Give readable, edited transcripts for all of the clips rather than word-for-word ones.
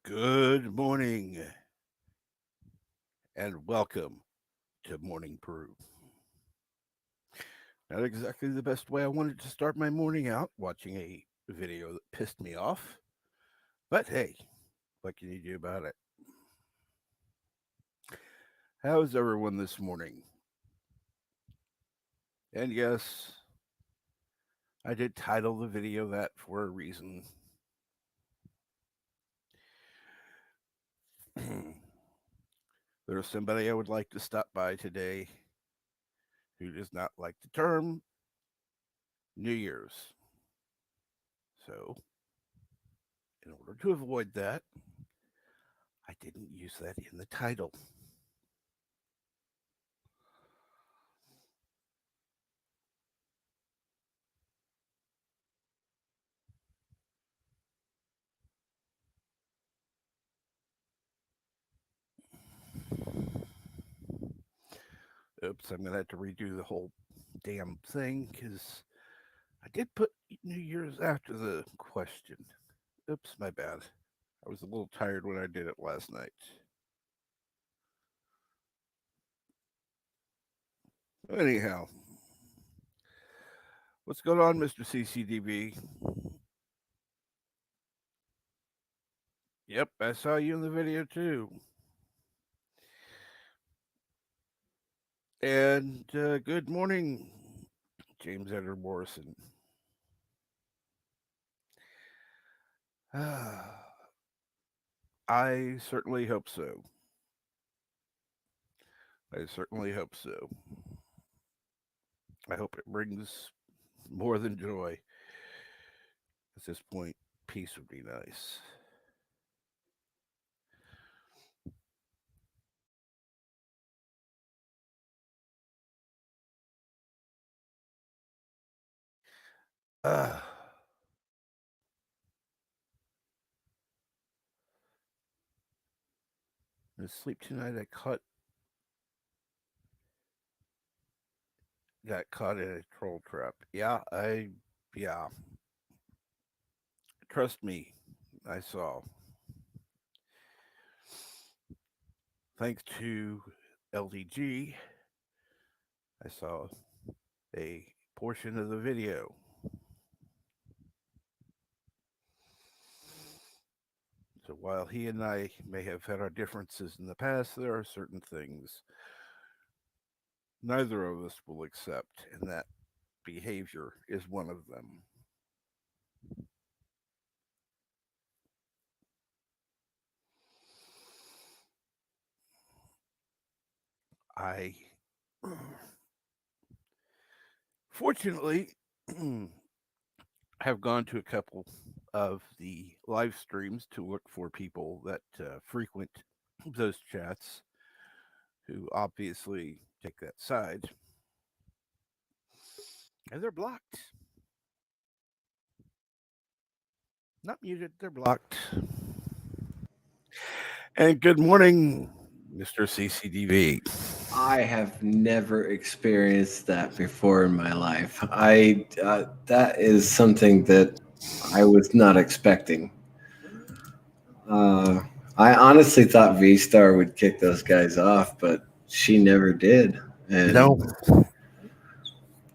Good morning and welcome to Morning Brew. Not exactly the best way I wanted to start my morning out, watching a video that pissed me off. But hey, what can you do about it? How's everyone this morning? And yes, I did title the video that for a reason. There's somebody I would like to stop by today who does not like the term New Year's. So, in order to avoid that, I didn't use that in the title. Oops, I'm going to have to redo the whole damn thing because I did put New Year's after the question. Oops, my bad. I was a little tired when I did it last night. Anyhow, what's going on, Mr. CCDB? Yep, I saw you in the video too. And good morning, James Edgar Morrison. I certainly hope so. I certainly hope so. I hope it brings more than joy. At this point, peace would be nice. Uh, in sleep tonight, got caught in a troll trap. Yeah. Trust me, I saw. Thanks to LDG, I saw a portion of the video. So while he and I may have had our differences in the past, there are certain things neither of us will accept, and that behavior is one of them. I fortunately have gone to a couple of the live streams to look for people that frequent those chats who obviously take that side. And they're blocked. Not muted, they're blocked. And good morning, Mr. CCDV. I have never experienced that before in my life. That is something that I was not expecting. Uh, I honestly thought V Star would kick those guys off, but she never did. And No.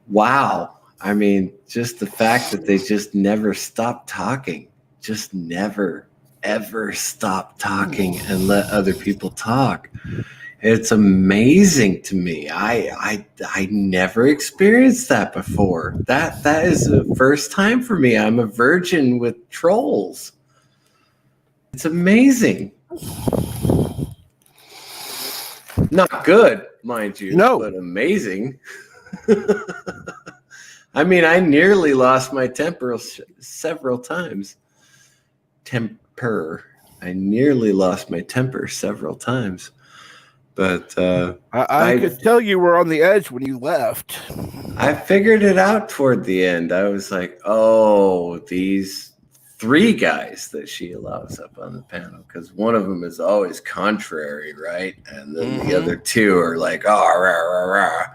wow, I mean, just the fact that they just never stopped talking, just never ever stop talking and let other people talk. It's amazing to me. I never experienced that before. That is the first time for me. I'm a virgin with trolls. It's amazing. Not good, mind you, No. but amazing. I mean, I nearly lost my temper several times. I nearly lost my temper several times. But I could tell you were on the edge when you left. I figured it out toward the end. I was like, oh, these three guys that she allows up on the panel, because one of them is always contrary, right? And then the other two are like, oh, rah, rah,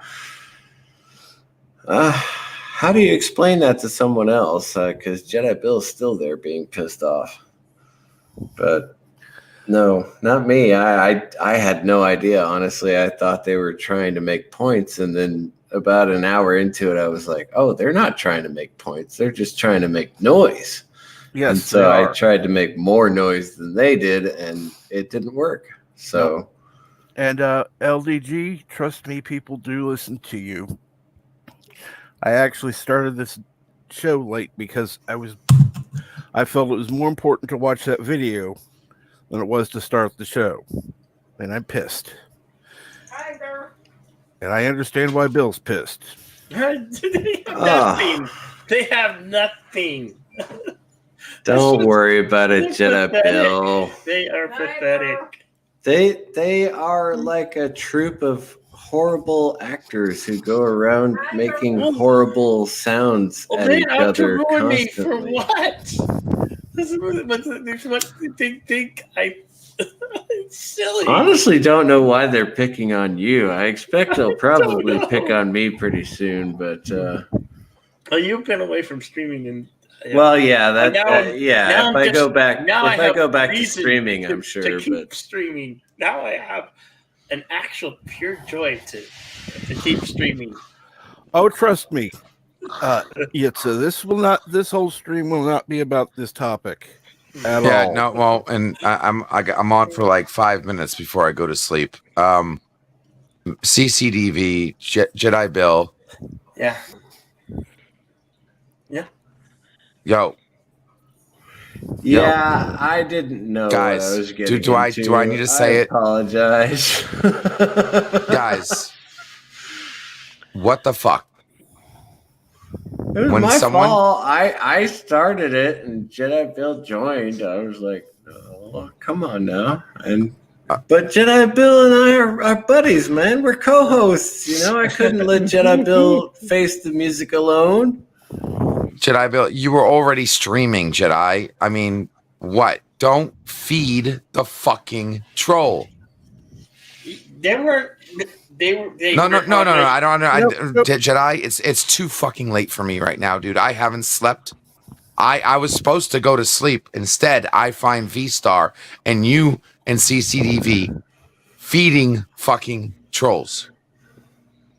rah. How do you explain that to someone else? Because Jedi Bill's still there being pissed off. But No, not me. I had no idea. Honestly, I thought they were trying to make points, and then about an hour into it, I was like, "Oh, they're not trying to make points. They're just trying to make noise." And Yes, they so I are. tried to make more noise than they did, and it didn't work. Nope. So And LDG, trust me, people do listen to you. I actually started this show late because I felt it was more important to watch that video than it was to start the show, and I'm pissed. And I understand why Bill's pissed. They have Ah. nothing. They have nothing. don't worry about it, They're Jedi pathetic. Bill. They are pathetic. They are like a troupe of horrible actors who go around making horrible sounds Well, at they each out to other ruin me for constantly. what? This is what they think I. It's silly. Honestly, don't know why they're picking on you. I expect they'll probably know. pick on me pretty soon, but Oh, you've been away from streaming, and well, yeah, that now I'm- yeah. now If I'm I just- go back, now if I have go back to reason streaming, I'm to sure. keep But streaming. Now I have an actual pure joy to keep streaming. Oh, trust me. So this whole stream will not be about this topic at Yeah, all. no, well, and I'm on for like 5 minutes before I go to sleep. CCDV, Jedi Bill, Yeah. yo, yeah, I didn't know Guys, what I was getting do I into. need to say it? Apologize, guys, what the fuck? It was When my someone- fault. I started it, and Jedi Bill joined. I was like, "Oh, come on now!" And but Jedi Bill and I are buddies, man. We're co-hosts. You know, I couldn't let Jedi Bill face the music alone. Jedi Bill, you were already streaming, Jedi. I mean, what? Don't feed the fucking troll. They weren't. They were. No. I don't know. Nope. Jedi, it's too fucking late for me right now, dude. I haven't slept. I was supposed to go to sleep. Instead, I find V-Star and you and CCDV feeding fucking trolls.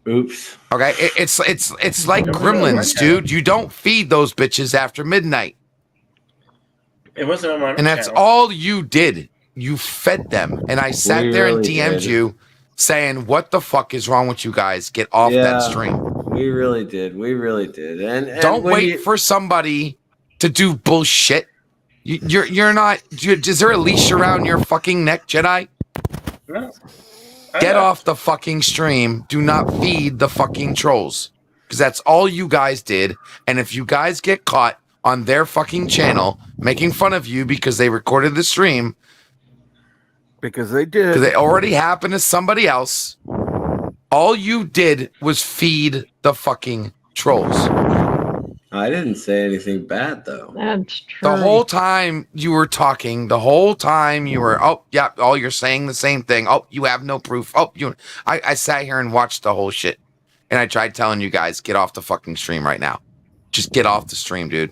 Oops. Okay, it's like gremlins, dude. You don't feed those bitches after midnight, It wasn't on my and that's channel. all you did. You fed them, and I sat We there and really DM'd did. you, saying, "What the fuck is wrong with you guys? Get off that stream. We really did. We really did. And Don't when wait you- for somebody to do bullshit. You're not. Is there a leash around your fucking neck, Jedi? No. Get off the fucking stream. Do not feed the fucking trolls. Because that's all you guys did. And if you guys get caught on their fucking channel making fun of you because they recorded the stream, Because they did. because it already happened to somebody else, all you did was feed the fucking trolls. I didn't say anything bad though. That's true. The whole time you were talking, the whole time you were, oh, yeah, oh, you're saying the same thing. Oh, you have no proof. Oh, I sat here and watched the whole shit. And I tried telling you guys, get off the fucking stream right now. Just get off the stream, dude.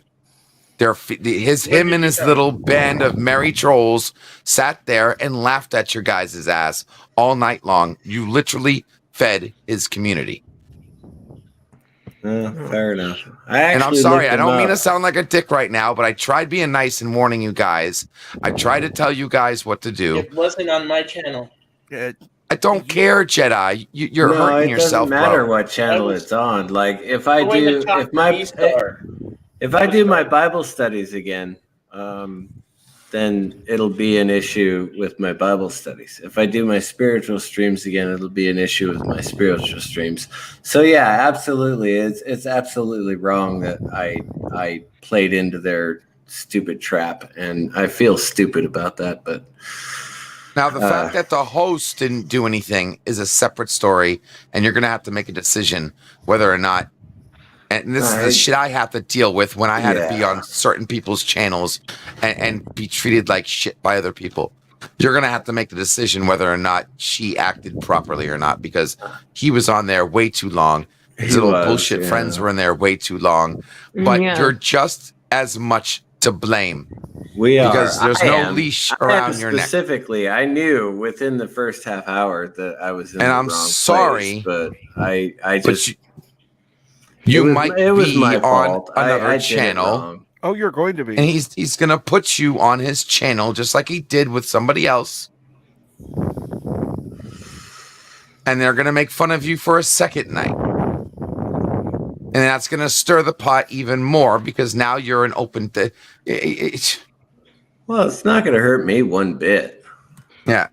Him and his little band of merry trolls sat there and laughed at your guys' ass all night long. You literally fed his community. Fair enough. And I'm sorry, I don't mean to sound like a dick right now, but I tried being nice and warning you guys. I tried to tell you guys what to do. It wasn't on my channel. I don't care, Jedi. You're hurting yourself, It doesn't matter bro. what channel it's on. Like if I Go in do, the top if I do my Bible studies again, then it'll be an issue with my Bible studies. If I do my spiritual streams again, it'll be an issue with my spiritual streams. So yeah, absolutely, it's absolutely wrong that I played into their stupid trap, and I feel stupid about that. But Now, the fact that the host didn't do anything is a separate story, and you're going to have to make a decision whether or not. And this is the shit I have to deal with when I had to be on certain people's channels and be treated like shit by other people. You're going to have to make the decision whether or not she acted properly or not, because he was on there way too long. His little bullshit friends were in there way too long. But Yeah. you're just as much to blame. We because are. there's I no am. leash I am around your neck. specifically. I knew within the first half hour that I was in And the I'm wrong sorry, place, but I but just you might it was be my on fault. another I did it channel, wrong. Oh, you're going to and be. he's gonna put you on his channel just like he did with somebody else, and they're gonna make fun of you for a second night, and that's gonna stir the pot even more because now you're an open. Well, it's not going to hurt me one bit. Yeah.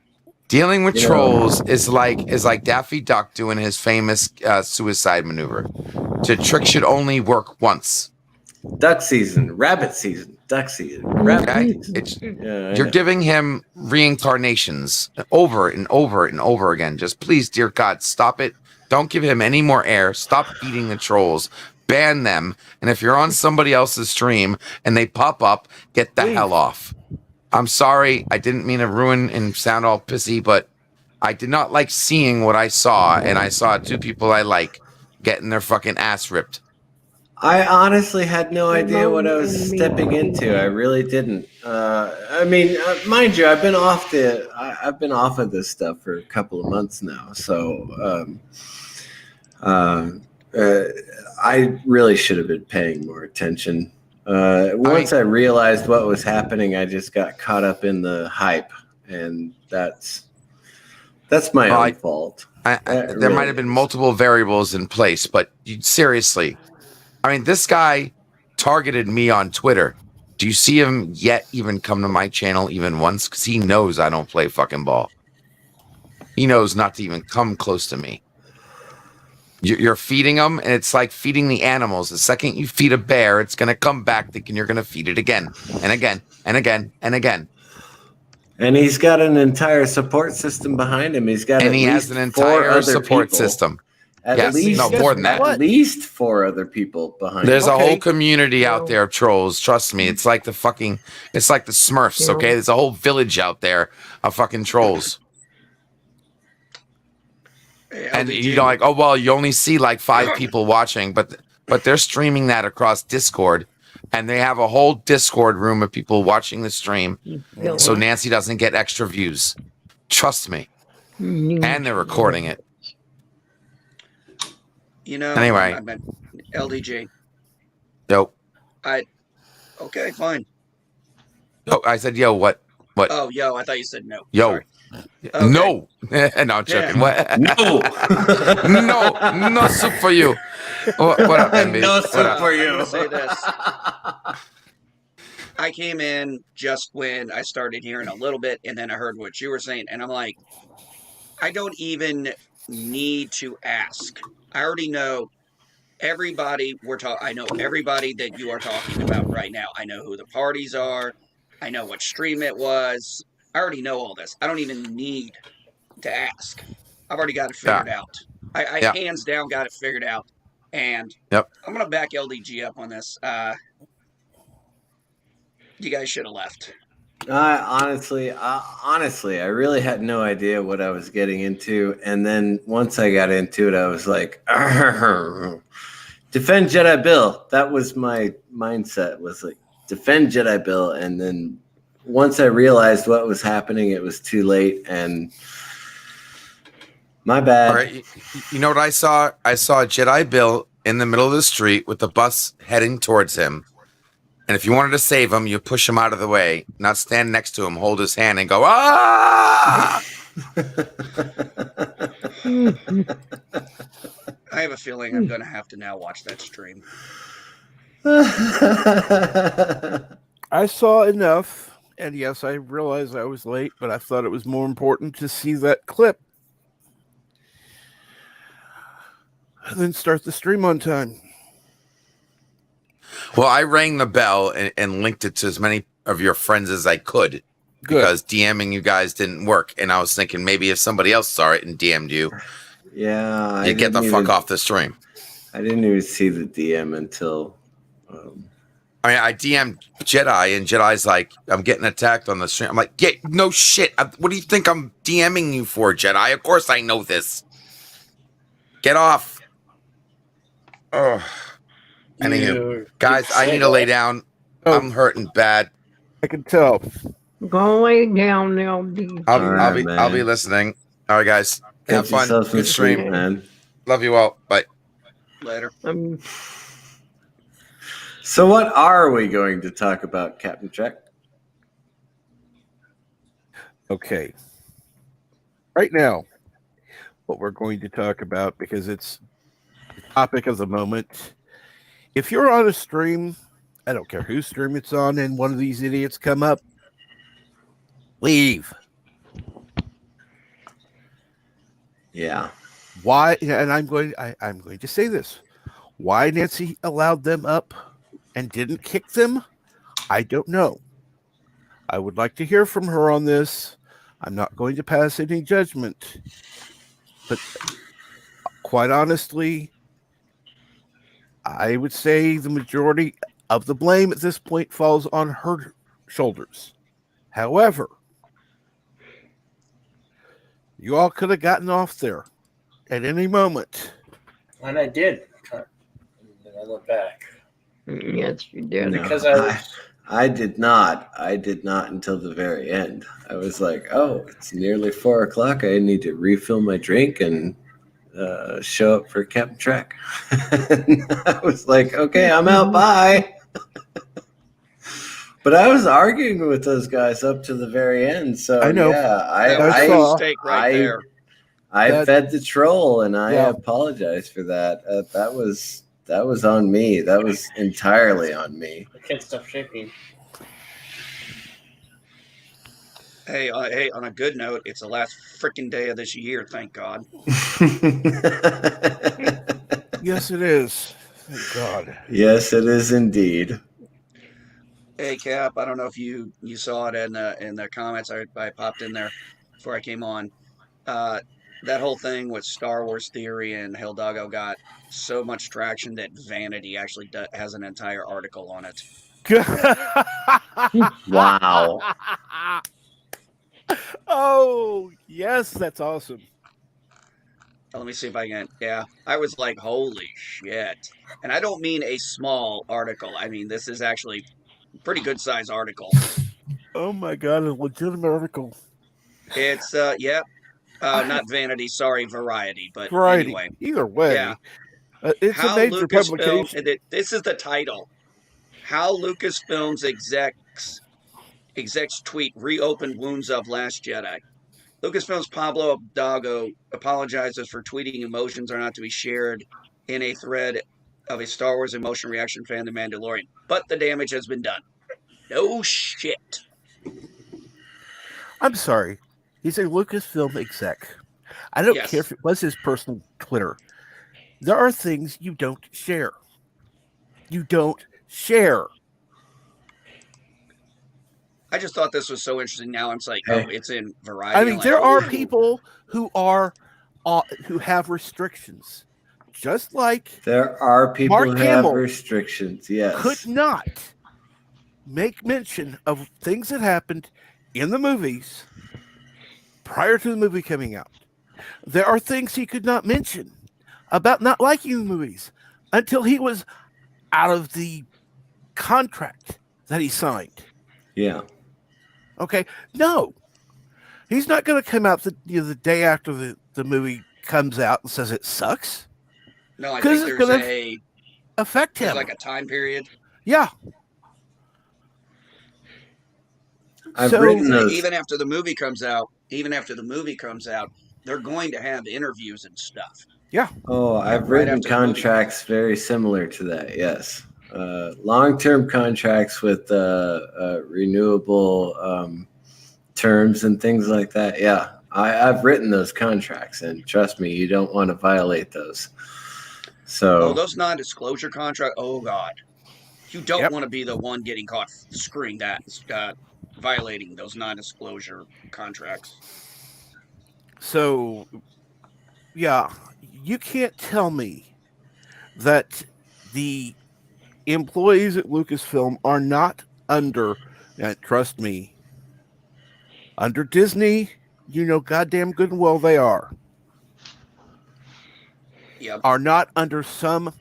Dealing with You know. trolls is like Daffy Duck doing his famous suicide maneuver. The trick should only work once. Duck season, rabbit season, duck season, rabbit Okay? season. Yeah, I You're know. giving him reincarnations over and over and over again. Just please, dear God, stop it. Don't give him any more air. Stop feeding the trolls. Ban them. And if you're on somebody else's stream and they pop up, get the Leave. hell off. I'm sorry. I didn't mean to ruin and sound all pissy, but I did not like seeing what I saw. And I saw two people I like getting their fucking ass ripped. I honestly had no idea what I was stepping into. I really didn't. I mean, mind you, I've been off of this stuff for a couple of months now. So I really should have been paying more attention. Once I realized what was happening, I just got caught up in the hype, and that's my own fault. There might have been multiple variables in place, but seriously, I mean, this guy targeted me on Twitter. Do you see him yet even come to my channel even once? Because he knows I don't play fucking ball. He knows not to even come close to me. You're feeding them, and it's like feeding the animals. The second you feed a bear, it's going to come back thinking you're going to feed it again and again and again and again. And he's got an entire support system behind him. He's got and at he least has an 4 entire other support people. system. At Yes, least, no, more than that. At least 4 other people behind There's him. a whole community out there of trolls. Trust me. It's like the Smurfs, okay? There's a whole village out there of fucking trolls. And you know, like, oh, well, you only see like 5 people watching, but they're streaming that across Discord. And they have a whole Discord room of people watching the stream. So Nancy doesn't get extra views. Trust me. And they're recording it. You know, anyway, I'm LDG. Yo. Okay, fine. Oh, I said, yo, what? Oh, yo, I thought you said no. Yo. Sorry. Okay. No. No, I'm joking. Yeah. What? No soup for you. What up, MB? No soup for you. I'm going to say this. I came in just when I started hearing a little bit, and then I heard what you were saying, and I'm like, I don't even need to ask. I already know everybody I know everybody that you are talking about right now. I know who the parties are. I know what stream it was. I already know all this. I don't even need to ask. I've already got it figured out. I hands down got it figured out. And I'm going to back LDG up on this. You guys should have left. Honestly, I really had no idea what I was getting into. And then once I got into it, I was like, defend Jedi Bill. That was my mindset, was like, defend Jedi Bill. And then once I realized what was happening, it was too late. And my bad. All right. You know what I saw? I saw Jedi Bill in the middle of the street with the bus heading towards him. And if you wanted to save him, you push him out of the way, not stand next to him, hold his hand and go, ah! I have a feeling I'm going to have to now watch that stream. I saw enough, and yes, I realized I was late, but I thought it was more important to see that clip than start the stream on time. Well, I rang the bell and linked it to as many of your friends as I could. Good. Because DMing you guys didn't work. And I was thinking maybe if somebody else saw it and DM'd you, you get the fuck off the stream. I didn't even see the DM until... I mean, I DM'd Jedi, and Jedi's like, I'm getting attacked on the stream. I'm like, yeah, no shit. What do you think I'm DMing you for, Jedi? Of course I know this. Get off. Anywho, guys, I need to lay down. I'm hurting bad. I can tell. Go lay down now, DJ. I'll Alright, be I'll be man. listening. All right, guys. Get Have fun. yourself some Good sleep, stream. man. Love you all. Bye. Later. So, what are we going to talk about, Captain Trek? Okay. Right now, what we're going to talk about, because it's the topic of the moment. If you're on a stream, I don't care whose stream it's on, and one of these idiots come up, leave. Yeah. Why? And I'm going to say this. Why Nancy allowed them up and didn't kick them, I don't know. I would like to hear from her on this. I'm not going to pass any judgment, but quite honestly, I would say the majority of the blame at this point falls on her shoulders. However, you all could have gotten off there at any moment. And I did. And then I went back. Yes, you did. No, Because I was. I did not. I did not until the very end. I was like, oh, it's nearly 4 o'clock. I need to refill my drink and show up for Captain Trek. I was like, okay, I'm out. Bye. But I was arguing with those guys up to the very end. So I know. yeah, That was I a saw- mistake right there. I That- fed the troll, and I Yeah. apologize for that. That was on me. That was entirely on me. I can't stop shaking. Hey, on a good note, it's the last freaking day of this year, thank God. Yes, it is. Thank God. Yes, it is indeed. Hey, Cap, I don't know if you saw it in the comments. I popped in there before I came on. That whole thing with Star Wars Theory and Hidalgo got so much traction that Vanity actually has an entire article on it. Wow. Oh, yes, that's awesome. Let me see if I can. Yeah, I was like, holy shit. And I don't mean a small article. I mean, this is actually a pretty good size article. Oh my God, a legitimate article. It's, not Vanity, sorry, Variety. But Variety. anyway, Either way, yeah. it's a major publication. This is the title. How Lucasfilms execs tweet reopened wounds of Last Jedi. Lucasfilm's Pablo Hidalgo apologizes for tweeting emotions are not to be shared in a thread of a Star Wars emotion reaction fan, The Mandalorian. But the damage has been done. No shit. I'm sorry. He's a Lucasfilm exec. I don't Yes. care if it was his personal Twitter. There are things you don't share. You don't share. I just thought this was so interesting. Now I'm like, Hey. oh, it's in Variety. I I'm mean, like, there are ooh. people who have restrictions, just like There are people Mark who have Hamill restrictions, yes. could not make mention of things that happened in the movies prior to the movie coming out. There are things he could not mention about not liking the movies until he was out of the contract that he signed. Yeah. Okay, no, he's not going to come out the day after the movie comes out and says it sucks. No, I 'Cause think it's gonna there's Affect him. like a time period. Yeah. I've So- written those. Even after the movie comes out, they're going to have interviews and stuff. Oh, I've Right written after the movie comes contracts very similar to that, yes. Long-term contracts with renewable terms and things like that. Yeah, I've written those contracts, and trust me, you don't want to violate those. So, Oh, those non-disclosure contracts. Oh God, you don't Yep. want to be the one getting caught screwing that, violating those non-disclosure contracts. So, yeah, you can't tell me that the employees at Lucasfilm are not under, trust me, under Disney, you know goddamn good and well they are Yep. not under some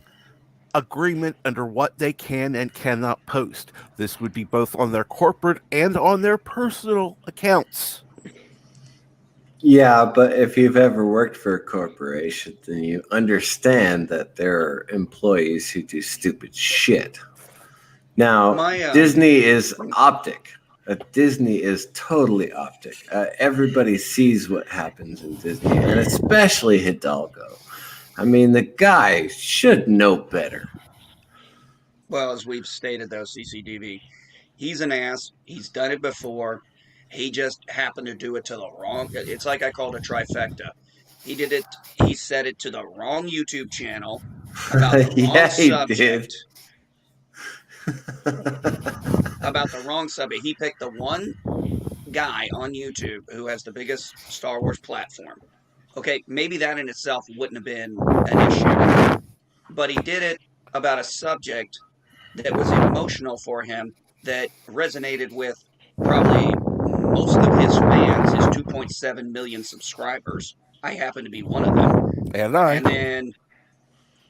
agreement under what they can and cannot post. This would be both on their corporate and on their personal accounts. Yeah, but if you've ever worked for a corporation, then you understand that there are employees who do stupid shit. Now, My Disney is optic. Disney is totally optic. Everybody sees what happens in Disney, and especially Hidalgo. I mean, the guy should know better. well, as we've stated though, CCDV, he's an ass. He's done it before. He just happened to do it to the wrong. It's like I called a trifecta. He did it. He said it to the wrong YouTube channel about the wrong Yeah, he did. subject. About the wrong subject. He picked the one guy on YouTube who has the biggest Star Wars platform. Okay, maybe that in itself wouldn't have been an issue, but he did it about a subject that was emotional for him, that resonated with probably most of his fans, his 2.7 million subscribers. I happen to be one of them. And I. And then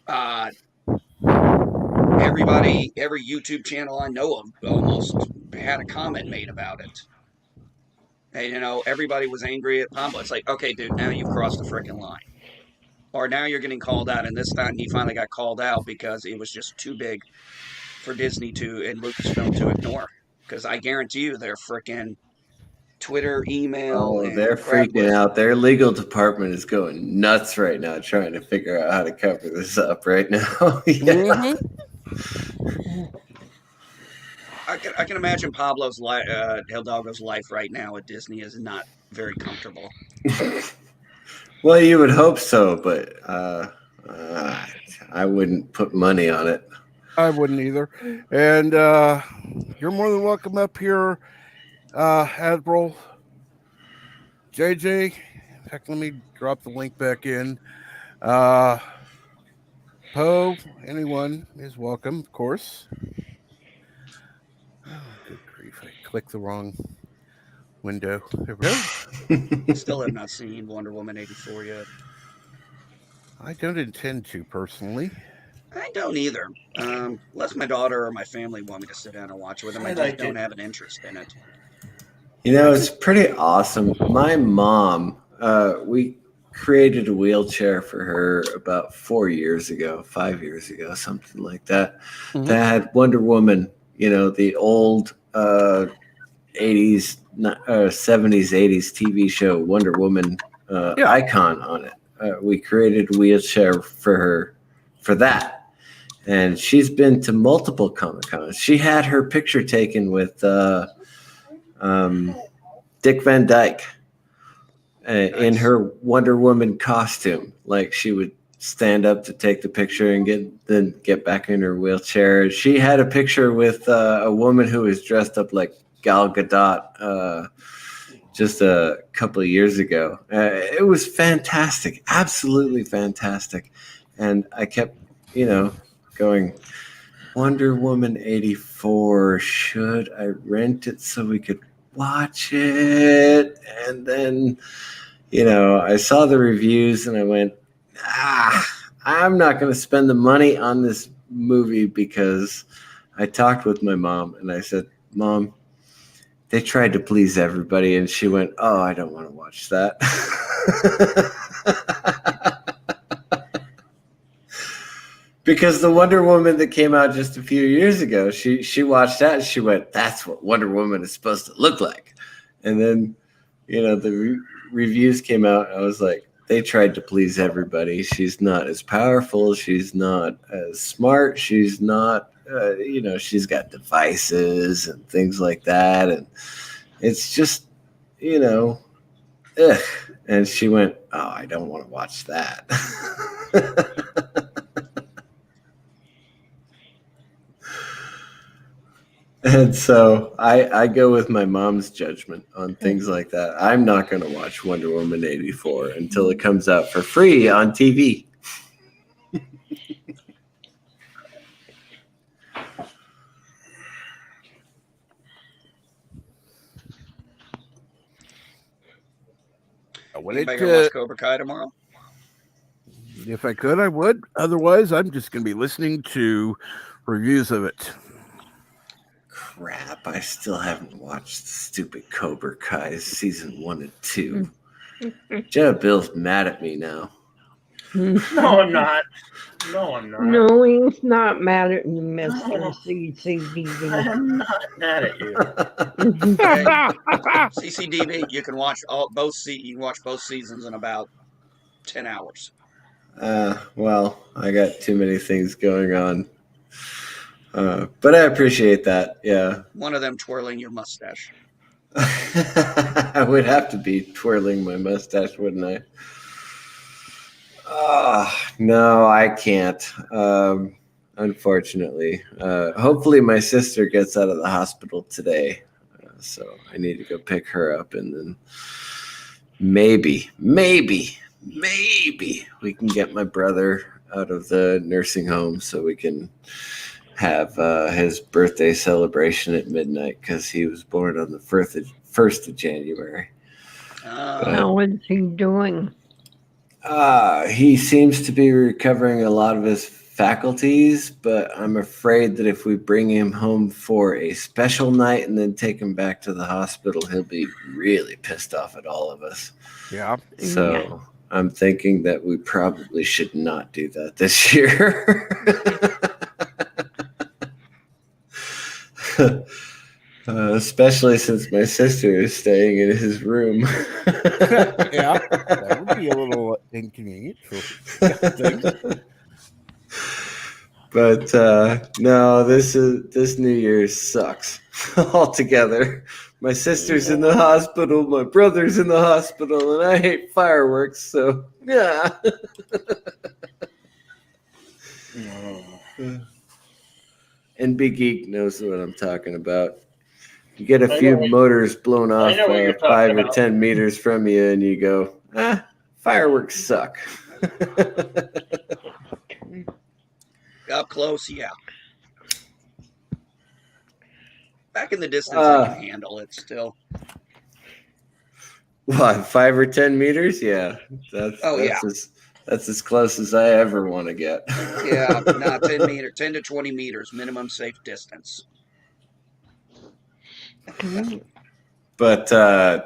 uh, every YouTube channel I know of almost had a comment made about it. And, everybody was angry at Pablo. It's like, okay, dude, now you've crossed the freaking line. Or now you're getting called out. And this time he finally got called out because it was just too big for Disney and Lucasfilm to ignore. Because I guarantee you their freaking Twitter, email, Oh, they're and crap freaking was. out. Their legal department is going nuts right now, trying to figure out how to cover this up right now. Yeah. I can imagine Pablo's Hidalgo's life right now at Disney is not very comfortable. Well, you would hope so, but I wouldn't put money on it. I wouldn't either. And you're more than welcome up here, Admiral JJ. In fact, let me drop the link back in. Poe, anyone is welcome, of course. Oh, good grief. I clicked the wrong window. There we go. Still have not seen Wonder Woman 84 yet. I don't intend to personally. I don't either. Unless my daughter or my family want me to sit down and watch it with them, I just don't have an interest in it. You know, it's pretty awesome. My mom, we created a wheelchair for her about 4 years ago, 5 years ago, something like that. Mhm. That had Wonder Woman, the old 80s, 70s, 80s TV show Wonder Woman Yeah. icon on it. We created a wheelchair for her for that. And she's been to multiple Comic Cons. She had her picture taken with Dick Van Dyke in her Wonder Woman costume. Like, she would stand up to take the picture and get back in her wheelchair. She had a picture with a woman who was dressed up like Gal Gadot just a couple of years ago. It was fantastic, absolutely fantastic. And I kept, going, Wonder Woman 84, should I rent it so we could watch it? And then, I saw the reviews and I went, I'm not going to spend the money on this movie, because I talked with my mom and I said, Mom, they tried to please everybody. And she went, oh, I don't want to watch that. Because the Wonder Woman that came out just a few years ago, she watched that and she went, that's what Wonder Woman is supposed to look like. And then, the reviews came out. And I was like, they tried to please everybody. She's not as powerful. She's not as smart. She's not, she's got devices and things like that. And it's just, ugh. And she went, oh, I don't want to watch that. And so I go with my mom's judgment on things like that. I'm not going to watch Wonder Woman 84 until it comes out for free on TV. Anybody gonna watch Cobra Kai tomorrow? If I could, I would. Otherwise, I'm just going to be listening to reviews of it. Crap, I still haven't watched the stupid Cobra Kai season 1 and 2. Joe Bill's mad at me now. No, I'm not. No, I'm not. No, he's not mad at you, Mr. No. I CCDV. am not mad at you. Hey, CCDV, you can watch you can watch both seasons in about 10 hours. Well, I got too many things going on. But I appreciate that. Yeah. One of them twirling your mustache. I would have to be twirling my mustache, wouldn't I? No, I can't. Unfortunately. Hopefully my sister gets out of the hospital today. So I need to go pick her up, and then maybe we can get my brother out of the nursing home so we can have his birthday celebration at midnight, because he was born on the 1st of January. How is he doing? He seems to be recovering a lot of his faculties, but I'm afraid that if we bring him home for a special night and then take him back to the hospital, he'll be really pissed off at all of us. Yeah. So I'm thinking that we probably should not do that this year. Especially since my sister is staying in his room. Yeah, that would be a little inconvenient. But no, this New Year's sucks altogether. My sister's in the hospital, my brother's in the hospital, and I hate fireworks. So yeah. And Big Geek knows what I'm talking about. You get a few motors blown off 5 or 10 meters from you, and you go, fireworks suck. Up close, yeah. Back in the distance, I can handle it still. What, 5 or 10 meters? Yeah. That's as close as I ever want to get. Yeah, no, 10 to 20 meters, minimum safe distance. But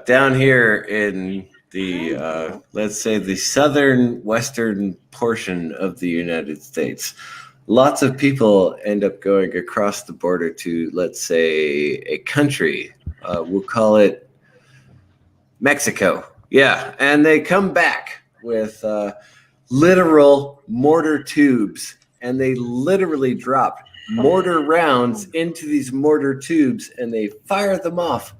down here in the, let's say, the southern western portion of the United States, lots of people end up going across the border to, let's say, a country. We'll call it Mexico. Yeah, and they come back with literal mortar tubes, and they literally drop mortar rounds into these mortar tubes, and they fire them off,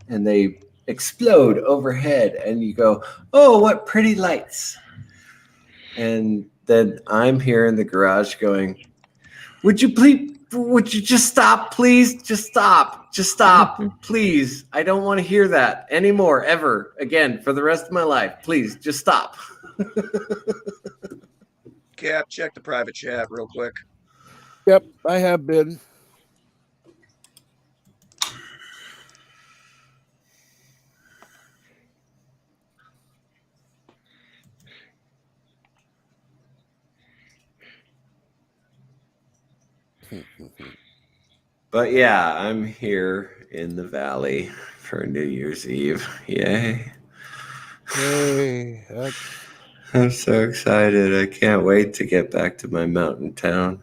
and they explode overhead, and you go, oh, what pretty lights. And then I'm here in the garage going, would you just stop, please? Just stop, please. I don't want to hear that anymore, ever again, for the rest of my life. Please, just stop. Cap, check the private chat real quick. Yep, I have been. But yeah, I'm here in the valley for New Year's Eve. Yay. Yay. I'm so excited. I can't wait to get back to my mountain town.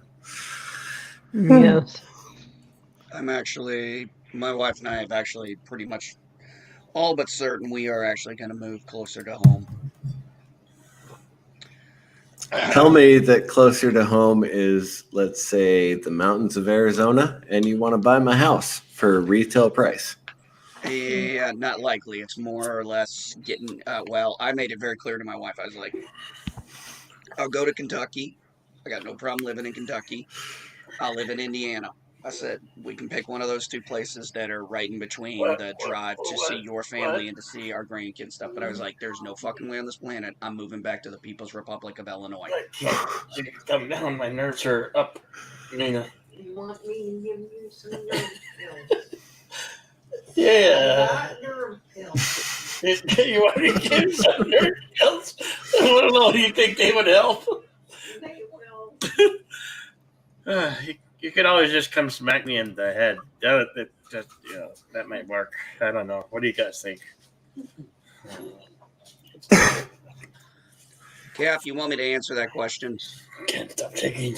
Yes. My wife and I have actually pretty much all but certain we are actually going to move closer to home. Tell me that closer to home is, let's say, the mountains of Arizona, and you want to buy my house for retail price. Yeah, not likely. It's more or less getting, I made it very clear to my wife. I was like, I'll go to Kentucky. I got no problem living in Kentucky. I'll live in Indiana. I said, we can pick one of those two places that are right in between the drive to see your family and to see our grandkids stuff. But I was like, there's no fucking way on this planet I'm moving back to the People's Republic of Illinois. I can't. You can come down. My nerves are up. Nina. You want me to give you some nerve pills? Yeah. Not nerve pills. You want me to give you some nerve pills? I don't know. Do you think they would help? You could always just come smack me in the head. That might work. I don't know. What do you guys think? Cap, you want me to answer that question? Can't stop taking.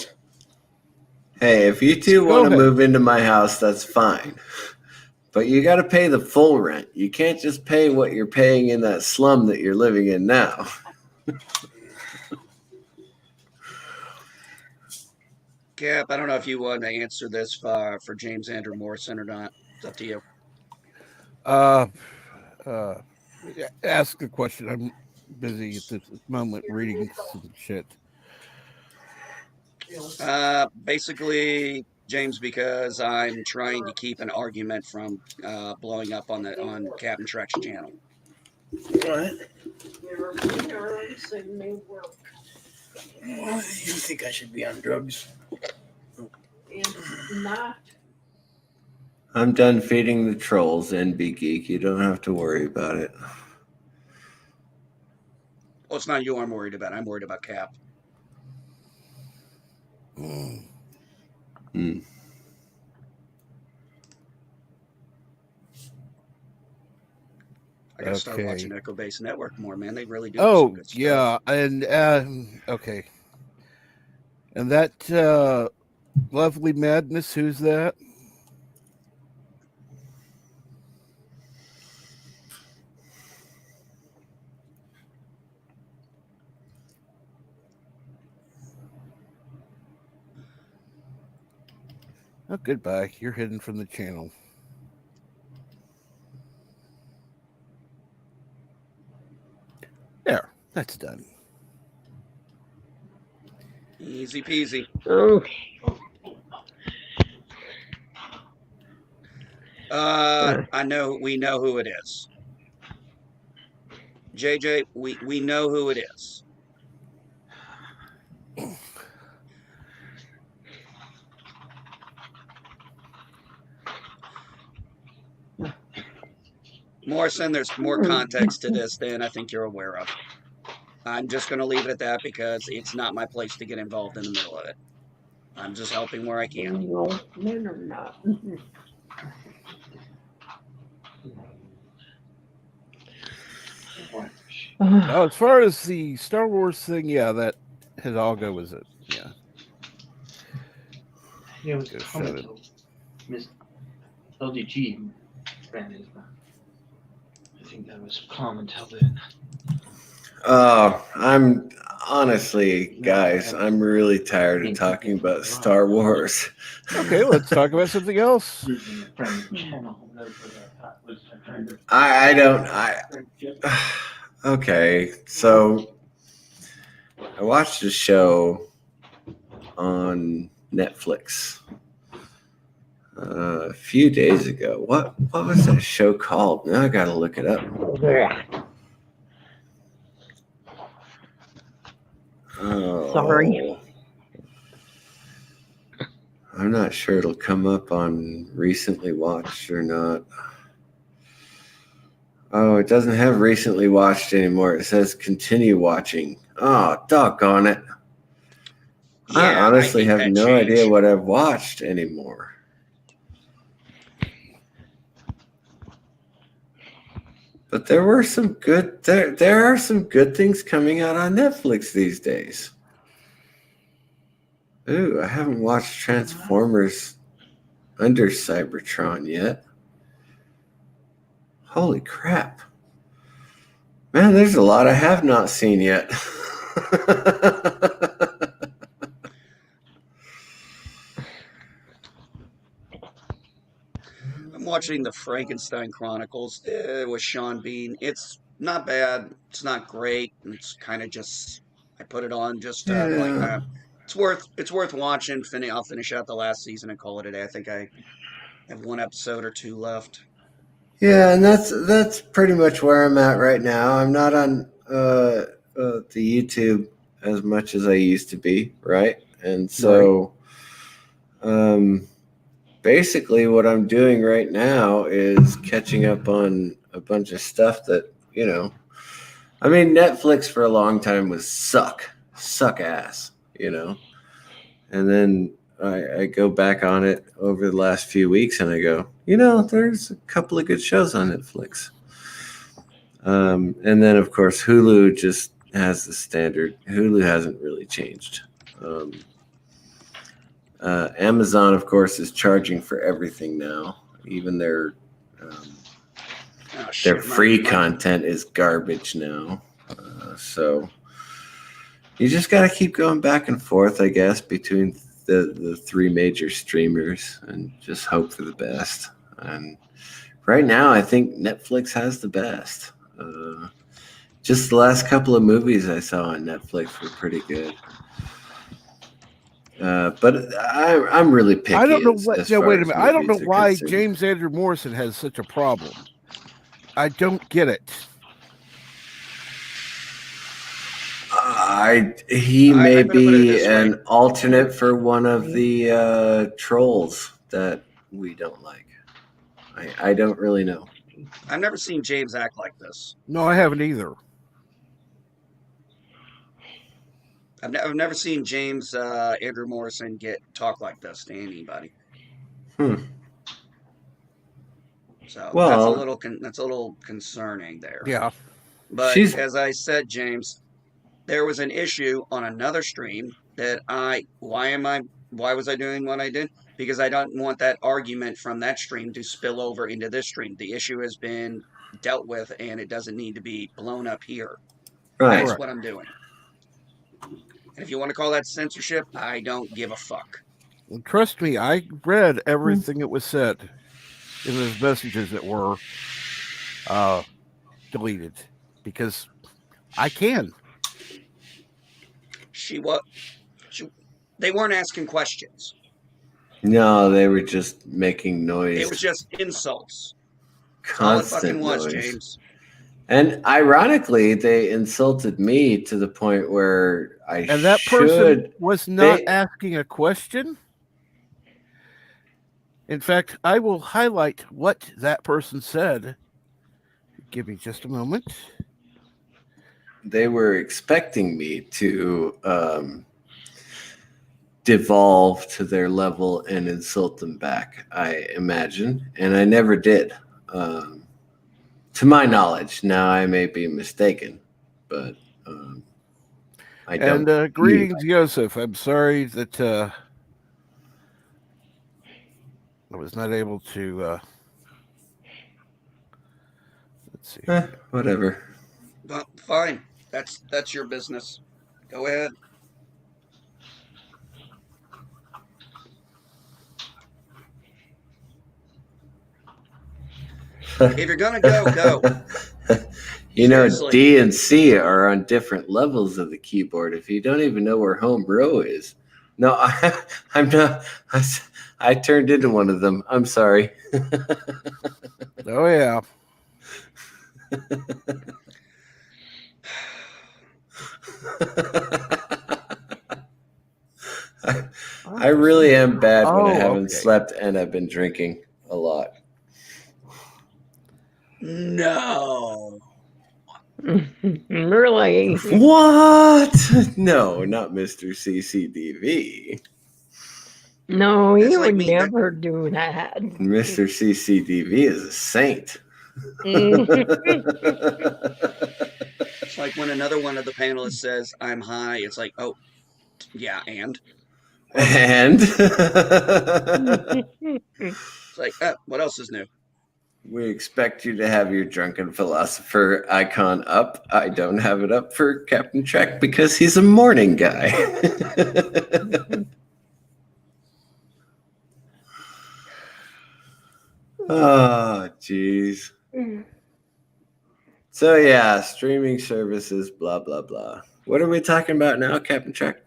Hey, if you two Go want to ahead. move into my house, that's fine. But you got to pay the full rent. You can't just pay what you're paying in that slum that you're living in now. Cap, I don't know if you want to answer this for James Andrew Morrison or not. It's up to you. Uh, ask the question. I'm busy at this moment reading some shit. Basically, James, because I'm trying to keep an argument from blowing up on Captain Shrek's channel. What? Your nerves and may work. You think I should be on drugs? It's not. I'm done feeding the trolls, NB Geek. You don't have to worry about it. Well, it's not you I'm worried about. I'm worried about Cap. Hmm. I gotta start watching Echo Base Network more, man. They really do. Oh, some good stuff. yeah. And, okay. And that lovely madness, who's that? Oh, goodbye. You're hidden from the channel. There. That's done. Easy peasy. Okay. I know. We know who it is. JJ, we know who it is. Morrison, there's more context to this than I think you're aware of. I'm just going to leave it at that because it's not my place to get involved in the middle of it. I'm just helping where I can. No, men are not. Now, as far as the Star Wars thing, yeah, that Hidalgo was it. Yeah. Yeah, it was Go comment shut it. till Miss LDG ran his mouth. I think that was comment held in. I'm honestly, guys, I'm really tired of talking about Star Wars. Okay, let's talk about something else. Losing a friend channel. That's what I thought was trying to. I don't. Okay, so I watched a show on Netflix a few days ago. What was that show called? Now I gotta look it up. Oh, Sorry. I'm not sure it'll come up on recently watched or not. Oh, it doesn't have recently watched anymore. It says continue watching. Oh, doggone it. Yeah, I honestly hate have that no change. idea what I've watched anymore. But there were some good there are some good things coming out on Netflix these days. Ooh, I haven't watched Transformers Under Cybertron yet. Holy crap. Man, there's a lot I have not seen yet. I'm watching the Frankenstein Chronicles with Sean Bean. It's not bad. It's not great. It's kind of just I put it on just Yeah. it's worth watching. I'll finish out the last season and call it a day. I think I have one episode or two left. Yeah, and that's pretty much where I'm at right now. I'm not on the YouTube as much as I used to be, right? And so basically what I'm doing right now is catching up on a bunch of stuff that, I mean, Netflix for a long time was suck ass, and then I go back on it over the last few weeks, and I go, there's a couple of good shows on Netflix. And then, of course, Hulu just has the standard. Hulu hasn't really changed. Amazon, of course, is charging for everything now. Even their free content is garbage now. So you just got to keep going back and forth, I guess, between the three major streamers and just hope for the best. And right now, I think Netflix has the best. Just the last couple of movies I saw on Netflix were pretty good. But I'm really picky. I don't know what. As Yeah, far wait a as minute. I don't know movies are why concerned. James Andrew Morrison has such a problem. I don't get it. He may I'm gonna put it be this way. an alternate for one of the trolls that we don't like. I don't really know. I've never seen James act like this. No, I haven't either. I've never seen James Andrew Morrison talk like this to anybody. So Well, that's a little concerning there. Yeah. But as I said, James, there was an issue on another stream that why was I doing what I did? Because I don't want that argument from that stream to spill over into this stream. The issue has been dealt with and it doesn't need to be blown up here. Right. That's what I'm doing. And if you want to call that censorship, I don't give a fuck. And trust me, I read everything that was said in those messages that were deleted because I can. They weren't asking questions. No, they were just making noise. It was just insults. Constant all it fucking was, noise. James. And ironically, they insulted me to the point where person was not asking a question. In fact, I will highlight what that person said. Give me just a moment. They were expecting me to devolve to their level and insult them back, I imagine. And I never did. To my knowledge. Now, I may be mistaken, but I don't. And greetings, Joseph. I'm sorry that I was not able to. Let's see. Whatever. Well, fine. That's your business. Go ahead. If you're gonna go. Seriously. D and C are on different levels of the keyboard. If you don't even know where home row is, no, I'm not. I turned into one of them. I'm sorry. Oh yeah. I really am bad when I haven't slept and I've been drinking a lot. No. Really? What? No, not Mr. CCDV. No, he would never do that. Mr. CCDV is a saint. It's like when another one of the panelists says, I'm high, it's like, oh, yeah, and? And? It's like, what else is new? We expect you to have your drunken philosopher icon up. I don't have it up for Captain Trek because he's a morning guy. Oh, jeez. So, yeah, streaming services, blah, blah, blah. What are we talking about now, Captain Trek?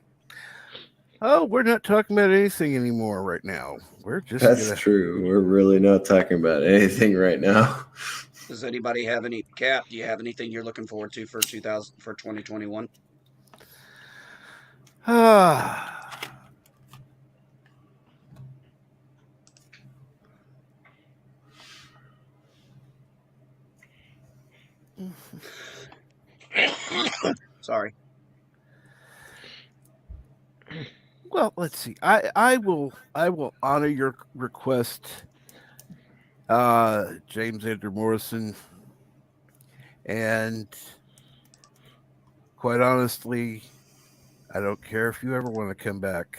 Oh, we're not talking about anything anymore right now. We're just That's true. We're really not talking about anything right now. Does anybody have any Cap? Do you have anything you're looking forward to for 2021? Sorry. Well, let's see. I will honor your request, James Andrew Morrison, and quite honestly, I don't care if you ever want to come back.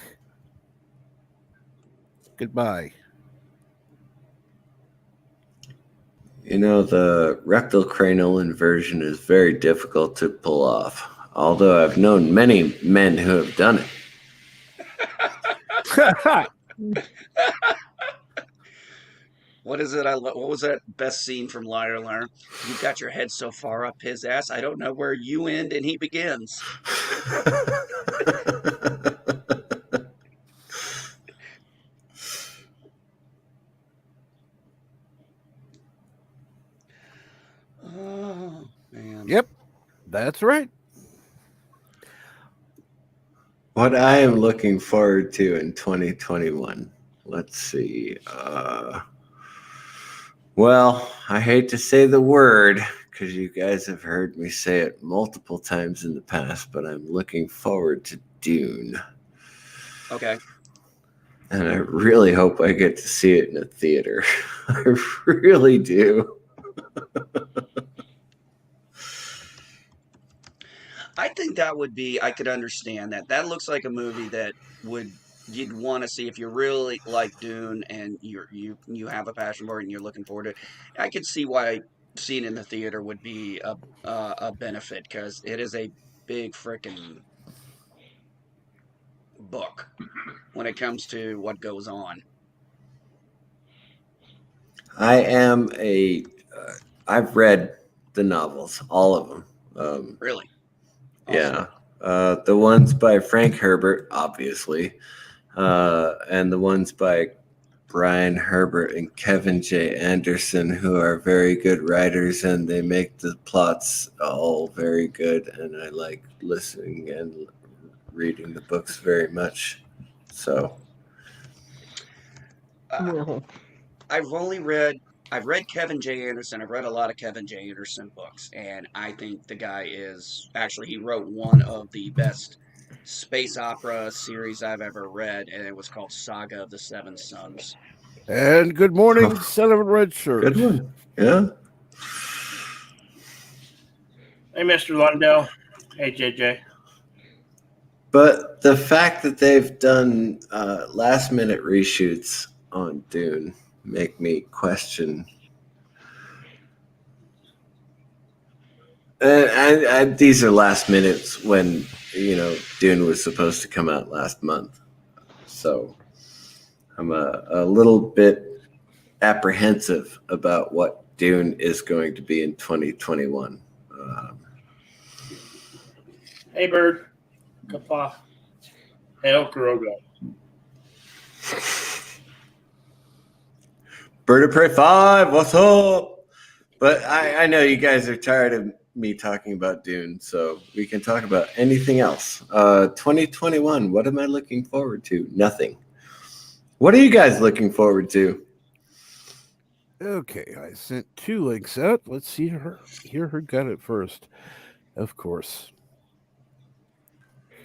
Goodbye. You know, the rectal cranial inversion is very difficult to pull off, although I've known many men who have done it. What is it? What was that best scene from Liar Liar? You've got your head so far up his ass, I don't know where you end and he begins. Oh man. Yep, that's right. What I am looking forward to in 2021. Let's see. Well, I hate to say the word because you guys have heard me say it multiple times in the past, but I'm looking forward to Dune. Okay. And I really hope I get to see it in a theater. I really do. I think that would be. I could understand that. That looks like a movie that would you'd want to see if you really like Dune and you have a passion for it and you're looking forward to it. I could see why seeing it in the theater would be a benefit because it is a big freaking book when it comes to what goes on. I am I've read the novels, all of them. Really. Yeah. The ones by Frank Herbert, obviously, and the ones by Brian Herbert and Kevin J. Anderson, who are very good writers, and they make the plots all very good. And I like listening and reading the books very much. So, Well, I've read Kevin J. Anderson. I've read a lot of Kevin J. Anderson books, and I think the guy is actually he wrote one of the best space opera series I've ever read, and it was called Saga of the Seven Suns. And good morning, son of a red shirt. good one. Yeah. Hey, Mr. Lundell. Hey, JJ. But the fact that they've done last minute reshoots on Dune make me question. And these are last minutes when, Dune was supposed to come out last month. So I'm a little bit apprehensive about what Dune is going to be in 2021. Hey, Bird. Kapla. Hey, Okorogo. Bird of Prey 5, what's up? But I know you guys are tired of me talking about Dune, so we can talk about anything else. 2021, what am I looking forward to? Nothing. What are you guys looking forward to? Okay, I sent 2 links out. Let's hear her gut at first. Of course.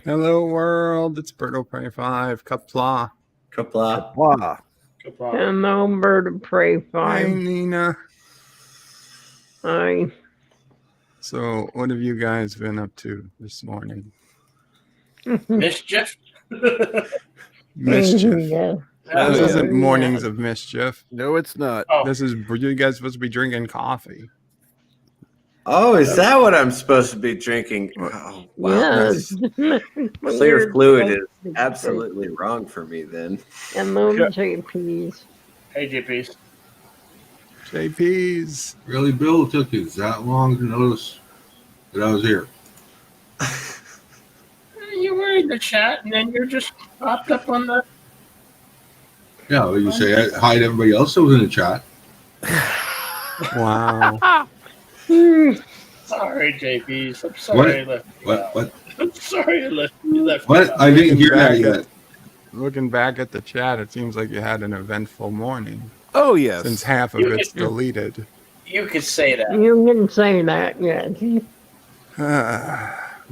Hello, world. It's Birdo Prey 5. Kapla. Kapla. Wow. Kapla. hello, Bird of Prey Hey, 5. Nina. Hi. So, what have you guys been up to this morning? Mischief. Mischief. Yeah. This yeah. isn't mornings of mischief. No, it's not. Oh, This is you guys supposed to be drinking coffee. Oh, is that what I'm supposed to be drinking? Oh, wow. Yes. Clear fluid is absolutely wrong for me then. Hello, JPs. hey, JPs. JP's. Really, Bill? It took you that long to notice that I was here. You were in the chat, and then you just popped up on the. Yeah, well, you say hi to everybody else that was in the chat. Wow. Sorry, JPs. I'm sorry I left you out. What? I'm sorry you left me What? out. I didn't hear that yet. Looking back at the chat, it seems like you had an eventful morning. Oh, yes. Since half of it's deleted. You could say that. You can say that, yes.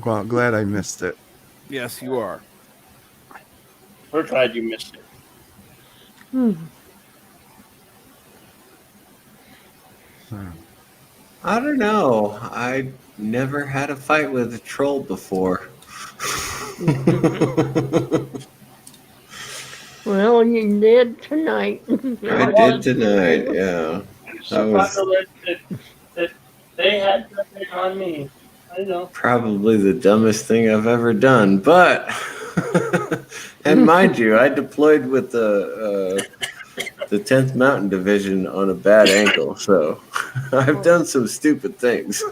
Well, glad I missed it. Yes, you are. We're glad you missed it. I don't know. I never had a fight with a troll before. Well, you did tonight. I did tonight, yeah. That So was popular that they had nothing on me. I know. probably the dumbest thing I've ever done, but and mind you, I deployed with the 10th Mountain Division on a bad ankle, so I've done some stupid things.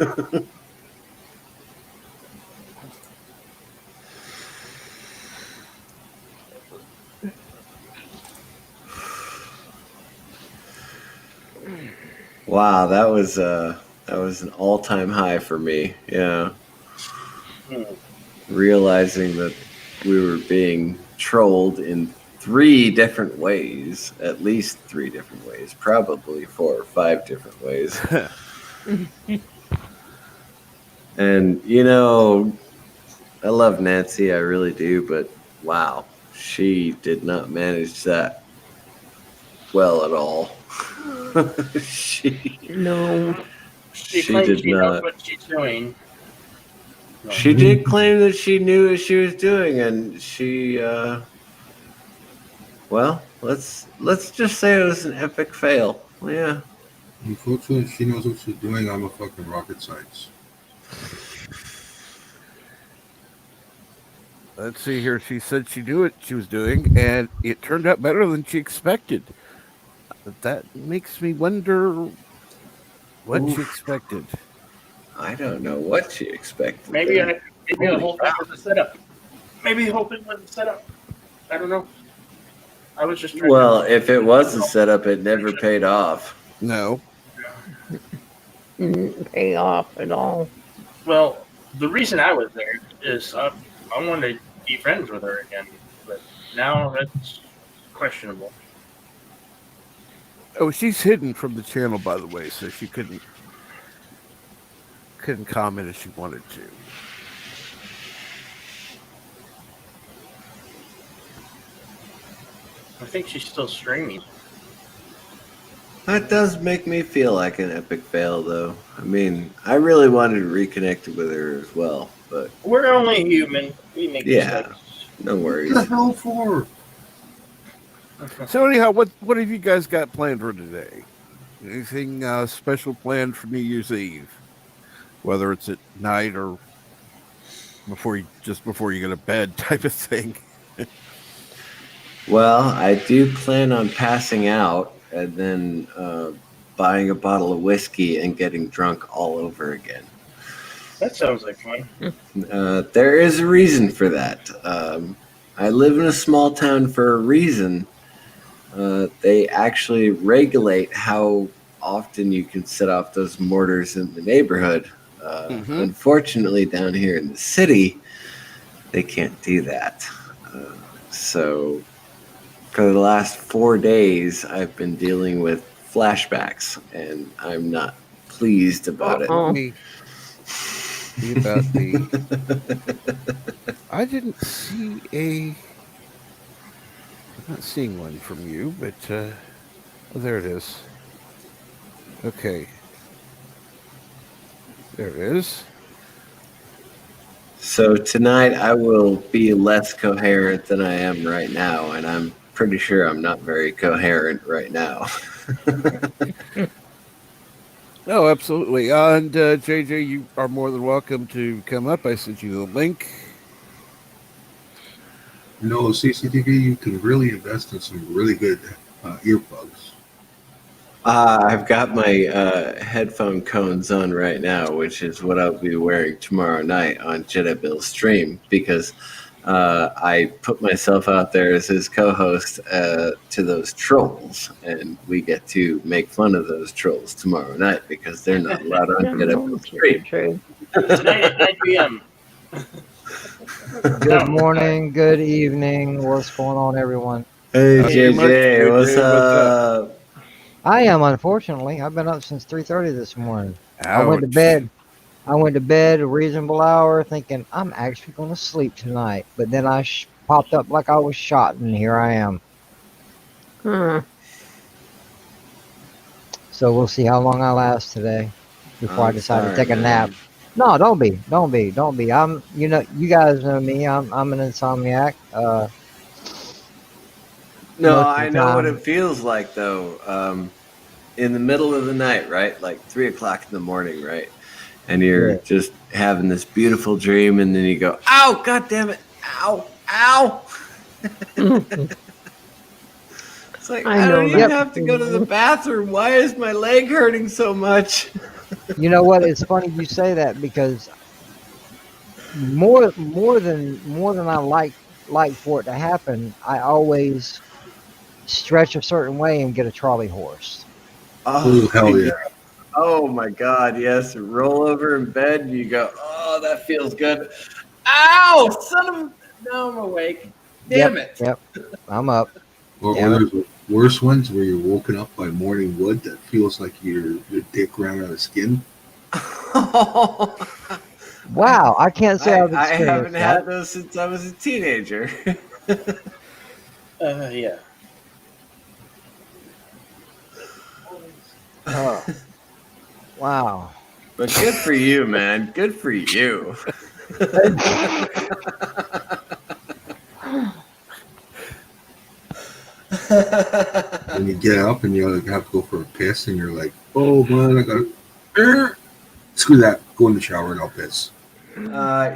Wow, that was an all-time high for me. Yeah, realizing that we were being trolled in 3 different ways, at least 3 different ways, probably 4 or 5 different ways. And I love Nancy, I really do, but wow, she did not manage that well at all. she No. She she claims did she knows not. what she's doing. No. She did claim that she knew what she was doing, and well, let's just say it was an epic fail. Yeah. Unfortunately, she knows what she's doing. I'm a fucking rocket science. Let's see here. She said she knew what she was doing, and it turned out better than she expected. That makes me wonder what she Oof. expected. I don't know what she expected. Maybe Then. the whole thing was a setup. Maybe the whole thing was a setup. I don't know. I was just trying Well, if it was a setup, it never paid off. No. Didn't pay off at all. Well, the reason I was there is I wanted to be friends with her again, but now that's questionable. Oh, she's hidden from the channel, by the way, so she couldn't comment if she wanted to. I think she's still streaming. That does make me feel like an epic fail, though. I mean, I really wanted to reconnect with her as well, but We're only human. We make yeah, mistakes. no worries. What the hell for? So anyhow, what have you guys got planned for today? Anything special planned for New Year's Eve? Whether it's at night or before you go to bed, type of thing. Well, I do plan on passing out and then buying a bottle of whiskey and getting drunk all over again. That sounds like fun. There is a reason for that. I live in a small town for a reason. They actually regulate how often you can set off those mortars in the neighborhood. Unfortunately, down here in the city, they can't do that. So for the last 4 days, I've been dealing with flashbacks, and I'm not pleased about it. About the I didn't see I'm not seeing one from you, but oh, there it is. Okay. There it is. So tonight I will be less coherent than I am right now, and I'm pretty sure I'm not very coherent right now. Oh, absolutely. And JJ, you are more than welcome to come up. I sent you the link. CCTV, you can really invest in some really good earplugs. I've got my headphone cones on right now, which is what I'll be wearing tomorrow night on Jedi Bill's stream, because I put myself out there as his co-host to those trolls, and we get to make fun of those trolls tomorrow night because they're not allowed on Jedi Bill's stream. Tonight at 9 p.m. Good morning, good evening. What's going on, everyone? Hey, JJ, what's up? I am, unfortunately. I've been up since 3:30 this morning. Ouch. I went to bed a reasonable hour thinking I'm actually going to sleep tonight. But then I popped up like I was shot, and here I am. Huh. So we'll see how long I last today before I I'm decide to sorry, take a nap. man. No, don't be. You guys know me. I'm an insomniac. No, Most of I the know what time, it feels like though. In the middle of the night, right? Like 3 o'clock in the morning, right? And you're yeah. just having this beautiful dream, and then you go, "Ow, god damn it! Ow, ow!" It's like I I don't know even Yep. that have to go to the feeling. bathroom. Why is my leg hurting so much? You know what? It's funny you say that because more than I like for it to happen, I always stretch a certain way and get a trolley horse. Oh Oh, hell yeah! yeah. Oh my God, yes. Roll over in bed and you go, oh, that feels good. Ow, son of a... Now I'm awake. Yep, Damn it. yep. I'm up. Or Damn it. there's worse ones where you're woken up by morning wood that feels like your dick ran out of skin. Wow, I can't say I've I haven't experienced that. had those since I was a teenager. Yeah. Oh, wow. But good for you, man. Good for you. When you get up and you have to go for a piss, and you're like, "Oh man, I got screw that. Go in the shower and I'll piss."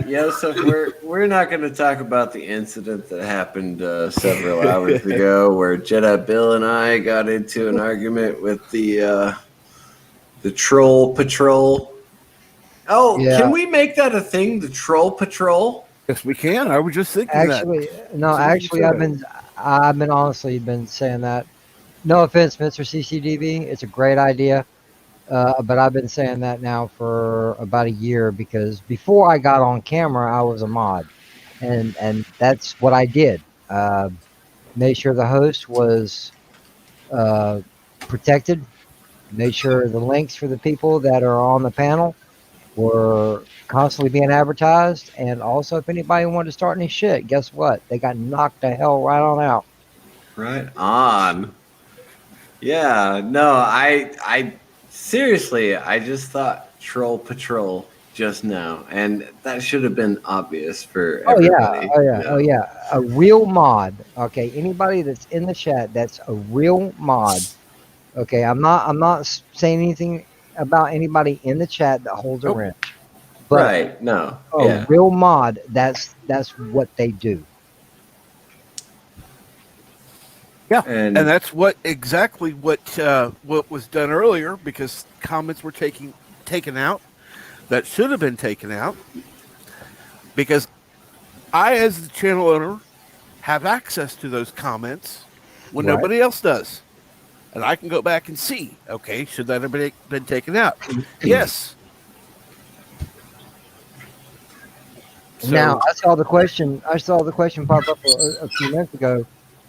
Joseph, we're not going to talk about the incident that happened several hours ago, where Jedi Bill and I got into an argument with the Troll Patrol. Oh, can Yeah, we make that a thing? The Troll Patrol? Yes, we can. I was just thinking that actually, no, as soon as you actually, said it. I've been honestly been saying that. No offense, Mr. CCDB, it's a great idea. But I've been saying that now for about a year because before I got on camera, I was a mod, and that's what I did. Made sure the host was uh, protected. Made sure the links for the people that are on the panel were constantly being advertised, and also if anybody wanted to start any shit, guess what? They got knocked the hell right on out. Right on. Yeah, no, I seriously, I just thought Troll Patrol just now, and that should have been obvious for Oh yeah, everybody, oh you yeah, oh know. yeah. A real mod. Okay, anybody that's in the chat, that's a real mod. Okay, I'm not saying anything about anybody in the chat that holds a Nope. wrench, but Right, no, a yeah. real mod, that's what they do. Yeah, and And that's what was done earlier because comments were taken out that should have been taken out because I, as the channel owner, have access to those comments when Right. nobody else does, and I can go back and see. Okay, should that have been taken out? Yes. Now So I saw the question pop up a few minutes ago.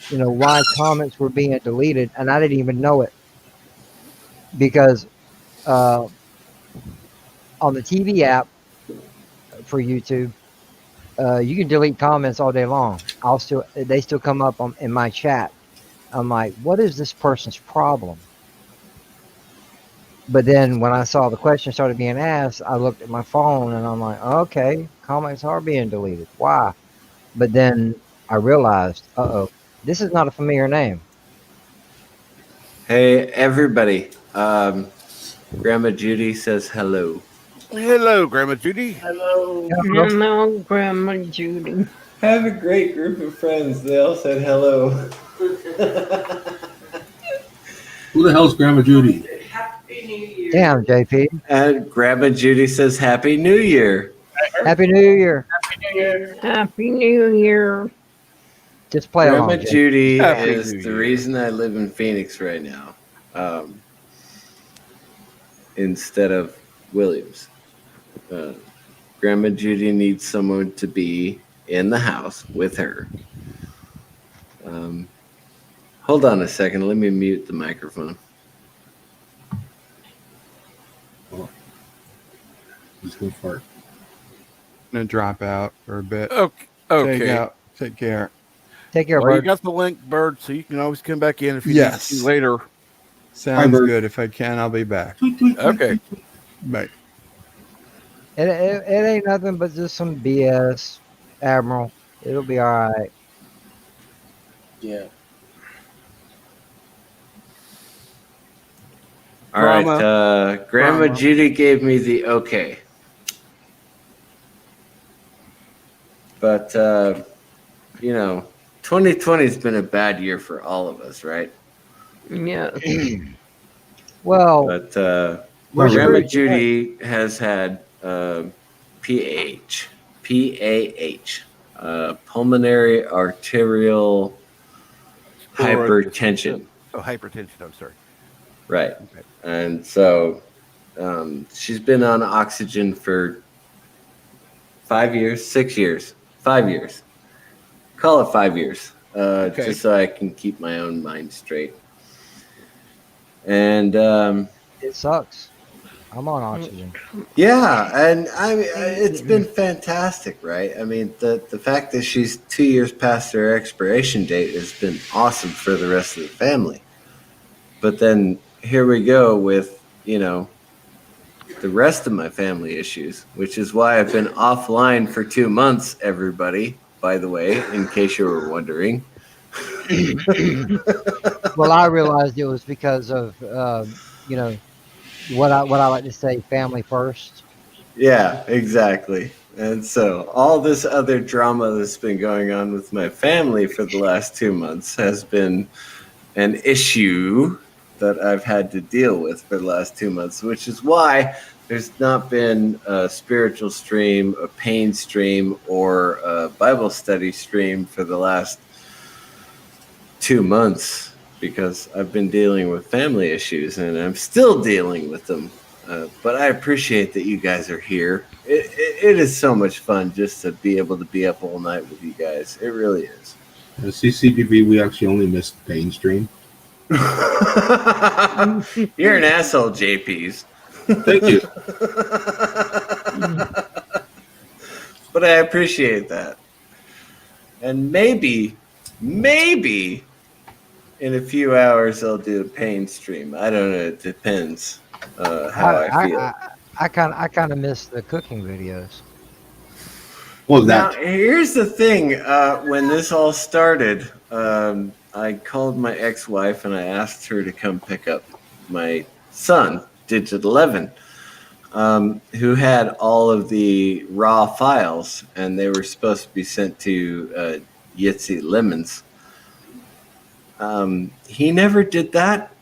You know why comments were being deleted, and I didn't even know it because uh, on the TV app for YouTube, you can delete comments all day long. They still come up in my chat. I'm like, what is this person's problem? But then when I saw the question started being asked, I looked at my phone and I'm like, okay, comments are being deleted. Why? But then I realized, this is not a familiar name. hey, everybody, Grandma Judy says hello. hello, Grandma Judy. Hello. Hello. Hello, Grandma Judy. I have a great group of friends. They all said hello. Who the hell's Grandma Judy? Happy New Year. Damn, JP. And Grandma Judy says Happy New Year. Happy New Year. Happy New Year. Happy New Year. Just play Grandma along, JP. Judy Just play Happy is New the Year. reason I live in Phoenix right now, instead of Williams. Grandma Judy needs someone to be in the house with her. Hold on a second. Let me mute the microphone. Who's gonna fart? Gonna drop out for a bit. Okay. Take Take care. Take care, Well, you Bird. got the link, Bird, so you can always come back in if you Yes. need to later. Sounds Bird. good. If I can, I'll be back. Tweet, tweet, tweet, Okay. tweet, tweet. Bye. It ain't nothing but just some BS, Admiral. It'll be all right. Yeah. All right. Drama. Grandma Drama. Judy gave me the okay. But, 2020 has been a bad year for all of us, right? Yeah. Well, But we're Not Grandma really. screwed today. Judy has had PAH, pulmonary arterial hypertension. Oh, hypertension. I'm sorry. Right. Okay. And so she's been on oxygen for 5 years, 6 years, 5 years. Call it 5 years, Okay. just so I can keep my own mind straight. And It sucks. I'm on oxygen. yeah, and I mean, it's been fantastic, right? I mean, the fact that she's 2 years past her expiration date has been awesome for the rest of the family. But then here we go with, the rest of my family issues, which is why I've been offline for 2 months, everybody, by the way, in case you were wondering. Well, I realized it was because of what I like to say, family first. Yeah, exactly. And so all this other drama that's been going on with my family for the last 2 months has been an issue that I've had to deal with for the last 2 months, which is why there's not been a spiritual stream, a pain stream, or a Bible study stream for the last 2 months, because I've been dealing with family issues and I'm still dealing with them. But I appreciate that you guys are here. It is so much fun just to be able to be up all night with you guys. It really is. CCDB, we actually only missed Pain Stream. You're an asshole, JP's. Thank you. But I appreciate that. And maybe in a few hours I'll do a pain stream. I don't know. It depends how I feel. I kind of miss the cooking videos. Well, Now, that. here's the thing. When this all started, I called my ex-wife and I asked her to come pick up my son, Digit 11, who had all of the raw files, and they were supposed to be sent to Yitzi Lemons. He never did that.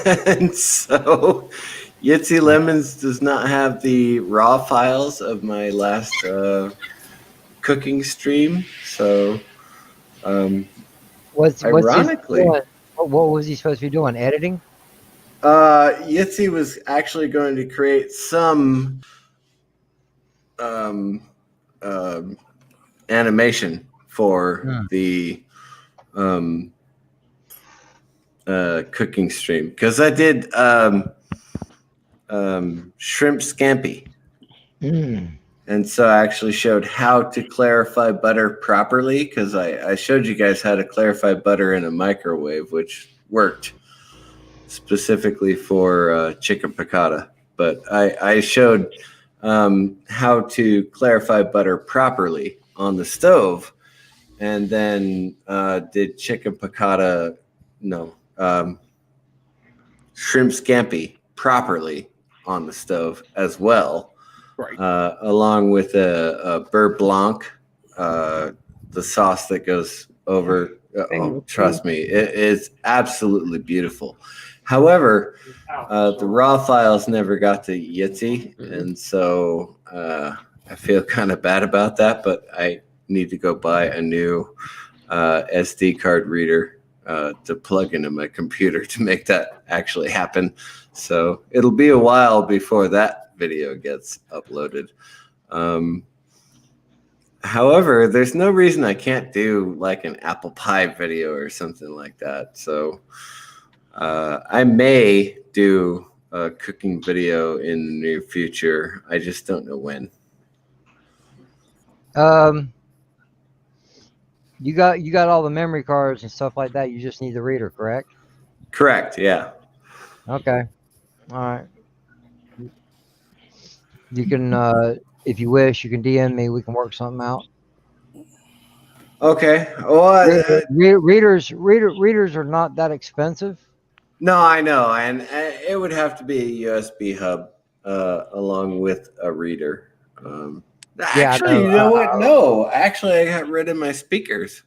And so Yitzi Lemons does not have the raw files of my last cooking stream. So What's ironically, he doing? What was he supposed to be doing? Editing? Yitzi was actually going to create some animation for the cooking stream, because I did shrimp scampi. And so I actually showed how to clarify butter properly, because I showed you guys how to clarify butter in a microwave, which worked specifically for chicken piccata. But I showed how to clarify butter properly on the stove, and then did chicken piccata, shrimp scampi properly on the stove as well. Right. Along with a beurre blanc, the sauce that goes over. Trust me, it is absolutely beautiful. However, the raw files never got to Yitzi, and so I feel kind of bad about that. But I need to go buy a new SD card reader to plug into my computer to make that actually happen. So it'll be a while before that video gets uploaded. However, there's no reason I can't do like an apple pie video or something like that. So I may do a cooking video in the near future. I just don't know when. You got all the memory cards and stuff like that. You just need the reader, correct? Correct. Yeah. Okay. All right. You can, if you wish, you can DM me. We can work something out. Okay. Well, Readers are not that expensive. no, I know, and it would have to be a USB hub along with a reader. Yeah, I Actually, know. you know what? No, actually, I got rid of my speakers.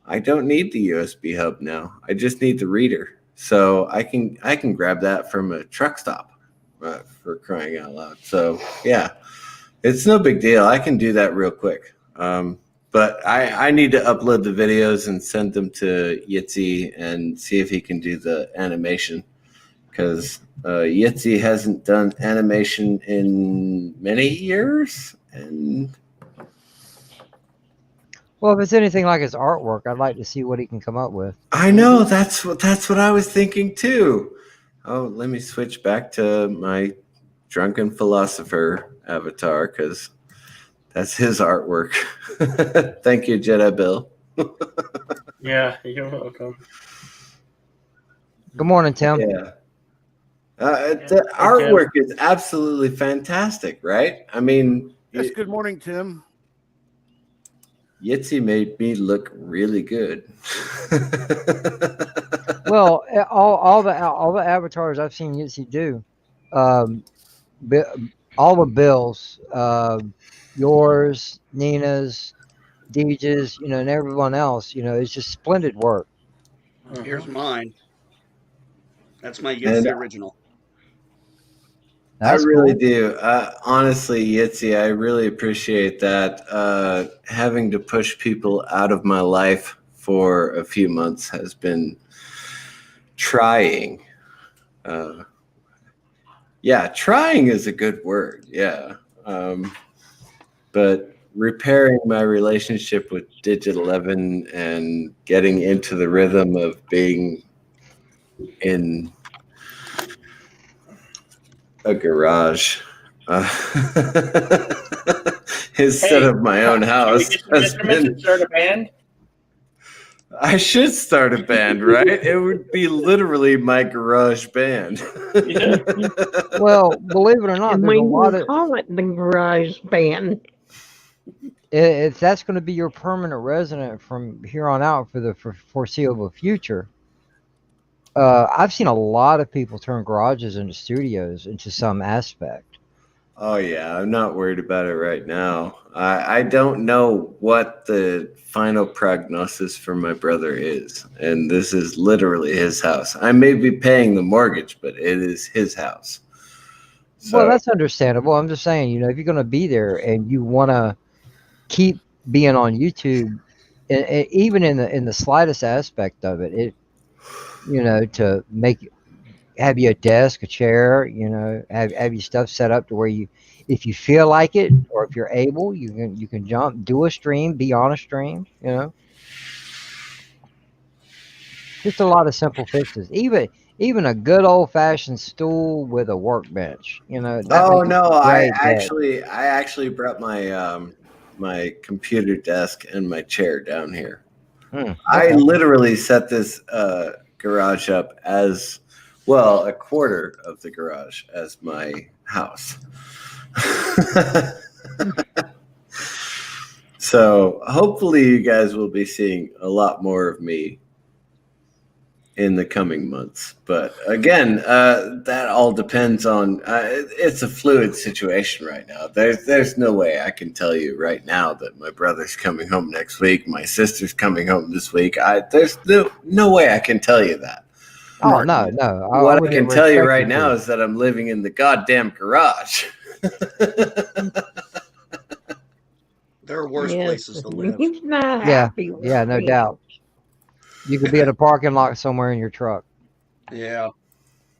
I don't need the USB hub now. I just need the reader, so I can grab that from a truck stop for crying out loud. So yeah, it's no big deal. I can do that real quick. But I need to upload the videos and send them to Yitzy and see if he can do the animation, because Yitzy hasn't done animation in many years. And Well, if it's anything like his artwork, I'd like to see what he can come up with. I know that's what I was thinking too. Oh, let me switch back to my drunken philosopher avatar, because that's his artwork. Thank you, Jedi Bill. Yeah, you're welcome. Good morning, Tim. Yeah. The artwork is absolutely fantastic, right? I mean, Yes, good morning, Tim. Yitzy made me look really good. Well, all the avatars I've seen Yitzy do, um, all the Bills, yours, Nina's, Deej's, and everyone else, it's just splendid work. Here's mine. That's my And Yitzy original. I That's really cool. do. Honestly, Yitzy, I really appreciate that. Having to push people out of my life for a few months has been trying. Yeah, trying is a good word. Yeah. But repairing my relationship with Digit 11 and getting into the rhythm of being in a garage instead of my own Should we house get some instruments and start a band? I should start a band, right? It would be literally my garage band. Well, believe it or not, And there's we a lot can of. call it the garage band. If that's going to be your permanent resident from here on out for the foreseeable future, I've seen a lot of people turn garages into studios into some aspect. Oh yeah, I'm not worried about it right now. I don't know what the final prognosis for my brother is, and this is literally his house. I may be paying the mortgage, but it is his house. Well, So that's understandable. I'm just saying, if you're going to be there and you want to keep being on YouTube, and even in the slightest aspect of it, to have you a desk, a chair, have your stuff set up to where if you feel like it or if you're able, you can jump, do a stream, be on a stream, just a lot of simple fixes. Even a good old fashioned stool with a workbench, that oh makes no, a great day. I actually brought my computer desk and my chair down here. I Okay. literally set this garage up as well, a quarter of the garage as my house. So hopefully you guys will be seeing a lot more of me in the coming months. But again, that all depends on. It's a fluid situation right now. There's no way I can tell you right now that my brother's coming home next week. My sister's coming home this week. There's no way I can tell you that. Oh no, I What would I can never tell you expect right you now to. is that I'm living in the goddamn garage. There are worse Yes, places to live. he's not Yeah, happy with yeah, no me. doubt. You could be in a parking lot somewhere in your truck. Yeah.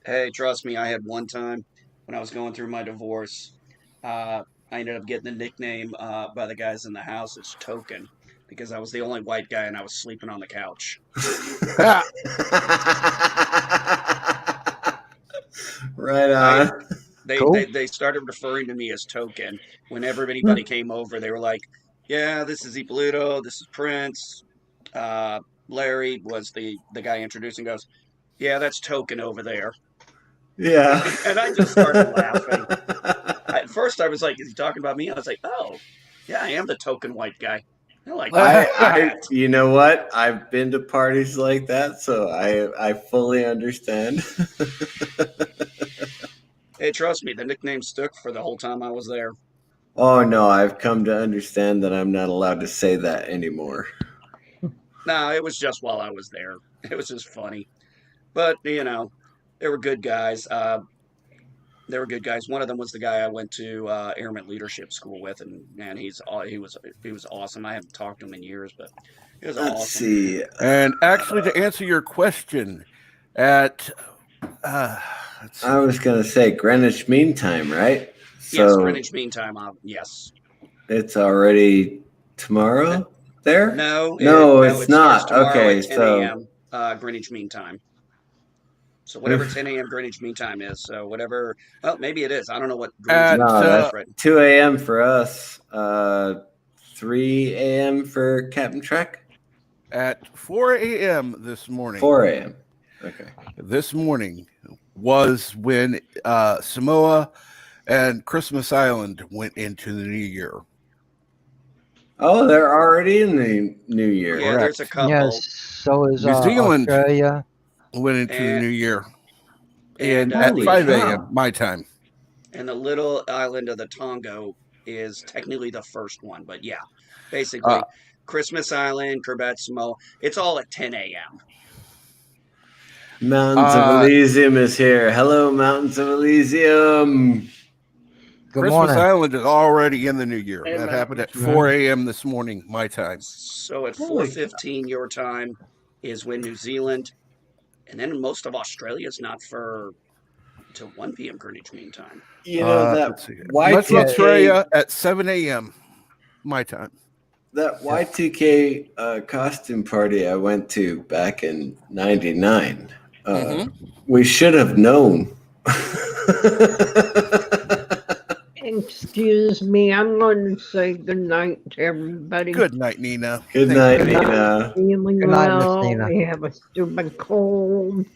Hey, trust me, I had one time when I was going through my divorce. I ended up getting the nickname by the guys in the house as Token because I was the only white guy and I was sleeping on the couch. Right on. They, Cool. they started referring to me as Token. Whenever anybody came over, they were like, yeah, this is Ippolito, this is Prince. Larry was the guy introducing, goes, yeah, that's Token over there. Yeah. And I just started laughing. At first, I was like, is he talking about me? I was like, oh, yeah, I am the token white guy. I like that. you know what? I've been to parties like that, so I fully understand. Hey, trust me, the nickname stuck for the whole time I was there. Oh no, I've come to understand that I'm not allowed to say that anymore. No, it was just while I was there. It was just funny. But, you know, they were good guys. They were good guys. One of them was the guy I went to Airman Leadership School with, and man, he was awesome. I haven't talked to him in years, but he was Let's awesome. see. And actually, to answer your question, at let's see. I was gonna say Greenwich Mean Time, right? Yes, So Greenwich Mean Time. Yes. it's already tomorrow there? No, it's it starts not. tomorrow Okay, at 10 so a.m. Greenwich Mean Time. So whatever 10 a.m. Greenwich Mean Time is. So whatever. Well, maybe it is. I don't know what Greenwich Mean Time that's is right. 2 a.m. for us. 3 a.m. for Captain Trek. At 4 a.m. this morning. 4 a.m. Okay. This morning was when Samoa and Christmas Island went into the new year. Oh, they're already in the new year. Yeah, there's a couple. Yes, so is New Zealand Australia. went into the new year. And at 5 cow. a.m. my time. And the little island of the Tonga is technically the first one, but yeah, basically Christmas Island, Quebec, Samoa, it's all at 10 a.m. Mountains of Elysium is here. Hello, Mountains of Elysium. Good Christmas morning. Island is already in the new year. Hey, that man. happened at 4 a.m. this morning, my time. So at 4:15 your time is when New Zealand, and then most of Australia is not for till 1 p.m. Greenwich Mean Time. You know that Much of Y2K Australia at 7 a.m. my time. That Y2K costume party I went to back in '99. We should have known. Excuse me, I'm going to say good night to everybody. Good night, Nina. Good night, Nina. Feeling Good night, Miss well. Nina. We have a stupid cold.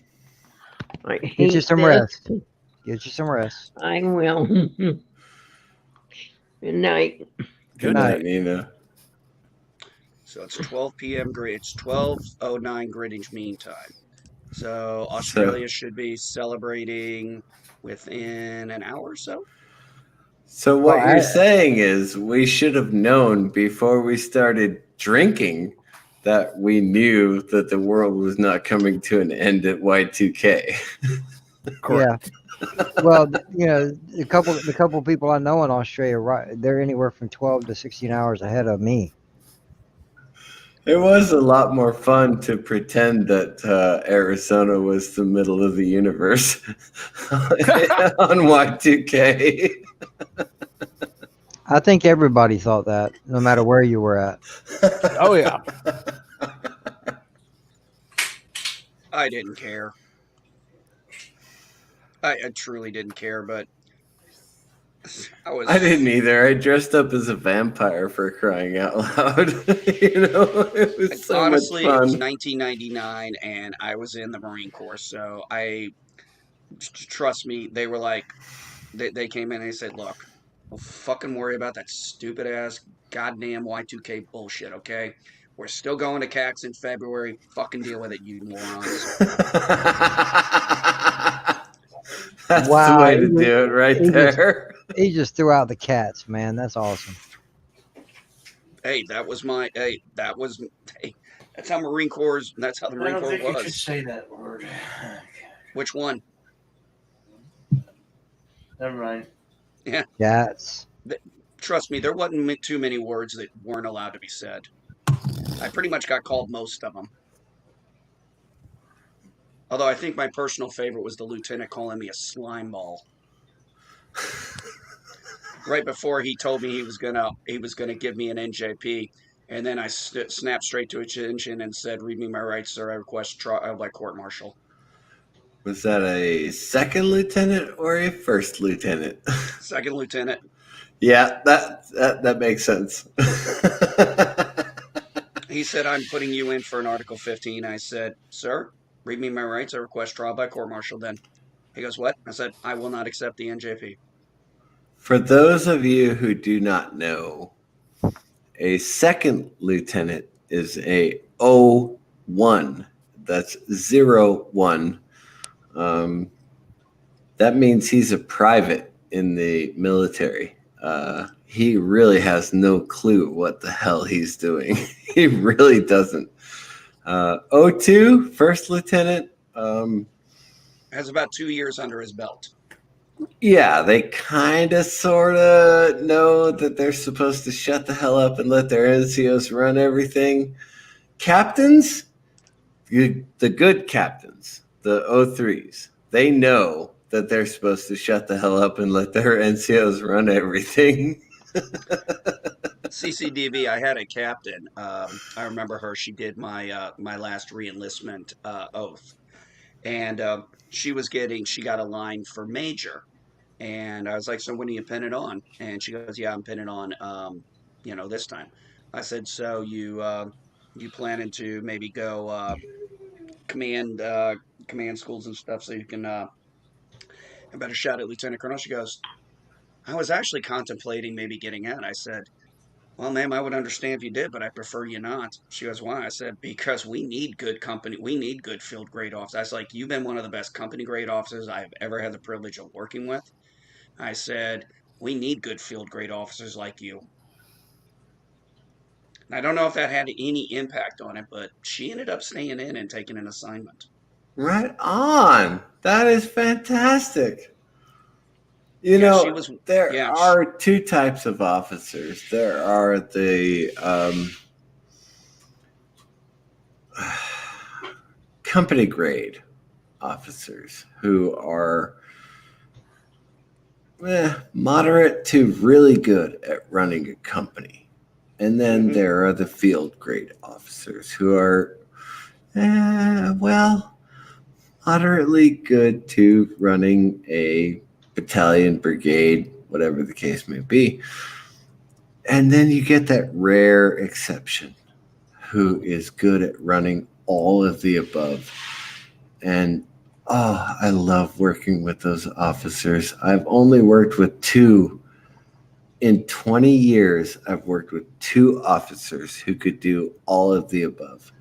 I hate Get you some this. rest. Get you some rest. I will. Good night. Good night, Nina. So it's 12 p.m. It's 12:09 Greenwich Mean Time. So Australia should be celebrating within an hour or so. So what you're saying is we should have known before we started drinking that we knew that the world was not coming to an end at Y2K. Correct. Yeah. Well, you know, the couple people I know in Australia, right? They're anywhere from 12 to 16 hours ahead of me. It was a lot more fun to pretend that Arizona was the middle of the universe on Y2K. I think everybody thought that, no matter where you were at. Oh, yeah. I didn't care. I truly didn't care, but I didn't either. I dressed up as a vampire, for crying out loud. You know, it was so honestly, much fun. it was 1999, and I was in the Marine Corps, so trust me, they were like, they came in and they said, look, don't fucking worry about that stupid ass goddamn Y2K bullshit, okay? We're still going to CAX in February. Fucking deal with it, you morons. That's the way to do it right there. He just threw out the cats, man. That's awesome. Hey, that's how Marine Corps, that's how the Marine Corps I don't think was. you should say that word. Which one? Never mind. Yeah. Cats. Trust me, there wasn't too many words that weren't allowed to be said. I pretty much got called most of them. Although I think my personal favorite was the lieutenant calling me a slime ball. Right before he told me he was gonna give me an NJP, and then I snapped straight to attention and said, "Read me my rights, sir. I request trial by court martial." Was that a second lieutenant or a first lieutenant? Second lieutenant. Yeah, that makes sense. He said, I'm putting you in for an Article 15. I said, sir, read me my rights. I request trial by court martial then. He goes, what? I said, I will not accept the NJP. For those of you who do not know, a second lieutenant is a O1. That's 01. That means he's a private in the military. He really has no clue what the hell he's doing. He really doesn't. O2, first lieutenant. Has about 2 years under his belt. Yeah, they kind of sort of know that they're supposed to shut the hell up and let their NCOs run everything. Captains, the good captains, the O3s, they know that they're supposed to shut the hell up and let their NCOs run everything. CCDB, I had a captain. I remember her. She did my last reenlistment oath, and she got a line for major, and I was like, so when are you pin it on? And she goes, yeah, I'm pinning on, this time. I said, so you planning to maybe go command command schools and stuff so you can have a better shot at lieutenant colonel? She goes, I was actually contemplating maybe getting out. I said, well, ma'am, I would understand if you did, but I prefer you not. She goes, why? I said, because we need good company. We need good field grade officers. I was like, you've been one of the best company grade officers I've ever had the privilege of working with. I said, we need good field grade officers like you. And I don't know if that had any impact on it, but she ended up staying in and taking an assignment. Right on. That is fantastic. You Yeah, she know, was. there Yeah, are two types of officers. There are the company grade officers who are moderate to really good at running a company. And then there are the field grade officers who are, moderately good to running a battalion, brigade, whatever the case may be. And then you get that rare exception who is good at running all of the above. And I love working with those officers. I've only worked with two. In 20 years, I've worked with two officers who could do all of the above.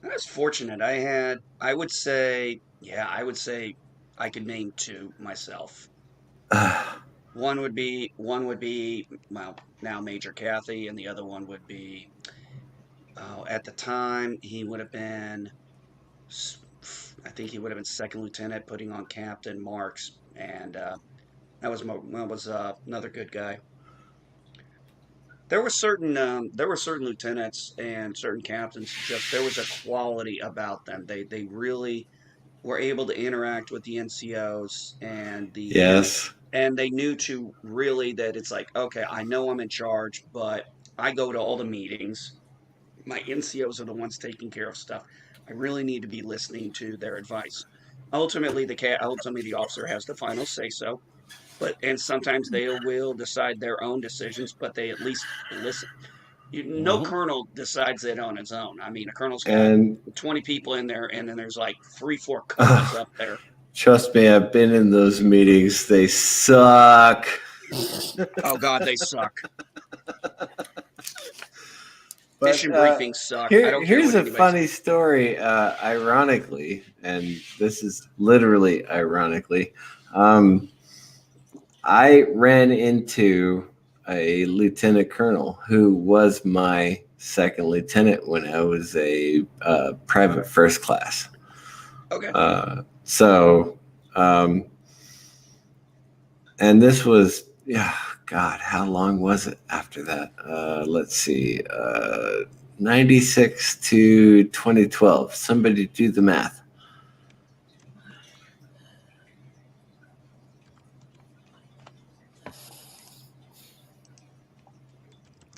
I was fortunate. I would say, I could name two myself. One would be, well, now Major Kathy, and the other one would be, at the time, he would have been, I think he would have been second lieutenant, putting on Captain Marks, and that was another good guy. There were certain lieutenants and certain captains. Just there was a quality about them. They really were able to interact with the NCOs Yes. and they knew to really that it's like, okay, I know I'm in charge, but I go to all the meetings. My NCOs are the ones taking care of stuff. I really need to be listening to their advice. Ultimately, the officer has the final say so, and sometimes they will decide their own decisions, but they at least listen. No colonel decides it on his own. I mean, a colonel's got And 20 people in there, and then there's like 3-4 coaches up there. trust me, I've been in those meetings. They suck. Oh God, they suck. But, Mission briefings suck. I don't care here's what a anybody funny says. story. Ironically, and this is literally ironically, I ran into a lieutenant colonel who was my second lieutenant when I was a private first class. Okay. And this was, God, how long was it after that? Let's see, 96 to 2012. Somebody do the math.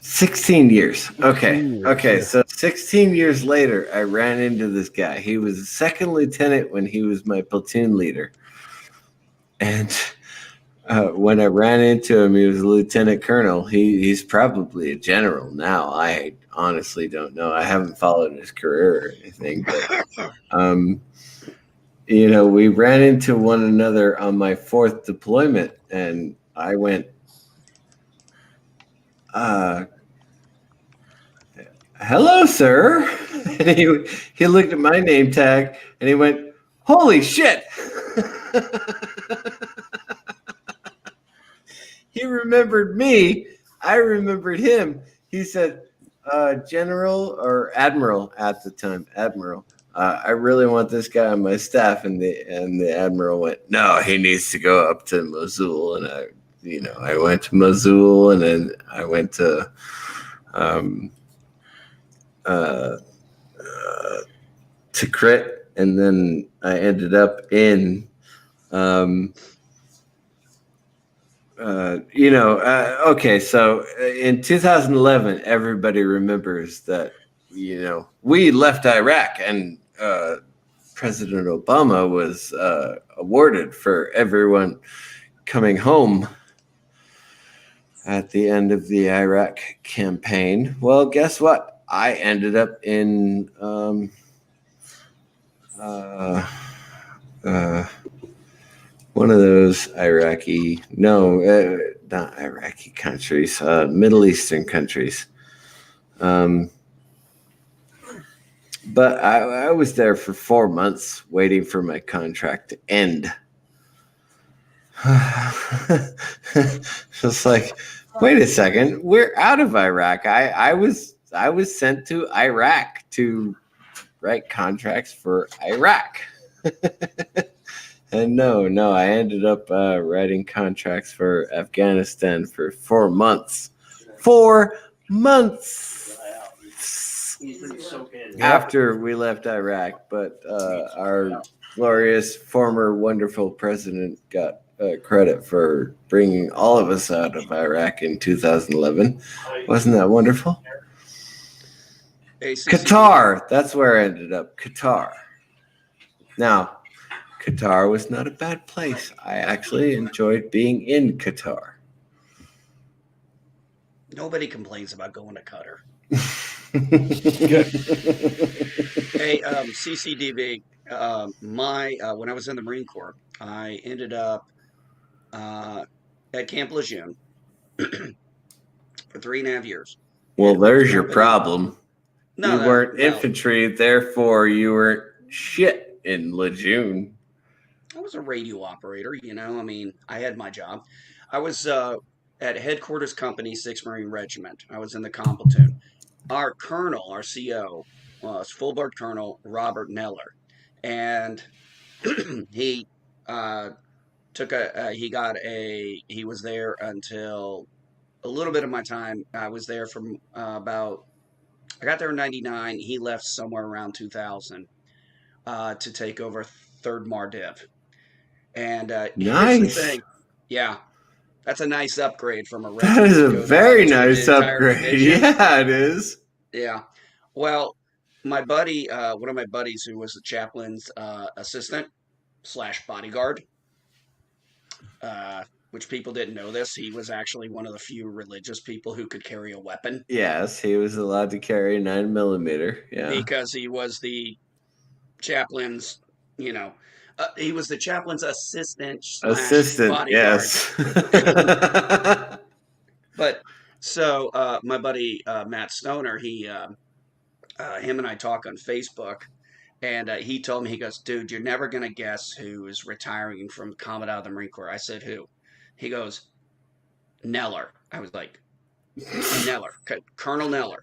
$16 years. Okay. 16 years, Okay. yeah. So 16 years later, I ran into this guy. He was a second lieutenant when he was my platoon leader. And when I ran into him, he was a lieutenant colonel. He's probably a general now. I honestly don't know. I haven't followed his career or anything, but we ran into one another on my 4th deployment, and I went, "Hello, sir." And he looked at my name tag and he went, "Holy shit!" He remembered me. I remembered him. He said, "General or Admiral at the time, Admiral. I really want this guy on my staff." And the Admiral went, "No, he needs to go up to Mosul." And I went to Mosul, and then I went to Tikrit, and then I ended up in okay, so in 2011, everybody remembers that, we left Iraq, and President Obama was awarded for everyone coming home at the end of the Iraq campaign. Well, guess what? I ended up in one of those not Iraqi countries, Middle Eastern countries. But I was there for 4 months waiting for my contract to end. It's like, wait a second, we're out of Iraq. I was sent to Iraq to write contracts for Iraq. And no, I ended up writing contracts for Afghanistan for 4 months. 4 months after we left Iraq. But our glorious former wonderful president got credit for bringing all of us out of Iraq in 2011. Wasn't that wonderful? Qatar. That's where I ended up. Qatar. Now, Qatar was not a bad place. I actually enjoyed being in Qatar. Nobody complains about going to Qatar. Good. Hey, CCDB. When I was in the Marine Corps, I ended up at Camp Lejeune for 3.5 years. Well, there's your problem. No, you weren't infantry, therefore you weren't shit in Lejeune. I was a radio operator, I mean, I had my job. I was at Headquarters Company, 6th Marine Regiment. I was in the comm platoon. Our colonel, our CO, was full board Colonel Robert Neller, and he he was there until a little bit of my time. I was there from I got there in '99. He left somewhere around 2000 to take over 3rd Mardiv. And here's the thing. Yeah, that's a nice upgrade from a regiment. That is a very nice upgrade. Division. Yeah, it is. Yeah. Well, my buddy, one of my buddies who was the chaplain's assistant / bodyguard, which people didn't know this, he was actually one of the few religious people who could carry a weapon. Yes, he was allowed to carry a 9mm. Yeah. Because he was the chaplain's, he was the chaplain's assistant / bodyguard. Yes. But so my buddy Matt Stoner, him and I talk on Facebook, and he told me, he goes, "Dude, you're never gonna guess who is retiring from combat out of the Marine Corps." I said, "Who?" He goes, "Neller." I was like, "Neller, Colonel Neller."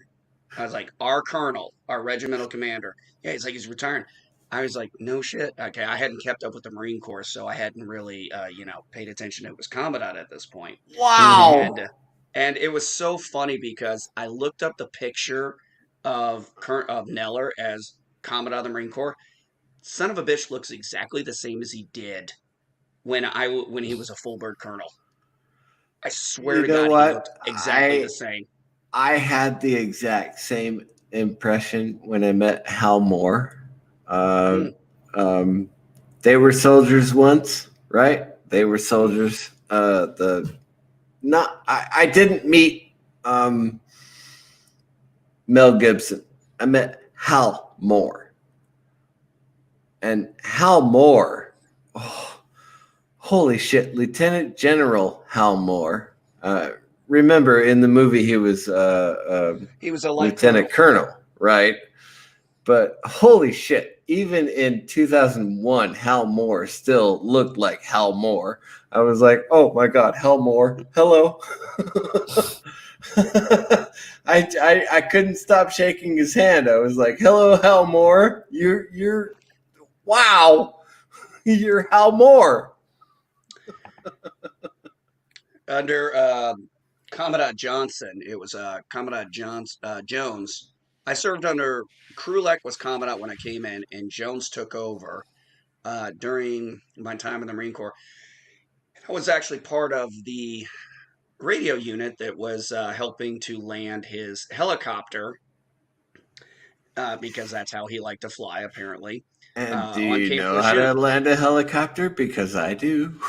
I was like, "Our colonel, our regimental commander." Yeah, he's like, "He's retiring." I was like, "No shit." Okay, I hadn't kept up with the Marine Corps, so I hadn't really, paid attention. It was combat out at this point. Wow. And it was so funny because I looked up the picture of Neller as combat out of the Marine Corps. Son of a bitch looks exactly the same as he did when he was a full bird colonel. I swear to God, he looked exactly the same. I had the exact same impression when I met Hal Moore. They were soldiers once, right? They were soldiers. I didn't meet Mel Gibson. I met Hal Moore. And Hal Moore, holy shit, Lieutenant General Hal Moore. Remember in the movie he was a Lieutenant Colonel, right? But holy shit, even in 2001, Hal Moore still looked like Hal Moore. I was like, oh my God, Hal Moore, hello. I couldn't stop shaking his hand. I was like, hello, Hal Moore. You're wow, you're Hal Moore. Under Commandant Johnson, it was Commandant Jones. I served under Krulek was Commandant when I came in, and Jones took over during my time in the Marine Corps. I was actually part of the radio unit that was helping to land his helicopter because that's how he liked to fly, apparently. And do on you Cape know how to Lejeune. land a helicopter? Because I do.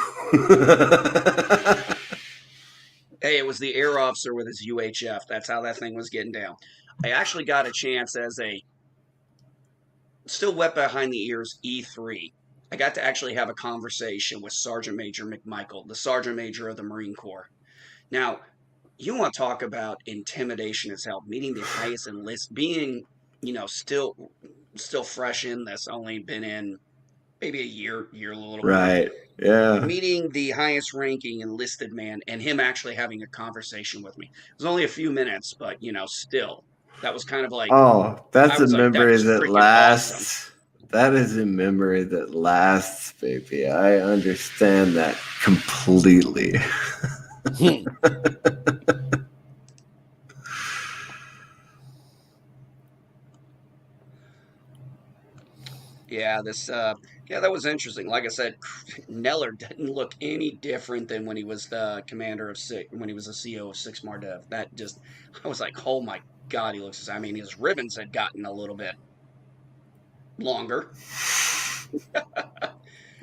Hey, it was the air officer with his UHF. That's how that thing was getting down. I actually got a chance as a still wet behind the ears E3. I got to actually have a conversation with Sergeant Major McMichael, the Sergeant Major of the Marine Corps. Now, you want to talk about intimidation as hell, meeting the highest enlist, being, still fresh in this, only been in maybe a year, a little more. Right. Yeah. Meeting the highest ranking enlisted man and him actually having a conversation with me. It was only a few minutes, but still, that was kind of like, oh, that's a like, memory that lasts. Awesome. That is a memory that lasts, baby. I understand that completely. Yeah, that was interesting. Like I said, Neller didn't look any different than when he was the commander of when he was the CO of 6 Mardev. I was like, oh my God, he looks. I mean, his ribbons had gotten a little bit longer.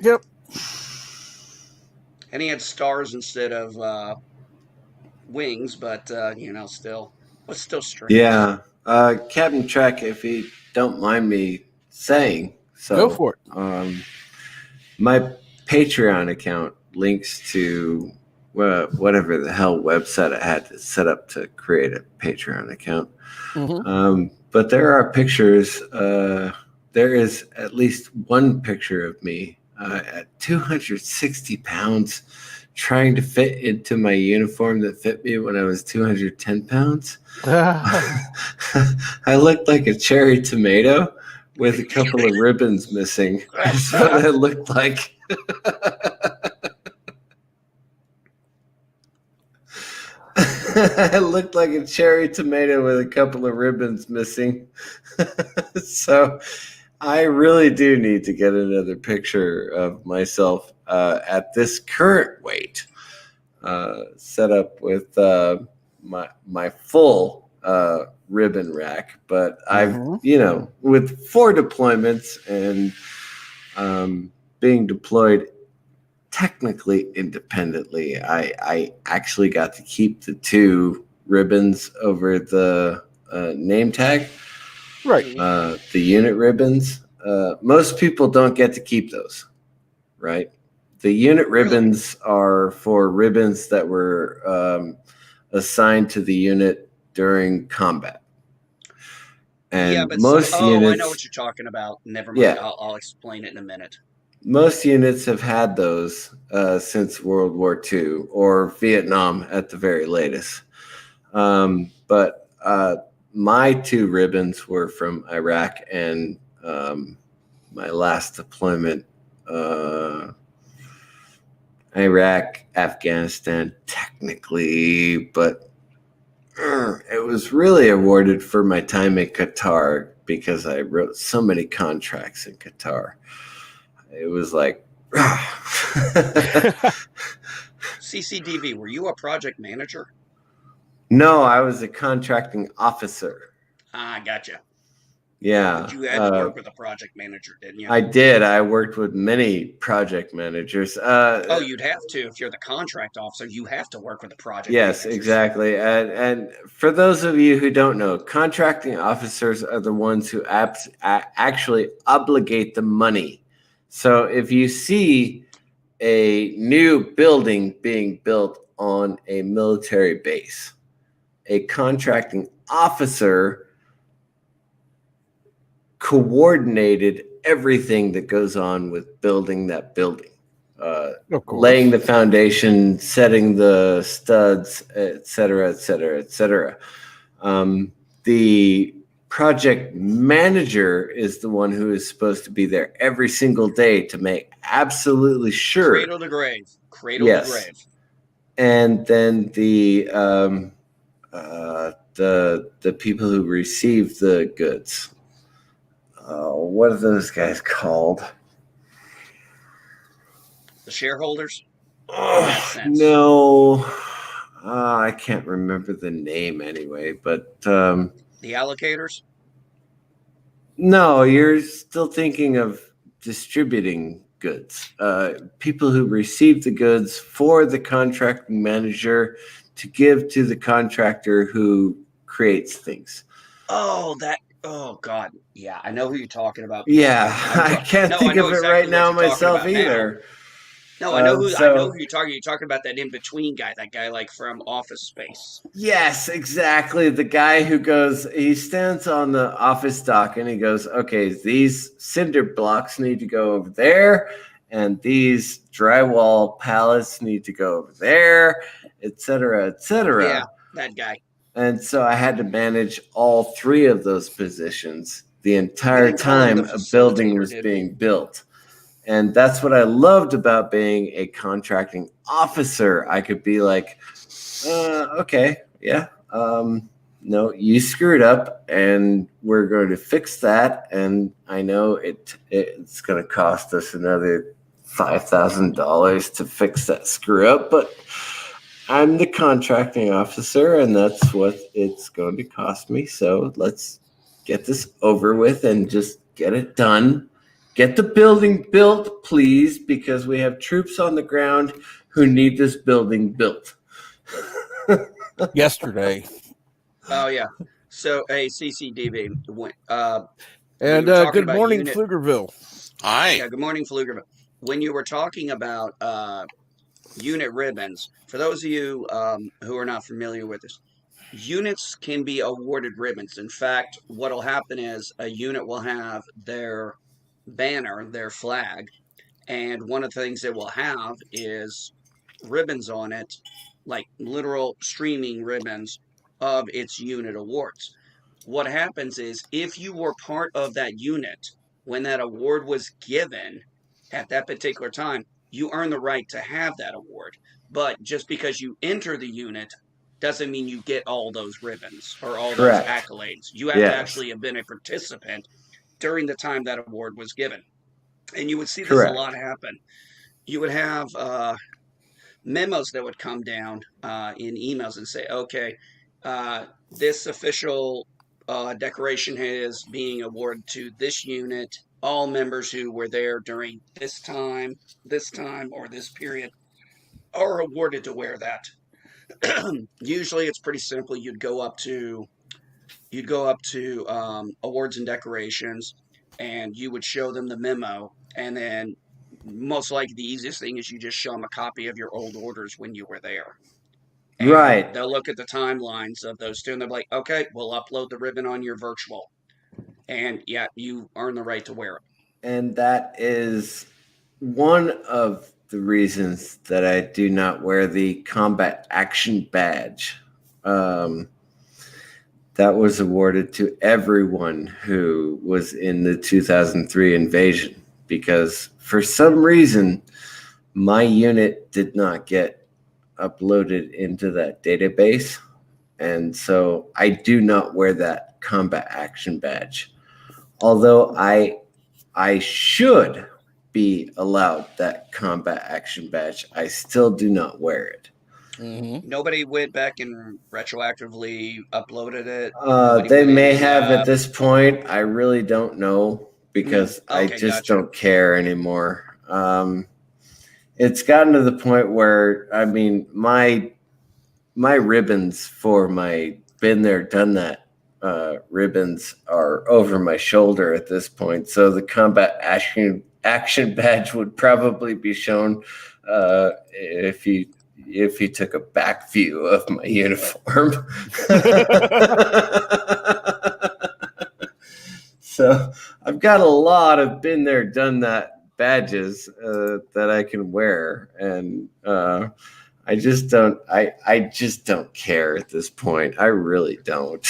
Yep. And he had stars instead of wings, but still was still strange. Yeah, Captain Trek, if you don't mind me saying so, go for it. My Patreon account links to whatever the hell website I had to set up to create a Patreon account. Mm-hmm. But there are pictures. There is at least one picture of me at 260 pounds trying to fit into my uniform that fit me when I was 210 pounds. I looked like a cherry tomato with a couple of ribbons missing. That's what I looked like. I looked like a cherry tomato with a couple of ribbons missing. So I really do need to get another picture of myself at this current weight, set up with my full ribbon rack. But I've, with 4 deployments and being deployed technically independently, I actually got to keep the 2 ribbons over the name tag. Right. The unit ribbons. Most people don't get to keep those, right? The unit ribbons are for ribbons that were assigned to the unit during combat. And yeah, but most units, I know what you're talking about. Never mind. Yeah. I'll explain it in a minute. Most units have had those since World War II or Vietnam at the very latest. But my 2 ribbons were from Iraq and my last deployment, Iraq, Afghanistan, technically, but it was really awarded for my time in Qatar because I wrote so many contracts in Qatar. It was like, CCDV, were you a project manager? No, I was a contracting officer. Ah, gotcha. Yeah. But you had to work with a project manager, didn't you? I did. I worked with many project managers. Oh, you'd have to if you're the contract officer. You have to work with the project Yes, managers. exactly. And for those of you who don't know, contracting officers are the ones who actually obligate the money. So if you see a new building being built on a military base, a contracting officer coordinated everything that goes on with building that building. Of course. Laying the foundation, setting the studs, et cetera, et cetera, et cetera. The project manager is the one who is supposed to be there every single day to make absolutely sure. Cradle to grave. Cradle to grave. And then the people who receive the goods. What are those guys called? The shareholders? No. I can't remember the name anyway, but the allocators? No, you're still thinking of distributing goods. People who receive the goods for the contracting manager to give to the contractor who creates things. Oh, God. Yeah, I know who you're talking about. Yeah, I can't think of it right now myself either. No, I know who you're talking. You're talking about that in between guy, that guy like from Office Space. Yes, exactly. The guy who he stands on the office dock and he goes, okay, these cinder blocks need to go over there, and these drywall pallets need to go over there, et cetera, et cetera. Yeah, that guy. And so I had to manage all three of those positions the entire time a building was being built. And that's what I loved about being a contracting officer. I could be like, okay, yeah, no, you screwed up and we're going to fix that. And I know it's going to cost us another $5,000 to fix that screw up, but I'm the contracting officer and that's what it's going to cost me. So let's get this over with and just get it done. Get the building built, please, because we have troops on the ground who need this building built. Yesterday. Oh, yeah. So, hey, CCDB. And good morning, Pflugerville. Hi. Yeah, good morning, Pflugerville. When you were talking about unit ribbons, for those of you who are not familiar with this, units can be awarded ribbons. In fact, what will happen is a unit will have their banner, their flag, and one of the things it will have is ribbons on it, like literal streaming ribbons of its unit awards. What happens is if you were part of that unit when that award was given at that particular time, you earn the right to have that award. But just because you enter the unit doesn't mean you get all those ribbons or all those accolades. You have to actually have been a participant during the time that award was given. And you would see this a lot happen. You would have memos that would come down in emails and say, okay, this official decoration is being awarded to this unit. All members who were there during this time, or this period are awarded to wear that. Usually it's pretty simple. You'd go up to awards and decorations, and you would show them the memo, and then most likely the easiest thing is you just show them a copy of your old orders when you were there. And they'll look at the timelines of those two, and they'll be like, okay, we'll upload the ribbon on your virtual. And yeah, you earn the right to wear it. And that is one of the reasons that I do not wear the combat action badge. That was awarded to everyone who was in the 2003 invasion because for some reason, my unit did not get uploaded into that database. And so I do not wear that combat action badge. Although I should be allowed that combat action badge, I still do not wear it. Nobody went back and retroactively uploaded it. Nobody They went may in. have at this point. I really don't know because I Okay, just gotcha. don't care anymore. It's gotten to the point where I mean my ribbons for my been there done that ribbons are over my shoulder at this point. So the combat action badge would probably be shown if you took a back view of my uniform. So I've got a lot of been there, done that badges that I can wear, and I just don't. I just don't care at this point. I really don't.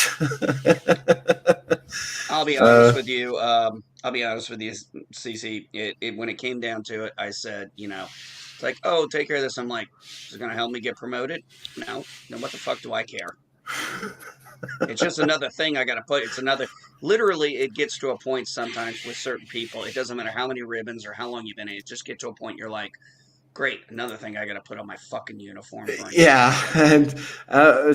I'll be honest with you. CC. When it came down to it, I said, it's like, oh, take care of this. I'm like, is it going to help me get promoted? No. Then what the fuck do I care? It's just another thing I got to put. It's another. Literally, it gets to a point sometimes with certain people. It doesn't matter how many ribbons or how long you've been in. It just get to a point you're like, great, another thing I got to put on my fucking uniform. Yeah, and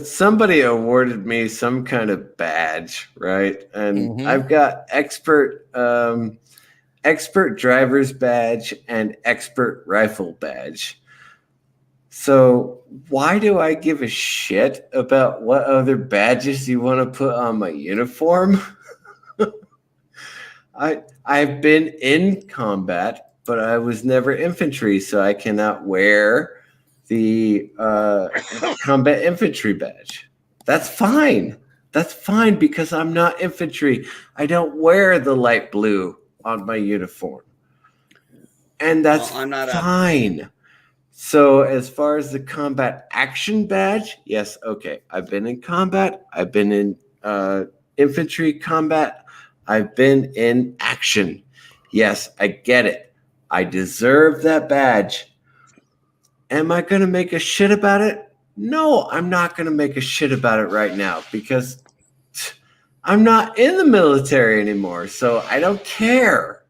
somebody awarded me some kind of badge, right? And I've got expert driver's badge and expert rifle badge. So why do I give a shit about what other badges you want to put on my uniform? I've been in combat, but I was never infantry, so I cannot wear the combat infantry badge. That's fine. That's fine because I'm not infantry. I don't wear the light blue on my uniform. And that's fine. So as far as the combat action badge, yes, okay. I've been in combat. I've been in infantry combat. I've been in action. Yes, I get it. I deserve that badge. Am I going to make a shit about it? No, I'm not going to make a shit about it right now because I'm not in the military anymore. So I don't care.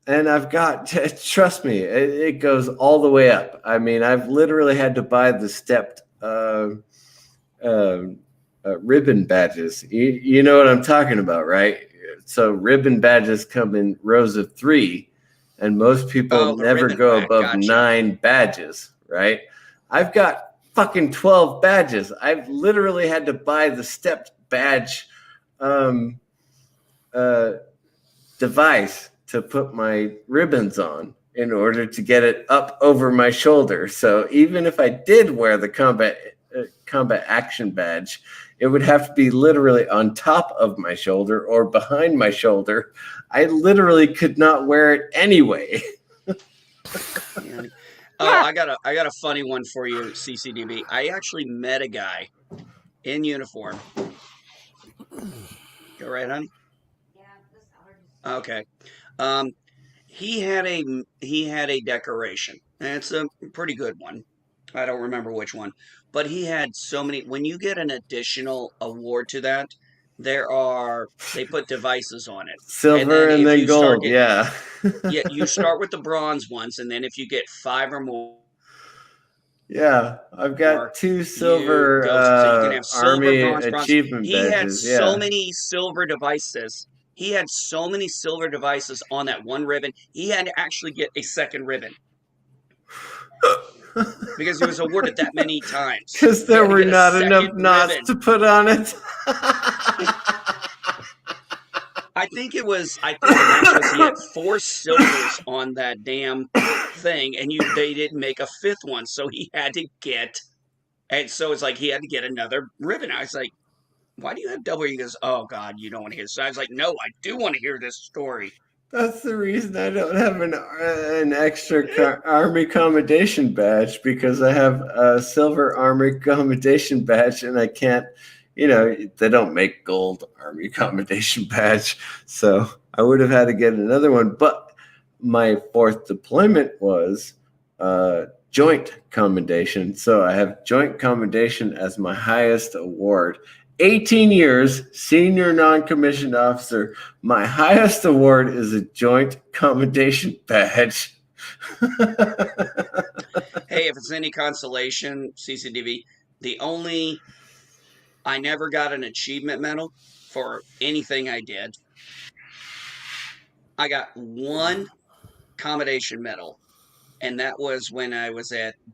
And I've got, trust me, it goes all the way up. I mean, I've literally had to buy the stepped ribbon badges. You know what I'm talking about, right? So ribbon badges come in rows of 3, and most people never go above 9 badges, right? I've got fucking 12 badges. I've literally had to buy the stepped badge device to put my ribbons on in order to get it up over my shoulder. So even if I did wear the combat action badge, it would have to be literally on top of my shoulder or behind my shoulder. I literally could not wear it anyway. I got a funny one for you, CCDB. I actually met a guy in uniform. Go right, honey. Yeah. Okay. He had a decoration, and it's a pretty good one. I don't remember which one, but he had so many. When you get an additional award to that, they put devices on it. Silver and then gold, yeah. Yeah, you start with the bronze ones, and then if you get 5 or more. Yeah, I've got 2 silver so you can have silver, Army bronze, achievement badges. He had badges. so many silver devices. He had so many silver devices on that one ribbon. He had to actually get a second ribbon because he was awarded that many times. Because there were not enough knots to put on it. I think the match was he had 4 silvers on that damn thing, and they didn't make a 5th one, so he had to get. And so it's like he had to get another ribbon. I was like, why do you have double? He goes, oh God, you don't want to hear this. So I was like, no, I do want to hear this story. That's the reason I don't have an extra Army Commendation badge, because I have a silver Army Commendation badge, and I can't, they don't make gold Army Commendation badge. So I would have had to get another one. But my 4th deployment was Joint Commendation. So I have Joint Commendation as my highest award. 18 years, senior non-commissioned officer. My highest award is a Joint Commendation badge. Hey, if it's any consolation, CCDV, I never got an achievement medal for anything I did. I got one commendation medal, and that was when I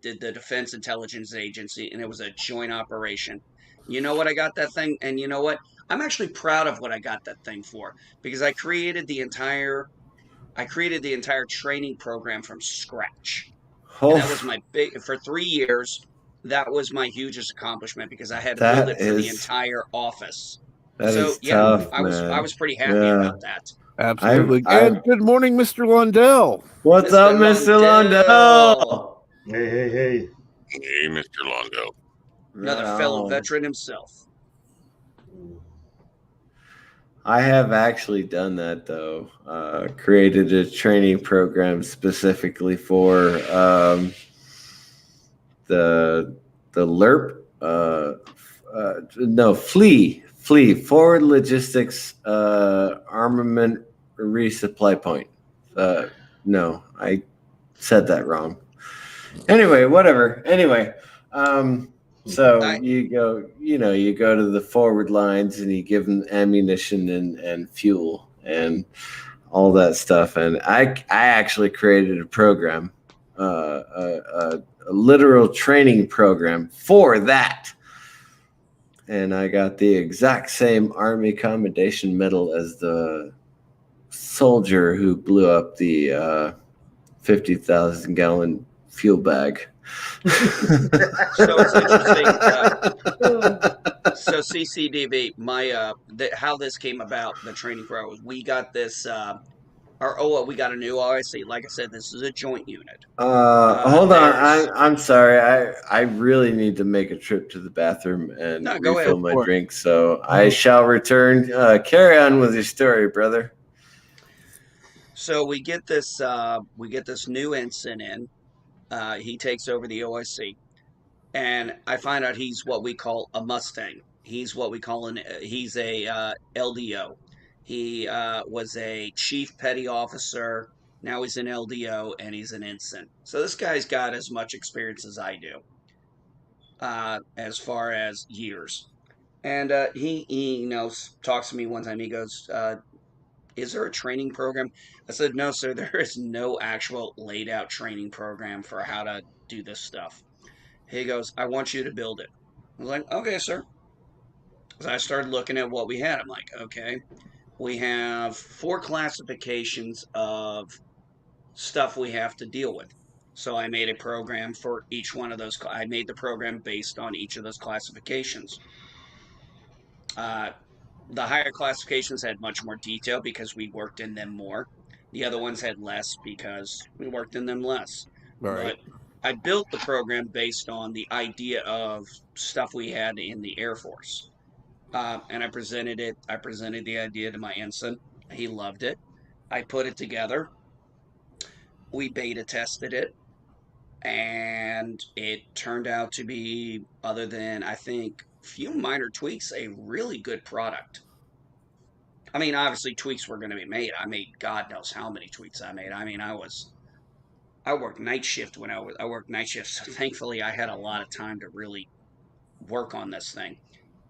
did the Defense Intelligence Agency, and it was a joint operation. You know what I got that thing, and you know what? I'm actually proud of what I got that thing for because I created the entire training program from scratch. And that was Oh, my big for 3 years. That was my hugest accomplishment because I had to build that it for the is entire office. that So is yeah, tough, I man. was pretty happy Yeah, about that. I've Absolutely. I've. And good morning, Mr. Lundell. What's Mr. up, Mister Lundell, Lundell? Hey. Hey, Mr. Longo. another Right fellow on. veteran himself. I have actually done that though. Created a training program specifically for the LERP. No, Flee Forward Logistics Armament Resupply Point. No, I said that wrong. Anyway, whatever. Anyway, so I you go to the forward lines and you give them ammunition and fuel and all that stuff. And I actually created a program, a literal training program for that. And I got the exact same Army Commendation Medal as the soldier who blew up the 50,000-gallon fuel bag. So it's interesting. So CCDV, how this came about, the training program was we got this. We got a new OIC. Like I said, this is a joint unit. Hold on. There's I'm sorry. I really need to make a trip to the bathroom and no, go ahead. refill Go my for it. drink. So I shall return. Carry on with your story, brother. So we get this new ensign in. He takes over the OIC, and I find out he's what we call a Mustang. He's what we call he's a LDO. He was a chief petty officer. Now he's an LDO and he's an ensign. So this guy's got as much experience as I do, as far as years. And he talks to me one time. He goes, "Is there a training program?" I said, "No, sir. There is no actual laid out training program for how to do this stuff." He goes, "I want you to build it." I was like, "Okay, sir." So I started looking at what we had. I'm like, "Okay, we have 4 classifications of stuff we have to deal with." So I made a program for each one of those. I made the program based on each of those classifications. Uh, the higher classifications had much more detail because we worked in them more. The other ones had less because we worked in them less. Right. But I built the program based on the idea of stuff we had in the Air Force. And I presented it. I presented the idea to my ensign. He loved it. I put it together. We beta tested it. And it turned out to be, other than I think a few minor tweaks, a really good product. I mean, obviously tweaks were going to be made. I made God knows how many tweaks I made. I mean, I worked night shift I worked night shift, so thankfully I had a lot of time to really work on this thing.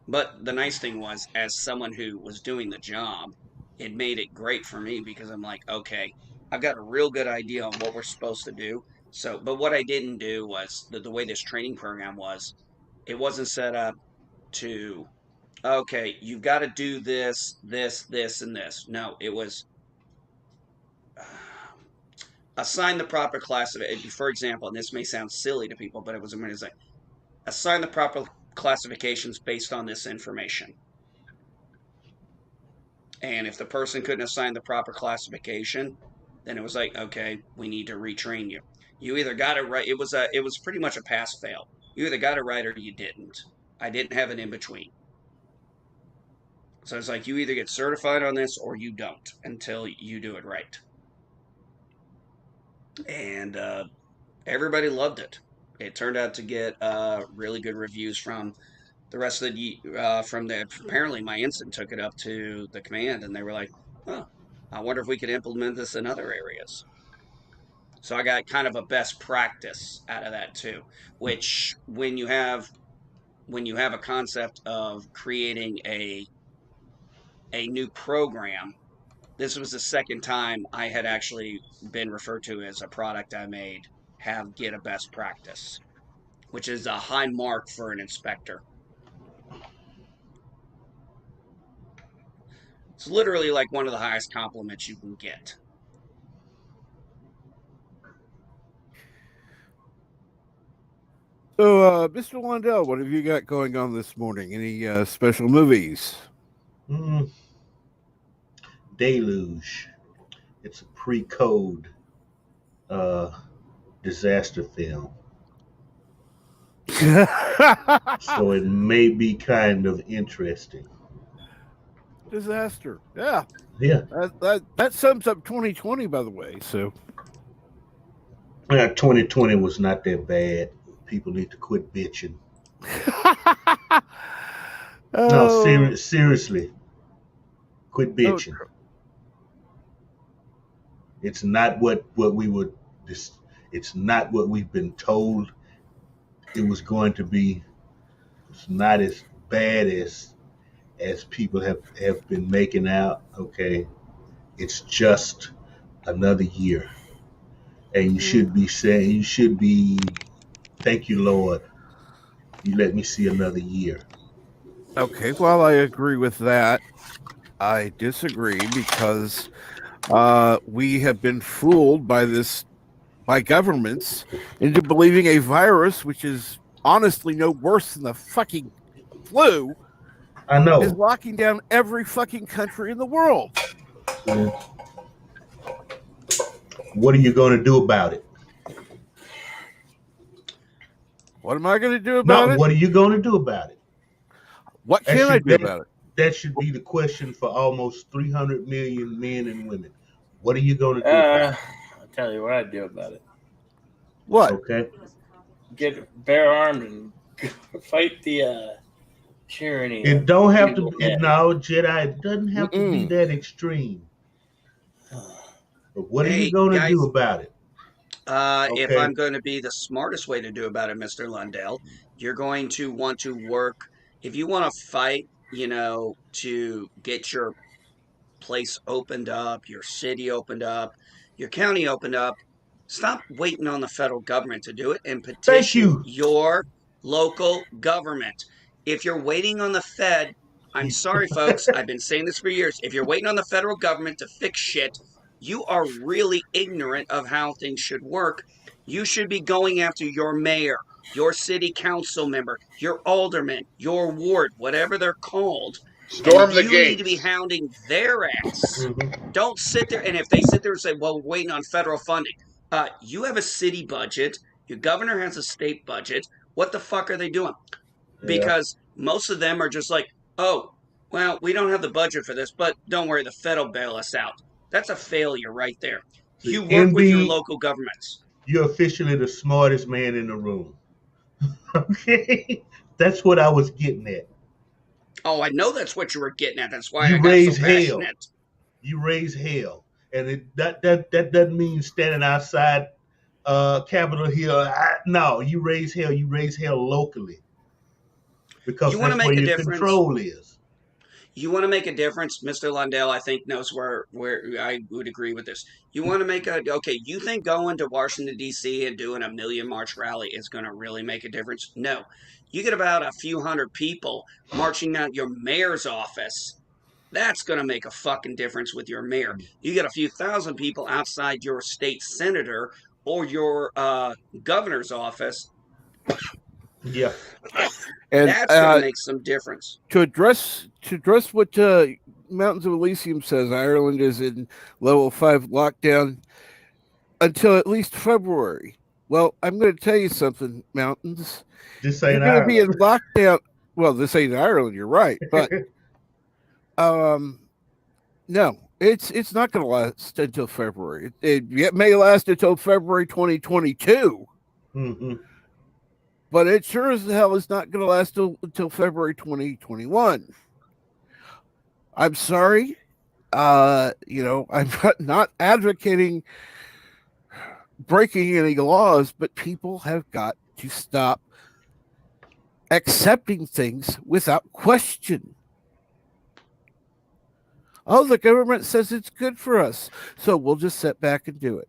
But the nice thing was, as someone who was doing the job, it made it great for me because I'm like, okay, I've got a real good idea on what we're supposed to do. So, but what I didn't do was the way this training program was, it wasn't set up to, okay, you've got to do this, this, this, and this. No, it was assign the proper class of it. For example, and this may sound silly to people, but it was like assign the proper classifications based on this information. And if the person couldn't assign the proper classification, then it was like, okay, we need to retrain you. You either got it right. It was pretty much a pass fail. You either got it right or you didn't. I didn't have an in between. So it's like you either get certified on this or you don't until you do it right. And everybody loved it. It turned out to get really good reviews from the rest of the. Apparently my ensign took it up to the command and they were like, "Huh, I wonder if we could implement this in other areas." So I got kind of a best practice out of that too, which when you have a concept of creating a new program, this was the second time I had actually been referred to as a product I made have get a best practice, which is a high mark for an inspector. It's literally like one of the highest compliments you can get. So, Mr. Lundell, what have you got going on this morning? Any special movies? Mm, Deluge. It's a pre-code uh, disaster film, so it may be kind of interesting. Disaster. Yeah. Yeah, That sums up 2020, by the way. So, 2020 was not that bad. People need to quit bitching. No, oh, seriously, quit oh, bitching. It's not what we would. It's not what we've been told it was going to be. It's not as bad as people have been making out. Okay, it's just another year, and you should be saying you should be. Thank you, Lord. You let me see another year. okay. Well, I agree with that. I disagree because we have been fooled by governments into believing a virus, which is honestly no worse than the fucking flu, I is know. locking down every fucking country in the world. Yeah. What are you going to do about it? What am I going to do No, about it? what are you going to do about it? What That can I should do that about it? that should be the question for almost 300 million men and women. What are you going to do about I'll it? tell you what I'd do about it. What? Okay. Get bare armed and fight the tyranny It of don't have to. evil It men. no Jedi. It doesn't have to be Mm-mm. that extreme. But what are you Hey, going to do guys, about it? if Okay. I'm going to be the smartest way to do about it, Mr. Lundell, you're going to want to work. If you want to fight, to get your place opened up, your city opened up, your county opened up, stop waiting on the federal government to do it and Thank petition you. your local government. If you're waiting on the Fed, I'm sorry, folks, I've been saying this for years. If you're waiting on the federal government to fix shit, you are really ignorant of how things should work. You should be going after your mayor, your city council member, your alderman, your ward, whatever they're called, and Storm the you need to be gates. hounding their ass. Mhm. Don't sit there, and if they sit there and say, well, we're waiting on federal funding, you have a city budget, your governor has a state budget. What the fuck are they doing? Yeah. Because most of them are just like, oh, well, we don't have the budget for this, but don't worry, the Fed will bail us out. That's a failure right there. See, You work with your NB, local governments. you're officially the smartest man in the room. Okay. That's what I was getting at. Oh, I know that's what you were getting at. That's why You I got so raise hell. passionate. You raise hell. And that doesn't mean standing outside Capitol Hill. No, you raise hell. You raise hell locally because You want to that's where make a your difference? control is. You want to make a difference, Mr. Lundell, I think knows where I would agree with this. You want to make a okay, you think going to Washington D.C. and doing a million march rally is going to really make a difference? No. You get about a few hundred people marching out your mayor's office. That's going to make a fucking difference with your mayor. You get a few thousand people outside your state senator or your governor's office. Yeah. And That's going to make some difference. to address what Mountains of Elysium says, Ireland is in level 5 lockdown until at least February. Well, I'm going to tell you something, Mountains. This You're ain't going to be in Ireland. lockdown. Well, this ain't Ireland. You're right, but no, it's not going to last until February. It may last until February 2022. Mm-hmm. But it sure as hell is not going to last until February 2021. I'm sorry. I'm not advocating breaking any laws, but people have got to stop accepting things without question. Oh, the government says it's good for us, so we'll just sit back and do it.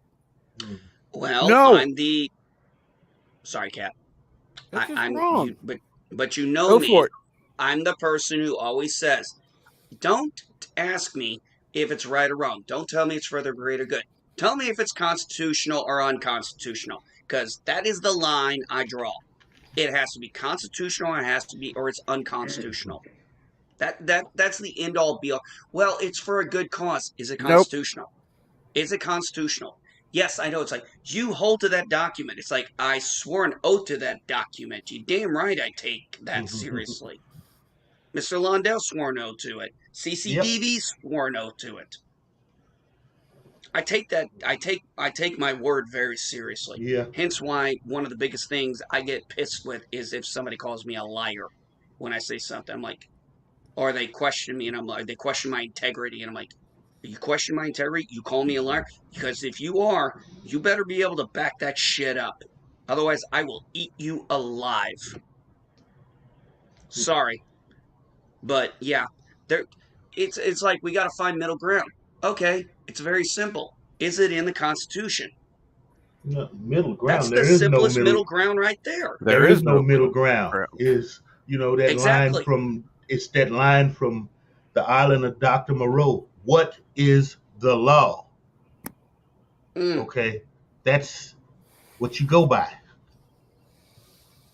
Well, No, I'm the sorry, Cat. that's just I'm wrong. you, but you know Go for me. it. I'm the person who always says, "Don't ask me if it's right or wrong. Don't tell me it's for the greater good. Tell me if it's constitutional or unconstitutional, because that is the line I draw. It has to be constitutional, it has to be, or it's unconstitutional. That's the end all be all. Well, it's for a good cause. Is it Nope. constitutional? Is it constitutional? Yes, I know. It's like you hold to that document. It's like I swore an oath to that document. You damn right I take that seriously. Mr. Londell swore an oath to it. CCDV swore an oath to it. I take that. I take my word very seriously. Yeah. Hence why one of the biggest things I get pissed with is if somebody calls me a liar when I say something. I'm like, or they question me and I'm like, they question my integrity and I'm like, you question my integrity? You call me a liar? Because if you are, you better be able to back that shit up. Otherwise, I will eat you alive. Sorry, but yeah, there. It's like we got to find middle ground. Okay, it's very simple. Is it in the Constitution? No, middle That's ground. the There is no simplest middle. middle ground right there. There There is is no no middle middle ground. ground. Is that line Exactly. from? It's that line from the island of Dr. Moreau. What is the law? Mm. Okay, that's what you go by.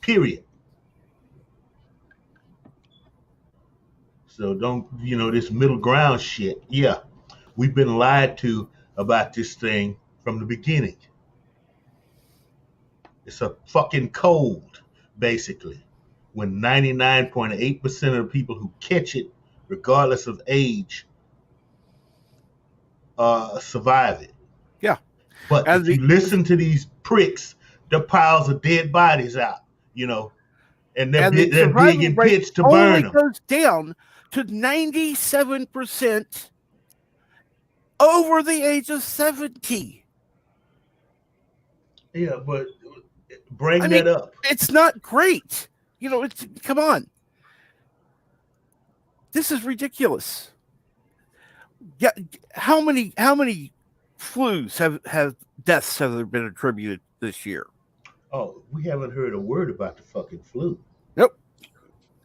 Period. So don't this middle ground shit. Yeah, we've been lied to about this thing from the beginning. It's a fucking cold, basically. When 99.8% of the people who catch it, regardless of age, survive it. Yeah. But And if you listen to these pricks, the piles of dead bodies out, and the they're survival digging rate pits to burn only them. goes down to 97% over the age of 70. Yeah, but I bring mean, that up. it's not great. It's come on. This is ridiculous. Yeah, how many flus have deaths have there been attributed this year? Oh, we haven't heard a word about the fucking flu. Nope.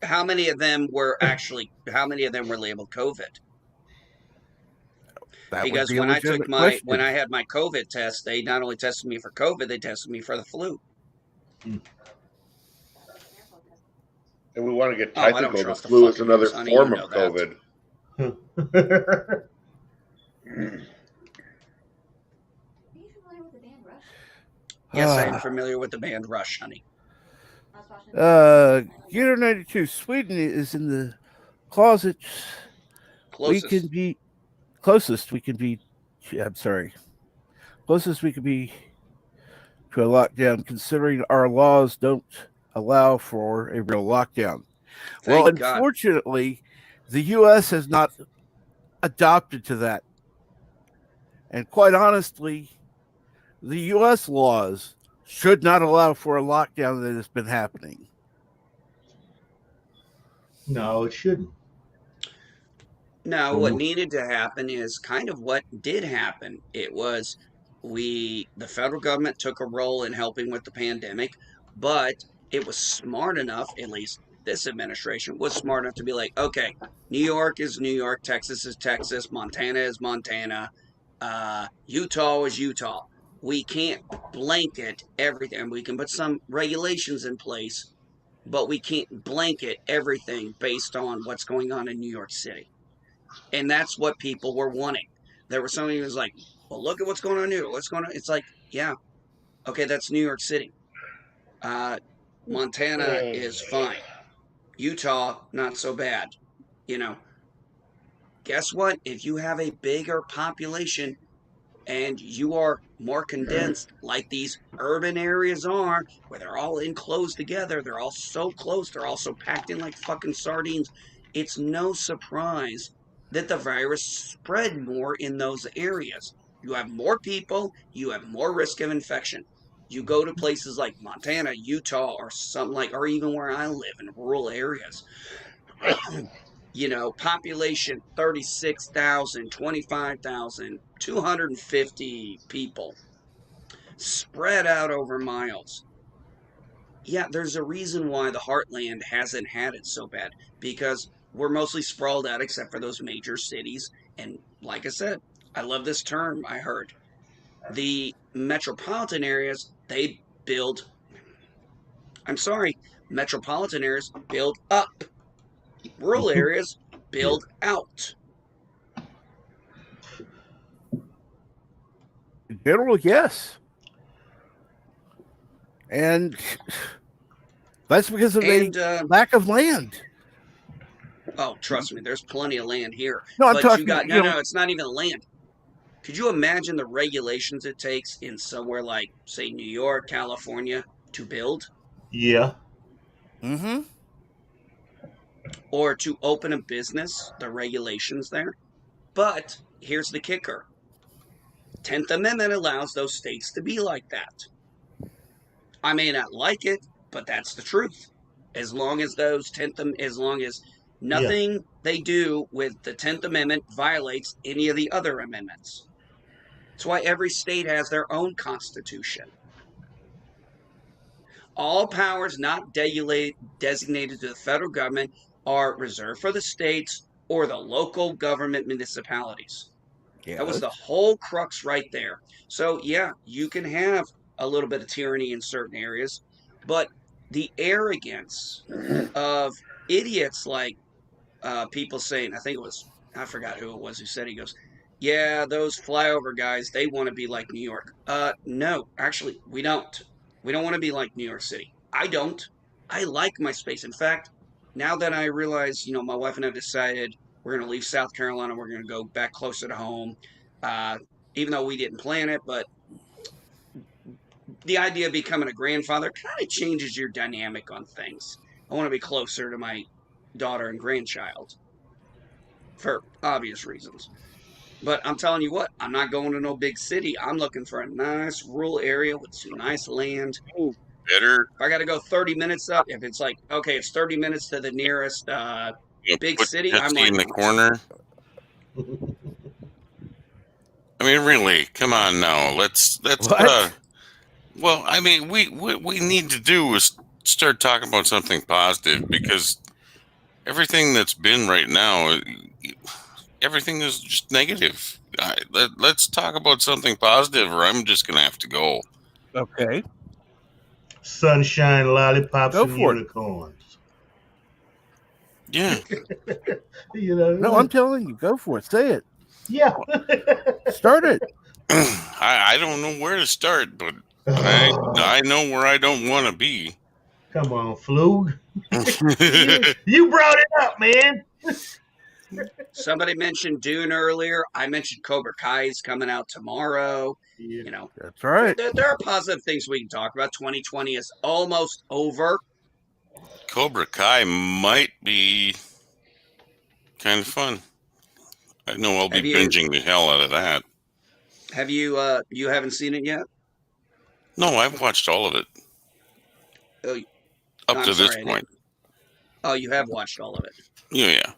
How many of them were actually? How many of them were labeled COVID? That would Because be a when I took legitimate question. when I had my COVID test, they not only tested me for COVID, they tested me for the flu. Mm. And we want to get Oh, I don't technical. The trust the flu is fucking another news, honey. You form know of that. COVID. Yes, I am familiar with the band Rush, honey. Gear 92. Sweden is in the closet. Closest. We can be closest. We can be. I'm sorry. Closest we could be to a lockdown, considering our laws don't allow for a real lockdown. Thank Well, God. unfortunately, the U.S. has not adopted to that. And quite honestly, the U.S. laws should not allow for a lockdown that has been happening. No, it shouldn't. No, what needed to happen is kind of what did happen. It was the federal government took a role in helping with the pandemic, but it was smart enough, at least this administration was smart enough to be like, okay, New York is New York, Texas is Texas, Montana is Montana, Utah is Utah. We can't blanket everything. We can put some regulations in place, but we can't blanket everything based on what's going on in New York City. And that's what people were wanting. There was somebody who was like, well, look at what's going on here. What's going on? It's like, yeah, okay, that's New York City. Montana is fine. Utah, not so bad. You know, guess what? If you have a bigger population and you are more condensed, like these urban areas are, where they're all enclosed together, they're all so close, they're all so packed in like fucking sardines, it's no surprise that the virus spread more in those areas. You have more people, you have more risk of infection. You go to places like Montana, Utah, or something like, or even where I live in rural areas, population 36,000, 25,000, 250 people spread out over miles. Yeah, there's a reason why the heartland hasn't had it so bad, because we're mostly sprawled out except for those major cities. And like I said, I love this term I heard. The metropolitan areas, they build, I'm sorry, metropolitan areas build up. Rural areas Yeah. build out. In general, yes. And that's because of And a lack of land. oh, trust me, there's plenty of land here. No, I'm But you talking, got no, it's not even land. Could you imagine the regulations it takes in somewhere like, say, New York, California to build Yeah. mm-hmm. or to open a business? The regulations there. But here's the kicker: 10th Amendment allows those states to be like that. I may not like it, but that's the truth. As long as as long as Yeah. nothing they do with the 10th Amendment violates any of the other amendments. That's why every state has their own constitution. All powers not designated to the federal government are reserved for the states or the local government municipalities. That was Yes. the whole crux right there. So, yeah, you can have a little bit of tyranny in certain areas, but the arrogance of idiots like people saying, I think it was, I forgot who it was who said, he goes, yeah, those flyover guys, they want to be like New York. No, actually, we don't. We don't want to be like New York City. I don't. I like my space. In fact, now that I realize, my wife and I have decided we're going to leave South Carolina, we're going to go back closer to home, uh, even though we didn't plan it, but the idea of becoming a grandfather kind of changes your dynamic on things. I want to be closer to my daughter and grandchild for obvious reasons. But I'm telling you what, I'm not going to no big city. I'm looking for a nice rural area with some nice land. Better If I got to go 30 minutes up, if it's like, okay, it's 30 minutes to the nearest big put city, I'm Pepsi like, in the corner. I mean, really, come on now. Let's What? well, I mean, what we need to do is start talking about something positive, because everything that's been right now, everything is just negative. Let's talk about something positive, or I'm just gonna have to go. Okay. Sunshine, lollipops, Go and for it. unicorns. Yeah. No, I'm telling you, go for it. Say it. Yeah. Start it. I don't know where to start, but I know where I don't want to be. Come on, Flug. you brought it up, man. somebody mentioned Dune earlier. I mentioned Cobra Kai is coming out tomorrow. Yeah. That's right. There are positive things we can talk about. 2020 is almost over. Cobra Kai might be kind of fun. I know I'll be binging the hell out of that. Have you you haven't seen it yet? No, I've watched all of it. Oh, Up to this point. Oh, you have watched all of it. Yeah.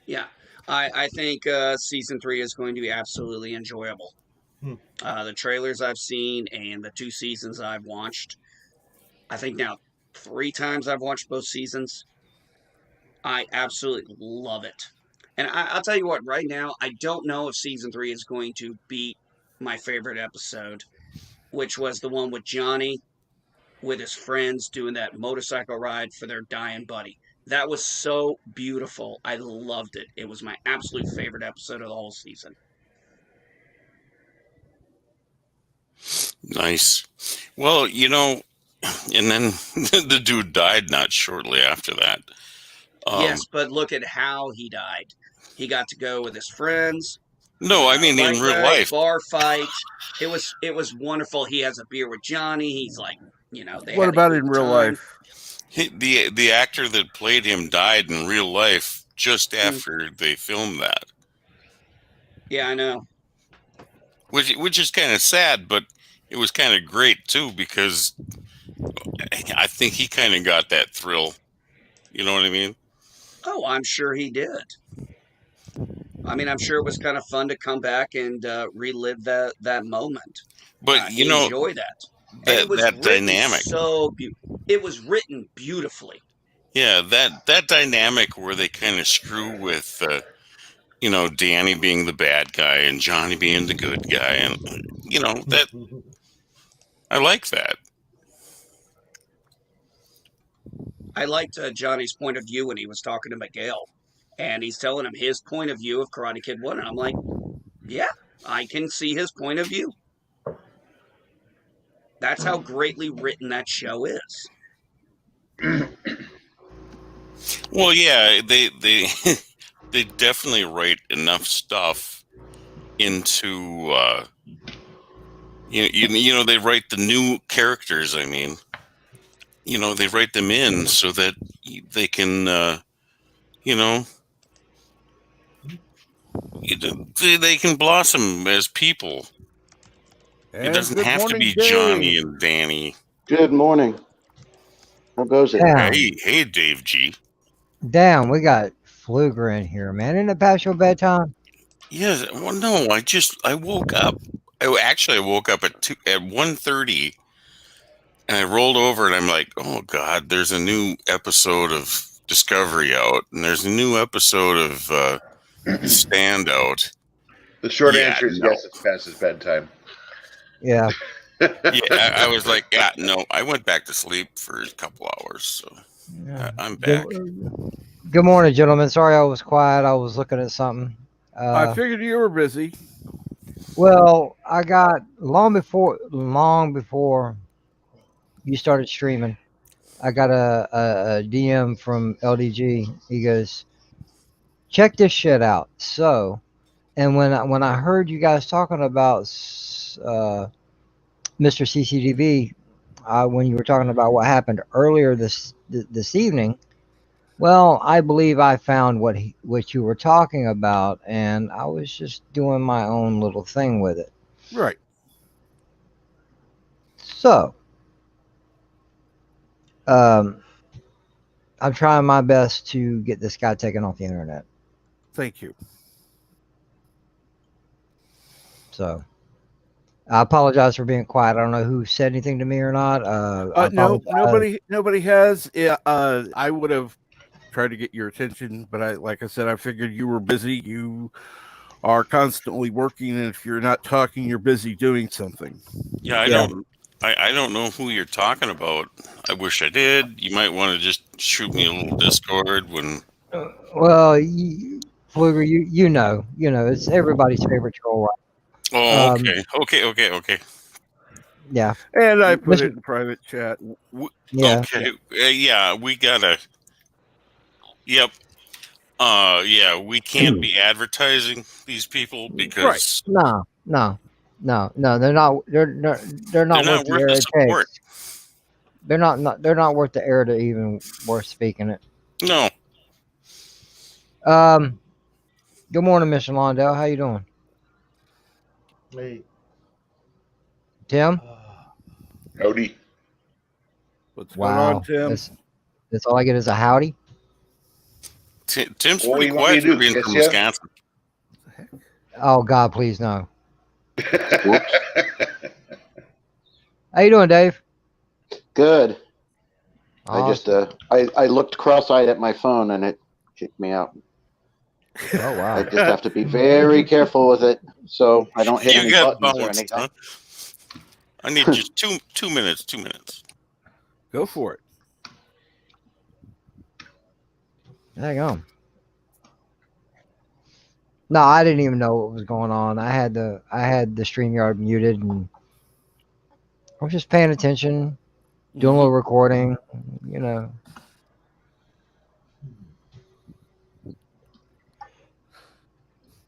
Yeah. I think season 3 is going to be absolutely enjoyable. The trailers I've seen and the 2 seasons I've watched, I think now 3 times I've watched both seasons. I absolutely love it. And I'll tell you what, right now, I don't know if season 3 is going to beat my favorite episode, which was the one with Johnny with his friends doing that motorcycle ride for their dying buddy. That was so beautiful. I loved it. It was my absolute favorite episode of the whole season. Nice. Well, and then the dude died not shortly after that. Yes, but look at how he died. He got to go with his friends. No, I mean in real life. Bar fight. It was wonderful. He has a beer with Johnny. He's like, they What had about a in good real time. life? The actor that played him died in real life just after they filmed that. Yeah, I know. which is kind of sad, but it was kind of great too because I think he kind of got that thrill. You know what I mean? Oh, I'm sure he did. I mean, I'm sure it was kind of fun to come back and relive that moment, But you know enjoy that, and it was that written dynamic. so it was written beautifully. Yeah, that dynamic where they kind of screw with, Danny being the bad guy and Johnny being the good guy, and that I like that. I liked Johnny's point of view when he was talking to Miguel, and he's telling him his point of view of Karate Kid 1, and I'm like, yeah, I can see his point of view. That's how greatly written that show is. Well, yeah, they they definitely write enough stuff into they write the new characters. I mean, they write them in so that they can you know they can blossom as people. It And doesn't good have to morning, be Johnny Dave. and Danny. Good morning. How goes it? Damn, Hey, Dave G. damn, we got Fluger in here, man. Isn't it past your bedtime? Yes. Well, no. I woke up. I woke up at 1:30, and I rolled over, and I'm like, oh God, there's a new episode of Discovery out, and there's a new episode of The Stand out. The short Yeah, answer is no. yes, it's past his bedtime. Yeah. Yeah, I was like, yeah, no. I went back to sleep for a couple hours, so Yeah. I'm back. Good morning, gentlemen. Sorry I was quiet. I was looking at something. I figured you were busy. Well, I got long before you started streaming. I got a DM from LDG. He goes, "Check this shit out." So, and when I heard you guys talking about Mr. CCTV, when you were talking about what happened earlier this evening, well, I believe I found what you were talking about, and I was just doing my own little thing with it. Right. So, um, I'm trying my best to get this guy taken off the internet. Thank you. So, I apologize for being quiet. I don't know who said anything to me or not. No, nobody has. Yeah, I would have tried to get your attention, but like I said, I figured you were busy. You are constantly working, and if you're not talking, you're busy doing something. Yeah, I don't know who you're talking about. I wish I did. You might want to just shoot me a little Discord when. Well, Fluger, you know, it's everybody's favorite troll, right? Oh, okay. Yeah. And I put it in private chat. Yeah. Okay. Yeah, we gotta. Yep. Yeah, we can't be advertising these people because No. They're not. They're not worth the worth air the it support. takes. They're not. They're not worth the air to even worth speaking it. No. Good morning, Mr. Londell. How you doing? Hey. Tim? Howdy. What's going on, Tim? That's all I get is a howdy. Tim's What do pretty you want me quiet to for do, being kiss from ya? Wisconsin. Oh God, please no. Whoops. How you doing, Dave? Good. Awesome. I looked cross-eyed at my phone and it kicked me out. Oh wow. I just have to be very careful with it so I don't hit You any got buttons or bounced, anything. huh? I need just 2 minutes. 2 minutes. Go for it. Hang on. No, I didn't even know what was going on. I had the StreamYard muted and I was just paying attention, doing a little recording, you know.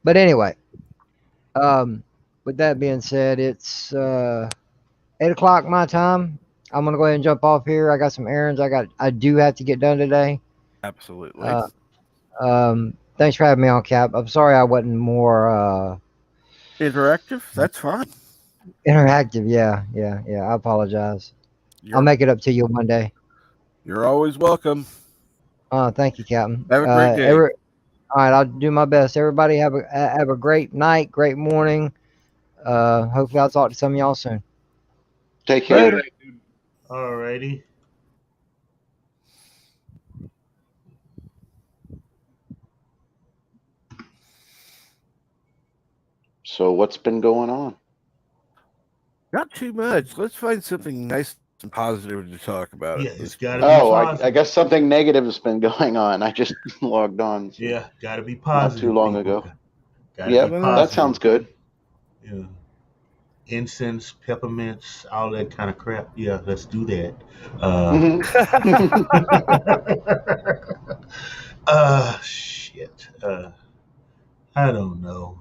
But anyway, with that being said, it's 8 o'clock my time. I'm gonna go ahead and jump off here. I got some errands I do have to get done today. Absolutely. Thanks for having me on, Cap. I'm sorry I wasn't more Interactive? That's fine. Interactive, yeah. I apologize. I'll You're, make it up to you one day. you're always welcome. Thank you, Captain. Have a great day. All right, I'll do my best. Everybody have a great night, great morning. Hopefully, I'll talk to some of y'all soon. Take care. Later. Alrighty. So what's been going on? Not too much. Let's find something nice and positive to talk about. Yeah, it's got to be Oh, positive. I guess something negative has been going on. I just logged on. So Yeah, got to be not positive. too long people. ago. Gotta Yep, be that positive. sounds good. Yeah. Incense, peppermints, all that kind of crap. Yeah, let's do that. Shit. I don't know.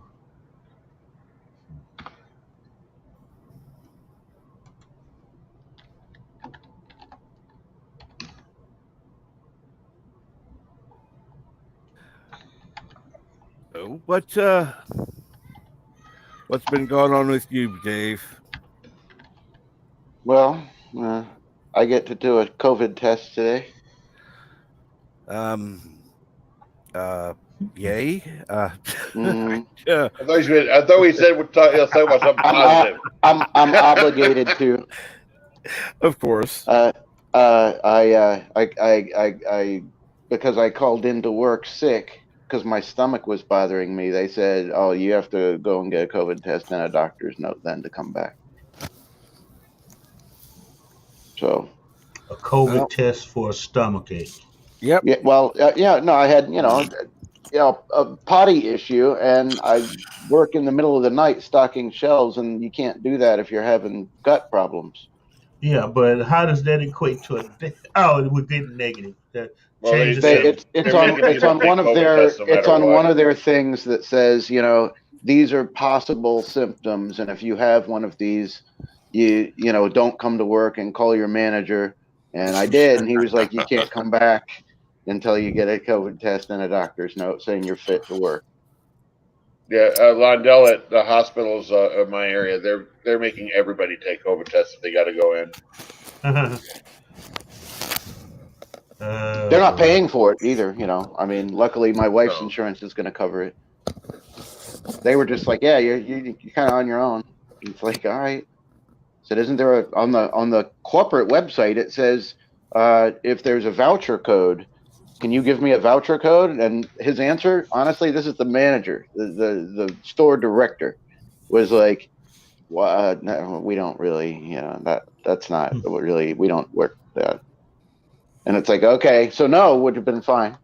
So, what's been going on with you, Dave? Well, I get to do a COVID test today. Yay. Mhm. I thought we said we're talking about something positive. I'm obligated to. Of course. I because I called into work sick because my stomach was bothering me. They said, "Oh, you have to go and get a COVID test and a doctor's note then to come back." So A COVID test for a stomach ache. Yep. Yeah. Well, yeah. No, I had a potty issue, and I work in the middle of the night stocking shelves, and you can't do that if you're having gut problems. Yeah, but how does that equate to a? We're getting negative. That Well, change the they- subject. It's They're making on people take one of COVID their tests no matter what. one of their things that says these are possible symptoms, and if you have one of these, you don't come to work and call your manager. And I did, and he was like, "You can't come back until you get a COVID test and a doctor's note saying you're fit to work." Yeah, Londell at the hospitals in my area, they're making everybody take COVID tests if they got to go in. They're not paying for it either. I mean, luckily my wife's insurance is going to cover it. They were just like, "Yeah, you're kind of on your own." It's like, all right. So isn't there on the corporate website it says if there's a voucher code, can you give me a voucher code? And his answer, honestly, this is the manager, the store director, was like, "Well, no, we don't really, that's not really, we don't work that." And it's like, okay, so no would have been fine.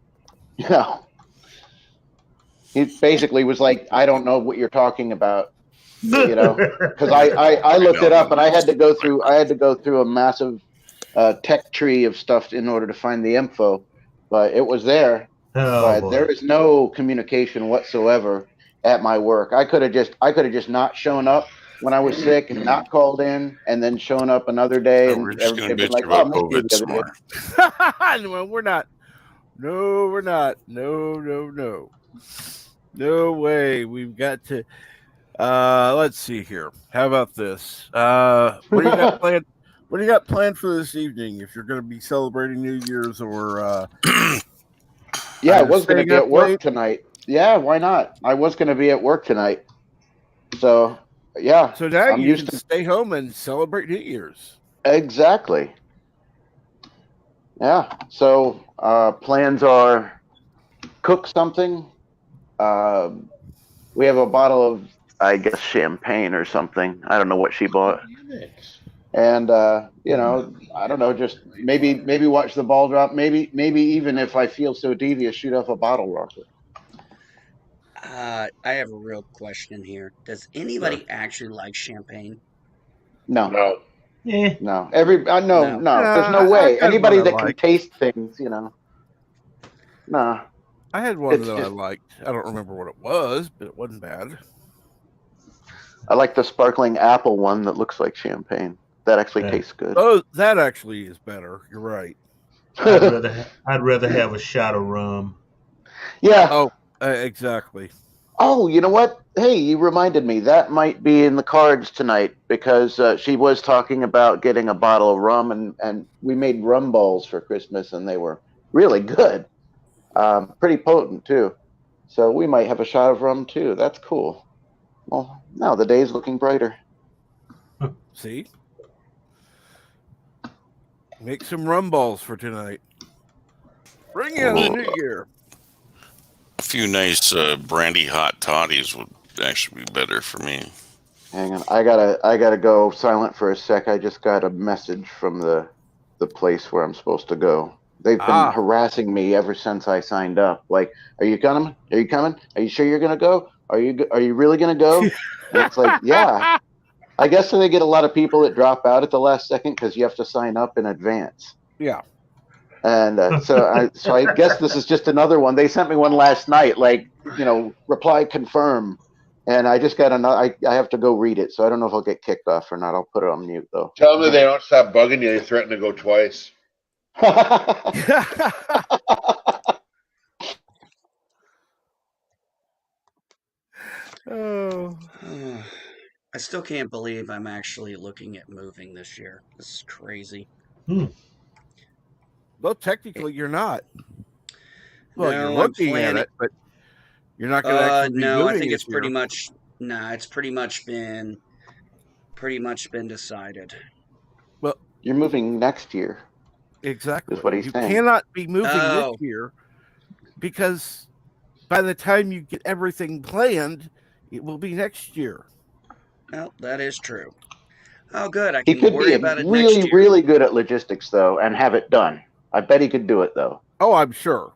He basically was like, "I don't know what you're talking about," because I looked it up and I had to go through a massive tech tree of stuff in order to find the info, but it was there. But boy. there is no communication whatsoever at my work. I could have just not shown up when I was sick and not called in, and then shown up another day, So and we're just going to everybody been bitch like, about "Oh, missed you COVID the other some day." more. Well, we're not. No, we're not. No. No way. We've got to. Let's see here. How about this? What do you got planned? What do you got planned for this evening? If you're going to be celebrating New Year's or Yeah, I was going to staying be up at work late? tonight. Yeah, why not? I was going to be at work tonight. So, yeah. So now I'm you used can to stay home and celebrate New Year's. Exactly. Yeah. So, plans are cook something. We have a bottle of, I guess, champagne or something. I don't know what she bought. And I don't know, just maybe watch the ball drop. Maybe even if I feel so devious, shoot off a bottle rocket. I have a real question here. Does anybody actually like champagne? No. No. No. No. No. There's no way. I've had Anybody one I that can liked. taste things, Nah. I had one It's that I just liked. I don't remember what it was, but it wasn't bad. I like the sparkling apple one that looks like champagne. That actually tastes good. Oh, that actually is better. You're right. I'd rather have a shot of rum. Yeah. Oh, exactly. Oh, you know what? hey, you reminded me that might be in the cards tonight because she was talking about getting a bottle of rum, and we made rum balls for Christmas, and they were really good, pretty potent too. So we might have a shot of rum too. That's cool. Well, now the day's looking brighter. See? Make some rum balls for tonight. Bring in the new year. A few nice brandy hot toddies would actually be better for me. Hang on, I gotta go silent for a sec. I just got a message from the place where I'm supposed to go. They've been harassing me ever since I signed up. Like, are you coming? Are you coming? Are you sure you're gonna go? Are you really gonna go? And it's like, yeah. I guess they get a lot of people that drop out at the last second because you have to sign up in advance. Yeah. And so I guess this is just another one. They sent me one last night, like, reply confirm. And I just got another. I have to go read it, so I don't know if I'll get kicked off or not. I'll put it on mute though. Tell them they don't stop bugging you. They threaten to go twice. Oh. I still can't believe I'm actually looking at moving this year. This is crazy. Well, technically, you're not. Well, No, you're I'm looking planning. at it, but you're not going to actually be No, moving I think this it's pretty year. much. Nah, it's pretty much been decided. Well, you're moving next year. Exactly. Is what he's you saying. cannot be moving this year because by the time you get everything planned, it will be next year. Well, that is true. Oh, good. I He can could worry be about it really, next year. really good at logistics though, and have it done. I bet he could do it though. Oh, I'm sure.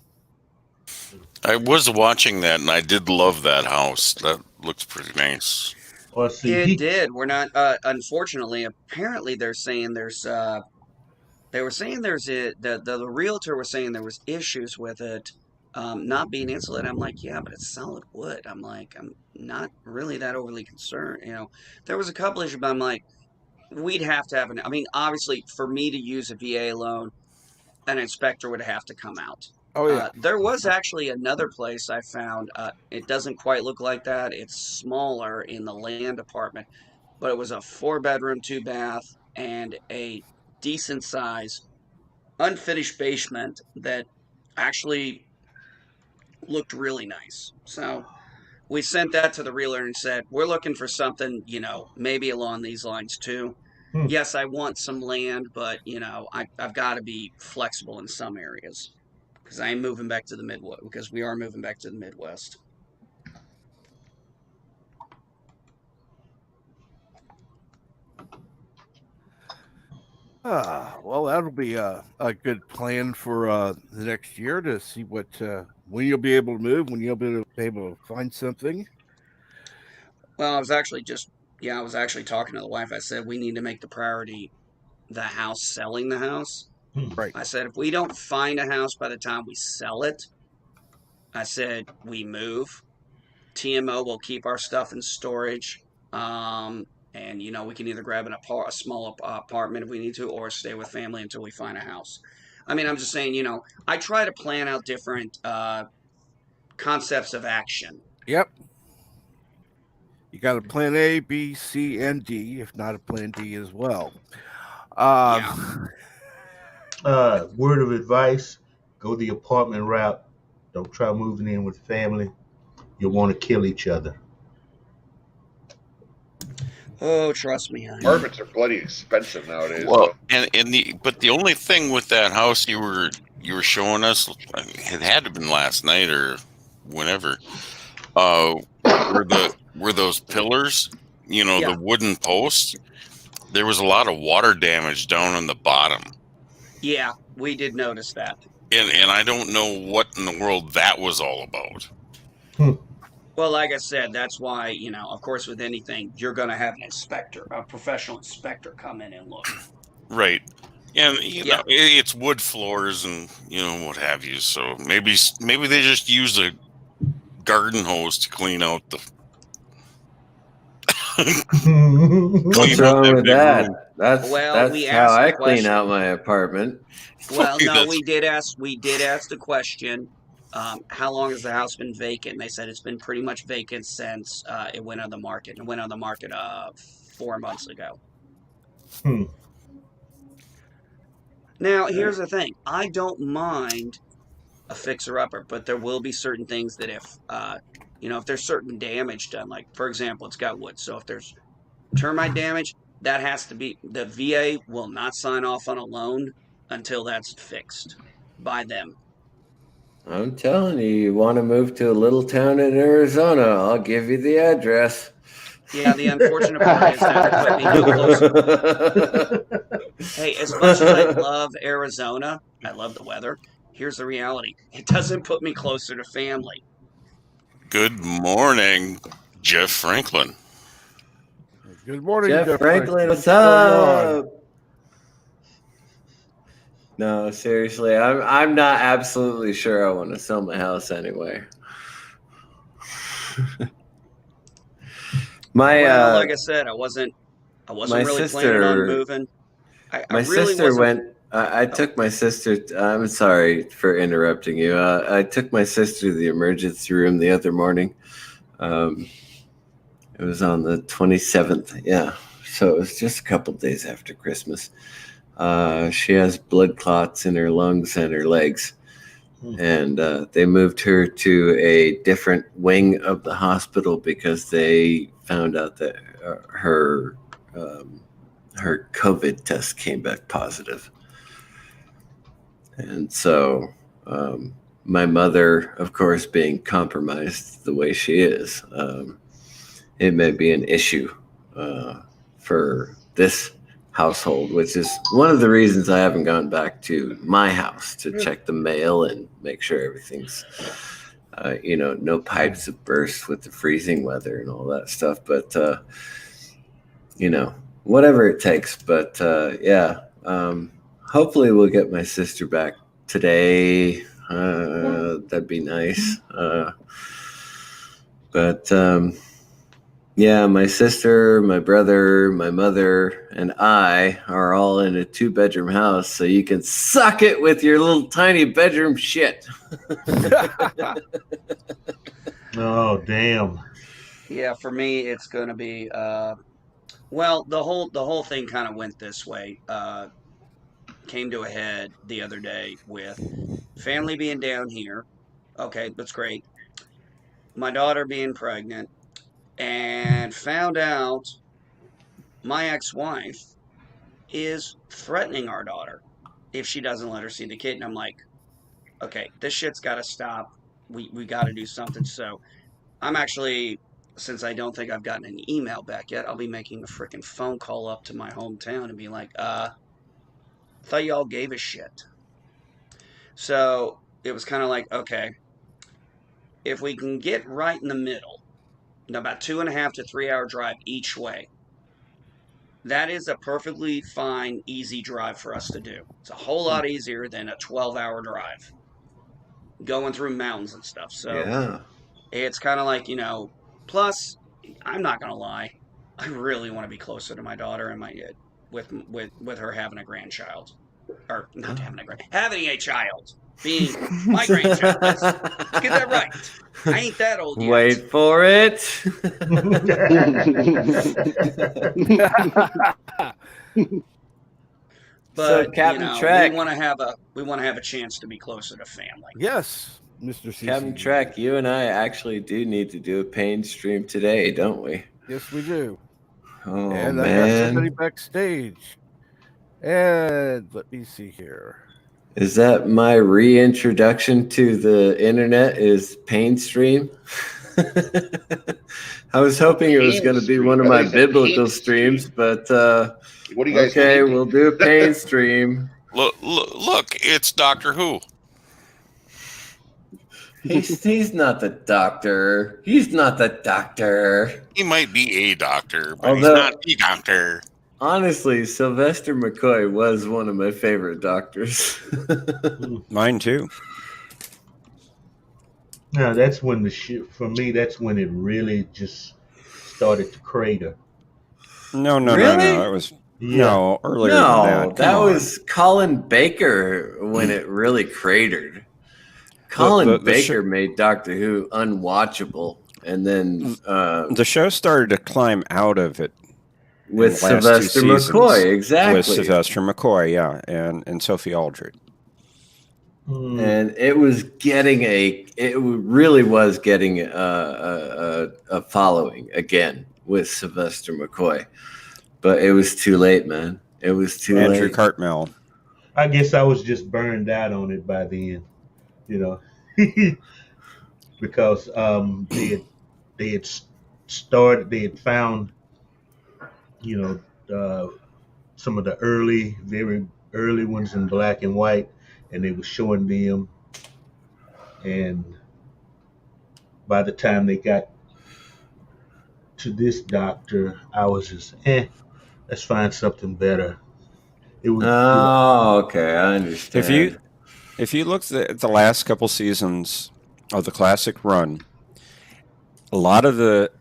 I was watching that, and I did love that house. That looks pretty nice. Well, see, It did. We're not. Unfortunately, apparently, they're saying there's. They were saying there's the realtor was saying there was issues with it, not being insulated. I'm like, yeah, but it's solid wood. I'm like, I'm not really that overly concerned. There was a couple issues, but I'm like, we'd have to have an. I mean, obviously, for me to use a VA loan, an inspector would have to come out. Oh yeah. There was actually another place I found. It doesn't quite look like that. It's smaller in the land department, but it was a 4-bedroom, 2-bath, and a decent size unfinished basement that actually looked really nice. So we sent that to the realtor and said, we're looking for something, maybe along these lines too. Yes, I want some land, but I've got to be flexible in some areas because I am moving back to the Midwest. Because we are moving back to the Midwest. Well, that'll be a good plan for the next year to see what when you'll be able to move, when you'll be able to find something. Well, I was actually talking to the wife. I said we need to make the priority the house, selling the house. Right. I said if we don't find a house by the time we sell it, I said we move. TMO will keep our stuff in storage. And we can either grab a small apartment if we need to, or stay with family until we find a house. I mean, I'm just saying, I try to plan out different concepts of action. Yep. You got a plan A, B, C, and D, if not a plan D as well. Word of advice: go the apartment route. Don't try moving in with family. You'll want to kill each other. Oh, trust me. Apartments are bloody expensive nowadays. Well, but the only thing with that house you were showing us, it had to have been last night or whenever. Were those pillars? The wooden posts. There was a lot of water damage down on the bottom. Yeah, we did notice that. And I don't know what in the world that was all about. Well, like I said, that's why, of course, with anything, you're going to have an inspector, a professional inspector come in and look. Right. And, know, it's wood floors and, what have you. So maybe they just use a garden hose to clean out the... What's wrong with that? Room. That's how I clean out my apartment. Well, no, we did ask the question. how long has the house been vacant? And they said it's been pretty much vacant since it went on the market. It went on the market 4 months ago. Now, here's the thing. I don't mind a fixer-upper, but there will be certain things that if there's certain damage done, like, for example, it's got wood. So if there's termite damage, that has to be, the VA will not sign off on a loan until that's fixed by them. I'm telling you, you want to move to a little town in Arizona, I'll give you the address. Yeah, the unfortunate part is that would put me no closer. Hey, as much as I love Arizona, I love the weather, here's the reality. It doesn't put me closer to family. Good morning, Jeff Franklin. Good morning, Jeff Franklin. What's going up? No, seriously, I'm not absolutely sure I want to sell my house anyway. Well, like I said, I wasn't really planning on moving. My sister went. I took my sister. I'm sorry for interrupting you. I took my sister to the emergency room the other morning. It was on the 27th. Yeah, so it was just a couple days after Christmas. She has blood clots in her lungs and her legs. And they moved her to a different wing of the hospital because they found out that her COVID test came back positive. And so my mother, of course, being compromised the way she is, it may be an issue for this household, which is one of the reasons I haven't gone back to my house to check the mail and make sure everything's, no pipes have burst with the freezing weather and all that stuff. But, whatever it takes. But, hopefully we'll get my sister back today. That'd be nice. Yeah, my sister, my brother, my mother, and I are all in a 2-bedroom house, so you can suck it with your little tiny bedroom shit. Oh, damn. Yeah, for me, it's going to be, well, the whole thing kind of went this way. Came to a head the other day with family being down here. Okay, that's great. My daughter being pregnant, and found out my ex-wife is threatening our daughter if she doesn't let her see the kid. And I'm like, okay, this shit's got to stop. We got to do something. So I'm actually, since I don't think I've gotten an email back yet, I'll be making a freaking phone call up to my hometown and be like, thought y'all gave a shit. So it was kind of like, okay, if we can get right in the middle, about 2.5 to 3 hour drive each way, that is a perfectly fine, easy drive for us to do. It's a whole lot easier than a 12-hour drive going through mountains and stuff. So yeah, it's kind of like, plus, I'm not going to lie, I really want to be closer to my daughter and my with her having a grandchild. Or not having a child. Being my grandchild. Let's get that right. I ain't that old yet. Wait for it. But so, Captain Trek, we want to have a chance to be closer to family. Yes, Mr. CC. Captain Trek, you and I actually do need to do a pain stream today, don't we? Yes, we do. Oh, and man. I got somebody backstage. And let me see here. Is that my reintroduction to the internet? Is pain stream? I was hoping it was going to be one of my biblical streams, but what do you guys okay, we'll do a pain stream. Look, it's Doctor Who. He's not the doctor. He's not the doctor. He might be a doctor, but he's not the doctor. Honestly, Sylvester McCoy was one of my favorite doctors. Mine too. No, that's when the shit, for me, that's when it really just started to crater. No. It was earlier than that. That was Colin Baker when it really cratered. Colin Baker made Doctor Who unwatchable, and then the show started to climb out of it with Sylvester McCoy, exactly. With Sylvester McCoy, yeah, and Sophie Aldred. And it was getting it really was getting a following again with Sylvester McCoy, but it was too late, man. It was too late. Andrew Cartmel. I guess I was just burned out on it by then, you know, because they had started, they had found, you know, some of the very early ones in black and white, and they were showing them. And by the time they got to this Doctor, I was just, let's find something better. It was. Okay, I understand. If you look at the last couple seasons of the classic run, a lot of the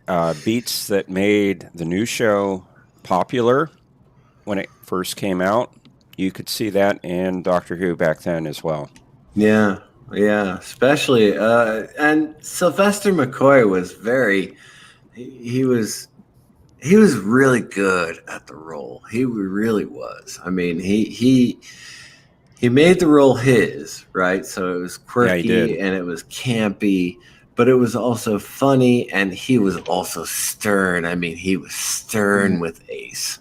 beats that made the new show popular when it first came out, you could see that in Doctor Who back then as well. Yeah, especially and Sylvester McCoy was he was really good at the role. He really was. I mean, he made the role his, right? So it was quirky and it was campy, but it was also funny, and he was also stern. I mean, he was stern with Ace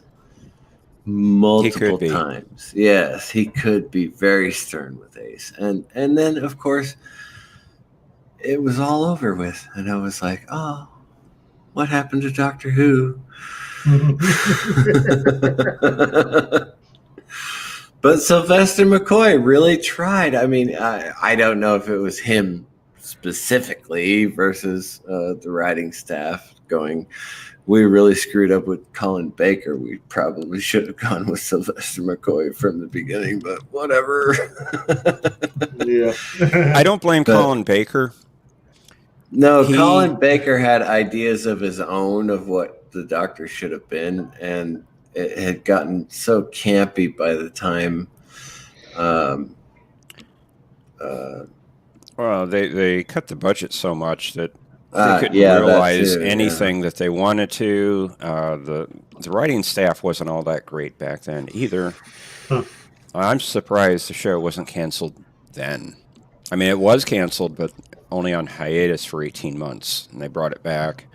multiple times. Yes, he could be very stern with Ace. And then, of course, it was all over with. And I was like, oh, what happened to Doctor Who? But Sylvester McCoy really tried. I mean, I don't know if it was him specifically versus the writing staff going, we really screwed up with Colin Baker. We probably should have gone with Sylvester McCoy from the beginning, but whatever. Yeah. I don't blame Colin Baker. No, Colin Baker had ideas of his own of what the Doctor should have been, and it had gotten so campy by the time. Well, they cut the budget so much that they couldn't realize anything that they wanted to. The writing staff wasn't all that great back then either. I'm surprised the show wasn't canceled then. I mean, it was canceled, but only on hiatus for 18 months. And they brought it back.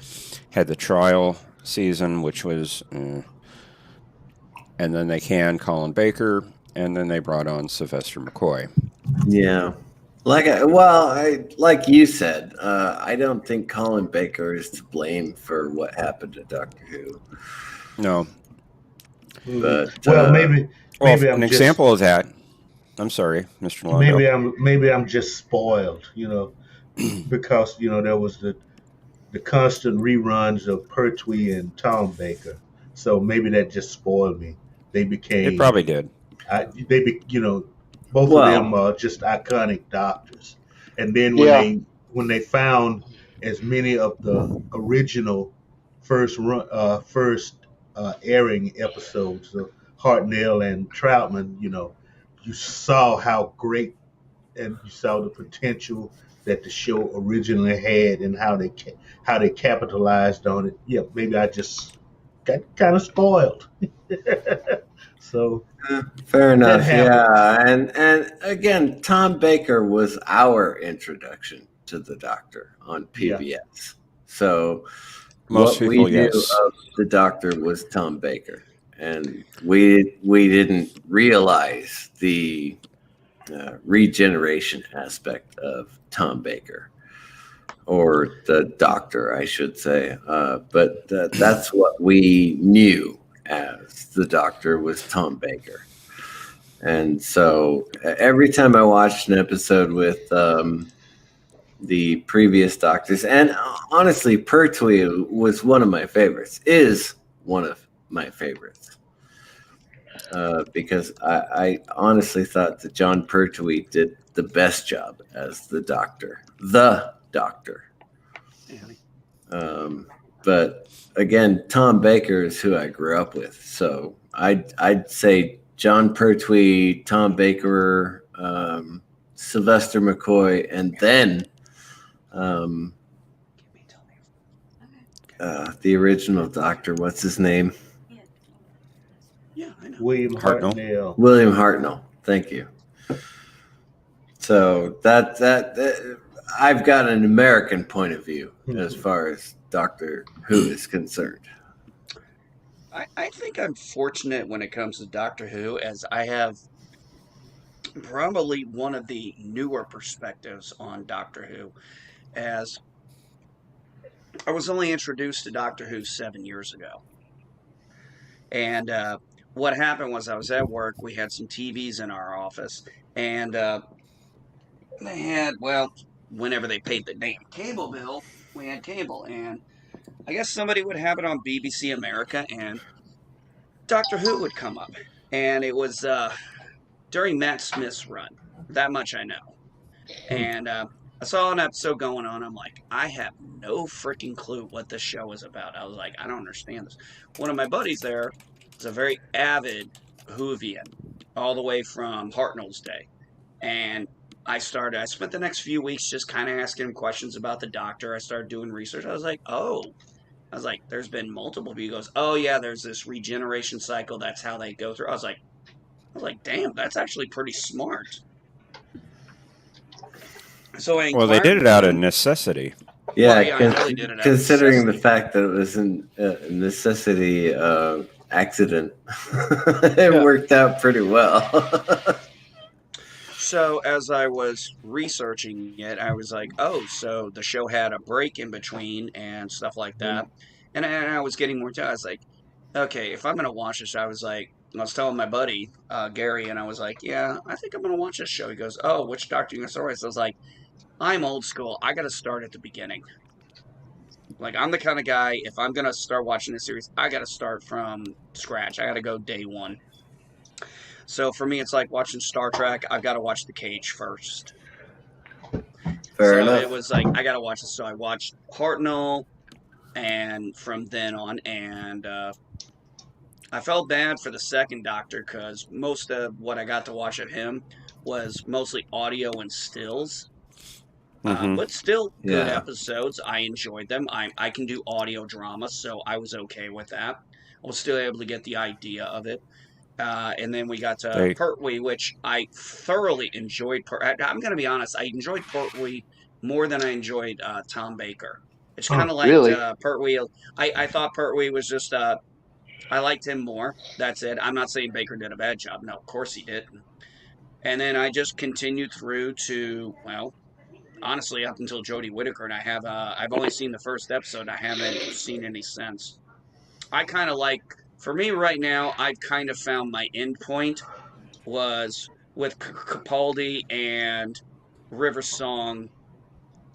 Had the trial season, which was... and then they canned Colin Baker, and then they brought on Sylvester McCoy. Yeah. Like you said, I don't think Colin Baker is to blame for what happened to Doctor Who. No. But maybe an example of that. I'm sorry, Mr. Londo. Maybe I'm just spoiled, you know, because there was the constant reruns of Pertwee and Tom Baker, so maybe that just spoiled me. They became. It probably did. Both of them are just iconic Doctors, and then when they found as many of the original first airing episodes of Hartnell and Troutman, you saw how great, and you saw the potential that the show originally had, and how they capitalized on it. Yeah, maybe I just got kind of spoiled. So fair enough. Yeah, and again, Tom Baker was our introduction to the Doctor on PBS. Yeah. So most what people, we knew of the Doctor was Tom Baker, and we didn't realize the regeneration aspect of Tom Baker, or the Doctor, I should say. But that's what we knew as the Doctor was Tom Baker. And so every time I watched an episode with the previous Doctors, and honestly, Pertwee was one of my favorites, is one of my favorites. Because I honestly thought that John Pertwee did the best job as the Doctor. But again, Tom Baker is who I grew up with. So I'd say John Pertwee, Tom Baker, Sylvester McCoy, and then the original Doctor. What's his name? Yeah, I know. William Hartnell. Hartnell. William Hartnell. Thank you. So that I've got an American point of view as far as Doctor Who is concerned. I think I'm fortunate when it comes to Doctor Who, as I have probably one of the newer perspectives on Doctor Who, as I was only introduced to Doctor Who 7 years ago. And what happened was I was at work, we had some TVs in our office, and they had, well, whenever they paid the damn cable bill, we had cable, and I guess somebody would have it on BBC America, and Doctor Who would come up. And it was during Matt Smith's run. That much I know. And I saw an episode going on. I'm like, I have no freaking clue what this show is about. I was like, I don't understand this. One of my buddies there is a very avid Whovian, all the way from Hartnell's day. And I spent the next few weeks just kind of asking him questions about the Doctor. I started doing research. I was like, there's been multiple. He goes, oh yeah, there's this regeneration cycle. That's how they go through. I was like, damn, that's actually pretty smart. So they did it out of necessity. Yeah, considering the fact that it was a necessity accident, it worked out pretty well. So as I was researching it, I was like, oh, so the show had a break in between and stuff like that. And I was getting more to it. I was like, okay, if I'm going to watch this, I was telling my buddy, Gary, and I was like, yeah, I think I'm going to watch this show. He goes, oh, which Doctor you going to start with? So I was like, I'm old school. I got to start at the beginning. Like, I'm the kind of guy, if I'm going to start watching this series, I got to start from scratch. I got to go day one. So for me, it's like watching Star Trek. I've got to watch The Cage first. Fair enough. It was like, I got to watch this. So I watched Hartnell, and from then on, and I felt bad for the second Doctor because most of what I got to watch of him was mostly audio and stills. But still good episodes. I enjoyed them. I can do audio drama, so I was okay with that. I was still able to get the idea of it. And then we got to Pertwee, which I thoroughly enjoyed. I'm going to be honest. I enjoyed Pertwee more than I enjoyed Tom Baker. It's kind of like Pertwee. I thought Pertwee was just... I liked him more. That's it. I'm not saying Baker did a bad job. No, of course he did. And then I just continued through to, well, honestly, up until Jodie Whittaker, and I've only seen the first episode. I haven't seen any since. I kind of like, for me right now, I've kind of found my end point was with Capaldi and River Song,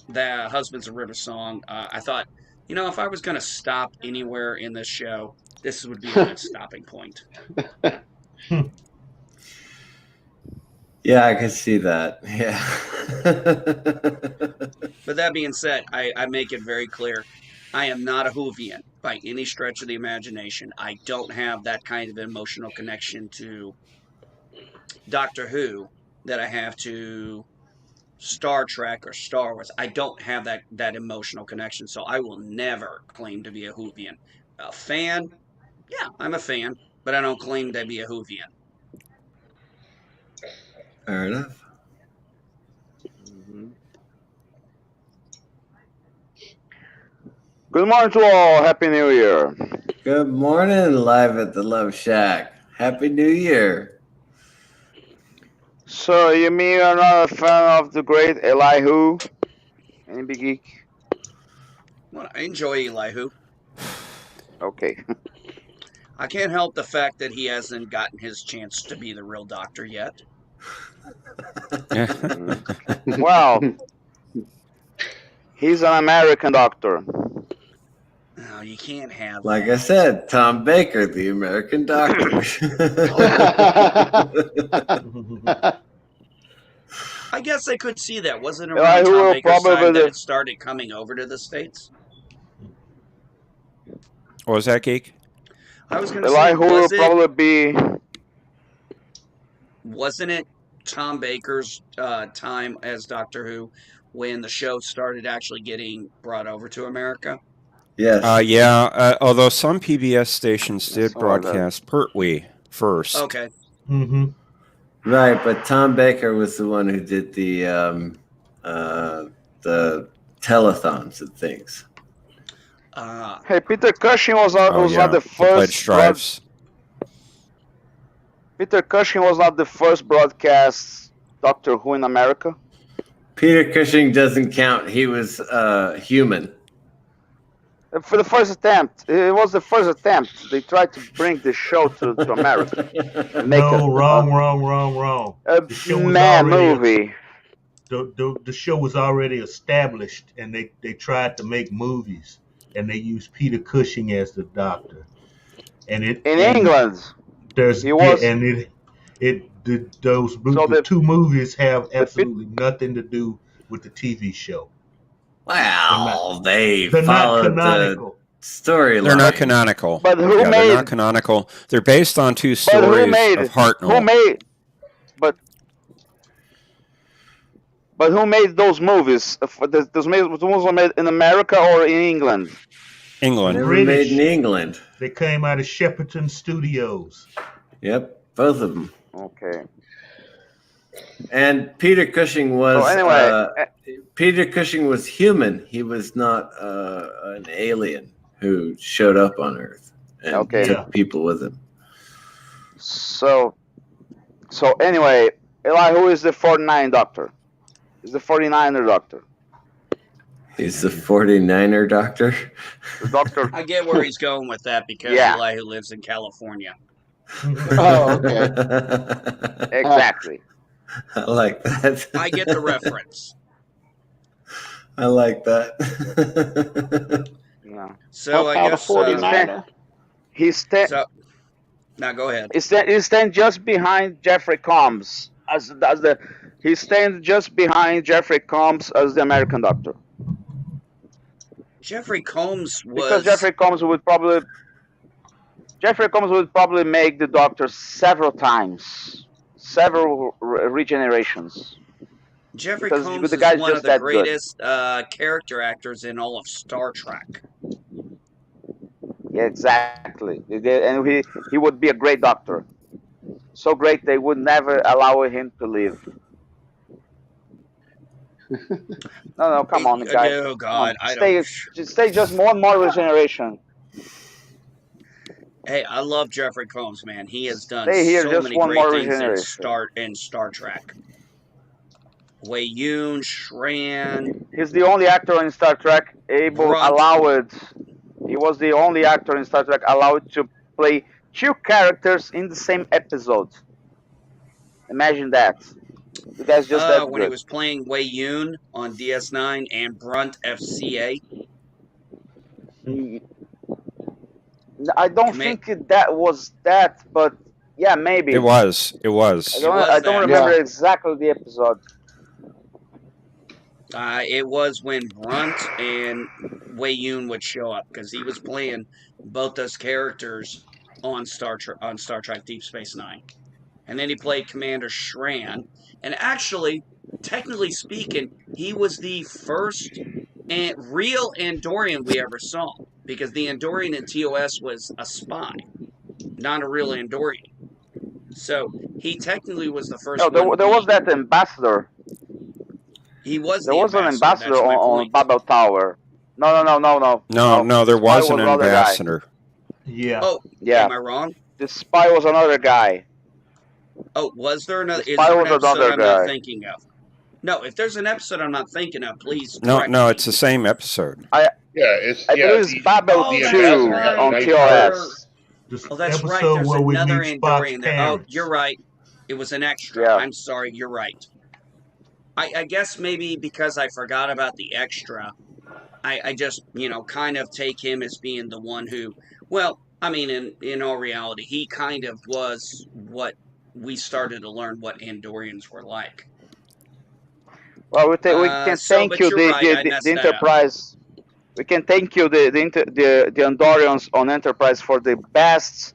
the Husbands of River Song. I thought, if I was going to stop anywhere in this show, this would be a good stopping point. Yeah, I can see that. Yeah. But that being said, I make it very clear. I am not a Whovian by any stretch of the imagination. I don't have that kind of emotional connection to Doctor Who that I have to Star Trek or Star Wars. I don't have that emotional connection, so I will never claim to be a Whovian. A fan? Yeah, I'm a fan, but I don't claim to be a Whovian. Fair enough. Good morning to all. Happy New Year. Good morning, live at the Love Shack. Happy New Year. So, you mean you're not a fan of the great Elihu? Any big geek? Well, I enjoy Elihu. Okay. I can't help the fact that he hasn't gotten his chance to be the real Doctor yet. Well, he's an American Doctor. No, you can't have like that. I said, Tom Baker, the American Doctor. I guess I could see that. Wasn't it around Tom Baker's time that it started coming over to the States? What was that, Geek? I was going to say, will probably be... Wasn't it Tom Baker's time as Doctor Who when the show started actually getting brought over to America? Yes. Yeah. Although some PBS stations did Something like that. broadcast Pertwee first. Okay. Mm-hmm. Right, but Tom Baker was the one who did the telethons and things. Hey, Peter Cushing was not the first Peter Cushing was not the first broadcast Doctor Who in America. Peter Cushing doesn't count. He was human. For the first attempt, it was the first attempt. They tried to bring the show to America. No, wrong. A The show was movie. The show was already established, and they tried to make movies, and they used Peter Cushing as the Doctor. And England, those two movies have absolutely nothing to do with the TV show. Well, they're not canonical. Storyline. They're not canonical. But who made? They're not canonical. They're based on two stories of Hartnell. Who made? But who made those movies? Those movies were made in America or in England? England. They were made in England. They came out of Shepperton Studios. Yep, both of them. Okay. And Peter Cushing was. So anyway, Peter Cushing was human. He was not an alien who showed up on Earth and took people with him. So anyway, Eli, who is the 49 Doctor? Is the 49er Doctor? He's the 49er Doctor? The Doctor. I get where he's going with that because Eli who lives in California. Oh, okay. Exactly. I like that. I get the reference. I like that. Yeah. So I guess 49er. Now go ahead. He stands just behind Jeffrey Combs he stands just behind Jeffrey Combs as the American Doctor. Jeffrey Combs was because Jeffrey Combs would probably make the Doctor several times, several regenerations. Jeffrey Because Combs the is guy's one of just the that good. greatest character actors in all of Star Trek. Yeah, exactly. And he would be a great Doctor. So great they would never allow him to leave. No, come on, guys. Oh God, Stay just more and more regeneration. Hey, I love Jeffrey Combs, man. He has done Stay here, so just many one great more things regeneration. in Star Trek. Wei Yun, Shran. He's the only actor in Star Trek allowed. He was the only actor in Star Trek allowed to play two characters in the same episode. Imagine that. The guy's just that when good. he was playing Wei Yun on DS9 and Brunt FCA. I don't think that was that, but yeah, maybe. It was. I don't remember exactly the episode. It was when Brunt and Wei Yun would show up because he was playing both those characters on Star Trek Deep Space Nine, and then he played Commander Shran. And actually, technically speaking, he was the first real Andorian we ever saw, because the Andorian in TOS was a spy, not a real Andorian. So he technically was the first. No, there was that ambassador. He was. There was an ambassador on Babel Tower. No. No, there was an ambassador. Yeah. Oh, yeah. Am I wrong? The spy was another guy. Oh, was there another? The spy was another guy. Not thinking of? No, if there's an episode I'm not thinking of, please. No, it's the same episode. I believe it's Babel 2 on TOS. Oh, that's right. There's another Andorian there. Oh, you're right. It was an extra. Yeah. I'm sorry. You're right. I guess maybe because I forgot about the extra, I just, kind of take him as being the one who, well, I mean, in all reality, he kind of was what we started to learn what Andorians were like. Well, we can thank you the Enterprise. We can thank you the Andorians on Enterprise for the best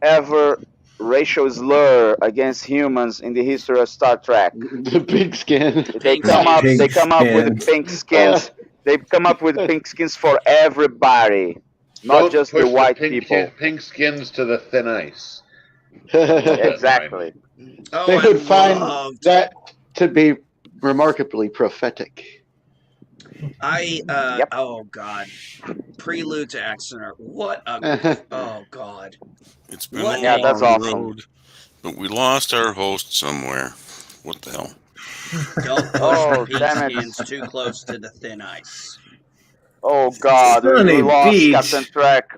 ever racial slur against humans in the history of Star Trek. The pig skin. They come up. They come up with the pink skins. They come up with pink skins for everybody, not Don't just push the white people. pink skins to the thin ice. Exactly. Oh, They I would find loved. that to be remarkably prophetic. Oh God, Prelude to Exeter. What a oh God. It's been What a a that's long awesome. road, but we lost our host somewhere. What the hell? Don't push Oh, the pink damn it. skins too close to the thin ice. Oh God, we Sunny lost Beach. Captain Trek.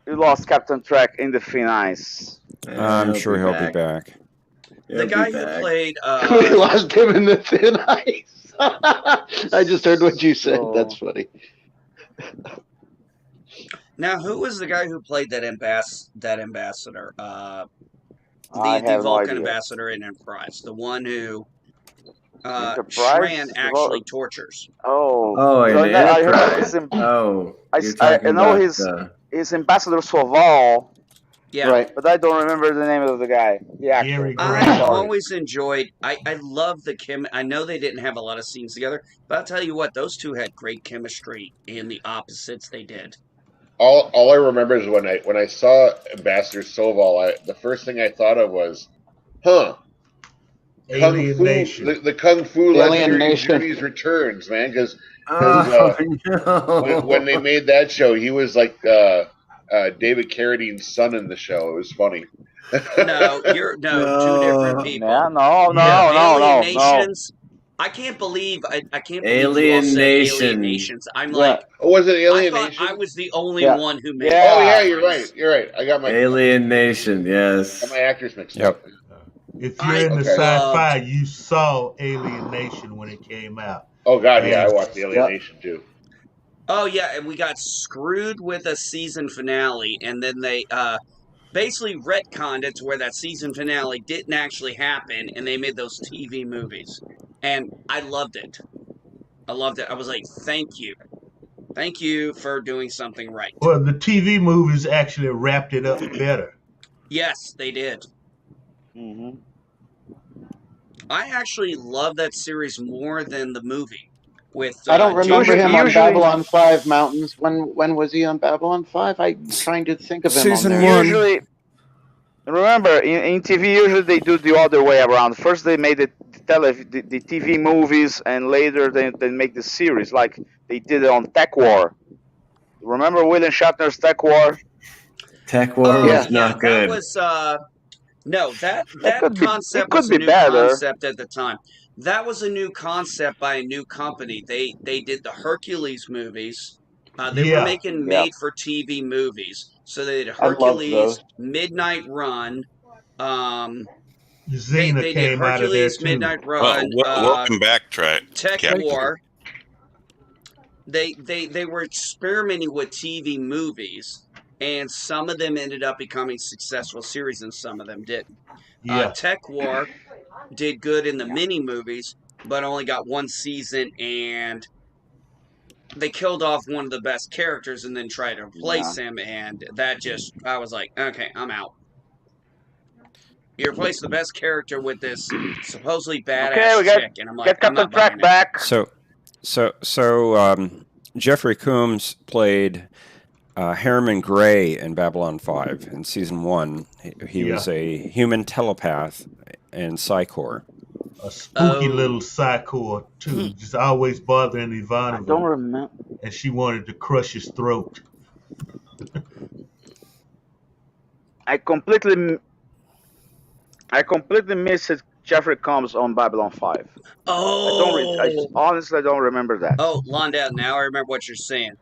We lost Captain Trek in the thin ice. I'm sure he'll be back. The guy who played We lost him in the thin ice. I just heard what you said. That's funny. Now, who was the guy who played that ambassador? I The have no Vulcan idea. ambassador in Enterprise, the one who Enterprise? Shran actually tortures. Oh, in I heard Enterprise. he's Oh, I you're talking know about his Ambassador Soval. Yeah. Right. But I don't remember the name of the guy. The actor. I always enjoyed. I love the I know they didn't have a lot of scenes together, but I'll tell you what, those two had great chemistry in the opposites they did. All I remember is when I saw Ambassador Soval, the first thing I thought of was, Kung Fu, the Kung Fu Legendary Journeys returns, man, because no. when they made that show, he was like David Carradine's son in the show. It was funny. No, two different people. Yeah, no. Alien Nations. I can't believe I can't believe you all said Alien Nations. I'm like, oh, was it Alien I thought Nation? I was the only one who made. Oh yeah, you're right. You're right. I got my Alien Nation. Yes. Got my actors mixed up. If you're into sci-fi, you saw Alien Nation when it came out. Oh God, yeah, I watched the Alien Nation too. Oh yeah, and we got screwed with a season finale, and then they basically retconned it to where that season finale didn't actually happen, and they made those TV movies, and I loved it. I loved it. I was like, thank you for doing something right. Well, the TV movies actually wrapped it up better. Yes, they did. Mm-hmm. I actually love that series more than the movie. With I don't remember him on usually- Babylon 5 Mountains. When was he on Babylon 5? I'm trying to think of him Season on there. one. Usually, remember in TV, usually they do the other way around. First they made the TV movies, and later they make the series, like they did it on Tech War. Remember William Shatner's Tech War? Tech War was not good. That was no, that could be- concept it could was be a new better. concept at the time. That was a new concept by a new company. They did the Hercules movies. They were making made for TV movies. So they did I loved Hercules, those. Midnight Run. Xena they did came out of there Hercules, too. Midnight Run. Welcome back, Tech Captain. War. They were experimenting with TV movies, and some of them ended up becoming successful series, and some of them didn't. Yeah. Tech War did good in the mini movies, but only got one season, and they killed off one of the best characters and then tried to replace him, and that just, I was like, okay, I'm out. You replace the best character with this supposedly badass chick, and I'm like, I'm not buying it. back. So Jeffrey Combs played Harriman Gray in Babylon 5 in season 1. He was a human telepath in Psychor. A spooky little Psychor too, just always bothering Ivanova. I don't remember. And she wanted to crush his throat. I completely missed Jeffrey Combs on Babylon 5. Oh, I honestly don't remember that. Oh, Londell, now I remember what you're saying.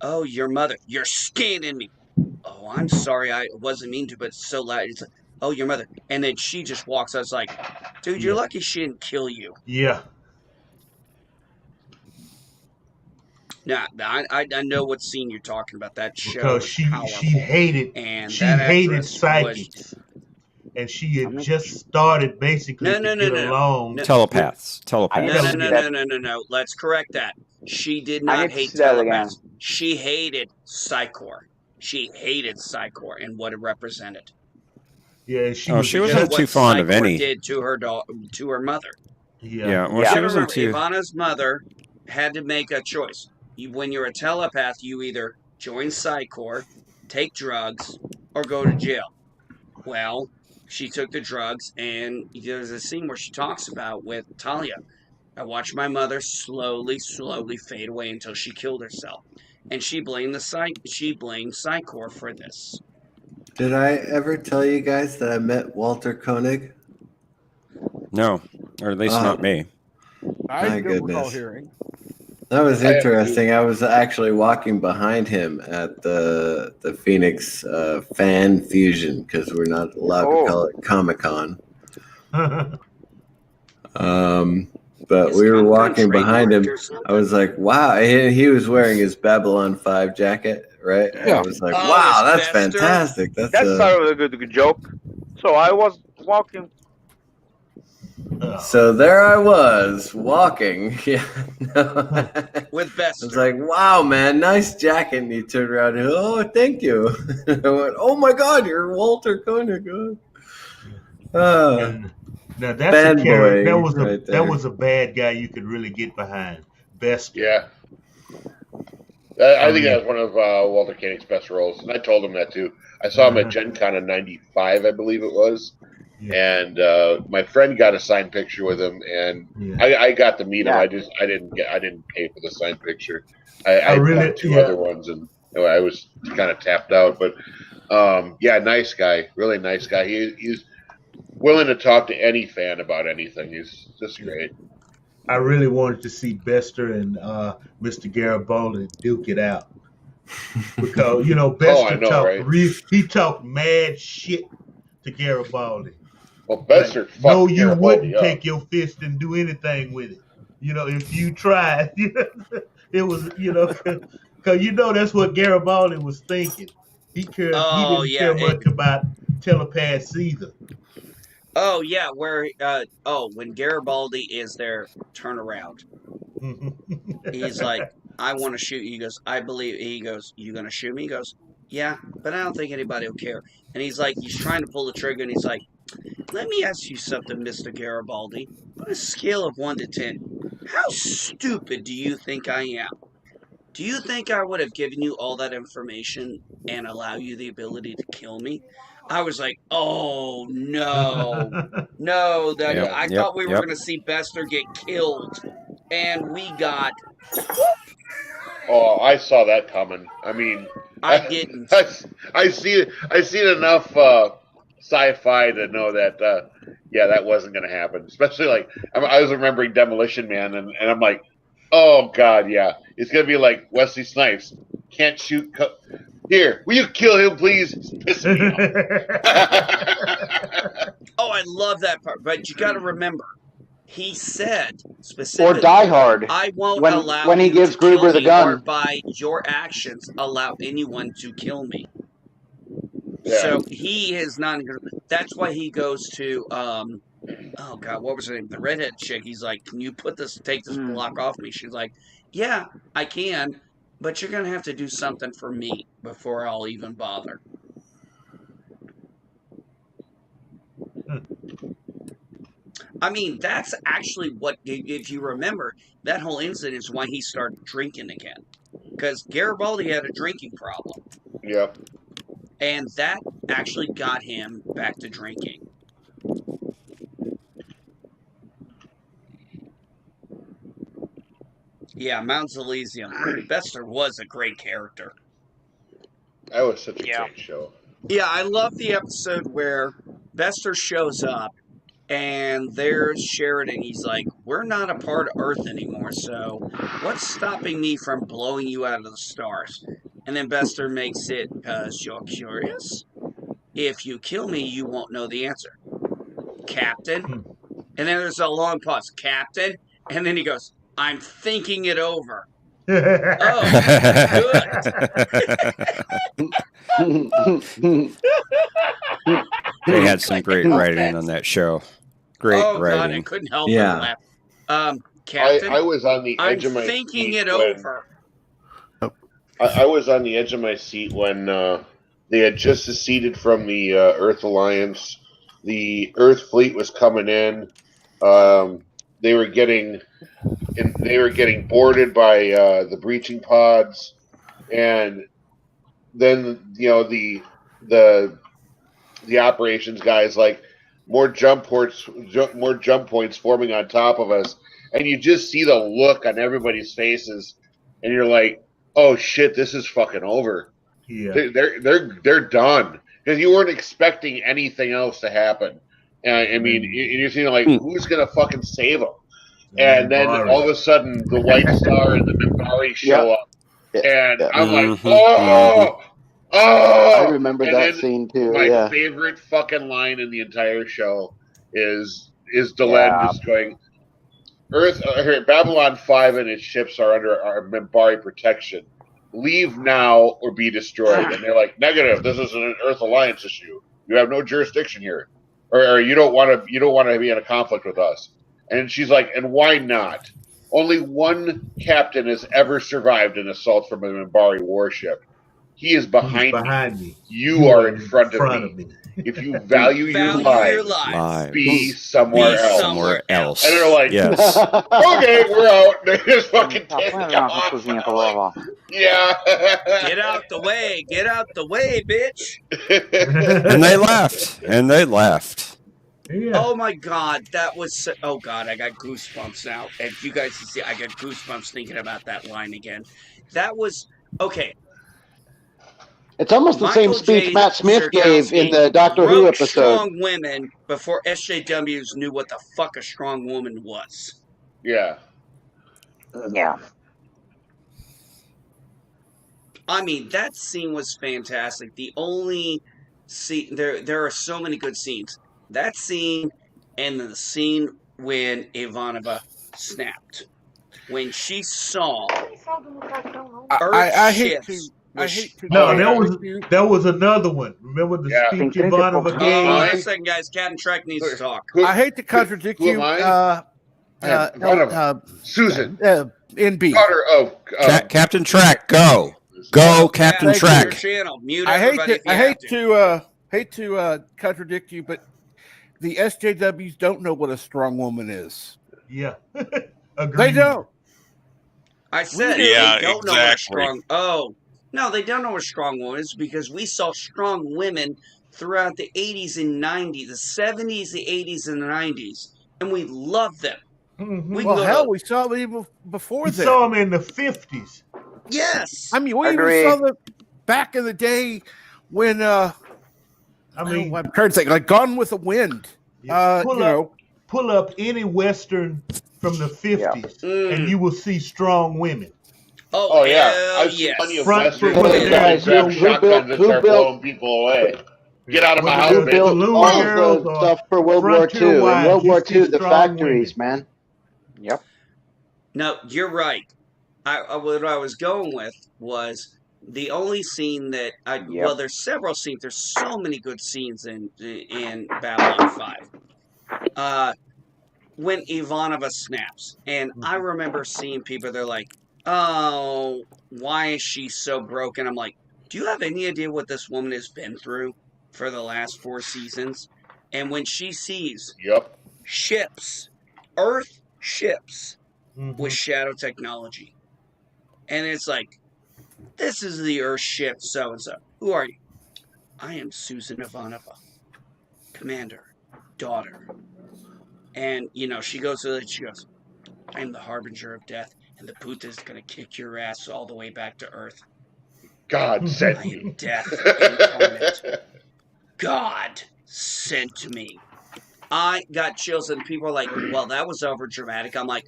Oh, your mother, you're scanning me. Oh, I'm sorry, I wasn't mean to, but it's so loud. It's like, oh, your mother. And then she just walks out. It's like, dude, you're lucky she didn't kill you. Yeah. Nah, I know what scene you're talking about. That show Because was she powerful. hated And she that hated actress psychics. And she had just started basically to get along. Telepaths. No. Let's correct that. She did not hate telepaths. She hated Psychor. She hated Psychor and what it represented. Yeah, she Oh, was. she because wasn't what too fond of Psychor any. did to her mother. Yeah, well, You she got to wasn't remember, too. Ivana's mother had to make a choice. When you're a telepath, you either join Psychor, take drugs, or go to jail. Well, she took the drugs, and there's a scene where she talks about with Talia. I watched my mother slowly fade away until she killed herself, and she blamed Psychor for this. Did I ever tell you guys that I met Walter Koenig? No, or at least not me. I My don't recall goodness. hearing. That was I haven't interesting. I was actually walking behind him at the Phoenix Fan Fusion because we're not allowed to call it Comic Con. But Is we were Comic-Con walking behind him. trademarked or something? I was like, "Wow!" He was wearing his Babylon 5 jacket, right? And I was like, Oh, "Wow, it's that's Bester? fantastic!" That started with a good joke. So I was walking. So there I was walking. Yeah, no. With I Bester. was like, "Wow, man, nice jacket." And he turned around and, "Oh, thank you." I went, "Oh my God, you're Walter Koenig." And now that's a character. Fanboy right there. That was a bad guy you could really get behind. Bester. Yeah. I think that was one of Walter Koenig's best roles, and I told him that too. I saw him at Gen Con in '95, I believe it was, and my friend got a signed picture with him, and I got to meet him. I didn't pay for the signed picture. I really, bought two other ones, and I was kind of tapped out. But yeah, nice guy, really nice guy. He's willing to talk to any fan about anything. He's just great. I really wanted to see Bester and Mr. Garibaldi duke it out because Bester he talked mad shit to Garibaldi. Well, Bester, like, no, you wouldn't take your fist and do anything with it. If you tried, it was because that's what Garibaldi was thinking. He didn't care much about telepaths either. Oh yeah, where when Garibaldi is their turnaround, he's like, I want to shoot you. He goes, I believe. He goes, you gonna shoot me? He goes, yeah, but I don't think anybody will care. And he's like, he's trying to pull the trigger, and he's like, let me ask you something, Mr. Garibaldi. On a scale of 1 to 10, how stupid do you think I am? Do you think I would have given you all that information and allow you the ability to kill me? I was like, oh no, no! I thought we were going to see Bester get killed, and we got. Oh, I saw that coming. I mean, I didn't. I see it enough sci-fi to know that that wasn't going to happen. Especially like I was remembering Demolition Man, and I'm like, oh God, yeah, it's going to be like Wesley Snipes can't shoot. Here, will you kill him, please? It's pissing me off. Oh, I love that part, but you got to remember. He said specifically, or Die Hard. I won't allow when he gives Gruber the gun, or by your actions allow anyone to kill me. Yeah. So he is not. That's why he goes to oh God, what was her name? The redhead chick. He's like, can you take this block off me? She's like, yeah, I can, but you're gonna have to do something for me before I'll even bother. I mean, that's actually what, if you remember, that whole incident is why he started drinking again. Because Garibaldi had a drinking problem. Yep. And that actually got him back to drinking. Yeah, Mount Elysium. Bester was a great character. That was such a great show. Yeah, I love the episode where Bester shows up. And there's Sheridan. He's like, we're not a part of Earth anymore, so what's stopping me from blowing you out of the stars? And then Bester makes it, because you're curious? If you kill me, you won't know the answer. Captain? And then there's a long pause. Captain? And then he goes, I'm thinking it over. Oh, good. They had some great writing on that show. Great writing. God, I couldn't help but laugh. Captain, I was on the edge of my thinking seat it over. I was on the edge of my seat when They had just seceded from the Earth Alliance. The Earth fleet was coming in. They were getting boarded by the breaching pods, and then the the operations guys like more jump points forming on top of us, and you just see the look on everybody's faces, and you're like, oh shit, this is fucking over. Yeah. They're done because you weren't expecting anything else to happen. I mean, And you're seeing like, who's gonna fucking save them? then And then all of Minbari. a sudden, the White Star and the Minbari show Yep. up, Yeah. and Yeah. I'm like, Mm-hmm. I oh! remember And that then scene too. my Yeah. favorite fucking line in the entire show is Delenn Yeah. just going, Earth, Babylon 5 and its ships are under our Minbari protection. Leave now or be destroyed. And they're like, negative. This is an Earth Alliance issue. You have no jurisdiction here, or you don't want to be in a conflict with us. And she's like, and why not? Only one captain has ever survived an assault from a Minbari warship. He is He's behind me. behind me. You are in front of front me. of me. If you value your lives, be somewhere else. And they're like, Yes. okay, we're out. They just fucking take off. cozinha pra lavar. Yeah. Get out the way. Get out the way, bitch. And they left. And they left. Yeah. Oh my god, that was so, oh god, I got goosebumps now. If you guys can see, I got goosebumps thinking about that line again. That was okay. It's almost the same Michael speech J. Matt Smith gave in Sardowski the Doctor Who wrote episode. strong women before SJWs knew what the fuck a strong woman was. Yeah. Yeah. I mean, that scene was fantastic. The only scene there are so many good scenes. That scene and the scene when Ivanova snapped. When she saw I hate ships to. I hate to. No, contradict there was another one. Remember the speech Ivanova Hold on a gave? second, guys. Captain Trek needs to talk. I hate to contradict who am you. I? Susan. NB. Daughter of Captain Trek, go. Go, Captain Mute Trek. your channel. Mute I hate everybody to. if you I have hate to contradict you, but the SJWs don't know what a strong woman is. Yeah. They don't. I said Yeah, they don't know what a exactly. strong. Oh no, they don't know what a strong woman is because we saw strong women throughout the 80s and 90s, the 70s, the 80s, and the 90s, and we loved them. Mm-hmm. We Well, go hell, to, we saw them even before We then. saw them in the 50s. yes. I mean, we Agree. even saw them back in the day when I mean, I'm trying to think, like Gone with the Wind. pull up any Western from the 50s, and you will see strong women. Oh yeah. hell I've seen yes. plenty of Front westerns foot where guys, guys grab who shotguns and start blowing people away. Get out of my house, Whether bitch. they're built saloon all girls of the or stuff for World War frontier II. In wives, World you War see II, the strong factories, women. man. Yep. No, you're right. What I was going with was the only scene that well, there's several scenes. There's so many good scenes in Babylon 5. When Ivanova snaps, and I remember seeing people. They're like, "Oh, why is she so broken?" I'm like, "Do you have any idea what this woman has been through for the last 4 seasons?" And when she sees ships, Earth ships with shadow technology. And it's like, this is the Earth ship so and so. Who are you? I am Susan Ivanova, commander, daughter. And, she goes to she goes, I am the harbinger of death, and the Buddha is going to kick your ass all the way back to Earth. God sent I me. am death incarnate. God sent me. I got chills, and people are like, well, that was over dramatic. I'm like,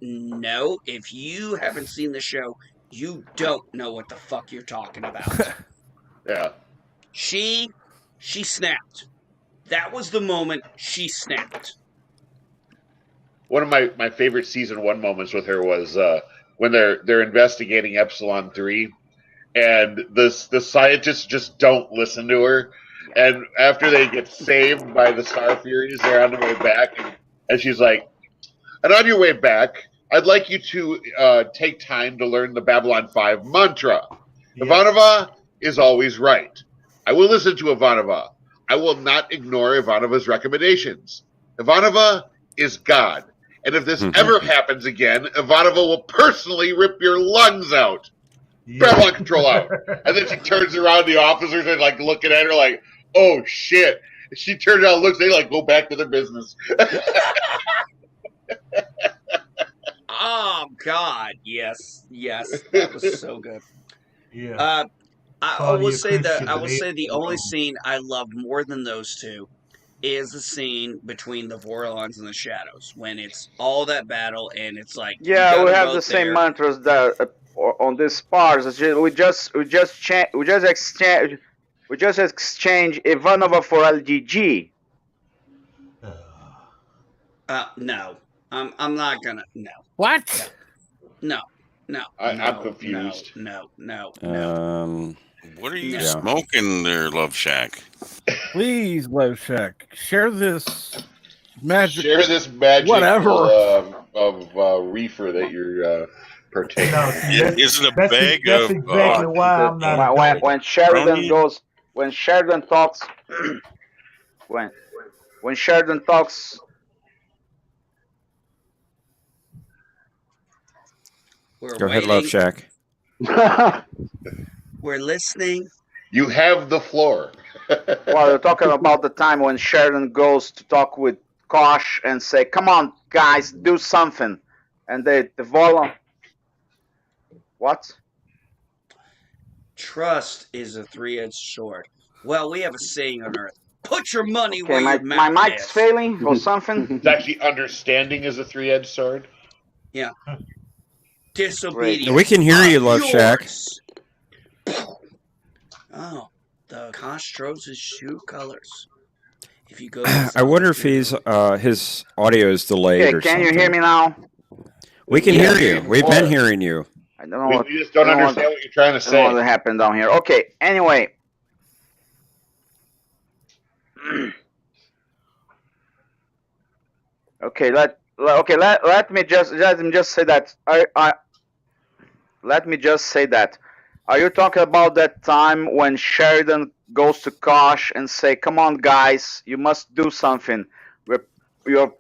no. If you haven't seen the show, you don't know what the fuck you're talking about. Yeah. She snapped. That was the moment she snapped. One of my favorite season 1 moments with her was when they're investigating Epsilon 3, and the scientists just don't listen to her. And after they get saved by the Star Furies, they're on their way back, and she's like, and on your way back, I'd like you to take time to learn the Babylon 5 mantra. Yeah. Ivanova is always right. I will listen to Ivanova. I will not ignore Ivanova's recommendations. Ivanova is God. And if this ever happens again, Ivanova will personally rip your lungs out. Travel and control out. And then she turns around, the officers are like looking at her like, oh shit. She turns around and looks, they like go back to their business. Oh God, yes, that was so good. I will say the only scene I loved more than those two is the scene between the Vorlons and the Shadows when it's all that battle and it's like you Yeah, got we them have the both same there. mantras that on these spars. We just exchange Ivanova for LGG. No, I'm not gonna. No. What? No. I'm confused. No. What are you No. smoking there, Love Shack? Please, Love Shack, share this magic. Share this magical whatever. of reefer that you're partaking in. Is it a bag of? exactly why I'm not doing it. When Sheridan goes, when Sheridan talks, when Sheridan talks. We're Go waiting. ahead, Love Shack. We're listening. You have the floor. Well, you're talking about the time when Sheridan goes to talk with Kosh and say, "Come on, guys, do something," and the Vorlon. What? Trust is a three-edged sword. Well, we have a saying on Earth: "Put your money Okay, where your my mouth mic's is." failing or something. It's actually understanding is a three-edged sword. Yeah. Disobedience. We can hear you, Love Shack. Oh, the Costro's true colors. If you go, I wonder if his audio is delayed or Okay, can something. you hear me now? We can hear you. We've been hearing you. I don't know. We just don't understand what you're trying to say. I don't know what happened down here. Okay. Anyway. Okay. Let me just say that. Let me just say that. Are you talking about that time when Sheridan goes to Kosh and say, "Come on, guys, you must do something. You're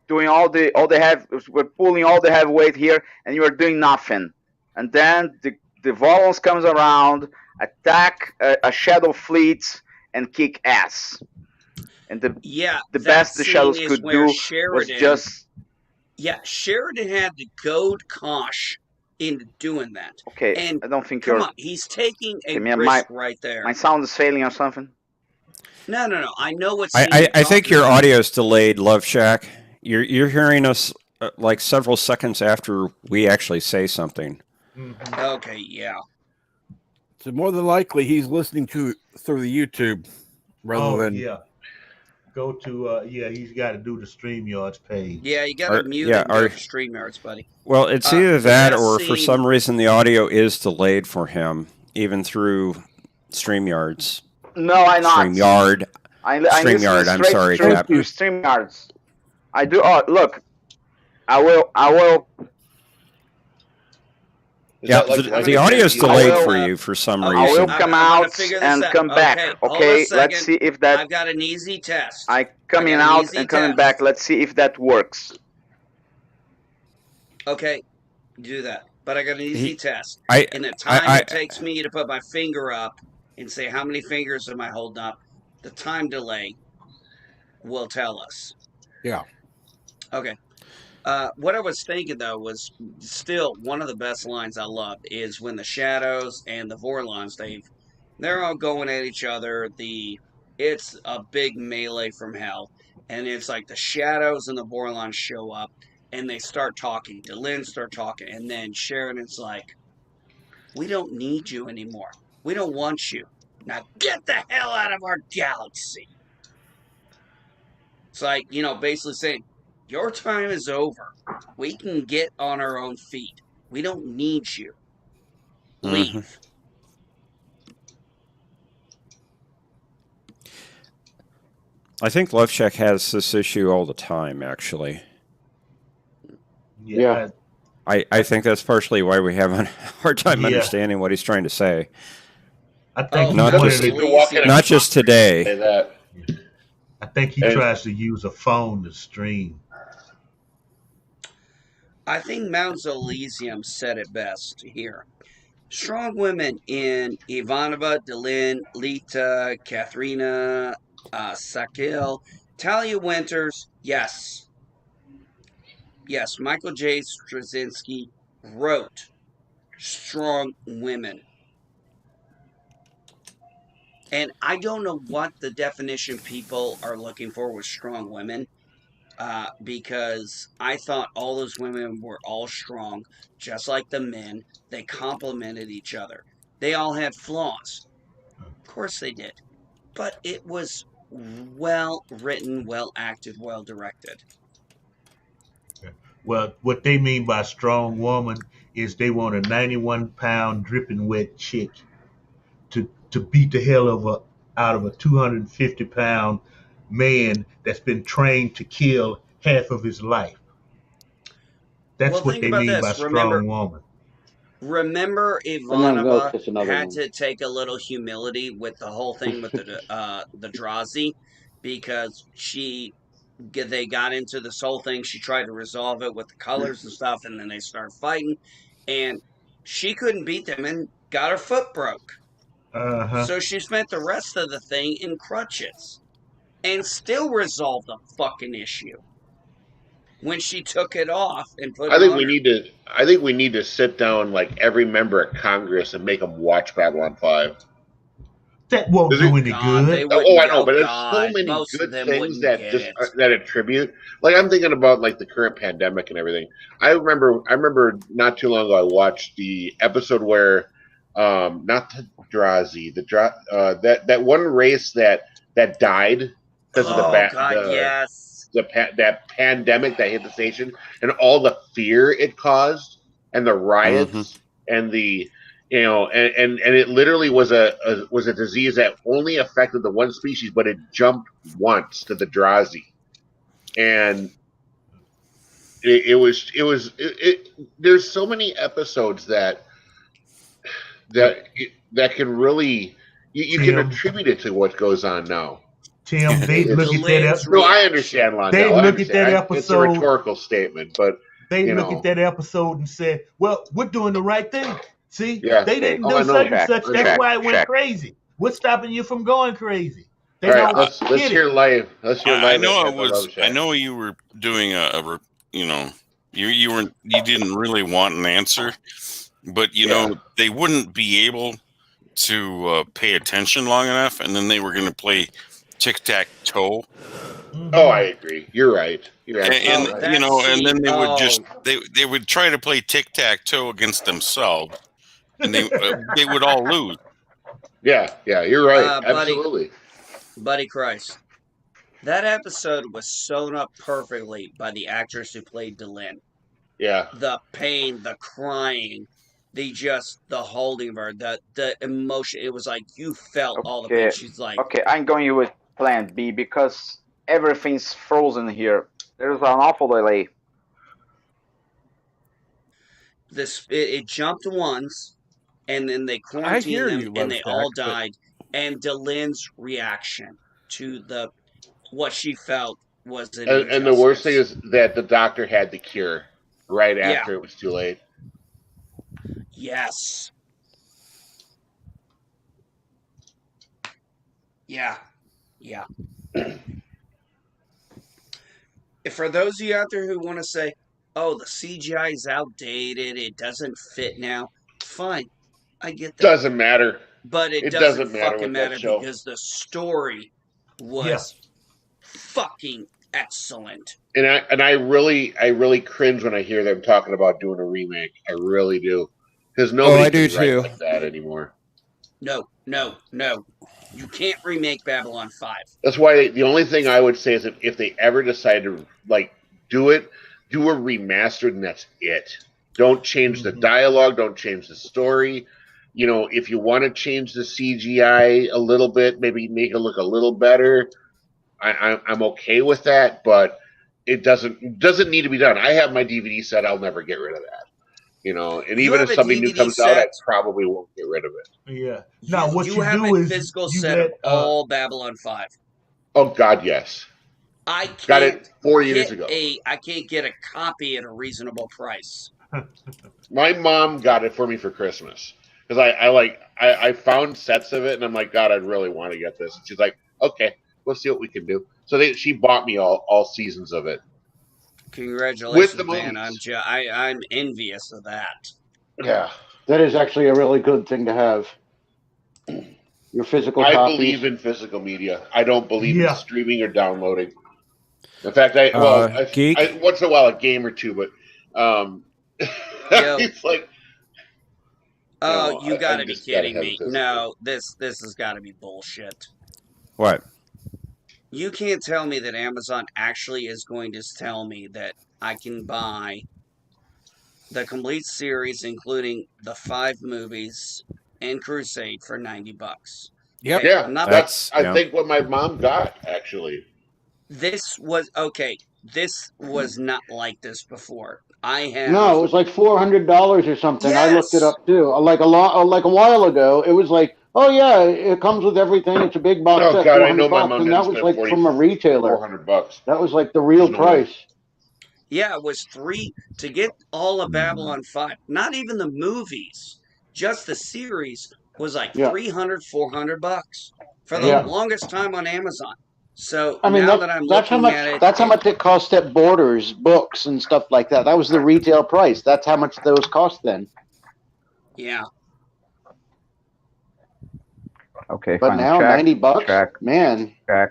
doing we're pulling all the heavy weight here, and you are doing nothing." And then the Volons comes around, attack a Shadow fleet, and kick ass. And the best the Shadows could do was just. Yeah, Sheridan had to goad Kosh into doing that. Okay, and I don't think come you're. on, he's taking a Okay, risk right there. My sound is failing or something. No. I know what's. I think your audio is delayed, Love Shack. You're hearing us like several seconds after we actually say something. Okay, yeah. So more than likely, he's listening to it through the YouTube rather than. Yeah. Go to he's got to do the StreamYards page. Yeah, you got to mute it and go to StreamYards, buddy. Well, it's either that or for some reason the audio is delayed for him, even through StreamYards. No, I'm not. StreamYard. StreamYard. I'm sorry, Cap. StreamYards. I do. Oh, look. I will. Yeah, the audio is delayed for you for some reason. I will come out and come back. Okay, let's see if that. I've got an easy test. I coming out and coming back. Let's see if that works. Okay, do that. But I got an easy test. In the time it takes me to put my finger up and say how many fingers am I holding up, the time delay will tell us. Yeah. Okay. What I was thinking, though, was still one of the best lines I love is when the Shadows and the Vorlons, they're all going at each other. It's a big melee from hell. And it's like the Shadows and the Vorlons show up, and they start talking. Delin start talking, and then Sheridan's like, "We don't need you anymore. We don't want you. Now get the hell out of our galaxy." It's like, basically saying, your time is over. We can get on our own feet. We don't need you. Leave. I think Love Shack has this issue all the time, actually. Yeah. I think that's partially why we have a hard time understanding what he's trying to say. I think he Not wanted just to. not just today. Say that. I think he And- tries to use a phone to stream. I think Mount Elysium said it best here. Strong women in Ivanova, Delin, Lita, Katharina, Sakil, Talia Winters. Yes. Yes, Michael J. Straczynski wrote Strong Women. And I don't know what the definition people are looking for with strong women, because I thought all those women were all strong, just like the men. They complemented each other. They all had flaws. Of course they did. But it was well written, well acted, well directed. Well, what they mean by strong woman is they want a 91-pound dripping wet chick to beat the hell out of a 250-pound man that's been trained to kill half of his life. That's Well, what think they about mean by this. Remember, strong woman. remember Let them go Ivanova kiss another had one. to take a little humility with the whole thing with the Drazi, because they got into this whole thing. She tried to resolve it with the colors and stuff, and then they started fighting, and she couldn't beat them and got her foot broke. Uh-huh. So she spent the rest of the thing in crutches and still resolved the fucking issue when she took it off and put I it think on we her. need to. I think we need to sit down like every member of Congress and make them watch Babylon 5. That won't do Oh any God, they good. Oh, wouldn't I get. know, Oh but there's so God, many most of good them things wouldn't that get just it. that attribute. Like I'm thinking about like the current pandemic and everything. I remember not too long ago I watched the episode where, not the Drazi, that one race that died because of Oh God, yes. that pandemic that hit the station and all the fear it caused and the Mm-hmm. riots and the and it literally was a disease that only affected the one species, but it jumped once to the Drazi, and there's so many episodes But that can really you can Tim, attribute it to what goes on now. They'd look at that. Delenn's No, I reaction. understand, Londell. They'd I look at that understand. It's a episode. rhetorical statement, but They look at that episode and say, "Well, we're doing the right thing. See, yeah. they didn't Oh, do I such know. and such. I That's know. why it went crazy. What's stopping you from going crazy?" They All right, don't let's get hear it. live. Let's hear I live know at it the was. Love I Shack. know you were doing you know, you didn't really want an answer, but they wouldn't be able to pay attention long enough, and then they were going to play tic tac toe. Oh, I agree. You're right. You're And, absolutely and right. you know, and then they would just Oh, they would try to play tic tac toe against themselves, and they would all lose. Yeah, you're right. buddy, Absolutely. Christ. That episode was sewn up perfectly by the actress who played Delin. Yeah. The pain, the crying, the holding of her, the emotion. It was like you felt all the pain. Okay, She's like, okay, I'm going with Plan B because everything's frozen here. There's an awful delay. it jumped once, and then they I quarantined hear them, you, and Love they Shack, all but died. And Delin's reaction to what she felt was an And the worst thing injustice. is that the doctor had the cure right Yeah. after it was too late. Yes. Yeah. Yeah. For those of you out there who want to say, "Oh, the CGI is outdated. It doesn't fit now." Fine, I get that. Doesn't matter. But it It doesn't doesn't matter fucking with that matter show. because the story Yeah. was fucking excellent. And I really cringe when I hear them talking about doing a remake. I really do, because nobody I do can write too. like that anymore. No. You can't remake Babylon 5. That's why the only thing I would say is if they ever decide to do it, do a remastered and that's it. Don't change the dialogue. Don't change the story. If you want to change the CGI a little bit, maybe make it look a little better. I'm okay with that, but it doesn't need to be done. I have my DVD set. I'll never get rid of that. You And even have if a something new DVD comes out, I set. probably won't get rid of it. Yeah. Now what You you have do a is physical you set of let all Babylon 5. Oh God, yes. I Got can't it 4 years ago. I can't get a copy at a reasonable price. My mom got it for me for Christmas because I found sets of it and I'm like, God, I'd really want to get this. And she's like, okay, we'll see what we can do. So she bought me all seasons of it with the Congratulations, man! movies. I'm envious of that. Yeah, That is actually a really good thing to have. Your physical I copies. believe in physical media. I don't believe in Yeah. streaming or downloading. In fact, I Geek. once in a while a game or two, but Yo, it's like oh, you I got to be just gotta kidding have it me! physically. No, this has got to be bullshit. What? You can't tell me that Amazon actually is going to tell me that I can buy the complete series, including the 5 movies and Crusade, for $90. Yep. Okay, Yeah, I'm not. that's I Yeah. think what my mom got actually. This was okay. This was not like this before. I have. No, it was like $400 or something. I looked it Yes. up too. Like a while ago, it was like, oh yeah, it comes with everything. It's a big box Oh set, God, four I know hundred my bucks, mom and didn't that was spend like from a retailer. $400. That was like the There's real no way. price. Yeah, it was 3 to get all of Babylon 5. Not even the movies, just the series was like Yeah, 300, $400 for the yeah. Damn. longest time on Amazon. So I mean now that I'm that's how looking much at it, that's how much it cost at Borders books and stuff like that. That was the retail price. That's how much those cost then. yeah. Okay, But final now check. 90 bucks, Check. man. Check.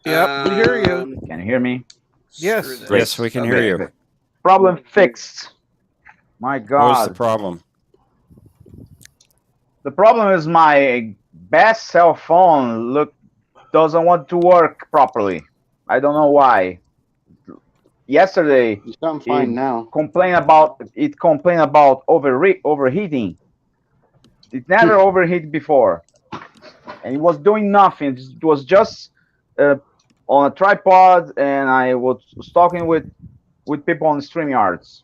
Yep. We hear you. Can you hear me? Screw Yes. this. Yes, we can hear Okay. you. Problem fixed. My What was the God. problem? The problem is my best cell phone doesn't want to work properly. I don't know why. Yesterday You sound fine now. it complained about overheating. It never overheated before, and it was doing nothing. It was just on a tripod, and I was talking with people on StreamYards.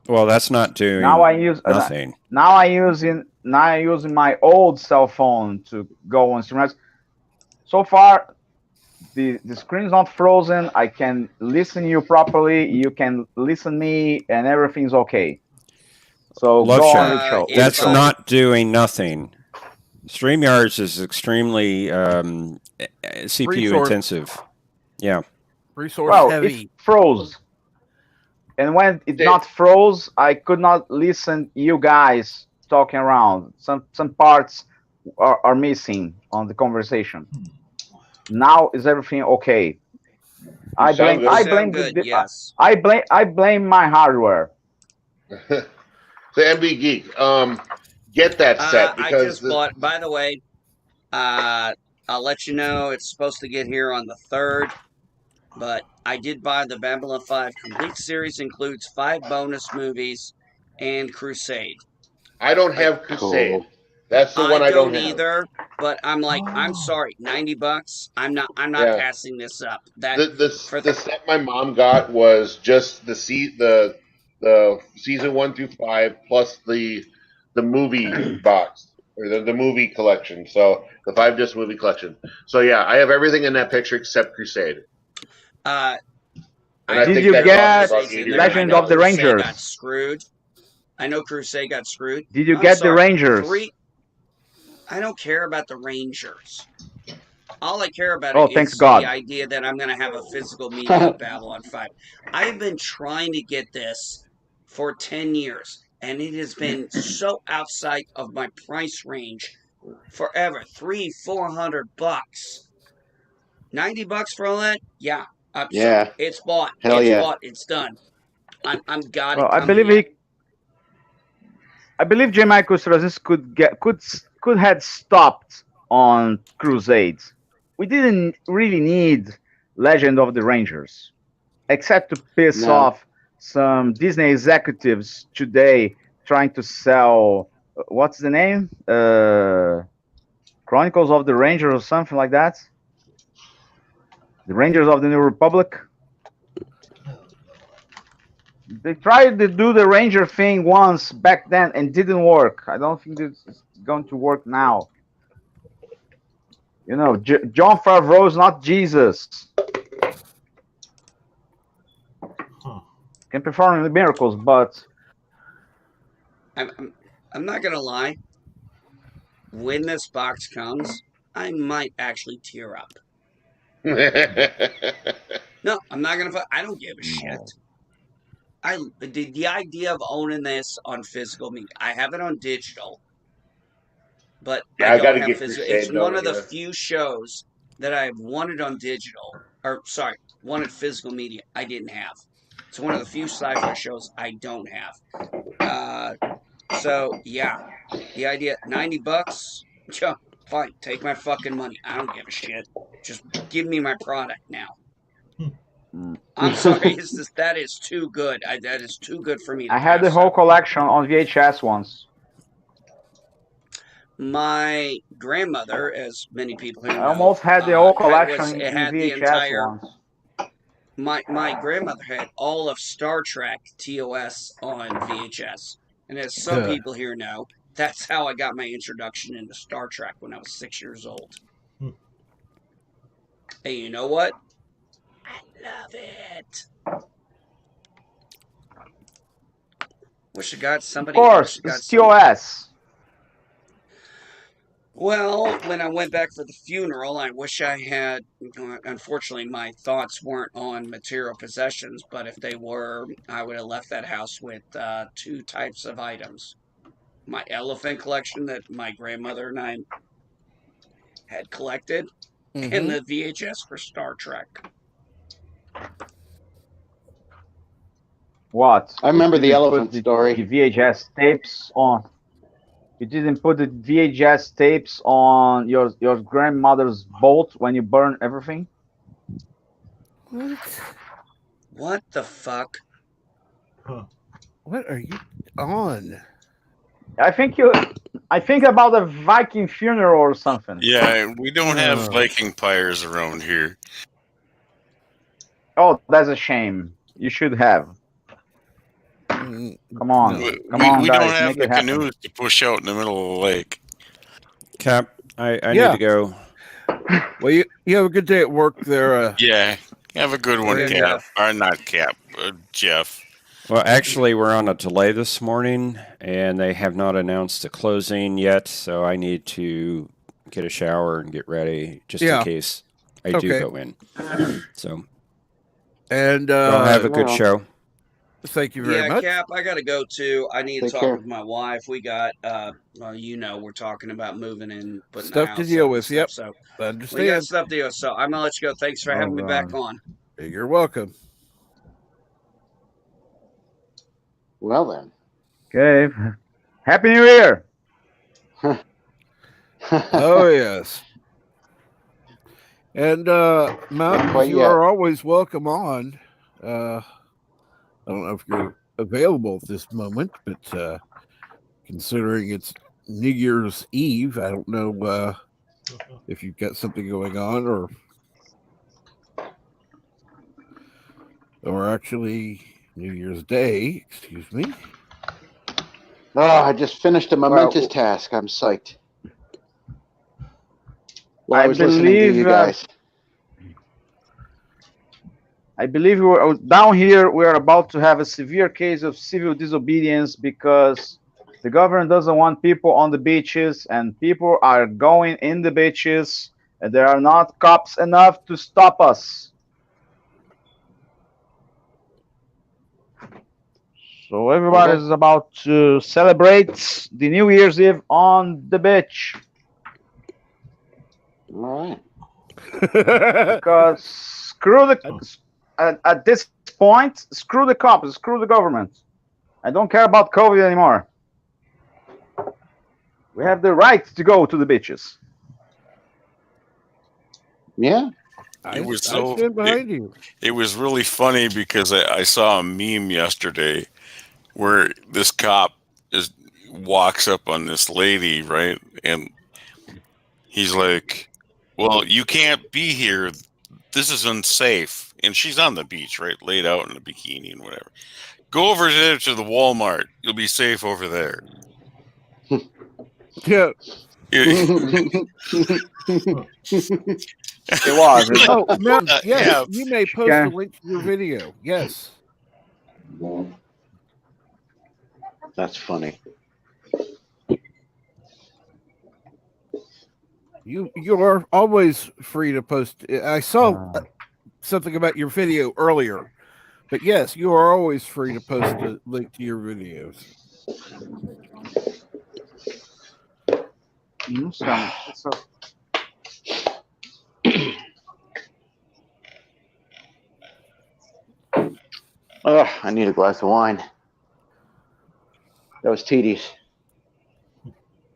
Well, that's not Now I doing use nothing. now I using my old cell phone to go on StreamYards. So far, the screen's not frozen. I can listen you properly. You can listen me, and everything's okay. So go on, Rachel. That's not doing nothing. StreamYards is extremely CPU Resource- intensive. Yeah. Resource Well, heavy. it froze, and when it not froze, I could not listen you guys talking around. Some parts are missing on the conversation. Now is everything okay? I blame yes. I blame my hardware. So MB Geek, get that set I because just bought. By the way, I'll let you know it's supposed to get here on the 3rd, but I did buy the Babylon 5 complete series. Includes 5 bonus movies and Crusade. I don't have Crusade. Cool. That's the one I don't have. Either. But I'm like, I'm sorry, $90. I'm not Yeah. passing this up. That The set my mom got was just the season 1 through 5 plus the movie box or the movie collection. So the 5 disc movie collection. So yeah, I have everything in that picture except Crusade. Uh, And I Did think you that get cost about $80 or Legend $90. of the Rangers? Got screwed. I know Crusade got screwed. Did you I'm get the sorry, Rangers? I don't care about the Rangers. All I care about Oh, it thanks is God. the idea that I'm going to have a physical media of Babylon 5. I've been trying to get this for 10 years, and it has been so outside of my price range forever. $300-400. $90 for all that? Yeah. Yeah. It's bought. Hell It's yeah. bought. It's done. I'm got Well, it coming in. I believe J. Michael Straczynski could had stopped on Crusades. We didn't really need Legend of the Rangers, except to piss No. off some Disney executives today trying to sell what's the name? Chronicles of the Rangers or something like that. The Rangers of the New Republic. They tried to do the Ranger thing once back then and didn't work. I don't think this is going to work now. You know, John Favreau is not Jesus. Can perform miracles, but I'm not gonna lie. When this box comes, I might actually tear up. No, I'm not gonna. I don't give a shit. The idea of owning this on physical media. I have it on digital, but Yeah, I I got don't to have get physical. Crusade It's one going of the here. few shows that I've wanted on digital, or sorry, wanted physical media. I didn't have. It's one of the few sci-fi shows I don't have. So yeah, the idea $90. Yeah, fine. Take my fucking money. I don't give a shit. Just give me my product now. I'm sorry. That is too good. That is too good for me to I had the pass whole up. collection on VHS once. My grandmother, as many people here I know, almost had the whole was collection it in had the VHS entire. once. My grandmother had all of Star Trek TOS on VHS, and as some Huh. people here know, that's how I got my introduction into Star Trek when I was 6 years old. And you know what? I love it. Wish I got Of somebody. I wish course, I got it's some. TOS. Well, when I went back for the funeral, I wish I had. Unfortunately, my thoughts weren't on material possessions, but if they were, I would have left that house with two types of items: my elephant collection that my grandmother and I had collected, and the VHS for Star Trek. What? I You remember the didn't put elephant the story. VHS tapes on. You didn't put the VHS tapes on your grandmother's boat when you burned everything. What? What the fuck? What are you on? I think you. I think about a Viking funeral or something. Yeah, we don't have Oh. Viking pyres around here. Oh, that's a shame. You should have. Come on, No. come on, We don't guys, have make the it happen. canoes to push out in the middle of the lake. Cap, I need Yeah. to go. Well, you have a good day at work there. Yeah, have a good one, Brandon. Cap. Or not Cap, Jeff. Well, actually, we're on a delay this morning, and they have not announced the closing yet, so I need to get a shower and get ready just in Yeah. case I do Okay. go in. So, And y'all have a good Well, show. thank you very Yeah, much. Cap, I gotta go too. I need to Take talk care. with my wife. We got well, we're talking about moving and putting the Stuff to house deal up and with. stuff. Yep. So Understand. we got stuff to do. So I'm gonna let you go. Thanks for having me back God. on. You're welcome. Well then. Okay. Happy New Year. Oh yes. And Mountains, quite you yet. are always welcome on. I don't know if you're available at this moment, but considering it's New Year's Eve, I don't know if you've got something going on or actually New Year's Day, excuse me. Oh, I just finished a momentous task. I'm psyched. Well, I was listening to you guys. I believe we're down here. We are about to have a severe case of civil disobedience because the government doesn't want people on the beaches, and people are going in the beaches, and there are not cops enough to stop us. So everybody is about to celebrate the New Year's Eve on the beach. All right. Because screw the at this point, screw the cops, screw the government. I don't care about COVID anymore. We have the right to go to the beaches. Yeah. I It was stand behind you. It was really funny because I saw a meme yesterday where this cop walks up on this lady, right? And he's like, "Well, you can't be here. This is unsafe." And she's on the beach, right? Laid out in a bikini and whatever. Go over there to the Walmart. You'll be safe over there. Yeah. It was. Oh, no, yes, Yeah. you may post a Okay. link to your video. Yes. That's funny. You are always free to post. I saw something about your video earlier, but yes, you are always free to post a link to your videos. Oh, I need a glass of wine. That was tedious.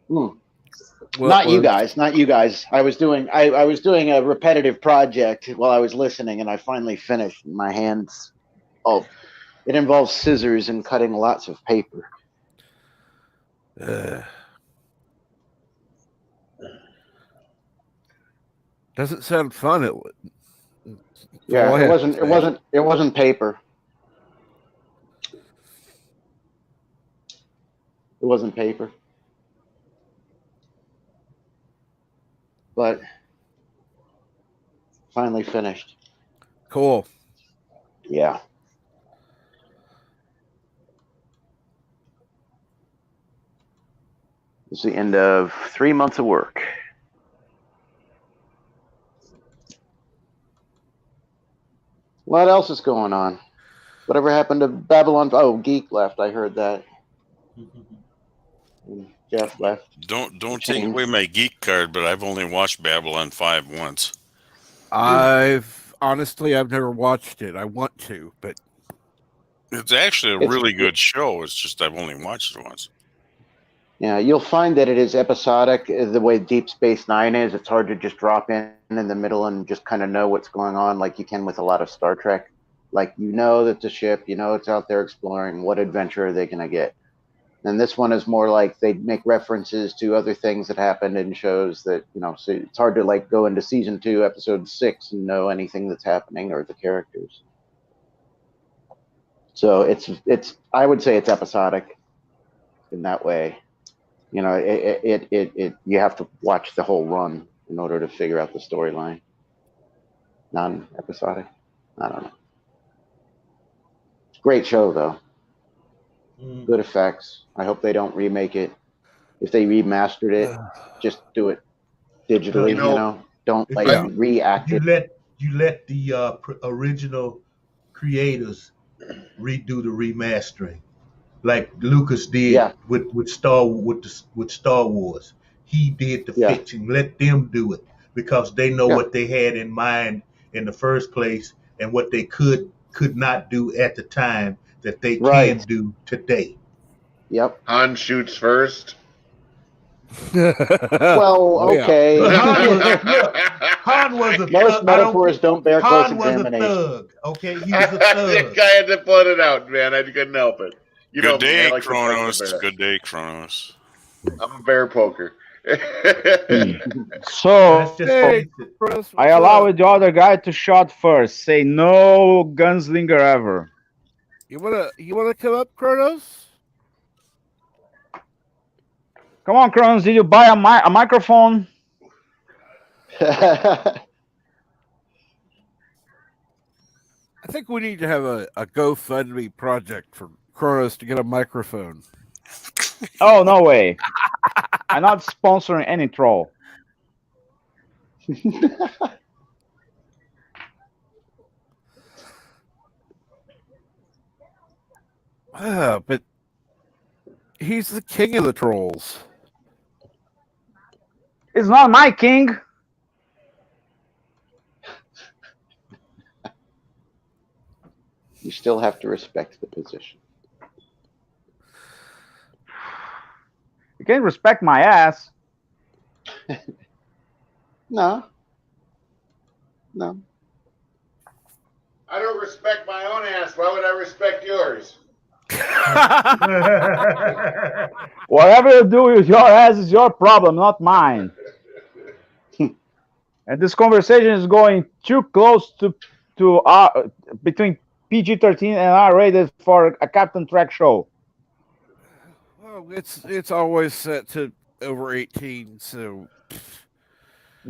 Not you guys, not you guys. I was doing a repetitive project while I was listening, and I finally finished. My hands, it involves scissors and cutting lots of paper. Doesn't sound fun. Yeah, it wasn't paper. It wasn't paper. But finally finished. Cool. Yeah. It's the end of 3 months of work. What else is going on? Whatever happened to Babylon? Oh, Geek left. I heard that. Jeff left. Don't take away my geek card, but I've only watched Babylon 5 once. I've never watched it. I want to, but it's actually a really good show. It's just I've only watched it once. Yeah, you'll find that it is episodic the way Deep Space Nine is. It's hard to just drop in the middle and just kind of know what's going on like you can with a lot of Star Trek. Like, you know that the ship, you know it's out there exploring. What adventure are they going to get? And this one is more like they make references to other things that happened in shows that, so it's hard to like go into season 2, episode 6 and know anything that's happening or the characters. So it's I would say it's episodic in that way. You have to watch the whole run in order to figure out the storyline. Non-episodic. I don't know. Great show though. Good effects. I hope they don't remake it. If they remastered it, just do it digitally. Don't react it. You let the original creators redo the remastering, like Lucas did with Star Wars. He did the fixing. Let them do it because they know what they had in mind in the first place and what they could not do at the time that they can do today. Yep. Han shoots first. Well, okay. Han was a thug. Most metaphors don't bear close examination. Han was a thug. Okay, he was a thug. I had to put it out, man. I couldn't help it. Good day, Kronos. Good day, Kronos. I'm a bear poker. So I allow the other guy to shot first. Say no gunslinger ever. You wanna come up, Kronos? Come on, Kronos. Did you buy a microphone? I think we need to have a GoFundMe project for Kronos to get a microphone. Oh, no way. I'm not sponsoring any troll. But he's the king of the trolls. It's not my king. You still have to respect the position. You can't respect my ass. No. I don't respect my own ass. Why would I respect yours? Whatever you do with your ass is your problem, not mine. And this conversation is going too close to between PG-13 and R-rated for a Captain Track show? Well, it's always set to over 18, so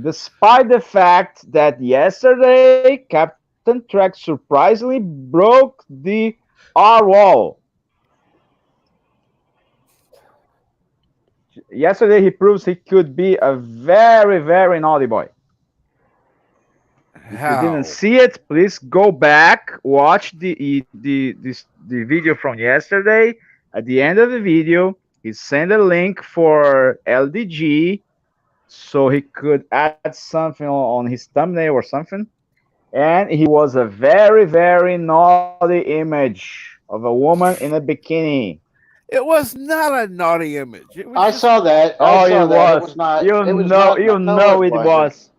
Despite the fact that yesterday Captain Track surprisingly broke the R wall. Yesterday he proves he could be a very, very naughty boy. If you didn't how? see it, please go back, watch the video from yesterday. At the end of the video, he sent a link for LDG so he could add something on his thumbnail or something. And he was a very, very naughty image of a woman in a bikini. It was not a naughty image. It was I just saw that. I Oh, it saw that. It was. was not. You It was know, not. you No, know it it wasn't. was.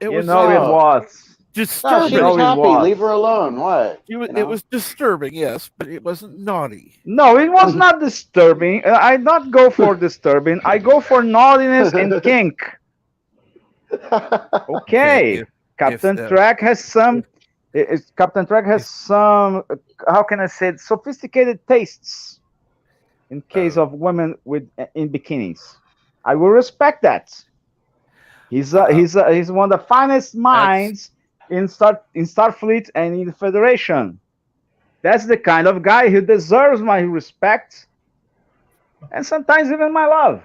it You was know it No, was. no. You She disturbing. was know it happy. was. Leave her alone. What? You It know. was disturbing, yes, but it wasn't naughty. No, it was not disturbing. I not go for disturbing. I go for naughtiness and kink. Okay, Okay, if Captain Track has some. Captain Track has if some. How can I say it? Sophisticated tastes in case uh, of women with in bikinis. I will respect that. uh, He's one of the finest that's minds in Starfleet and in the Federation. That's the kind of guy who deserves my respect and sometimes even my love.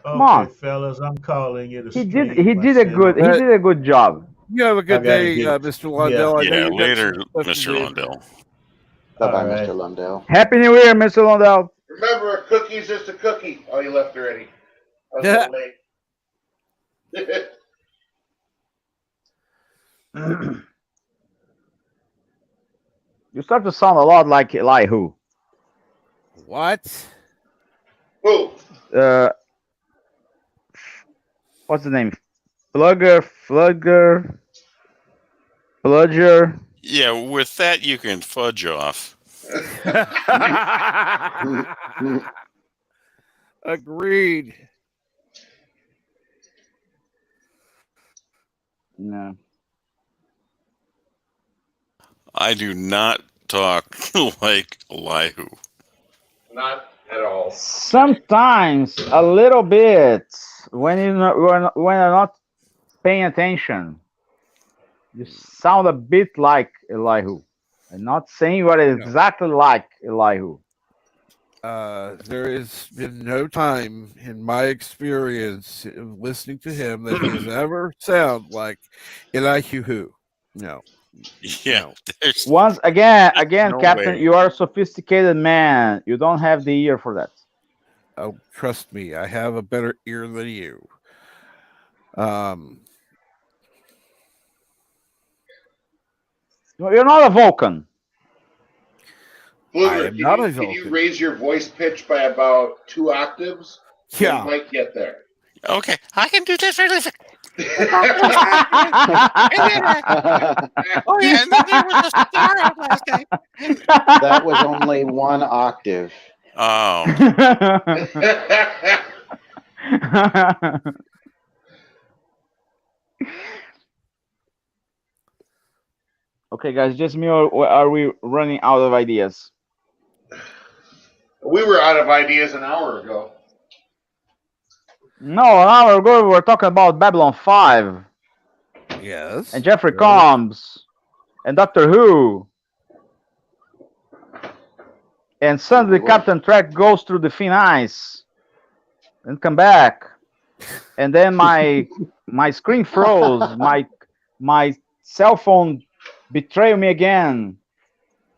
Come Okay, on, fellas, I'm calling it a he did stream he did a good myself. he did a good job. you have a I good gotta day, get. Mr. Yeah. Lundell. I know Yeah, you got later, some stuff to Mr. do. Lundell. Bye, All bye, right. Mr. Lundell. Happy New Year, Mr. Lundell. Remember, a cookie's just a cookie. Oh, you left already. I was Yeah. so late. You start to sound a lot like Elihu. What? Who? Uh, what's the name? Fludger. Yeah, with that you can fudge off. Agreed. No. I do not talk like Elihu. Not at all. Sometimes a little bit when you're not paying attention. You sound a bit like Elihu. I'm not saying what is No. exactly like Elihu. There has been no time in my experience of listening to him that he has ever sound like Elihu. No. Yeah, No. there's Once again, no Captain, way. you are a sophisticated man. You don't have the ear for that. Oh, trust me, I have a better ear than you. Um, You're not a Vulcan. I Bluger, am not a can you Vulcan. raise your voice pitch by about 2 octaves? Yeah. You might get there. Okay, I can do this really fast. Oh yeah, and then there was a star out last night. That was only 1 octave. Oh, Okay, guys, just me or are we running out of ideas? We were out of ideas an hour ago. No, an hour ago we were talking about Babylon 5 Yes. and Jeffrey Combs and Doctor Who. And suddenly Captain Trek goes through the thin ice and come back. And then my screen froze. My cell phone betrayed me again.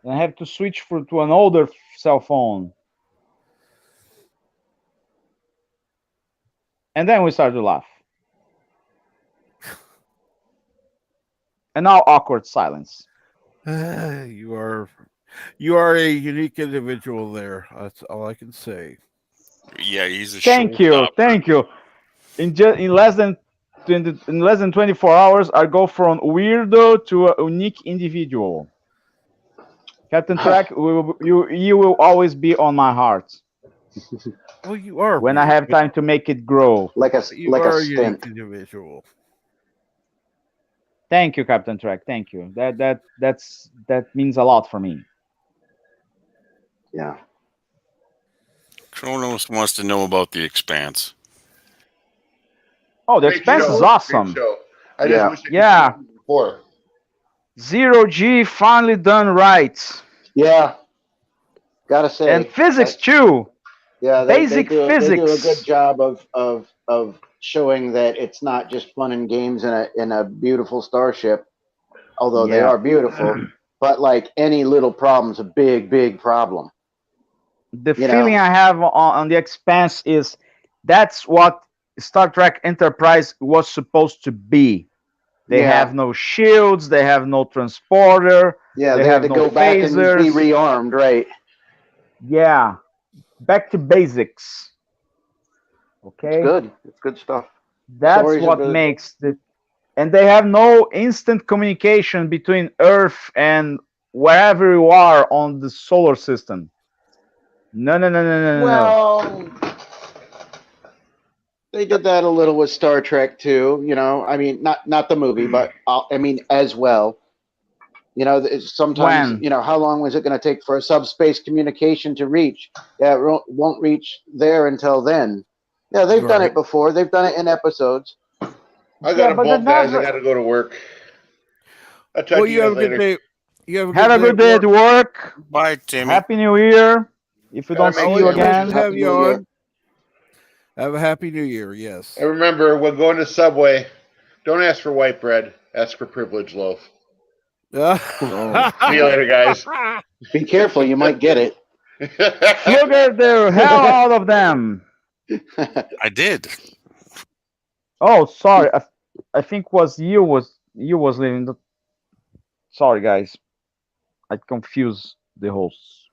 And I have to switch to an older cell phone. And then we started to laugh. And now awkward silence. You are a unique individual there. That's all I can say. yeah, he's a Thank you, showstopper. thank you. In less than 24 hours, I go from weirdo to a unique individual. Captain Track, you will always be on my heart. Well, you are when I weird, have time to make it grow. Like a but you like are a a unique stint. individual. Thank you, Captain Trek. Thank you. That means a lot for me. Yeah. Kronos wants to know about the Expanse. Oh, the Great Expanse is show. Great awesome. show. I just Yeah. wish I could see Yeah, it before. Zero G finally done right, Yeah. Gotta and say, physics too. yeah, Basic they do a good physics. job of showing that it's not just fun and games in a beautiful starship, although they Yeah. are beautiful, but like any little problem's a big problem. The You feeling know? I have on the Expanse is that's what Star Trek Enterprise was supposed to be. They Yeah. have no shields, they have no transporter, Yeah, they they had have to no go back and be phasers. rearmed, right? Yeah, back to basics. It's Okay, good. It's good stuff. The that's stories are what good. makes the. And they have no instant communication between Earth and wherever you are on the solar system. No, no, no, no, no, no, no. Well, they did that a little with Star Trek too. You know, I mean, not the movie, but I mean as well. You know, sometimes When? you know how long was it going to take for a subspace communication to reach? Yeah, it won't reach there until then. Yeah, they've done Right. it before. They've done it in episodes. I got Yeah, to but it bolt, guys. I never. got to go to work. I'll talk Well, to you you have guys a good later. day. You have a Have good a day good at day at work. work. Bye, Timmy. Happy New Year. If we Gotta don't make see you Always a sure. pleasure to again. have Happy you New Year. on. Have a happy New Year. Yes. And remember, when going to Subway, don't ask for white bread. Ask for privilege loaf. Oh, See you later, guys. be careful, you might get it. Flugger the hell out of them. I did. Oh, sorry. I think was leaving. Sorry, guys. I confused the hosts.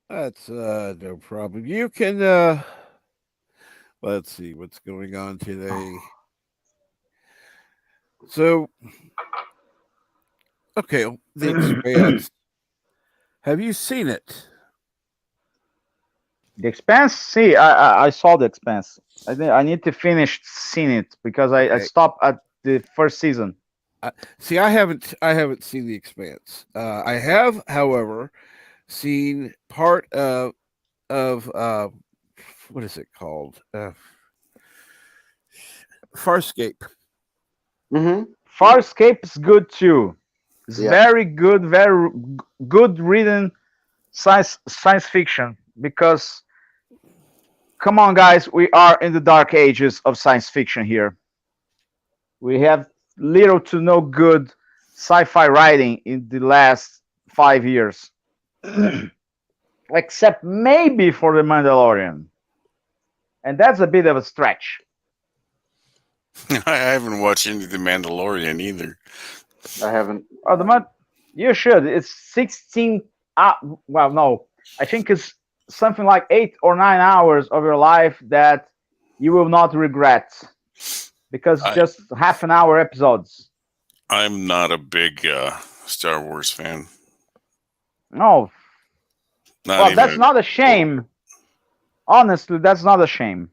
That's no problem. You can let's see what's going on today. So okay, The Expanse. Have you seen it? The Expanse. See, I saw the Expanse. I need to finish seeing it because I Okay. stopped at the first season. See, I haven't seen The Expanse. I have, however, seen part of what is it called? Farscape. Mm-hmm. Farscape is good too. It's Yeah. very good, good reading science fiction because come on guys, we are in the dark ages of science fiction here. We have little to no good sci-fi writing in the last 5 years. Except maybe for the Mandalorian. And that's a bit of a stretch. I haven't watched any of The Mandalorian either. I haven't. Oh, you should. It's 16. Well, no, I think it's something like 8 or 9 hours of your life that you will not regret because I, just half an hour episodes. I'm not a big Star Wars fan. No, Not well, even. that's not a shame. Honestly, that's not a shame.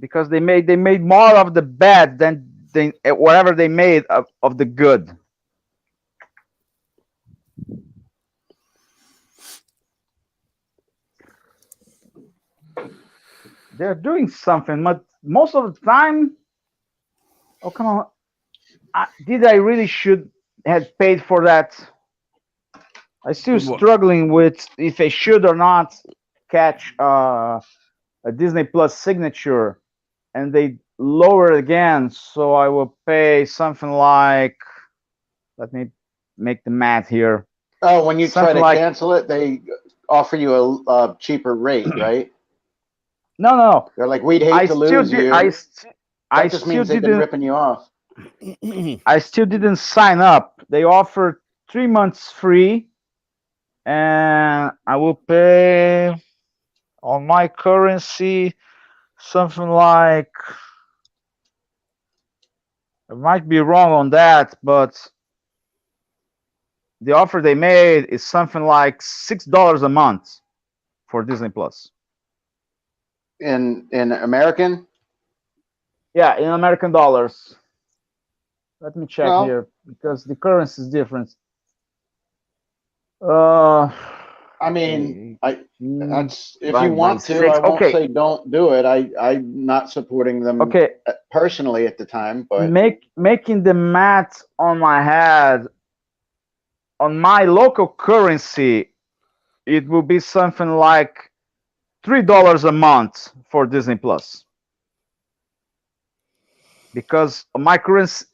Because they made more of the bad than whatever they made of the good. They're doing something, but most of the time, oh come on, did I really should have paid for that? I still What? struggling with if I should or not catch a Disney Plus signature, and they lower it again, so I will pay something like. Let me make the math here. Oh, when you try Something to like cancel it, they offer you a cheaper rate, right? no. They're like, we'd hate I to still lose did. you. I That just still means they've been didn't. ripping you off. I still didn't sign up. They offer 3 months free, and I will pay on my currency something like. I might be wrong on that, but the offer they made is something like $6 a month for Disney Plus. in American. Yeah, in American dollars. Let me check Well, here because the currency is different. Uh, I mean, that's if you divided by want to. I 6. won't Okay, say don't do it. I'm not supporting them okay. personally at the time, but Making the math on my head on my local currency, it will be something like $3 a month for Disney Plus because my currency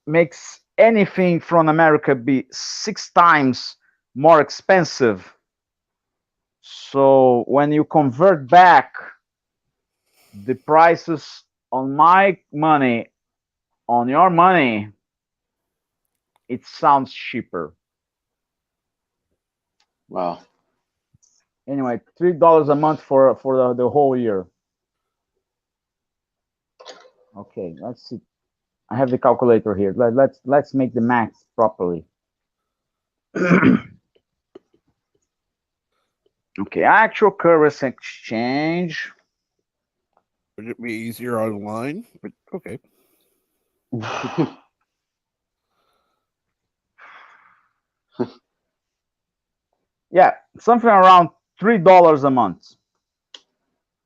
makes anything from America be 6 times more expensive. So when you convert back the prices on my money on your money, it sounds cheaper. well, Anyway, $3 a month for the whole year. Okay, let's see. I have the calculator here. Let's make the math properly. Okay, actual currency exchange. Would it be easier online? But okay. Yeah, something around $3 a month.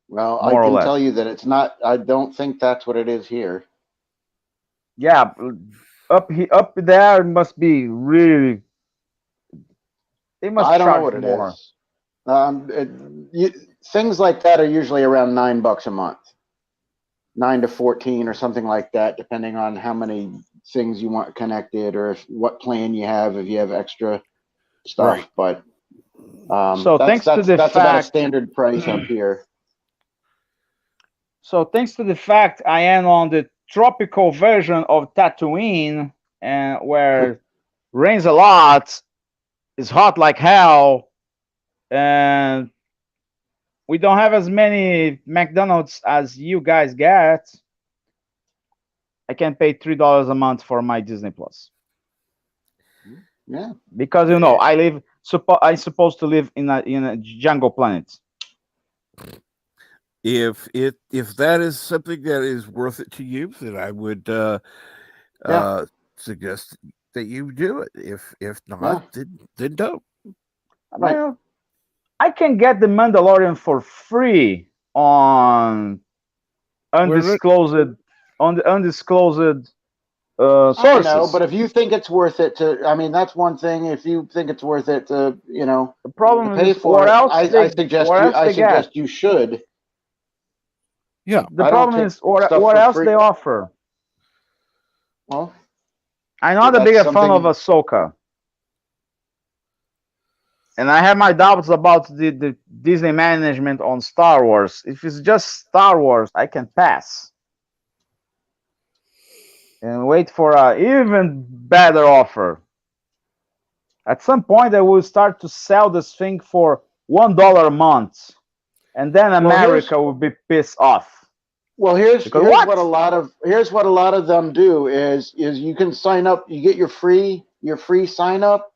well, I More or can less. tell you that it's not. I don't think that's what it is here. Yeah, up there it must be really. They must I don't know charge what it more. is. Things like that are usually around $9 a month, 9 to 14 or something like that, depending on how many things you want connected or what plan you have. If you have extra stuff, Right. but So thanks to the that's about a fact. standard price up here. So thanks to the fact I am on the tropical version of Tatooine, and where rains a lot, it's hot like hell, and we don't have as many McDonald's as you guys get. I can pay $3 a month for my Disney Plus. Yeah, because I'm supposed to live in a jungle planet. If that is something that is worth it to you, then I would suggest that you do it. If not, then don't. Right. Well, I can get the Mandalorian for free on undisclosed I know, sources. but if you think it's worth it I mean, that's one thing. If you think it's worth it to, The to problem pay is for it, I suggest what you. else I they get. suggest you should. Yeah. The I don't problem take is what stuff for else free. they offer. Well, I'm not a that's bigger fan of something. Ahsoka. And I have my doubts about the Disney management on Star Wars. If it's just Star Wars, I can pass and wait for a even better offer. At some point, I will start to sell this thing for $1 a month, and then America will be pissed off. Well, here's Because here's what? what a lot of them do is you can sign up. You get your free sign up.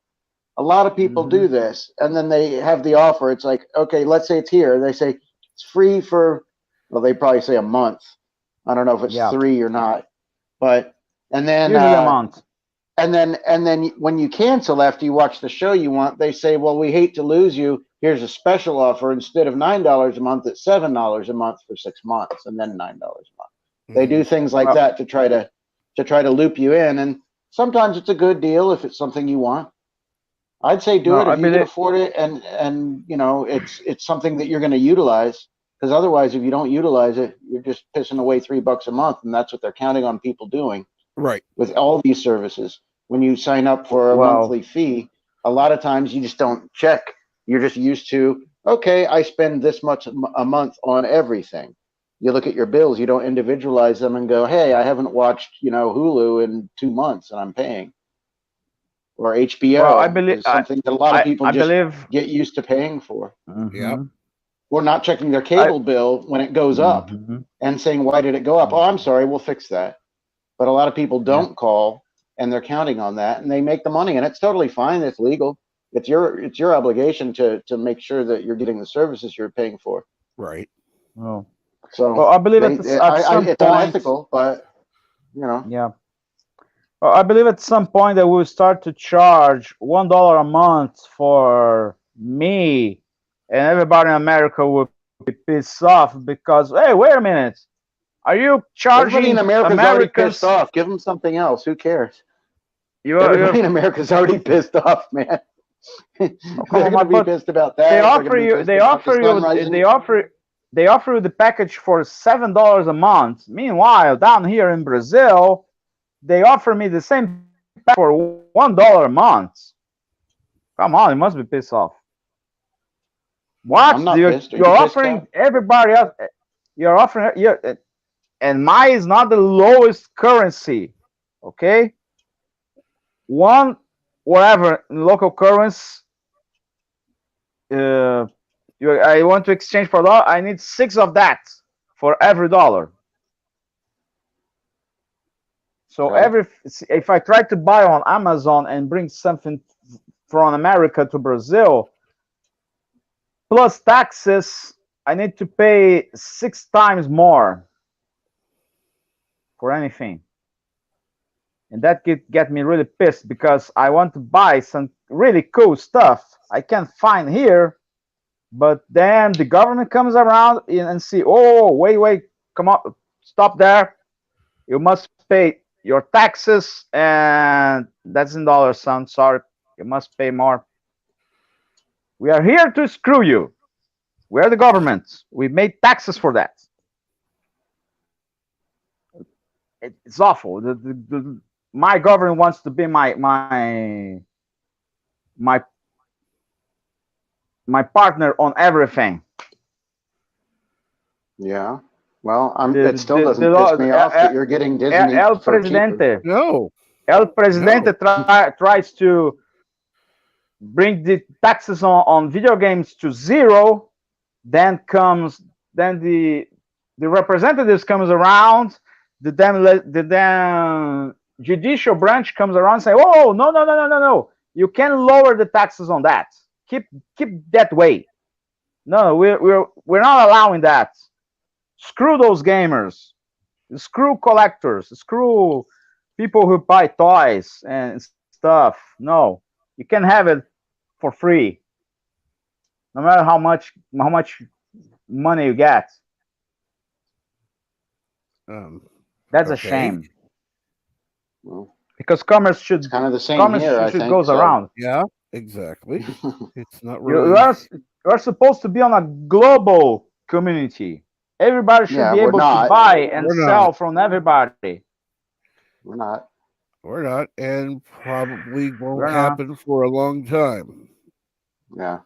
A lot of people do this, and then they have the offer. It's like, okay, let's say it's here. They say it's free for, well, they probably say a month. I don't know if it's 3 or not, but and then Usually a month. and then when you cancel after you watch the show you want, they say, well, we hate to lose you. Here's a special offer. Instead of $9 a month, it's $7 a month for 6 months, and then $9 a month. They do things like that to try to loop you in, and sometimes it's a good deal if it's something you want. I'd say do it if you can afford it, and it's something that you're going to utilize. Because otherwise, if you don't utilize it, you're just pissing away $3 a month, and that's what they're counting on people doing. Right. With all these services, when you sign up for a monthly fee, a lot of times you just don't check. You're just used to, okay, I spend this much a month on everything. You look at your bills, you don't individualize them and go, hey, I haven't watched Hulu in 2 months and I'm paying. Or HBO Well, I believe is something that a lot of people I just believe. get used to paying for. Yeah. Or not checking their cable bill when it goes up and saying, why did it go up? Oh, I'm sorry, we'll fix that. But a lot of people don't call, and they're counting on that, and they make the money, and it's totally fine. It's legal. It's your obligation to make sure that you're getting the services you're paying for. Right. Oh. So Well, I believe they, at some it's point. unethical, but you know. Yeah. Well, I believe at some point that we'll start to charge $1 a month for me, and everybody in America will be pissed off because, hey, wait a minute, are you Everybody in charging America's already pissed Americans? off. Give them something else. Who cares? You're Everybody in America's already pissed off, man. oh, They're going to be pissed about that. They're going to be pissed about the sun rising. they offer you the package for $7 a month. Meanwhile, down here in Brazil, they offer me the same pack for $1 a month. Come on, you must be pissed off. What? I'm not pissed. Are You're you pissed offering off? everybody else. You're offering. And mine is not the lowest currency. Okay, one whatever local currency. I want to exchange for $1. I need 6 of that for every $1. So Okay. if I try to buy on Amazon and bring something from America to Brazil, plus taxes, I need to pay 6 times more for anything. And that get me really pissed because I want to buy some really cool stuff I can't find here, but then the government comes around and see, oh, wait, come on, stop there. You must pay your taxes, and that's in dollars, son. Sorry, you must pay more. We are here to screw you. We are the government. We made taxes for that. It's awful. My government wants to be my partner on everything. Yeah. Well, it still doesn't piss me off that you're getting Disney El for cheaper. Presidente. No. El Presidente tries to bring the taxes on video games to 0. Then the representatives comes around. The damn judicial branch comes around and say, oh, no. You can lower the taxes on that. Keep that way. No, we're not allowing that. Screw those gamers. Screw collectors. Screw people who buy toys and stuff. No, you can have it for free, no matter how much money you get. That's a shame. Well, because commerce should it's kind of the same here. I think goes so. around. Yeah, exactly. It's not You really. are supposed to be on a global community. Everybody should be able to buy and sell from everybody. We're not. We're not, and probably won't happen for a long time. Yeah.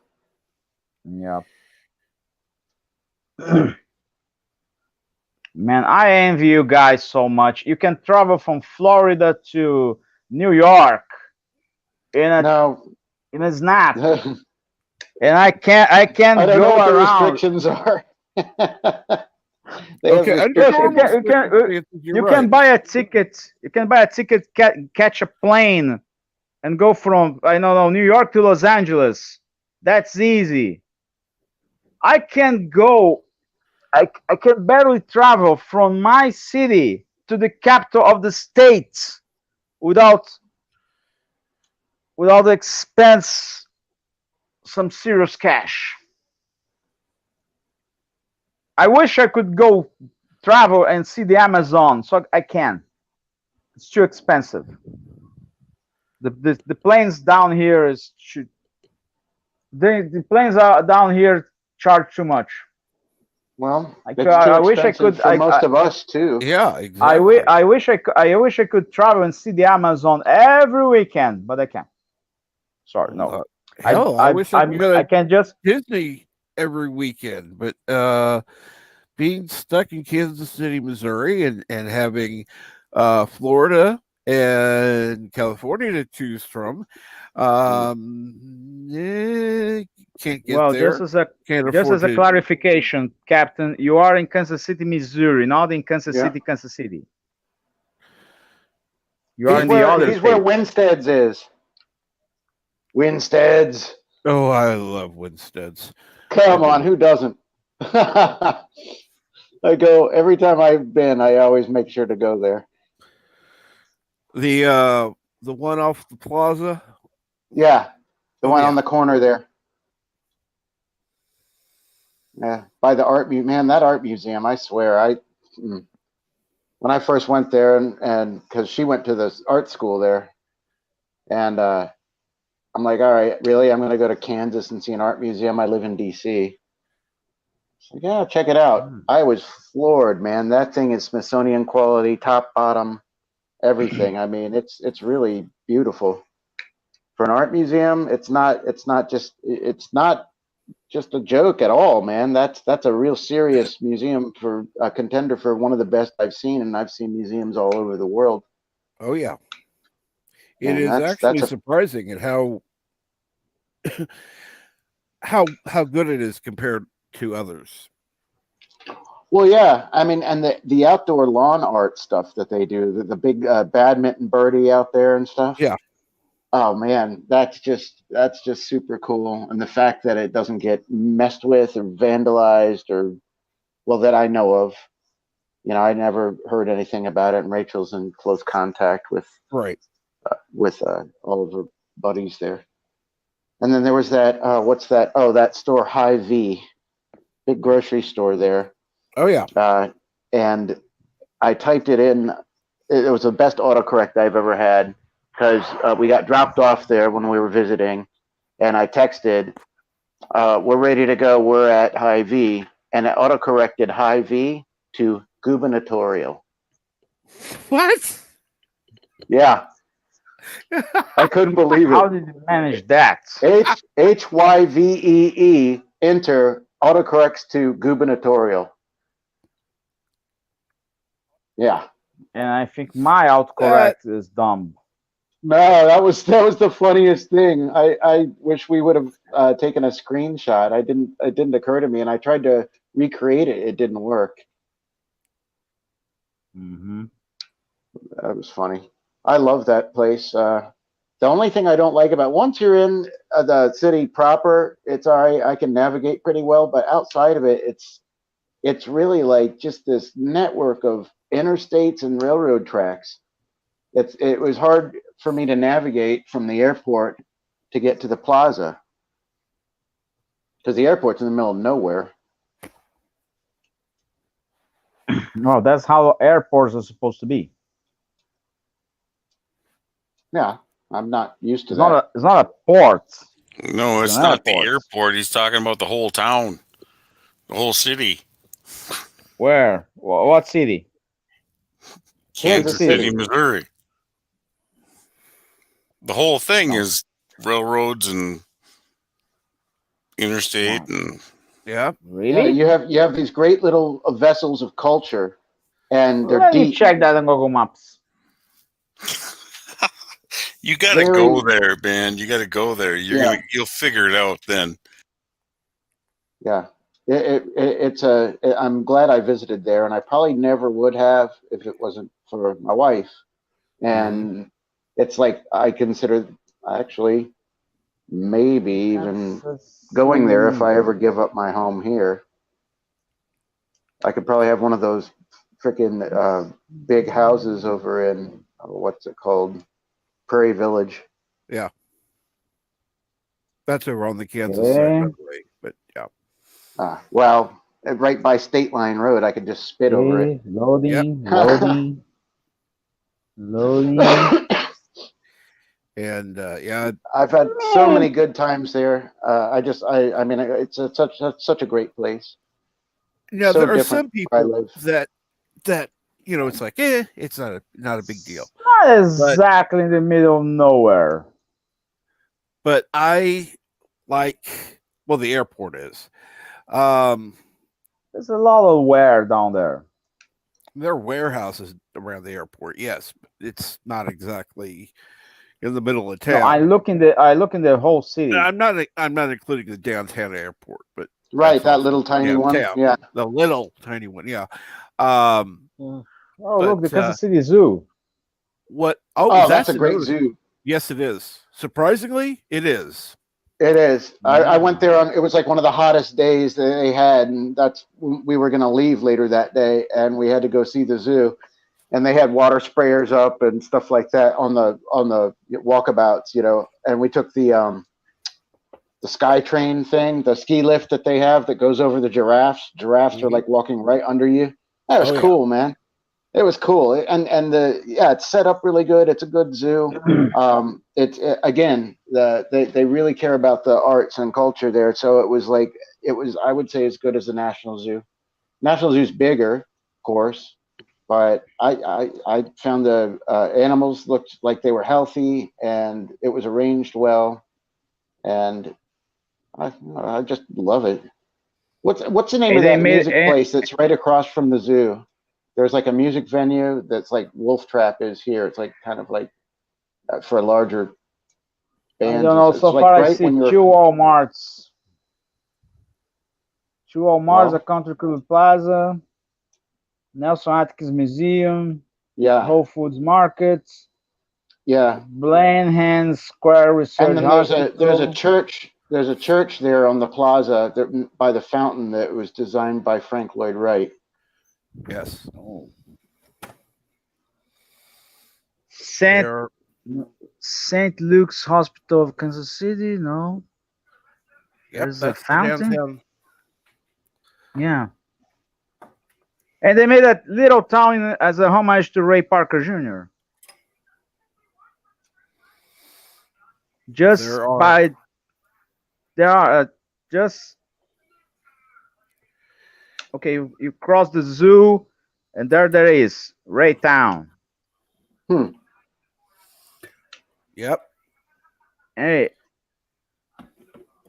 Yeah. Man, I envy you guys so much. You can travel from Florida to New York in a snap. And I can't I don't know go what the around. restrictions are. You can buy a ticket. You can buy a ticket, catch a plane, and go from New York to Los Angeles. That's easy. I can go. I can barely travel from my city to the capital of the state without expense some serious cash. I wish I could go travel and see the Amazon, so I can. It's too expensive. The planes down here the planes are down here charge too much. Well, I wish I could. For most of us too. Yeah, exactly. I wish I could travel and see the Amazon every weekend, but I can't. Sorry, no. Hell, I wish I could go I can just Disney every weekend, but being stuck in Kansas City, Missouri, and having Florida and California to choose from, can't get there. Just as a clarification, Captain, you are in Kansas City, Missouri, not in Kansas City, Kansas City. You are in the other He's where Winstead's is. Winstead's. Oh, I love Winstead's. Come on, who doesn't? I go every time I've been. I always make sure to go there. The one off the plaza. Yeah, the one yeah. on the corner there. Yeah, by the art museum. Man, that art museum. I swear, when I first went there, and because she went to the art school there, and I'm like, all right, really? I'm going to go to Kansas and see an art museum. I live in D.C. So, yeah, check it out. I was floored, man. That thing is Smithsonian quality, top, bottom, everything. I mean, it's really beautiful. For an art museum, it's not just a joke at all, man. That's a real serious museum, for a contender for one of the best I've seen, and I've seen museums all over the world. Oh yeah, it And is that's actually a surprising at how good it is compared to others. Well, yeah. I mean, and the outdoor lawn art stuff that they do, the big badminton birdie out there and stuff. Yeah. Oh man, that's just super cool. And the fact that it doesn't get messed with or vandalized, or, well, that I know of. You know, I never heard anything about it. And Rachel's in close contact with right all of her buddies there. And then there was that what's that? Oh, that store Hy-Vee, big grocery store there. Oh yeah. And I typed it in. It was the best autocorrect I've ever had, because we got dropped off there when we were visiting, and I texted, "We're ready to go. We're at Hy-Vee," and it autocorrected Hy-Vee to gubernatorial. What? Yeah. I couldn't believe it. How did you manage that? Hyvee, enter, autocorrects to gubernatorial. Yeah. And I think my autocorrect is dumb. No, that was the funniest thing. I wish we would have taken a screenshot. It didn't occur to me, and I tried to recreate it. It didn't work. Mm-hmm. That was funny. I love that place. The only thing I don't like about, once you're in the city proper, it's all right. I can navigate pretty well, but outside of it, it's really like just this network of interstates and railroad tracks. It was hard for me to navigate from the airport to get to the plaza, because the airport's in the middle of nowhere. No, that's how airports are supposed to be. Yeah, I'm not used to It's that. It's not a port. No, it's not the airport. He's talking about the whole town, the whole city. Where? What city? Kansas City, Missouri. The whole thing is railroads and interstate and Really? Yeah, you have these great little vessels of culture, and they're Let deep. me check that on Google Maps. You got to go there, man. You got to go there. You'll figure it out then. Yeah, I'm glad I visited there, and I probably never would have if it wasn't for my wife. And it's like, I consider actually maybe even going there if I ever give up my home here. I could probably have one of those freaking big houses over in what's it called, Prairie Village. Yeah, that's over on the Kansas side, by the way. But yeah. Well, right by State Line Road, I could just spit over it. Loading. And yeah, I've had so many good times there. I mean, it's such a great place. Now so there are some people that it's like, it's not a big deal. Not exactly in the middle of nowhere. But I like, well, the airport is. There's a lot of wear down there. There are warehouses around the airport. Yes, it's not exactly in the middle of town. No, I look in the whole city. I'm not including the downtown airport, but that little tiny one. Yeah, the little tiny one. Yeah. Look, the Kansas City Zoo. What? Oh, that's a great zoo. Yes, it is. Surprisingly, it is. It is. I went there on. It was like one of the hottest days that they had, and we were going to leave later that day, and we had to go see the zoo, and they had water sprayers up and stuff like that on the walkabouts, and we took the sky train thing, the ski lift that they have that goes over the giraffes. Giraffes are like walking right under you. That was cool, man. It was cool, and it's set up really good. It's a good zoo. Again, they really care about the arts and culture there. So it was I would say as good as the National Zoo. National Zoo's bigger, of course, but I found the animals looked like they were healthy and it was arranged well, and I just love it. What's the name of that music place that's right across from the zoo? There's like a music venue that's like Wolf Trap is here. It's like kind of like for larger bands. I don't know. It's So like far, I right see when you're 2 Walmarts. 2 Walmarts, a Country Club Plaza, Nelson Atkins Museum, Whole Foods Market, Blenheim Square Research and then Hospital. there's a church. There's a church there on the plaza by the fountain that was designed by Frank Lloyd Wright. Yes. St. Luke's Hospital of Kansas City. No. Yep, There's that's a fountain. downtown. Yeah. And they made that little town as a homage to Ray Parker Jr. Okay, you cross the zoo, and there is Raytown. Yep. Hey,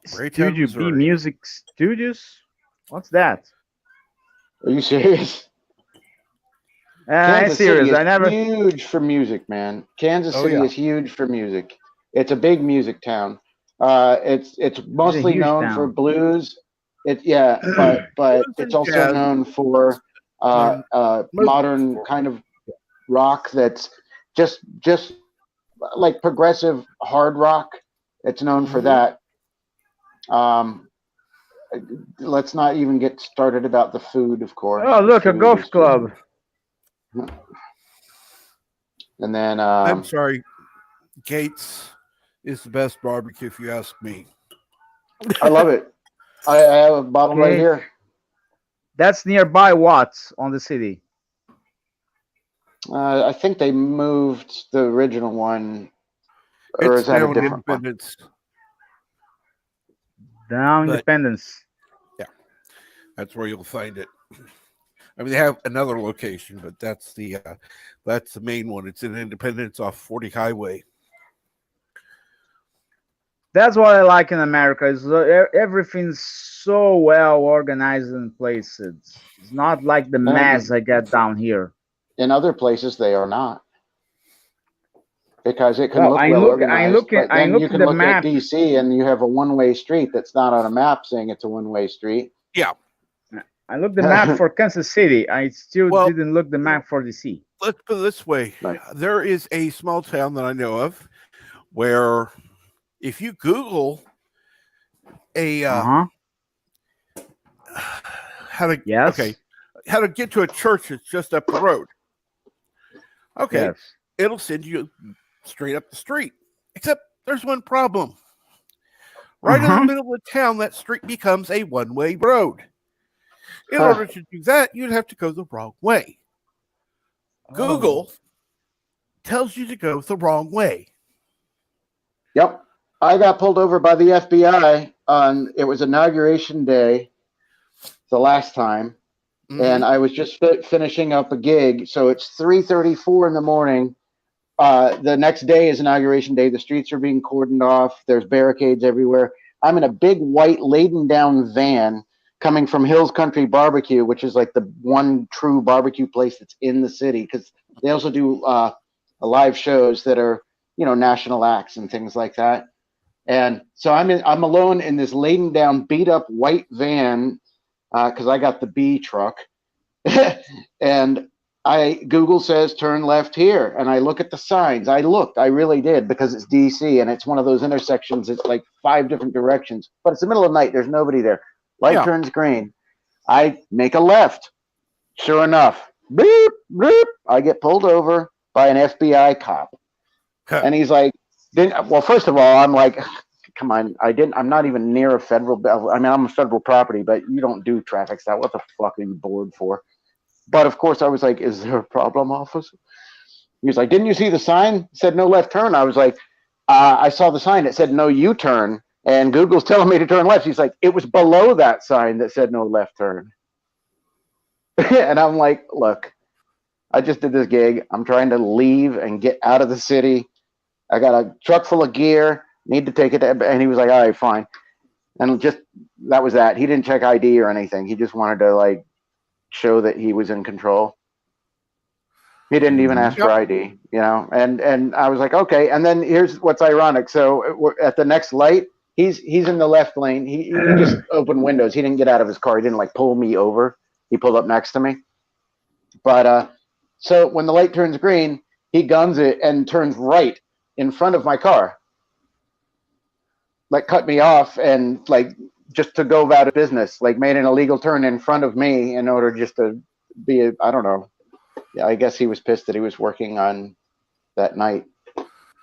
Studio B Music Studios. What's that? Are you serious? I'm serious. City is huge for music, man. Kansas City is huge for music. It's a big music town. It's mostly known for blues. But it's also known for modern kind of rock that's just like progressive hard rock. It's known for that. Let's not even get started about the food, of course. Oh, look, a golf club. And then I'm sorry, Gates is the best barbecue if you ask me. I love it. I have a bottle right here. That's nearby Watts on the city. I think they moved the original one, or is that a different one? Down Independence. Yeah, that's where you'll find it. I mean, they have another location, but that's the main one. It's in Independence off 40 Highway. That's what I like in America. Is everything's so well organized and placed. It's not like the mess I get down here. In other places, they are not, because it can look well organized. But then you can look at DC, and you have a one-way street that's not on a map saying it's a one-way street. Yeah. I looked the map for Kansas City. I still didn't look the map for DC. Let's put it this way. Right. There is a small town that I know of where if you Google how to get to a church that's just up the road. Okay. Yes. It'll send you straight up the street. Except there's one problem. Right in the middle of the town, that street becomes a one-way road. In order to do that, you'd have to go the wrong way. Google tells you to go the wrong way. Yep. I got pulled over by the FBI on, it was inauguration day, the last time, and I was just finishing up a gig. So it's 3:34 in the morning. The next day is inauguration day. The streets are being cordoned off. There's barricades everywhere. I'm in a big white laden down van coming from Hills Country Barbecue, which is like the one true barbecue place that's in the city, because they also do live shows that are, national acts and things like that. And so I'm alone in this laden down, beat up white van because I got the B truck, and Google says turn left here, and I look at the signs. I looked, I really did, because it's DC and it's one of those intersections. It's like 5 different directions, but it's the middle of the night. There's nobody there. Light turns green. I make a left. Sure enough, beep, beep, I get pulled over by an FBI cop, and he's like, well, first of all, I'm like, come on, I'm not even near a federal. I mean, I'm a federal property, but you don't do traffic stop. What the fuck are you bored for? But of course, I was like, is there a problem, officer? He was like, didn't you see the sign? It said no left turn. I was like, I saw the sign. It said no U-turn. And Google's telling me to turn left. He's like, it was below that sign that said no left turn. And I'm like, look, I just did this gig. I'm trying to leave and get out of the city. I got a truck full of gear. Need to take it. And he was like, all right, fine. And just that was that. He didn't check ID or anything. He just wanted to like show that he was in control. He didn't even ask for ID, you know, and I was like, okay. And then here's what's ironic. So at the next light, he's in the left lane. He just opened windows. He didn't get out of his car. He didn't like pull me over. He pulled up next to me. But so when the light turns green, he guns it and turns right in front of my car, like cut me off and like just to go about his business, like made an illegal turn in front of me in order just to be I don't know. Yeah, I guess he was pissed that he was working on that night.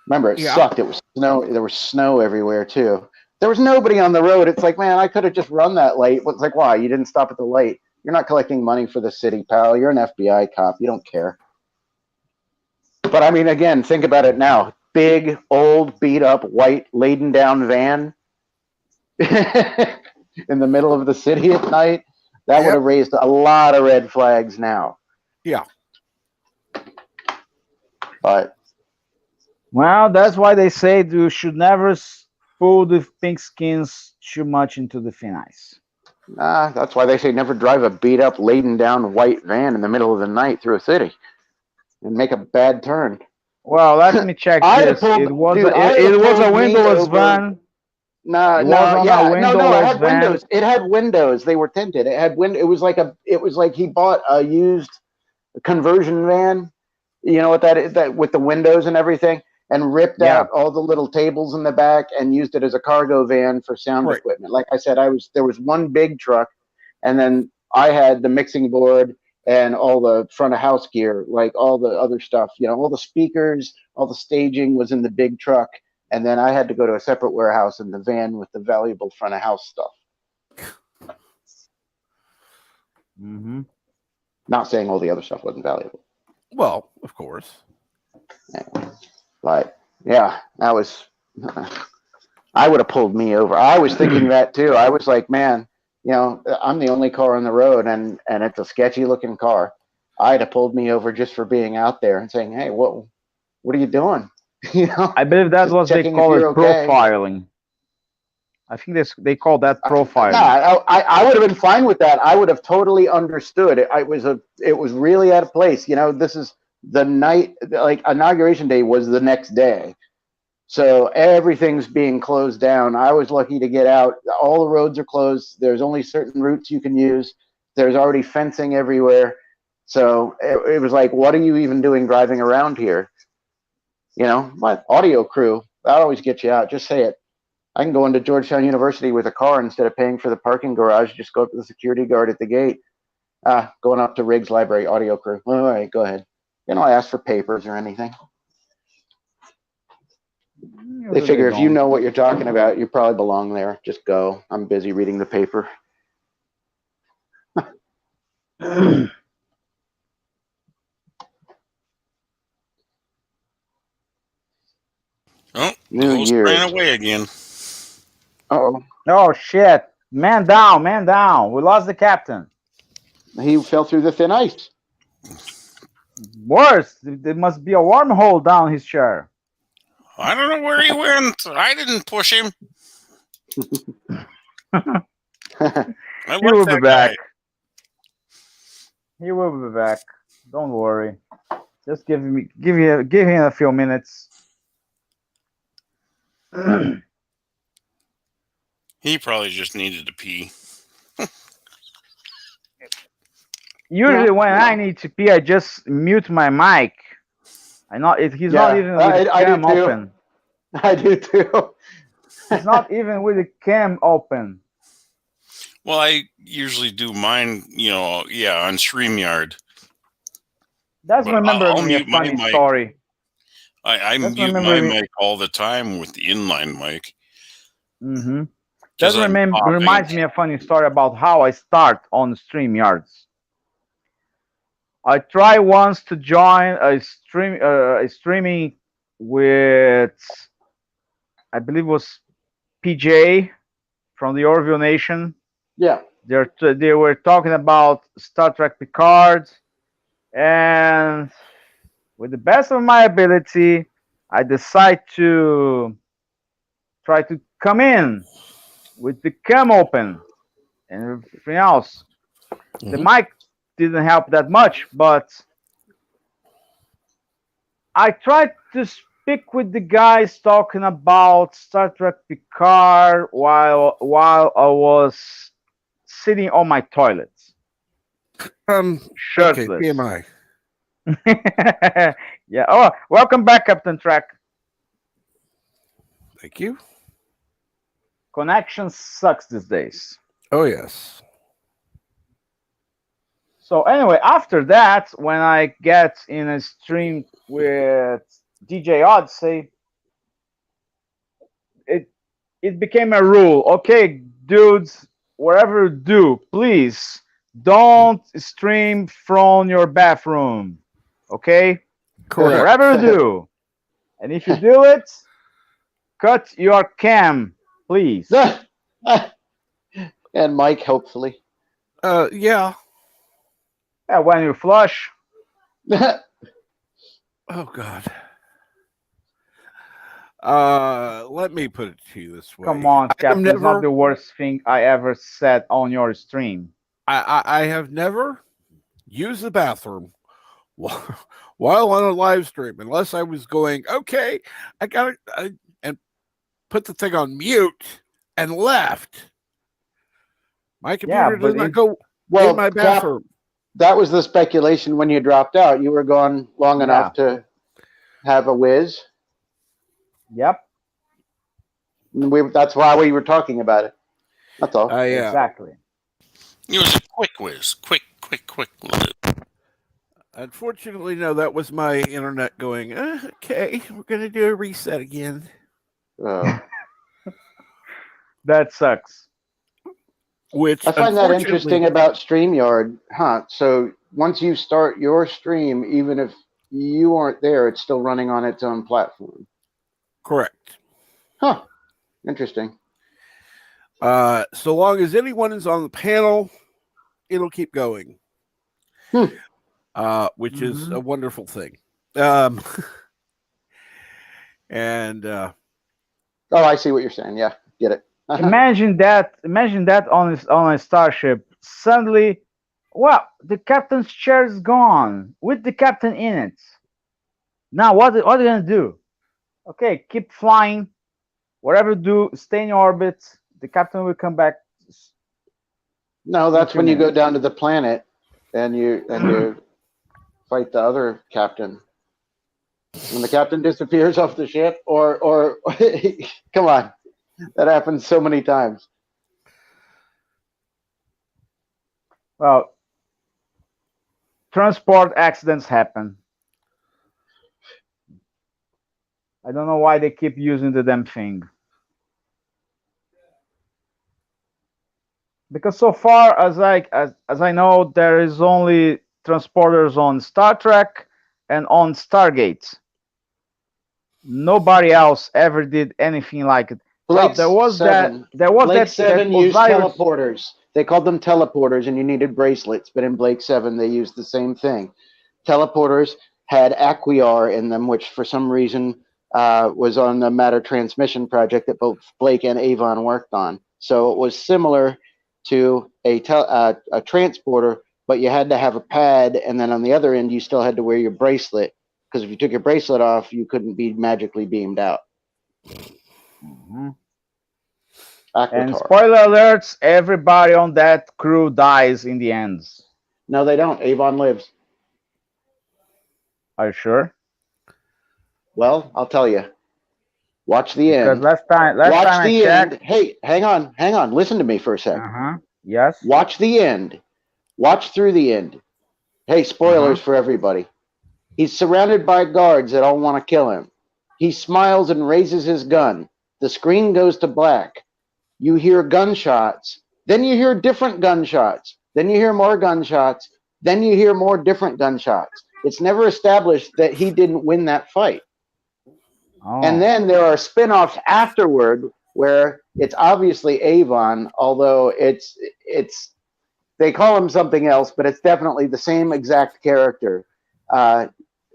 Remember, it sucked. It was snow. There was snow everywhere too. There was nobody on the road. It's like, man, I could have just run that light. It's like, why? You didn't stop at the light. You're not collecting money for the city, pal. You're an FBI cop. You don't care. But I mean, again, think about it now. Big, old, beat up, white, laden down van in the middle of the city at night. That would have raised a lot of red flags now. Yeah. But well, that's why they say you should never pull the pink skins too much into the thin ice. That's why they say never drive a beat up, laden down white van in the middle of the night through a city and make a bad turn. Well, let me check this. It was a windowless van. No. It had windows. It had windows. They were tinted. It had It was like he bought a used conversion van. You know what that is? That with the windows and everything, and ripped out all the little tables in the back and used it as a cargo van for sound equipment. Like I said, there was one big truck, and then I had the mixing board and all the front of house gear, like all the other stuff. You know, all the speakers, all the staging was in the big truck, and then I had to go to a separate warehouse in the van with the valuable front of house stuff. Mm-hmm. Not saying all the other stuff wasn't valuable. Well, of course. But yeah, that was. I would have pulled me over. I was thinking that too. I was like, man, you know, I'm the only car on the road, and it's a sketchy looking car. I'd have pulled me over just for being out there and saying, hey, what are you doing? You know, I believe that's what they call it, profiling. I think they call that profiling. I would have been fine with that. I would have totally understood. It was really out of place. You know, this is the night, like inauguration day was the next day. So everything's being closed down. I was lucky to get out. All the roads are closed. There's only certain routes you can use. There's already fencing everywhere. So it was like, what are you even doing driving around here? You know, my audio crew, that always gets you out. Just say it. I can go into Georgetown University with a car instead of paying for the parking garage. Just go up to the security guard at the gate. Going up to Riggs Library, audio crew. All right, go ahead. You know, I ask for papers or anything. They figure if you know what you're talking about, you probably belong there. Just go. I'm busy reading the paper. Oh, New host Year's. ran away again. Uh-oh. Oh, shit. Man down, man down. We lost the captain. He fell through the thin ice. Worse, there must be a wormhole down his chair. I don't know where he went. I didn't push him. He will be back. He will be back. Don't worry. Just give him a few minutes. He probably just needed to pee. Usually, No, when no. I need to pee, I just mute my mic. He's not Yeah, even with the I do cam too. open. I do too. He's not even with the cam open. Well, I usually do mine, on StreamYard. That's But remembering I'll me a mute my funny mic. story. I That's mute my remembering. mic all the time with the inline mic Mm-hmm. because That I'm coughing. reminds me a funny story about how I start on StreamYards. I tried once to join a streaming with, I believe it was PJ from the Orville Nation. Yeah. They were talking about Star Trek Picard, and with the best of my ability, I decide to try to come in with the cam open and everything else. The mic didn't help that much, but I tried to speak with the guys talking about Star Trek Picard while I was sitting on my toilet, Okay, shirtless. TMI. Yeah. Oh, welcome back, Captain Trek. Thank you. Connection sucks these days. Oh yes. So anyway, after that, when I get in a stream with DJ Odyssey, it became a rule. Okay, dudes, whatever you do, please don't stream from your bathroom. Okay? Correct. Whatever you do. And if you do it, cut your cam, please. And Mike, hopefully. Yeah. Yeah, when you flush. Oh God. Let me put it to you this way. Come on, Captain. It's not never. the worst thing I ever said on your stream. I have never used the bathroom while on a live stream, unless I was going, okay, I got it, and put the thing on mute and left. My computer does not go in my bathroom. That was the speculation when you dropped out. You were gone long enough to have a whiz. Yep. That's why we were talking about it. That's all. Yeah. Exactly. It was a quick whiz. Quick was it. Unfortunately, no, that was my internet going, okay, we're going to do a reset again. That sucks. Which I find that interesting about StreamYard, huh? So once you start your stream, even if you aren't there, it's still running on its own platform. Correct. Huh. Interesting. So long as anyone is on the panel, it'll keep going. Which is a wonderful thing. And oh, I see what you're saying. Yeah, get it. Imagine that on a starship. Suddenly, well, the captain's chair is gone with the captain in it. Now what are you gonna do? Okay, keep flying. Whatever you do, stay in orbit. The captain will come back. No, that's when you go down to the planet and you fight the other captain. When the captain disappears off the ship, or come on, that happens so many times. Well, transport accidents happen. I don't know why they keep using the damn thing. Because so far as I know, there is only transporters on Star Trek and on Stargate. Nobody else ever did anything like it. Blake there was 7. There was Blake that 7 that used Osiris. teleporters. They called them teleporters, and you needed bracelets. But in Blake 7, they used the same thing. Teleporters had Aquiar in them, which for some reason was on the matter transmission project that both Blake and Avon worked on. So it was similar to a transporter, but you had to have a pad, and then on the other end, you still had to wear your bracelet, because if you took your bracelet off, you couldn't be magically beamed out. And spoiler alerts, everybody on that crew dies in the end. No, they don't. Avon lives. Are you sure? Well, I'll tell you. Watch the Because end. last time Watch I the checked. end. Hey, hang on. Listen to me for a sec. Yes. Watch the end. Watch through the end. Hey, spoilers for everybody. He's surrounded by guards that all want to kill him. He smiles and raises his gun. The screen goes to black. You hear gunshots. Then you hear different gunshots. Then you hear more gunshots. Then you hear more different gunshots. It's never established that he didn't win that fight. And then there are spin-offs afterward where it's obviously Avon, although it's they call him something else, but it's definitely the same exact character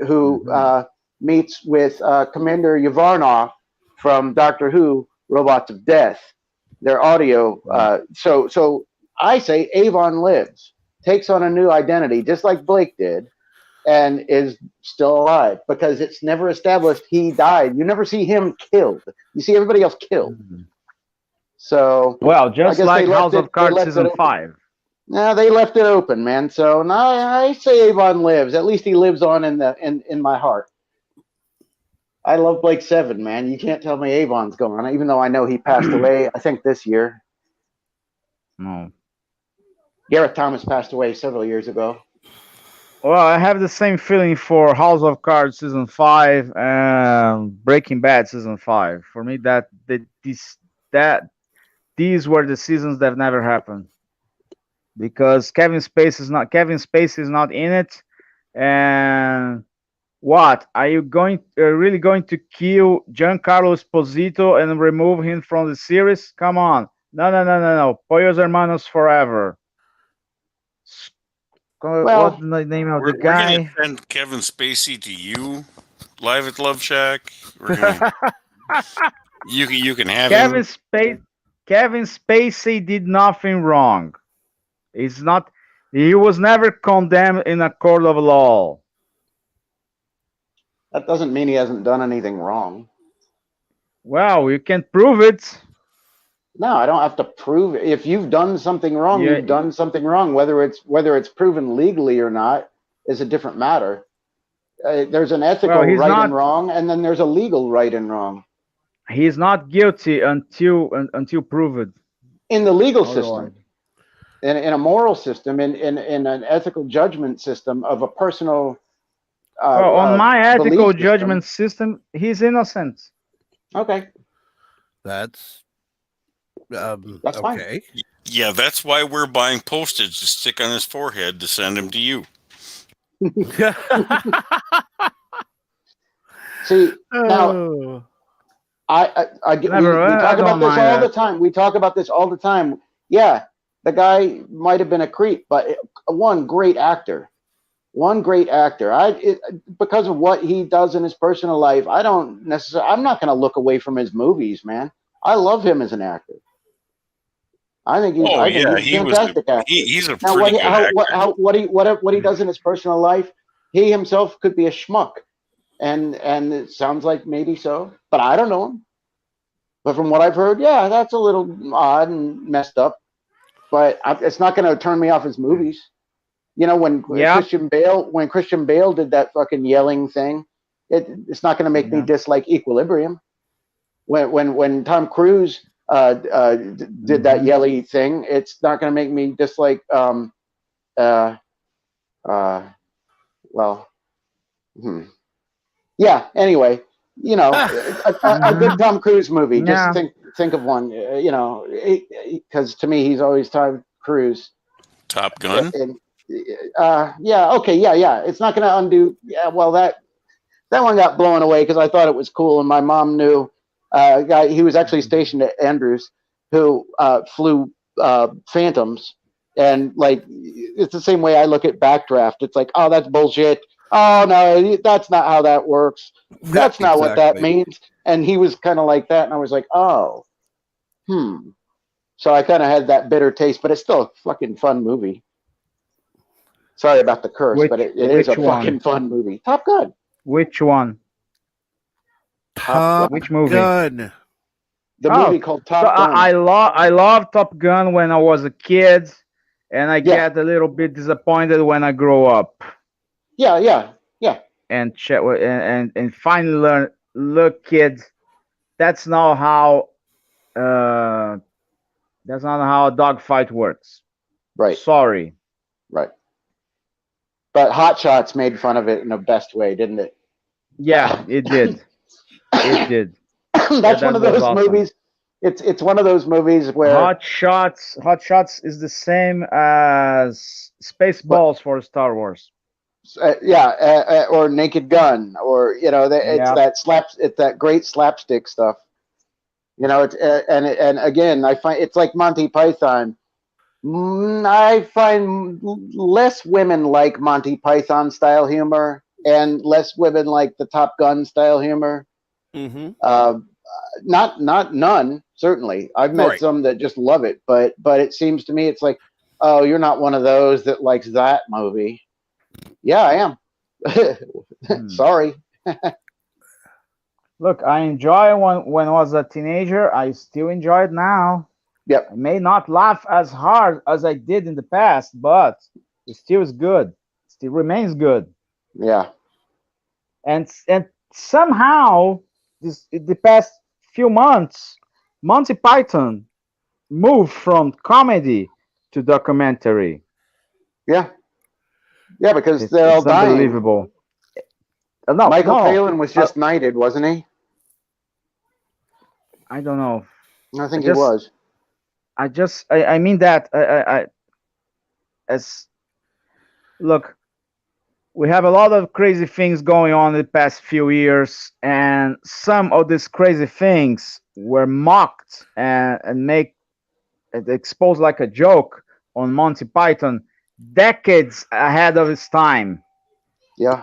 who meets with Commander Yvarnov from Doctor Who, Robots of Death. Their audio. So I say Avon lives, takes on a new identity, just like Blake did, and is still alive because it's never established he died. You never see him killed. You see everybody else killed. So well, just I guess like they House left of it. Cards They left season it open. 5. No, they left it open, man. So now I say Avon lives. At least he lives on in my heart. I love Blake Seven, man. You can't tell me Avon's gone, even though I know he passed away. I think this year. No. Gareth Thomas passed away several years ago. Well, I have the same feeling for House of Cards season 5 and Breaking Bad season 5. For me, these were the seasons that never happened because Kevin Spacey is not in it, and what are you really going to kill Giancarlo Esposito and remove him from the series? Come on, no, Pollos Hermanos forever. What's the name of the We're gonna guy? send Kevin Spacey to you live at Love Shack. We're gonna you can have him. Kevin Spacey did nothing wrong. It's not. He was never condemned in a court of law. That doesn't mean he hasn't done anything wrong. Well, you can prove it. No, I don't have to prove it. If you've done something wrong, Yeah. you've done something wrong. Whether it's proven legally or not is a different matter. There's an ethical Well, he's right not- and wrong, and then there's a legal right and wrong. He's not guilty until proven. In the legal Otherwise. system, in a moral system, in an ethical judgment system of a personal. Well, on my ethical belief judgment system, he's innocent. Okay. That's That's fine. okay. Yeah, that's why we're buying postage to stick on his forehead to send him to you. See, now Oh. we talk about this all the time. We talk about this all the time. Yeah, the guy might have been a creep, but one great actor. Because of what he does in his personal life, I'm not going to look away from his movies, man. I love him as an actor. I think he's a fantastic actor. He's a Now, pretty good actor. what he does in his personal life, he himself could be a schmuck, and it sounds like maybe so, but I don't know him. But from what I've heard, yeah, that's a little odd and messed up. But it's not going to turn me off his movies. You know, when Christian Bale did that fucking yelling thing, it's not going to make me dislike Equilibrium. When Tom Cruise did that yelly thing, it's not going to make me dislike yeah. Anyway, you know, a good Tom Cruise movie. Yeah. Just think of one. You know, because to me, he's always Tom Cruise. Top Gun. Yeah. Okay. Yeah. It's not going to undo. Yeah. Well, that one got blown away because I thought it was cool, and my mom knew a guy. He was actually stationed at Andrews, who flew Phantoms, and like it's the same way I look at Backdraft. It's like, oh, that's bullshit. Oh no, that's not how that works. That's not what that means. And he was kind of like that, and I was like, oh, So I kind of had that bitter taste, but it's still a fucking fun movie. Sorry about the curse, but it is a fucking fun movie. Top Gun. Which one? Which movie? Gun. The movie called Top Gun. I love Top Gun when I was a kid, and I get a little bit disappointed when I grow up. Yeah. And finally learn. Look, kids, that's not how a dogfight works. Right. Sorry. Right. But Hot Shots made fun of it in the best way, didn't it? Yeah, it did. It did. That's one of those movies. It's one of those movies where Hot Shots is the same as Spaceballs for Star Wars. Or Naked Gun, or it's that great slapstick stuff. And again, I find it's like Monty Python. I find less women like Monty Python style humor, and less women like the Top Gun style humor. Mm-hmm. Not none, certainly. I've met some that just love it, but it seems to me it's like, oh, you're not one of those that likes that movie. Yeah, I am. Sorry. Look, I enjoy when I was a teenager. I still enjoy it now. Yep. I may not laugh as hard as I did in the past, but it still is good. It still remains good. Yeah. And somehow the past few months, Monty Python moved from comedy to documentary. Yeah. Yeah, because they're all dying. Unbelievable. Michael Palin was just knighted, wasn't he? I don't know. I think he was. I mean that look, we have a lot of crazy things going on in the past few years, and some of these crazy things were mocked and exposed like a joke on Monty Python decades ahead of its time. Yeah.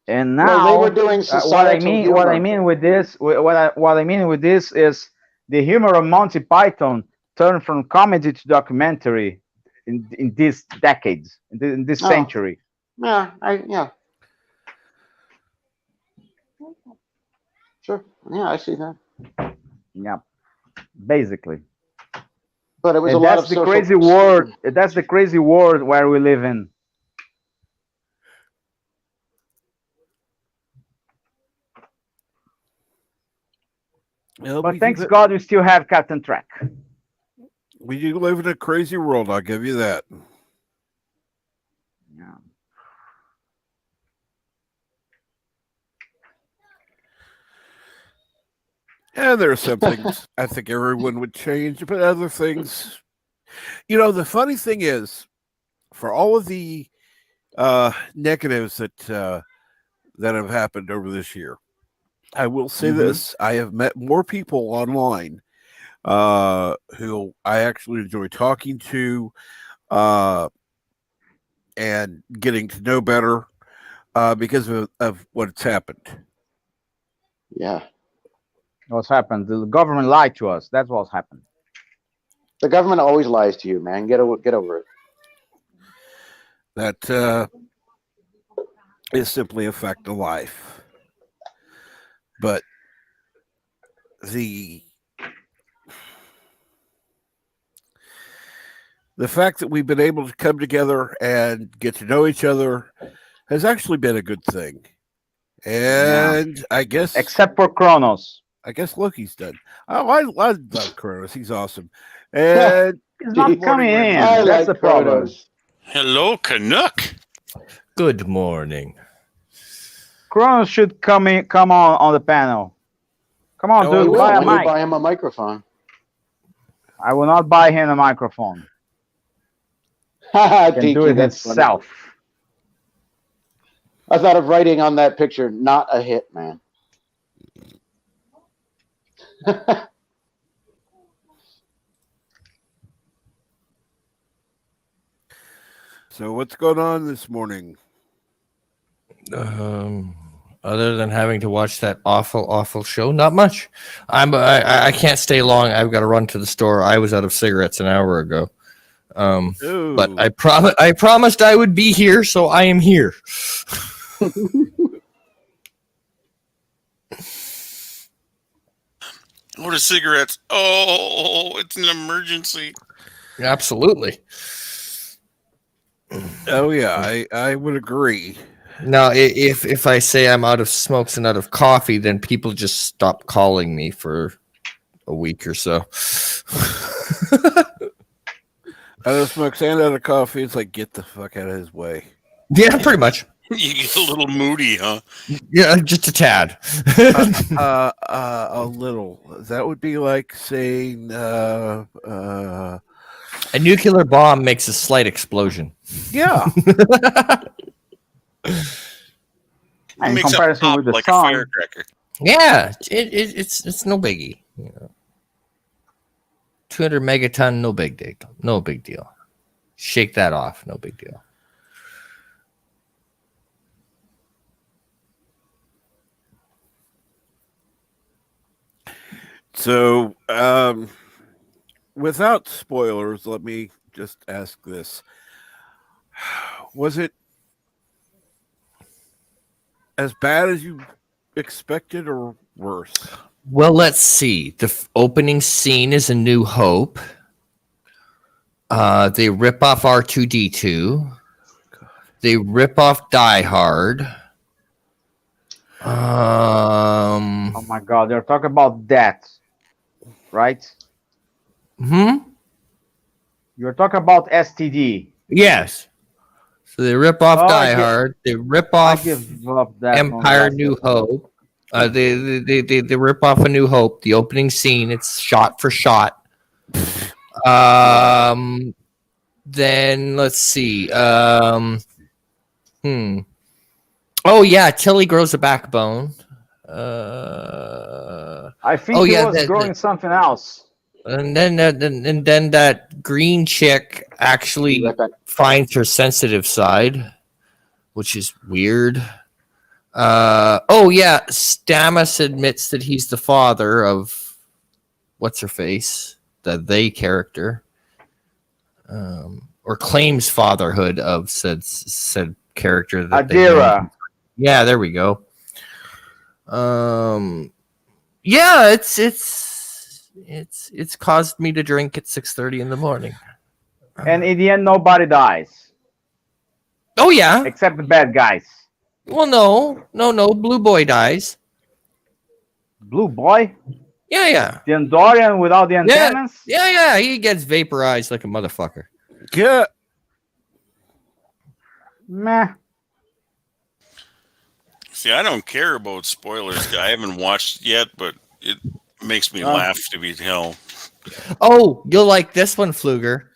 And now they were doing societal humor. What I mean with this is the humor of Monty Python turned from comedy to documentary in these decades, in this century. Yeah. Sure. Yeah, I see that. Yeah. Basically. But it was a lot of the crazy world. That's the crazy world where we live in. But thanks God we still have Captain Track. We do live in a crazy world, I'll give you that. Yeah. And there are some things I think everyone would change, but other things, the funny thing is, for all of the negatives that have happened over this year, I will say this: I have met more people online who I actually enjoy talking to and getting to know better because of what's happened. Yeah. What's happened? The government lied to us. That's what's happened. The government always lies to you, man. Get over it. That is simply a fact of life. But the fact that we've been able to come together and get to know each other has actually been a good thing. And I guess, except for Kronos, I guess Loki's done. Oh, I love Kronos. He's awesome. And he's not coming in. That's the problem. Hello, Canuck. Good morning. Kronos should come on the panel. Come on, dude. Buy a mic. Buy him a microphone. I will not buy him a microphone. He can do it himself. Funny. I thought of writing on that picture, "Not a hit, man." So what's going on this morning? Other than having to watch that awful show, not much. I can't stay long. I've got to run to the store. I was out of cigarettes an hour ago. But I promised I would be here, so I am here. Order cigarettes. Oh, it's an emergency. Absolutely. Oh yeah, I would agree. Now, if I say I'm out of smokes and out of coffee, then people just stop calling me for a week or so. Out of smokes and out of coffee, it's like get the fuck out of his way. Yeah, pretty much. You get a little moody, huh? Yeah, just a tad. A little. That would be like saying a nuclear bomb makes a slight explosion. Yeah. And in makes it comparison pop with the like sun, a firecracker. Yeah, it's no biggie. You know. 200 megaton, no big deal. No big deal. Shake that off, no big deal. So, without spoilers, let me just ask this. Was it as bad as you expected or worse? Well, let's see. The opening scene is A New Hope. They rip off R2-D2. They rip off Die Hard. oh my God, they're talking about that, right? You're talking about STD. Yes. So they rip off Die Hard. They rip off Empire New Hope. They rip off A New Hope. The opening scene, it's shot for shot. Then let's see. Oh yeah, Tilly grows a backbone. I think he was growing something else. And then that green chick actually finds her sensitive side, which is weird. Oh yeah, Stamets admits that he's the father of what's her face, the they character, or claims fatherhood of said character. That Adira. Yeah, there we go. Yeah, it's caused me to drink at 6:30 in the morning. And in the end, nobody dies. Oh yeah, except the bad guys. Well, no. Blue Boy dies. Blue Boy? Yeah. The Andorian without the antennas? Yeah. He gets vaporized like a motherfucker. Yeah. Meh. See, I don't care about spoilers. I haven't watched it yet, but it makes me laugh to beat hell. Oh, you'll like this one, Pfluger.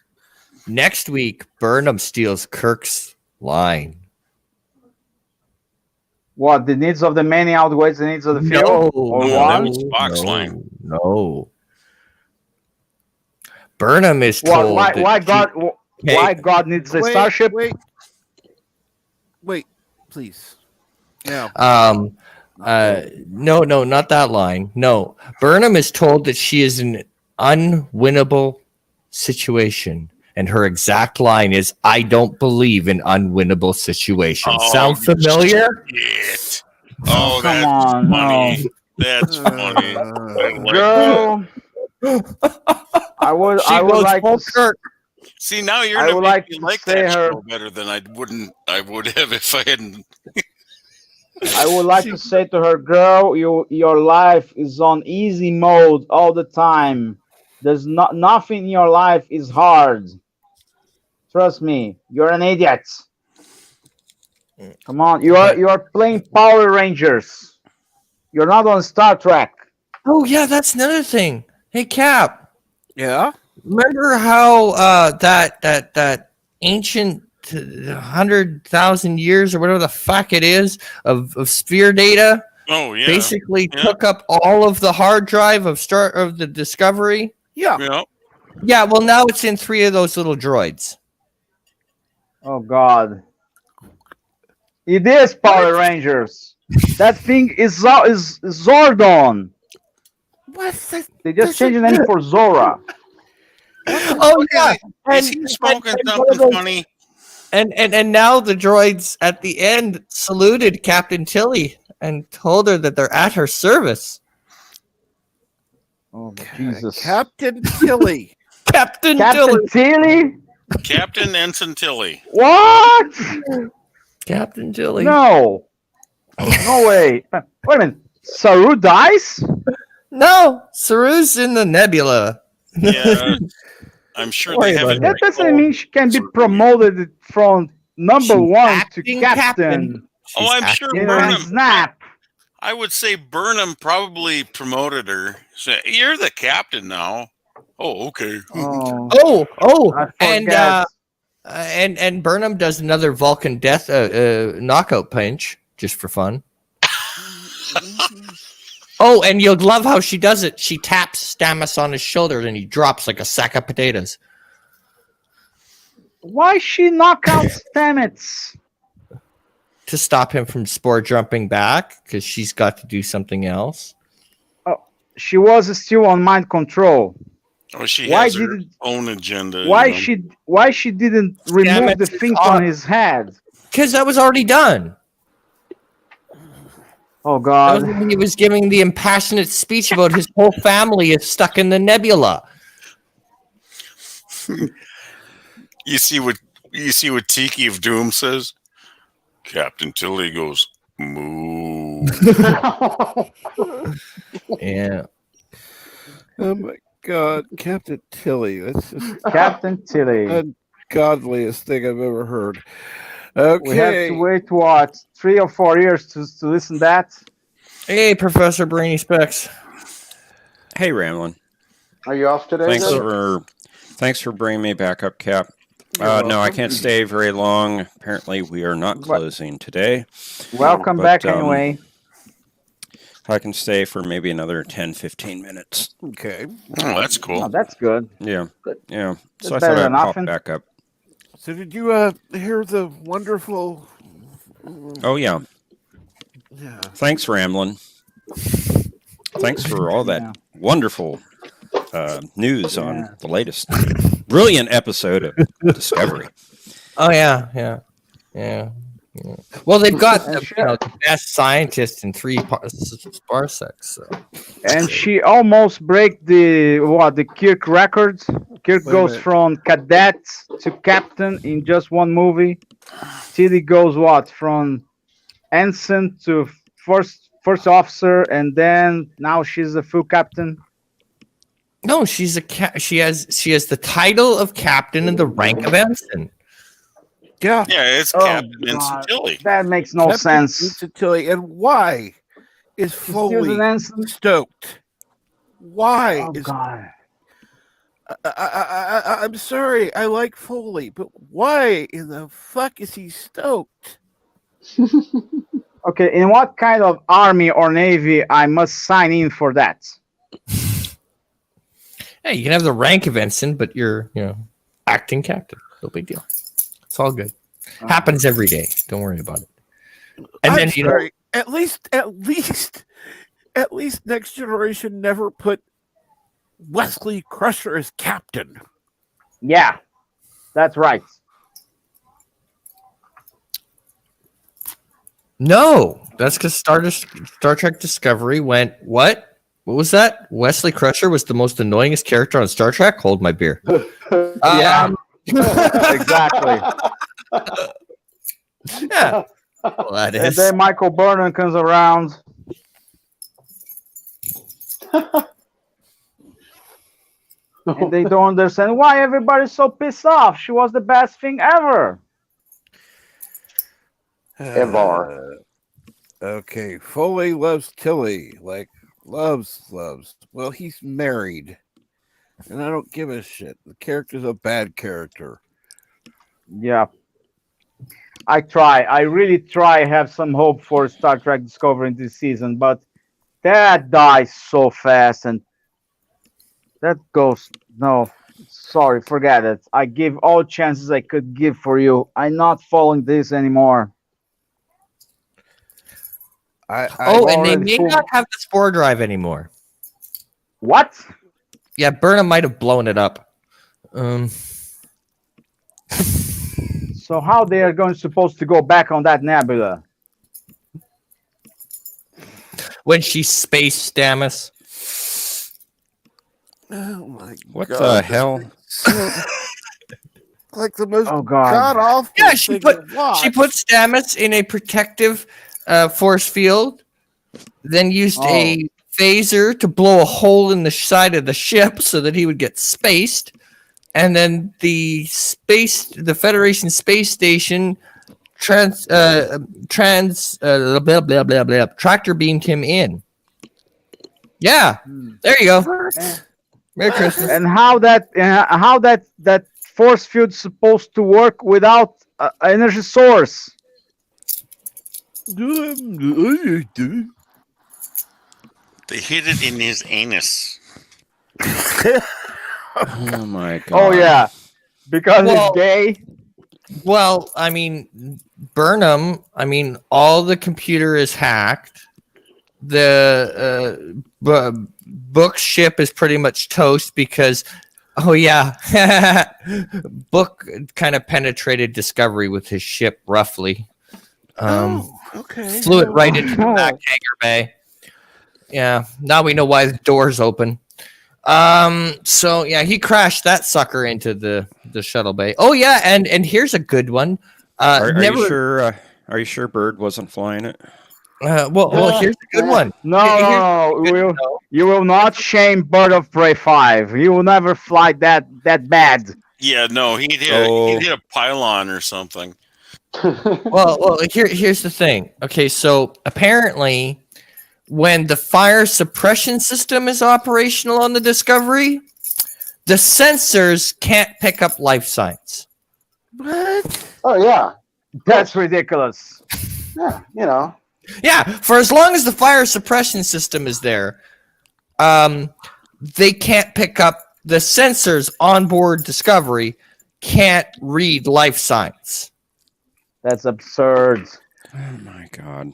Next week, Burnham steals Kirk's line. What, the needs of the many outweighs the needs of the few? No, that was Spock's line. No. Burnham is told why God needs a starship? Wait, please. No. No, not that line. No. Burnham is told that she is an unwinnable situation. And her exact line is, "I don't believe in unwinnable situations." Sound familiar? Shit. Oh, that's funny. No. That's funny. Girl, I would like to Kirk. See, now you're I would like you to like say that her. show better than I would have if I hadn't. I would like to say to her, girl, your life is on easy mode all the time. There's nothing in your life is hard. Trust me, you're an idiot. Come on, you are playing Power Rangers. You're not on Star Trek. Oh yeah, that's another thing. Hey Cap. Yeah. Remember how that ancient 100,000 years or whatever the fuck it is of sphere data? Oh yeah. Basically took up all of the hard drive of the Discovery. Yeah. Yeah. Well, now it's in 3 of those little droids. Oh God. It is Power Rangers. That thing is Zordon. What's that? They just changed the name for Zora. Oh yeah. Is he smoking something funny? And now the droids at the end saluted Captain Tilly and told her that they're at her service. Oh Jesus. Captain Tilly. Captain Tilly. Captain Ensign Tilly. What? Captain Tilly. No. No way. Wait a minute. Saru dies? No, Saru's in the nebula. Yeah, I'm sure Don't they worry about haven't. That doesn't mean she can be promoted from number She's 1 to acting captain. Oh, I'm sure in Burnham. snap. I would say Burnham probably promoted her. Say, you're the captain now. Oh, okay. And Burnham does another Vulcan death knockout punch just for fun. Oh, and you'll love how she does it. She taps Stamets on his shoulder and he drops like a sack of potatoes. Why she knock out Stamets? To stop him from spore jumping back, because she's got to do something else. Oh, she was still on mind control. Oh, she has her own agenda. Why she didn't remove the thing from his head? Because that was already done. Oh God! That was when he was giving the impassionate speech about his whole family is stuck in the nebula. You see what Tiki of Doom says? Captain Tilly goes, moo. Yeah. Oh my God, Captain Tilly. That's just Captain Tilly. the ungodliest thing I've ever heard. Okay. We have to wait, what, 3 or 4 years to listen to that? Hey, Professor Brainy Specs. Hey, Ramlin. Are you off today? Thanks for bringing me back up, Cap. No, I can't stay very long. Apparently, we are not closing today. Welcome back anyway. I can stay for maybe another 10, 15 minutes. Okay. Oh, that's cool. Oh, that's good. Yeah. Good. Yeah. That's So I better thought I'd than pop nothing. back up. So did you hear the wonderful? Oh, yeah. Yeah. Thanks, Ramlin. Thanks for all that wonderful news on the latest brilliant episode of Discovery. Oh, yeah. Well, they've got the best scientist in 3 parsecs. So. And she almost break the Kirk record. Kirk goes from cadet to captain in just one movie. Tilly goes from ensign to first officer, and then now she's a full captain. No, she's she has the title of captain and the rank of ensign. Yeah. Yeah, it's Captain Ensign Tilly. That makes no sense. Ensign Tilly, and why is Foley stoked? Why is? God. I'm sorry, I like Foley, but why in the fuck is he stoked? Okay, in what kind of army or navy I must sign in for that? Hey, you can have the rank of ensign, but you're acting captain. No big deal. It's all good. Happens every day. Don't worry about it. And I'm then sorry. At least Next Generation never put Wesley Crusher as captain. Yeah, that's right. No, that's because Star Trek Discovery went, what? What was that? Wesley Crusher was the most annoyingest character on Star Trek? Hold my beer. Yeah, exactly. Yeah. Well, that And is. then Michael Burnham comes around. And they don't understand why everybody's so pissed off. She was the best thing ever. Okay, Foley loves Tilly, loves. Well, he's married, and I don't give a shit. The character's a bad character. Yeah. I really try have some hope for Star Trek Discovery in this season, but that dies so fast, and that goes, no, sorry, forget it. I give all chances I could give for you. I'm not following this anymore. And they may not have the spore drive anymore. What? Yeah, Burnham might have blown it up. So how they are supposed to go back on that nebula? When she spaced Stamets. Oh my What God. the hell? Like the most Oh, God. god awful Yeah, thing to watch. she put Stamets in a protective force field, then used a phaser to blow a hole in the side of the ship so that he would get spaced, and then the Federation space station blah, blah, blah, blah, tractor beamed him in. Yeah, there you go. Merry Christmas. And how that force field supposed to work without an energy source? They hid it in his anus. Oh my god. Oh yeah, because it's gay. Well, I mean, Burnham. I mean, all the computer is hacked. The Book's ship is pretty much toast because, oh yeah, Book kind of penetrated Discovery with his ship roughly. Okay. Flew it right into the back hangar bay. Yeah, now we know why the door's open. So yeah, he crashed that sucker into the shuttle bay. Oh yeah, and here's a good one. Are you sure? Are you sure Bird wasn't flying it? Well, here's a good one. No, you will not shame Bird of Prey 5. You will never fly that bad. Yeah, no, he'd hit a pylon or something. well, here's the thing. Okay, so apparently, when the fire suppression system is operational on the Discovery, the sensors can't pick up life signs. What? Oh yeah, that's ridiculous. Yeah, you know. Yeah, for as long as the fire suppression system is there, they can't pick up the sensors on board Discovery can't read life signs. That's absurd. Oh my god.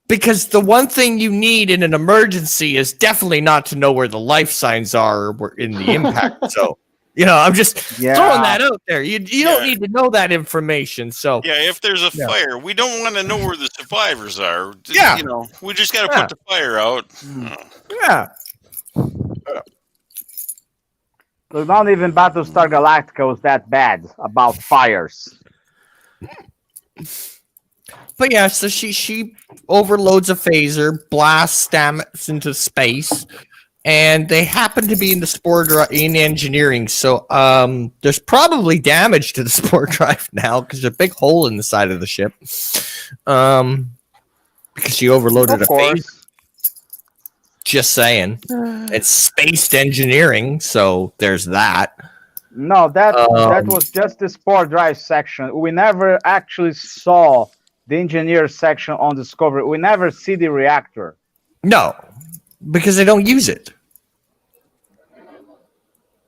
Because the one thing you need in an emergency is definitely not to know where the life signs are in the impact zone. You know, I'm just throwing that out there. You don't need to know that information. So yeah, if there's a fire, we don't want to know where the survivors are. Yeah, you know, we just got to put the fire out. Yeah. So not even Battlestar Galactica was that bad about fires. But yeah, so she overloads a phaser, blasts Stamets into space, and they happen to be in the spore drive in engineering. So there's probably damage to the spore drive now because there's a big hole in the side of the ship. Because she overloaded a phaser. Just saying, it's spaced engineering, so there's that. No, that was just the spore drive section. We never actually saw the engineer section on Discovery. We never see the reactor. No, because they don't use it.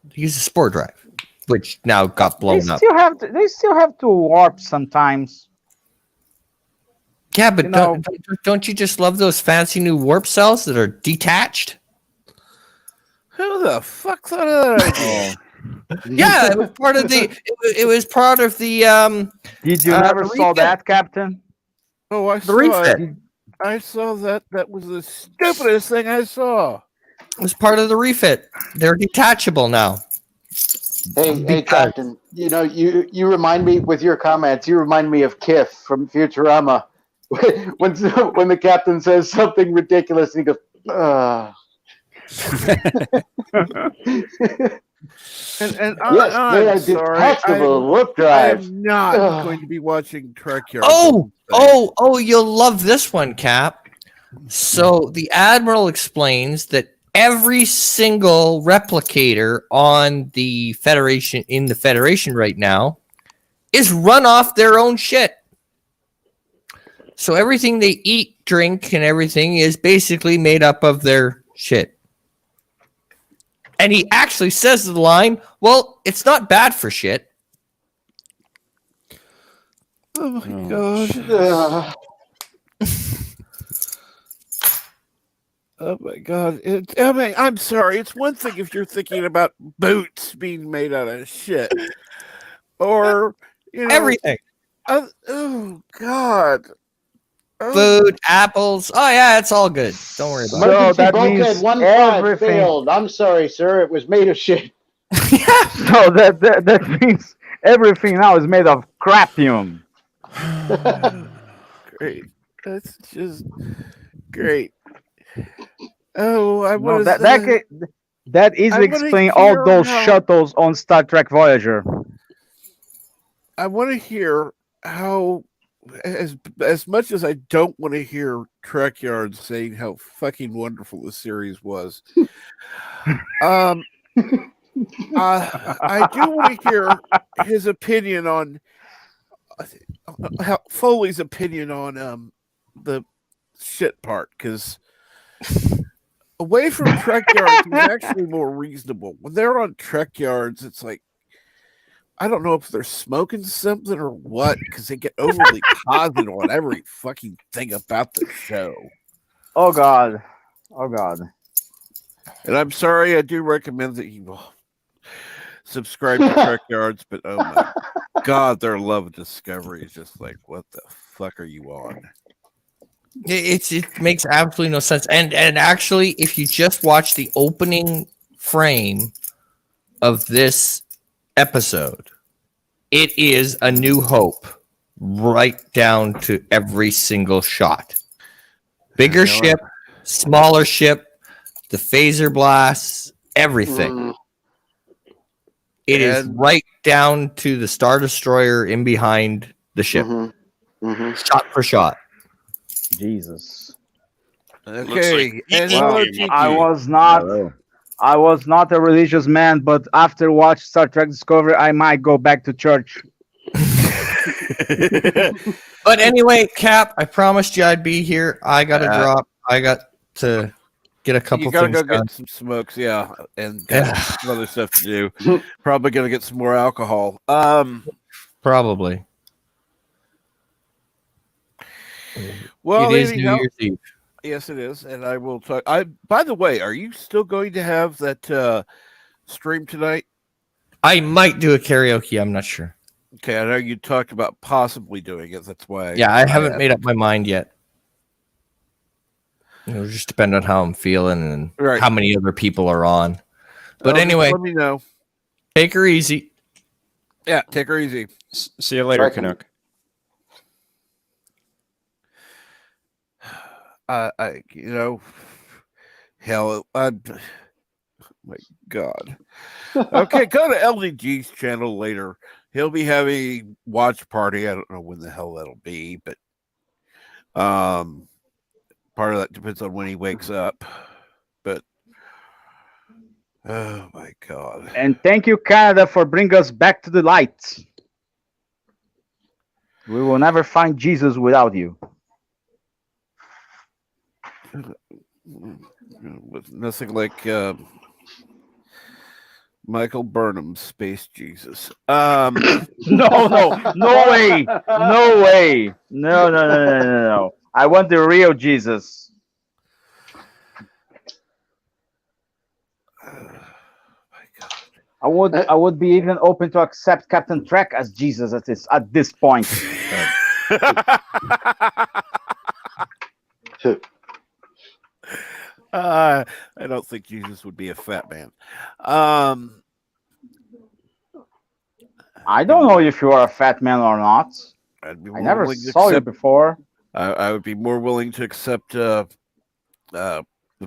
They use the spore drive, which now got blown up. They still have to warp sometimes. Yeah, but don't you just love those fancy new warp cells that are detached? Who the fuck thought of that idea? Yeah, it was part of the. It was part of the. Did you never saw that, Captain? Oh, I The saw refit. it. I saw that. That was the stupidest thing I saw. It was part of the refit. They're detachable now. Hey, Captain. You know, you remind me with your comments. You remind me of Kiff from Futurama. When the captain says something ridiculous, and he goes, And yes, they are detachable warp drives. I am not going to be watching Trek here. Oh, you'll love this one, Cap. So the Admiral explains that every single replicator on the Federation right now is run off their own shit. So everything they eat, drink, and everything is basically made up of their shit. And he actually says the line, well, it's not bad for shit. Oh my god. Oh my god. I mean, I'm sorry. It's one thing if you're thinking about boots being made out of shit. Or, you know. Everything. Oh god. Food, apples. Oh yeah, it's all good. Don't worry about it. Emergency bulkhead 1-5 failed. I'm sorry, sir. It was made of shit. So that means everything now is made of crapium. Great. That's just great. Oh, I No, was. that I easily want to explains all hear those how. shuttles on Star Trek Voyager. I want to hear how. As much as I don't want to hear Trek Yard saying how fucking wonderful the series was, I do want to hear his opinion on how Foley's opinion on the shit part, because away from Trek Yards, he's actually more reasonable. When they're on Trek Yards, it's like I don't know if they're smoking something or what, because they get overly positive on every fucking thing about the show. Oh God. Oh God. And I'm sorry, I do recommend that you subscribe to Trek Yards, but oh my God, their love of Discovery is just like, what the fuck are you on? It makes absolutely no sense. And actually, if you just watch the opening frame of this episode, it is A New Hope, right down to every single shot. Bigger ship, smaller ship, the phaser blasts, everything. It is right down to the Star Destroyer in behind the ship, shot for shot. Jesus. Okay, and Well, hello, Tiki. I was not a religious man, but after watch Star Trek Discovery, I might go back to church. But anyway, Cap, I promised you I'd be here. I got to drop. I got to get a couple You gotta things go done. get some smokes, yeah, and got some other stuff to do. Probably gonna get some more alcohol. Probably. Well, it is anyhow, New Year's Eve. Yes, it is, and I will talk. By the way, are you still going to have that stream tonight? I might do a karaoke. I'm not sure. Okay, I know you talked about possibly doing it. That's why. Yeah, I haven't made up my mind yet. It'll just depend on how I'm feeling and how many other people are on. But anyway, let me know. Take her easy. Yeah, take her easy. See you later, Canuck. Hell, my God. Okay, go to LDG's channel later. He'll be having a watch party. I don't know when the hell that'll be, but part of that depends on when he wakes up. But oh my God! And thank you, Canada, for bringing us back to the light. We will never find Jesus without you. With nothing like Michael Burnham's Space Jesus. No way. No. I want the real Jesus. I would be even open to accept Captain Trek as Jesus at this point. I don't think Jesus would be a fat man. I don't know if you are a fat man or not. I never saw you before. I would be more willing to accept the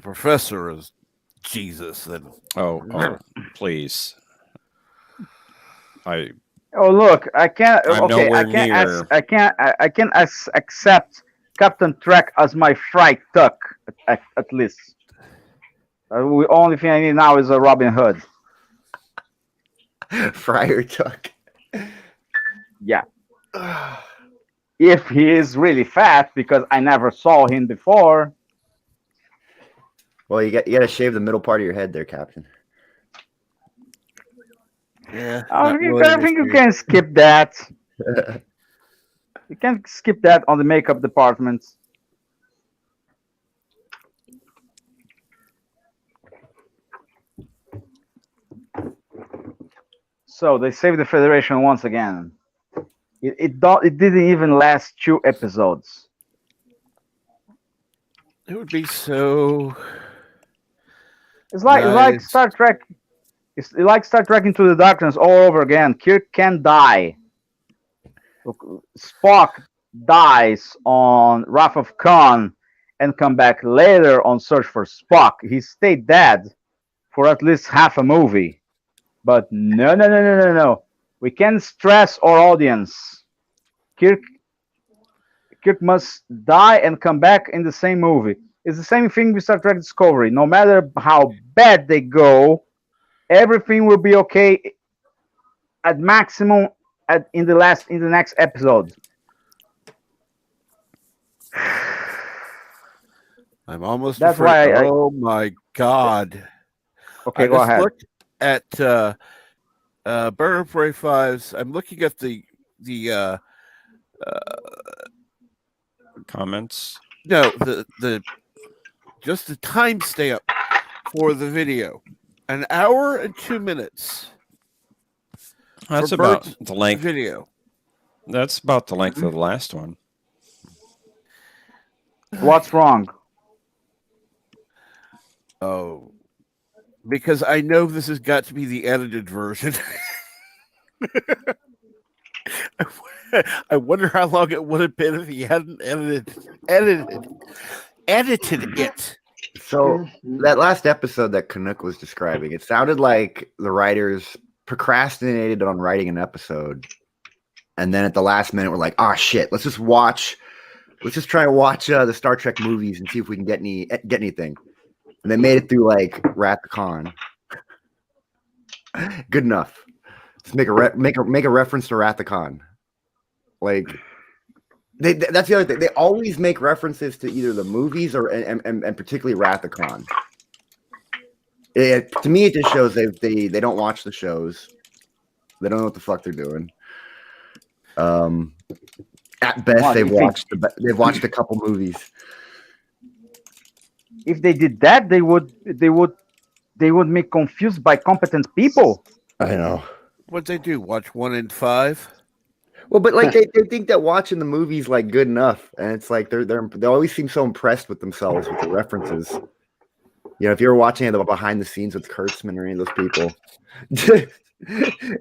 professor as Jesus than. Oh, please. Oh look, I can't. I'm okay, nowhere near. I can't accept Captain Trek as my fried duck at least. The only thing I need now is a Robin Hood. Friar Tuck. Yeah. If he is really fat, because I never saw him before. Well, you got to shave the middle part of your head there, Captain. Yeah. I think you can skip that. You can skip that on the makeup department. So they saved the Federation once again. It didn't even last 2 episodes. It would be so. It's like Star Trek. It's like Star Trek Into the Darkness all over again. Kirk can die. Spock dies on Wrath of Khan and come back later on Search for Spock. He stayed dead for at least half a movie. But no. We can stress our audience. Kirk must die and come back in the same movie. It's the same thing with Star Trek Discovery. No matter how bad they go, everything will be okay at maximum in the next episode. I'm almost That's afraid. why Oh my God. Okay, I go just ahead. looked at Burner Prey 5s. I'm looking at the comments. No, the just the timestamp for the video. 1 hour and 2 minutes. That's for about Bird's the length. video. That's about the length of the last one. What's wrong? Oh, because I know this has got to be the edited version. I wonder how long it would have been if he hadn't edited it. So that last episode that Canuck was describing, it sounded like the writers procrastinated on writing an episode, and then at the last minute we're like, "Ah, shit! Let's just try and watch the Star Trek movies and see if we can get anything." And they made it through like Wrath of Khan. Good enough. Just make a reference to Wrath of Khan. Like that's the other thing. They always make references to either the movies or and particularly Wrath of Khan. To me, it just shows they don't watch the shows. They don't know what the fuck they're doing. At best, they've watched a couple movies. If they did that, they would make confused by competent people. I know. What'd they do? Watch 1 in 5? Well, but like they think that watching the movies like good enough, and it's like they always seem so impressed with themselves with the references. You know, if you're watching the behind the scenes with Kurtzman or any of those people,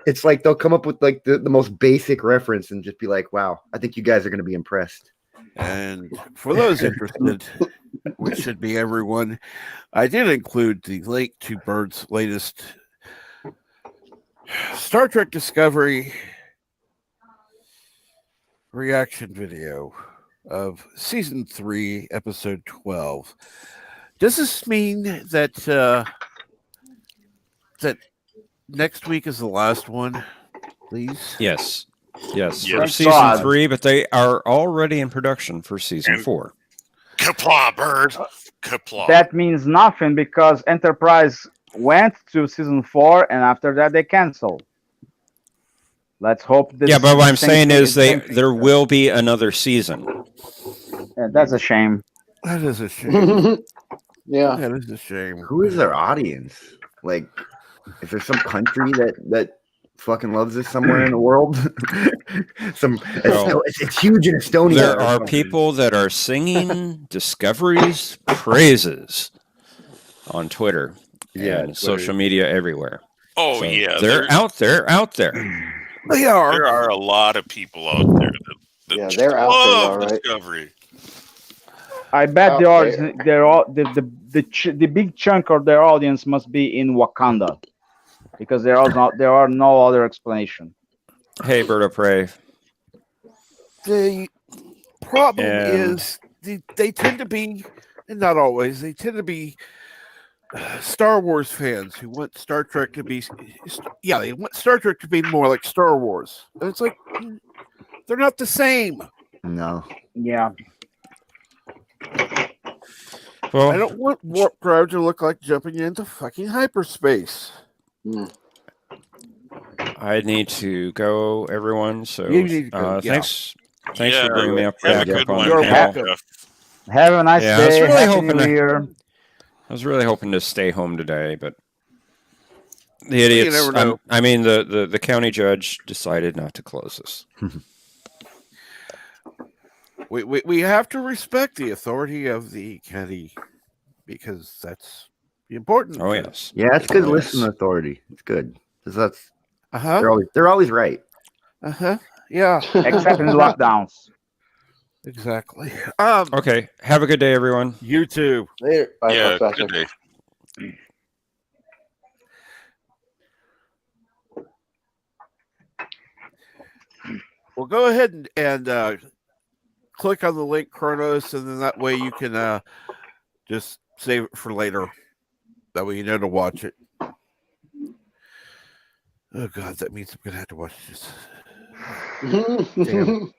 it's like they'll come up with like the most basic reference and just be like, "Wow, I think you guys are going to be impressed." And for those interested, which should be everyone, I did include the link to Bird's latest Star Trek Discovery reaction video of season 3, episode 12. Does this mean that that next week is the last one, please? Yes. For Thank season God. 3, but they are already in production for season 4. Kapla, Bird. Kapla. That means nothing because Enterprise went to season 4 and after that they canceled. Let's hope that. Yeah, but what I'm saying is there will be another season. Yeah, that's a shame. That is a shame. Yeah, that is a shame. Who is their audience? Like, is there some country that fucking loves this somewhere in the world? It's huge in Estonia. There are people that are singing Discovery's praises on Twitter and social media everywhere. Oh, So yeah. they're out there. They are. There are a lot of people out there that they're out there, love all right. Discovery. I bet Out the audience, the big chunk of their audience must be in Wakanda, because there are no other explanation. Hey, Bird of Prey. The problem And- is they tend to be, and not always, they tend to be Star Wars fans who want Star Trek to be, they want Star Trek to be more like Star Wars. And it's like, they're not the same. No. Yeah. Well, I don't want Warp Drive to look like jumping into fucking hyperspace. I need to go, everyone. So You need to go, yeah. thanks Yeah, for bringing me up have a back good up on one. the Have panel. a- Have a nice Yeah, I was day. really Happy hoping New to- Year. I was really hoping to stay home today, but the idiots. never know. I mean, the county judge decided not to close this. We have to respect the authority of the county because that's The important. Oh yes. Yeah, that's good Oh, listening yes. authority. It's good. 'Cause that's Uh-huh. they're always right. Uh-huh. Yeah. Except in lockdowns. Exactly. Okay. Have a good day, everyone. You too. Later. Bye, Yeah, Professor. good day. Well, go ahead and click on the link, Chronos, and then that way you can just save it for later. That way you know to watch it. Oh God, that means I'm gonna have to watch this. Damn.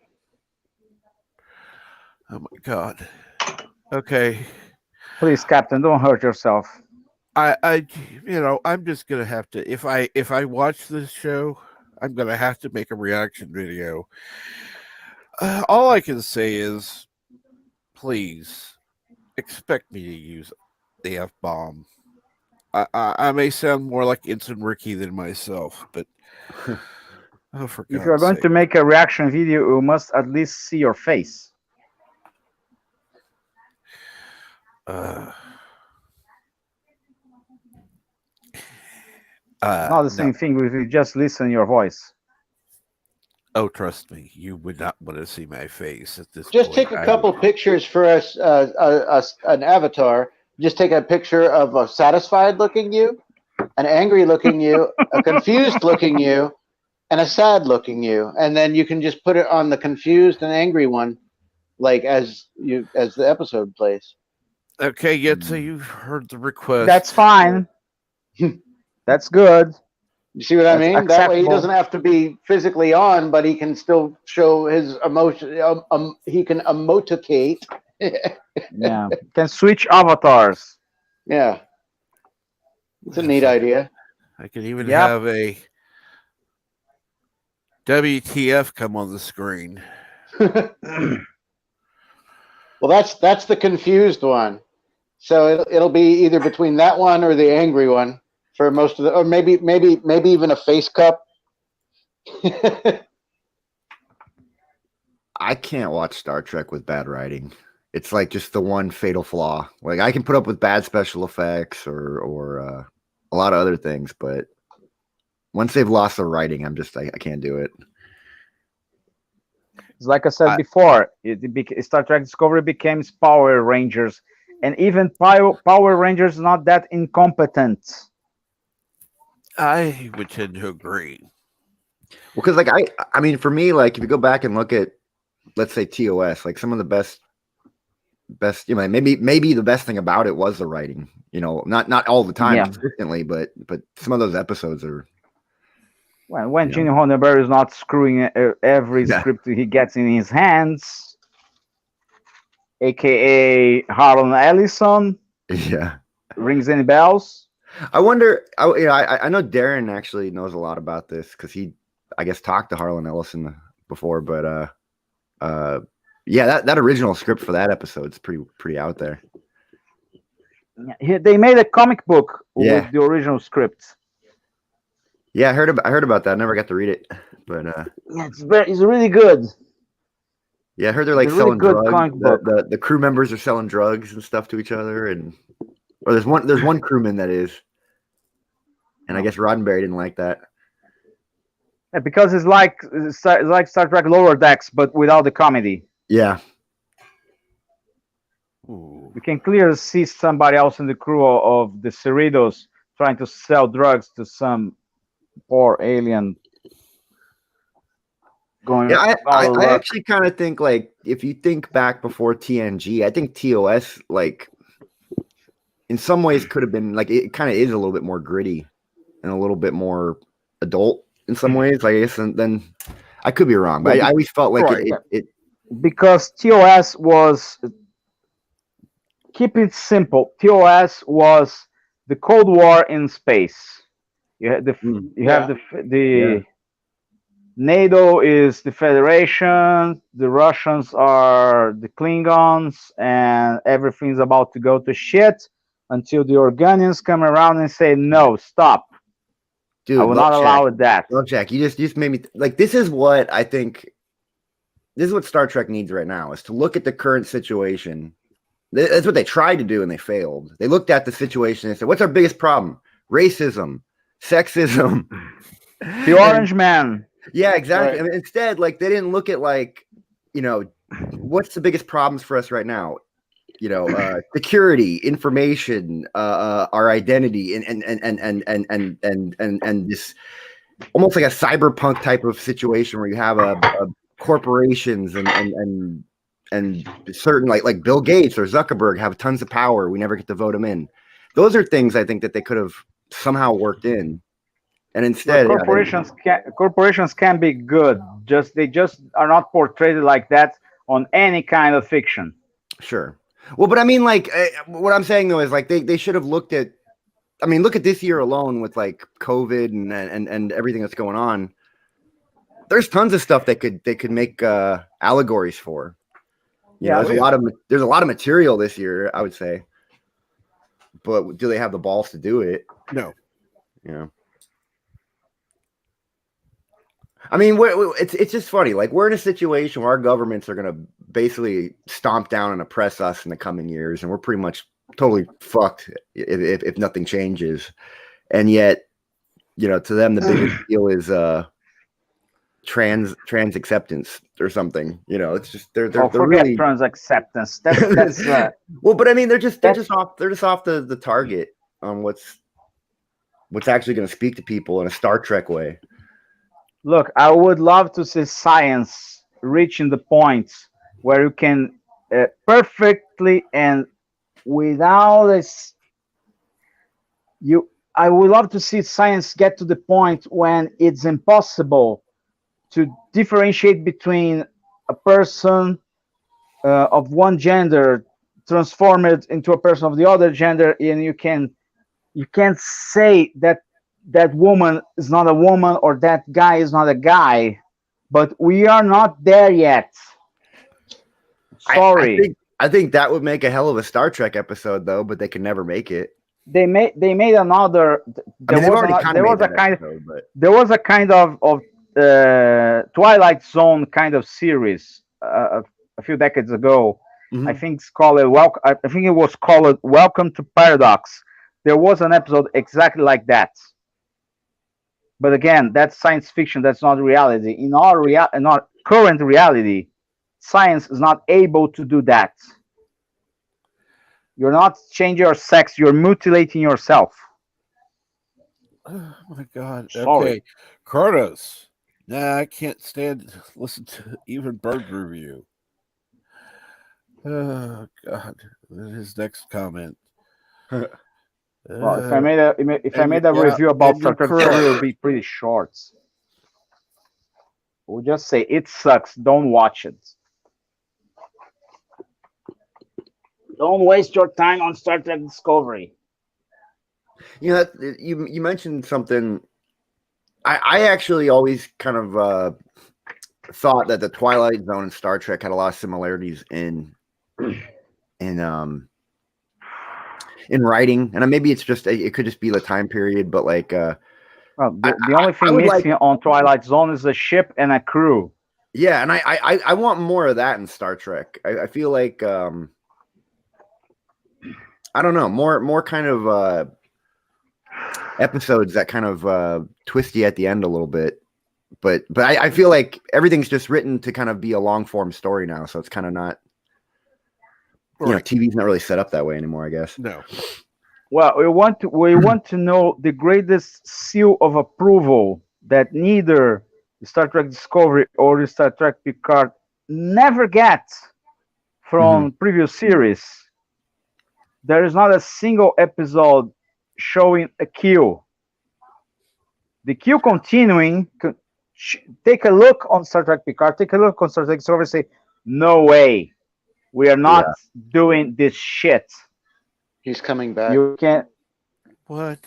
Oh my God. Okay. Please, Captain, don't hurt yourself. I'm just gonna have to if I watch this show, I'm gonna have to make a reaction video. All I can say is, please expect me to use the F bomb. I may sound more like Ensign Ricky than myself, but for If you are God's going sake. to make a reaction video, you must at least see your face. Not the same thing if you just listen your voice. Oh, trust me, you would not want to see my face at this Just point. take a couple pictures for us, an avatar. Just take a picture of a satisfied-looking you, an angry-looking you, a confused-looking you, and a sad-looking you, and then you can just put it on the confused and angry one, like as the episode plays. Okay, yet so you've heard the request. That's fine. That's good. You see what I mean? That way he doesn't have to be physically on, but he can still show his emotion. He can emoticate. Yeah, can switch avatars. Yeah, it's a neat idea. I could even have a WTF come on the screen. Well, that's the confused one. So it'll be either between that one or the angry one for most of the, or maybe even a face cup. I can't watch Star Trek with bad writing. It's like just the one fatal flaw. Like I can put up with bad special effects or a lot of other things, but once they've lost the writing, I can't do it. Like I said before, Star Trek Discovery became Power Rangers, and even Power Rangers not that incompetent. I would tend to agree. Well, because like I mean, for me, like if you go back and look at, let's say TOS, like some of the best, maybe the best thing about it was the writing. Not all the time consistently, but some of those episodes are. When Gene Roddenberry is not screwing every script he gets in his hands, aka Harlan Ellison. Yeah. Rings any bells? I wonder. I know Darren actually knows a lot about this because he, I guess, talked to Harlan Ellison before. But yeah, that original script for that episode is pretty out there. They made a comic book with the original script. Yeah, I heard about that. I never got to read it, but it's really good. Yeah, I heard they're like really selling good drugs. comic book. The crew members are selling drugs and stuff to each other, or there's one crewman that is, and I guess Roddenberry didn't like that. Yeah, because it's like Star Trek Lower Decks, but without the comedy. Yeah. Ooh. You can clearly see somebody else in the crew of the Cerritos trying to sell drugs to some poor alien. Yeah, I actually kind of think like if you think back before TNG, I think TOS like in some ways could have been like it kind of is a little bit more gritty and a little bit more adult in some ways. I guess, and then I could be wrong, but I always felt like it because TOS was, keep it simple. TOS was the Cold War in space. You have the NATO is the Federation, the Russians are the Klingons, and everything's about to go to shit until the Organians come around and say, no, stop. Dude, I will not allow that. Well, Jack, you just made me like, this is what Star Trek needs right now, is to look at the current situation That's what they tried to do, and they failed. They looked at the situation and said, "What's our biggest problem? Racism, sexism, the Orange Man." Yeah, exactly. Right. I mean, instead, like they didn't look at like, what's the biggest problems for us right now? Security, information, our identity, and this almost like a cyberpunk type of situation where you have a corporations and certain like Bill Gates or Zuckerberg have tons of power. We never get to vote them in. Those are things I think that they could have somehow worked in. And instead, corporations can be good. They just are not portrayed like that on any kind of fiction. Sure. Well, but I mean, like, what I'm saying though is like they should have looked at. I mean, look at this year alone with like COVID and everything that's going on. There's tons of stuff they could make allegories for. There's a lot of material this year, I would say. But do they have the balls to do it? No. I mean, it's just funny. Like we're in a situation where our governments are going to basically stomp down and oppress us in the coming years, and we're pretty much totally fucked if nothing changes. And yet, to them, the biggest deal is trans acceptance or something. It's just they're really trans acceptance. That's well, but I mean, they're just off the target on what's actually going to speak to people in a Star Trek way. Look, I would love to see science reaching the point where you can perfectly and without this, I would love to see science get to the point when it's impossible to differentiate between a person of one gender transformed into a person of the other gender, and you can't say that woman is not a woman or that guy is not a guy, but we are not there yet. Sorry. I think that would make a hell of a Star Trek episode, though, but they can never make it. They made another. There was a kind of Twilight Zone kind of series a few decades ago. Mm-hmm. I think it's called I think it was called Welcome to Paradox. There was an episode exactly like that. But again, that's science fiction. That's not reality. In our current reality, science is not able to do that. You're not changing your sex. You're mutilating yourself. Oh my God. Sorry. Okay. Carlos. Nah, I can't listen to even Bird review. Oh God. His next comment. Well, if I made a review about Star Trek Discovery, it would be pretty short. We'll just say it sucks. Don't watch it. Don't waste your time on Star Trek Discovery. You mentioned something. I actually always kind of thought that the Twilight Zone and Star Trek had a lot of similarities in writing, and maybe it's just it could just be the time period, but like the only thing missing on Twilight Zone is a ship and a crew. Yeah, and I want more of that in Star Trek. I feel like I don't know, more kind of episodes that kind of twist you at the end a little bit. But I feel like everything's just written to kind of be a long form story now, so it's kind of not. TV's not really set up that way anymore, I guess. No. Well, we want to know the greatest seal of approval that neither the Star Trek Discovery or the Star Trek Picard never get from previous series. There is not a single episode showing a kill. The kill continuing. Take a look on Star Trek Picard. Take a look on Star Trek Discovery. Say, no way. We are not doing this shit. He's coming back. You can't. What?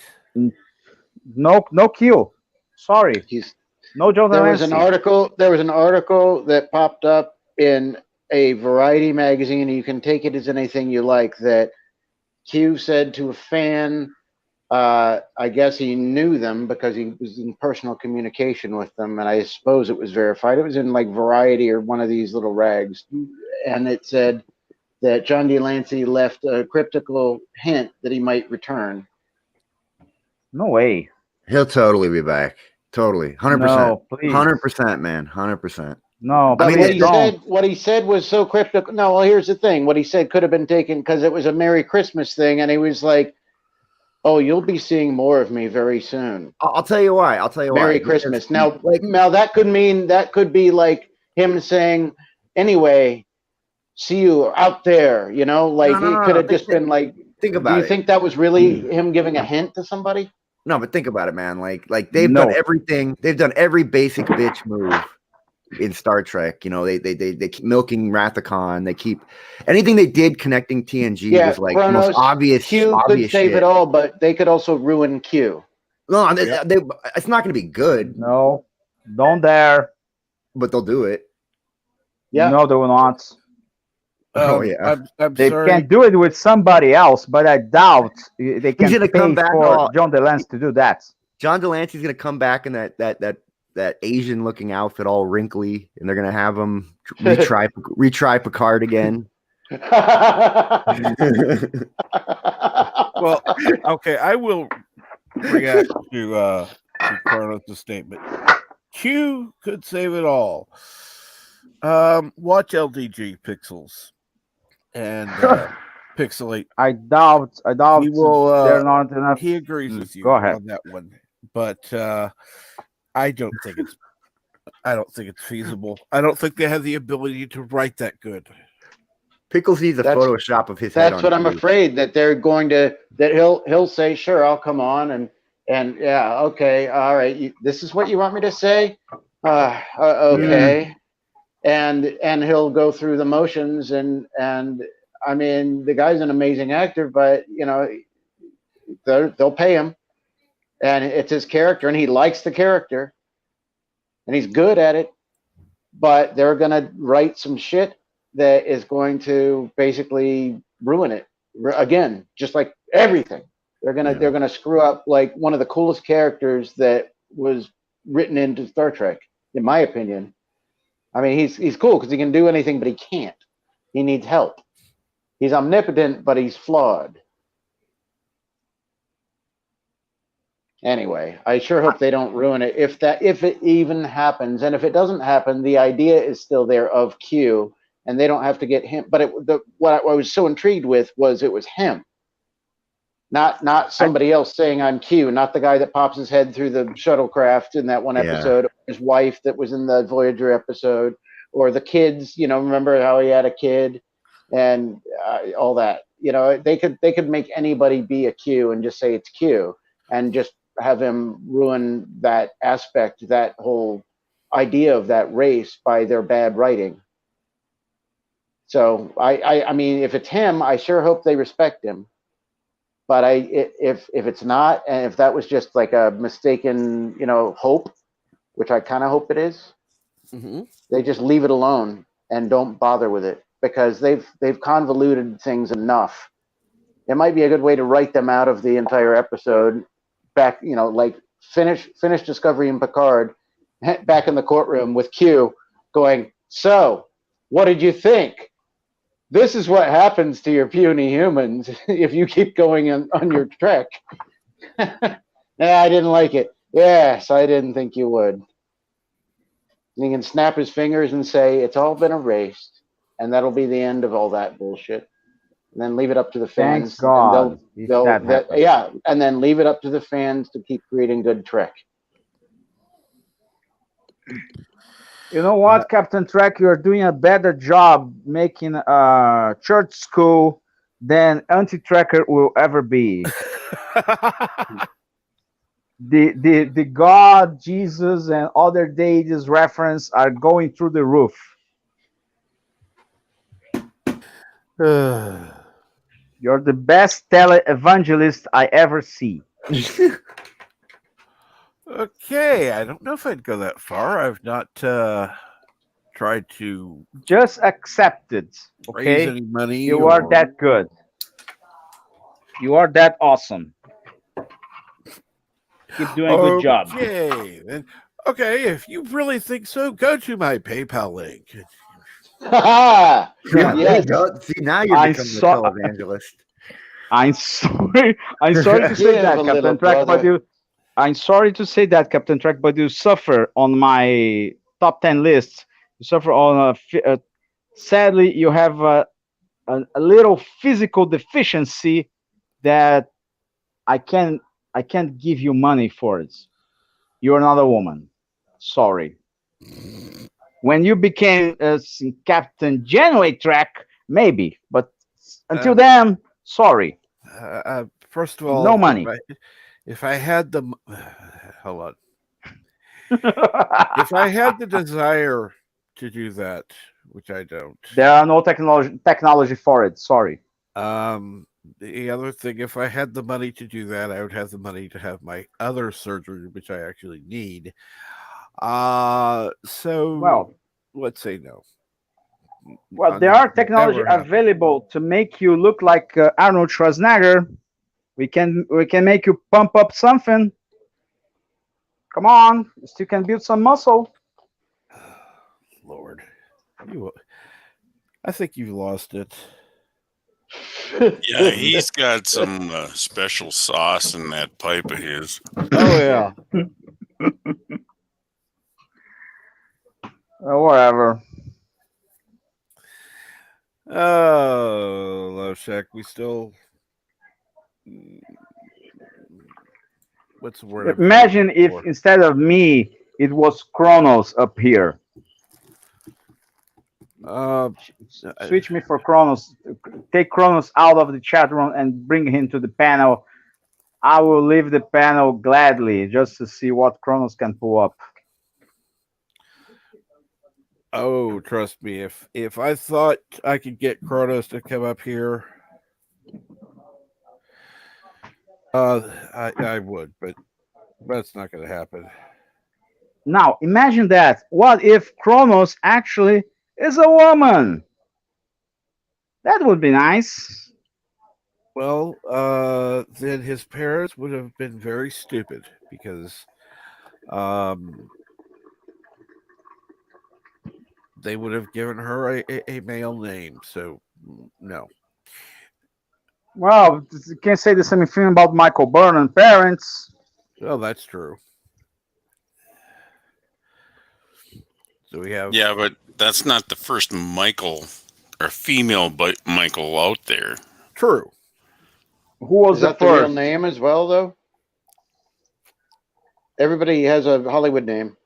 No kill. Sorry. No Joe. There was an article that popped up in a Variety magazine, and you can take it as anything you like, that Q said to a fan, I guess he knew them because he was in personal communication with them, and I suppose it was verified. It was in like Variety or one of these little rags, and it said that John Delancey left a cryptical hint that he might return. No way. He'll totally be back. Totally, 100%. No, please. 100%, man. 100%. No, But please don't. what he said was so cryptic. No, well, here's the thing. What he said could have been taken because it was a Merry Christmas thing, and he was like, "Oh, you'll be seeing more of me very soon." I'll tell you why. Merry Christmas. Now that could be like him saying, "Anyway, see you out there." You know, like it could have just been like. Think about do you it. think that was really him giving a hint to somebody? No, but think about it, man. Like they've done everything. They've done every basic bitch move in Star Trek. You know, they keep milking Rathacon. They keep anything they did connecting TNG was like the most obvious. Q could save shit. it all, but they could also ruin Q. No, it's not going to be good. No, don't dare. But they'll do it. Yeah. No, they will not. Oh yeah, I'm they sorry. can do it with somebody else, but I doubt they can gonna pay come back for John Delancey to do that. John Delancey's going to come back in that Asian looking outfit, all wrinkly, and they're going to have him retry Picard again. Well, okay, I will react to Carlos' statement. Q could save it all. Watch LDG Pixels and Pixelate. I doubt he will, they're not enough. He agrees with you Go ahead. on that one, but I don't think it's feasible. I don't think they have the ability to write that good. Pickles needs a Photoshop of his head. That's what I'm afraid that they're going to. That he'll say, "Sure, I'll come on," and yeah, okay, all right. This is what you want me to say. Okay, and he'll go through the motions, and I mean, the guy's an amazing actor, but you know, they'll pay him, and it's his character, and he likes the character, and he's good at it, but they're gonna write some shit that is going to basically ruin it again, just like everything. They're gonna screw up like one of the coolest characters that was written into Star Trek, in my opinion. I mean, he's cool because he can do anything, but he can't. He needs help. He's omnipotent, but he's flawed. Anyway, I sure hope they don't ruin it if it even happens. And if it doesn't happen, the idea is still there of Q, and they don't have to get him. But what I was so intrigued with was it was him, not somebody else saying I'm Q, not the guy that pops his head through the shuttlecraft in that one episode, or his wife that was in the Voyager episode, or the kids. You know, remember how he had a kid and all that. You know, they could make anybody be a Q and just say it's Q, and just have him ruin that aspect, that whole idea of that race by their bad writing. So I mean, if it's him, I sure hope they respect him. But if it's not, and if that was just like a mistaken, you know, hope, which I kind of hope it is, they just leave it alone and don't bother with it, because they've convoluted things enough. It might be a good way to write them out of the entire episode. Back, you know, like finish Discovery and Picard back in the courtroom with Q going, "So, what did you think? This is what happens to your puny humans if you keep going on your trek." Yeah, I didn't like it. Yes, I didn't think you would. And he can snap his fingers and say, "It's all been erased," and that'll be the end of all that bullshit. And then leave it up to the fans. Thanks God. Yeah, and then leave it up to the fans to keep creating good Trek. You know what, Captain Trek? You're doing a better job making a church school than Anti-Trekker will ever be. The God, Jesus, and other deities reference are going through the roof. You're the best tele-evangelist I ever see. Okay, I don't know if I'd go that far. I've not tried to just accept it. Raise Okay, any money. You are that good. You are that awesome. Keep doing a good job. Okay, then. Okay, if you really think so, go to my PayPal link. Yeah, there Yes. you go. See, now you're becoming a televangelist. I'm sorry. I'm sorry to say Give that, a little Captain Track, but brother. I'm sorry to say that, Captain Track, but you suffer on my top 10 list. You suffer on sadly, you have a little physical deficiency that I can I can't give you money for it. You're not a woman. Sorry. When you became Captain Janeway Track, maybe, but until then, sorry. First of No all, money. if I had the hold on, if I had the desire to do that, which I don't. There are no technology for it. Sorry. The other thing, if I had the money to do that, I would have the money to have my other surgery, which I actually need. So Well, let's say no. Well, there are technology available to make you look like Arnold Schwarzenegger. We can make you pump up something. Come on, you still can build some muscle. Lord, I think you've lost it. Yeah, he's got some special sauce in that pipe of his. Oh yeah. Whatever. Oh, Love Shack, we still. What's the word? Imagine if instead of me, it was Kronos up here. Switch me for Kronos. Take Kronos out of the chat room and bring him to the panel. I will leave the panel gladly just to see what Kronos can pull up. Oh, trust me, if I thought I could get Kronos to come up here, I would, but that's not going to happen. Now, imagine that. What if Kronos actually is a woman? That would be nice. Well, then his parents would have been very stupid because they would have given her a male name. So, no. Well, you can't say the same thing about Michael Burnham parents. Well, that's true. So we have. Yeah, but that's not the first Michael or female Michael out there. True. Who was Is that the real name as well, though? Everybody has a Hollywood name.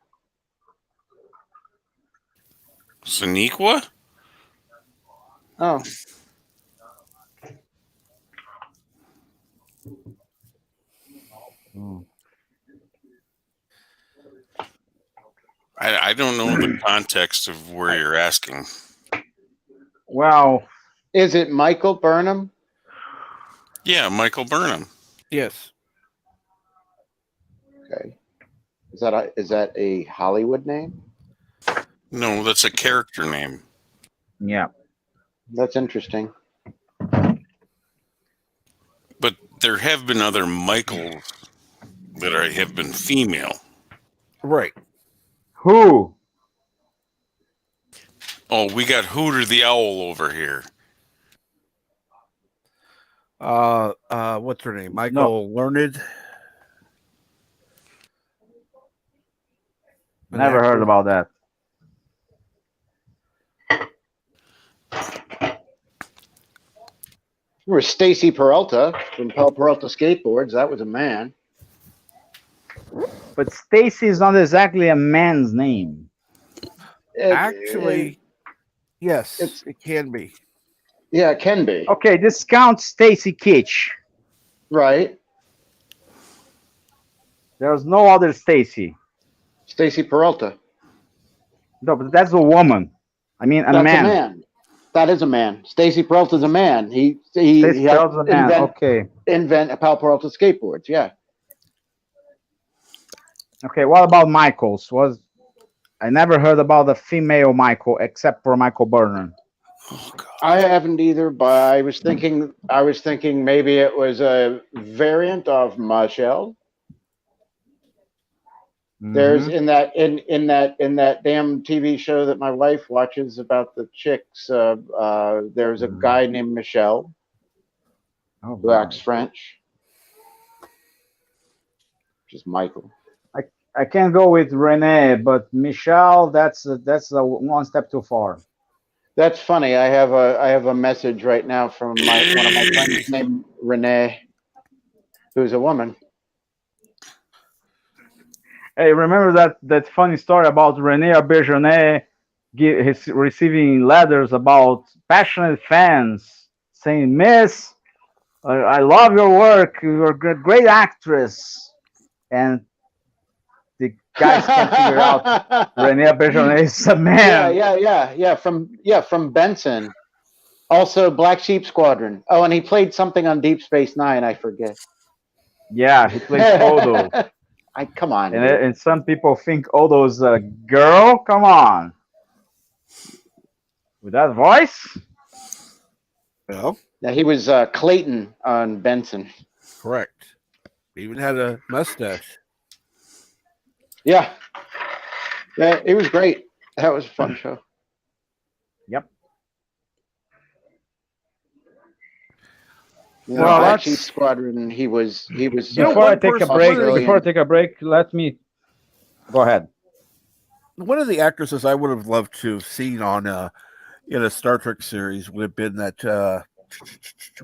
Sonequa? Oh. I don't know the context of where you're asking. Well, is it Michael Burnham? Yeah, Michael Burnham. Yes. Okay. Is that a Hollywood name? No, that's a character name. Yeah. That's interesting. But there have been other Michaels that have been female. Right. Who? Oh, we got Hooter the Owl over here. What's her name? Michael Learned. Never heard about that. There was Stacy Peralta from Peralta Skateboards. That was a man. But Stacy is not exactly a man's name. Actually, yes, it can be. Yeah, it can be. Okay, discount Stacy Kitsch. Right. There's no other Stacy. Stacy Peralta. No, but that's a woman. I mean, That's a man. a man. That is a man. Stacy Peralta's a man. He Peralta's a man. Okay. Invent Pal Peralta skateboards. Yeah. Okay. What about Michaels? I never heard about a female Michael except for Michael Burnham. Oh, God. I haven't either, but I was thinking maybe it was a variant of Michelle. There's in that damn TV show that my wife watches about the chicks. There's a guy named Michel who acts French, which is Michael. I can't go with Rene, but Michel, that's a one step too far. That's funny. I have a message right now from one of my friends named Rene, who's a woman. Hey, remember that funny story about Rene Auberjonois receiving letters about passionate fans saying, "Miss, I love your work. You're a great actress," and the guys can't figure out Rene Auberjonois is a man. From Benson. Also, Black Sheep Squadron. Oh, and he played something on Deep Space Nine. I forget. Yeah, he plays Odo. Come on. And some people think Odo's a girl. Come on. With that voice? Well, yeah, he was Clayton on Benson. Correct. He even had a mustache. Yeah, it was great. That was a fun show. Yep. You know, Black Sheep Squadron. He was. Before I take a break, let me go ahead. One of the actresses I would have loved to have seen on in a Star Trek series would have been that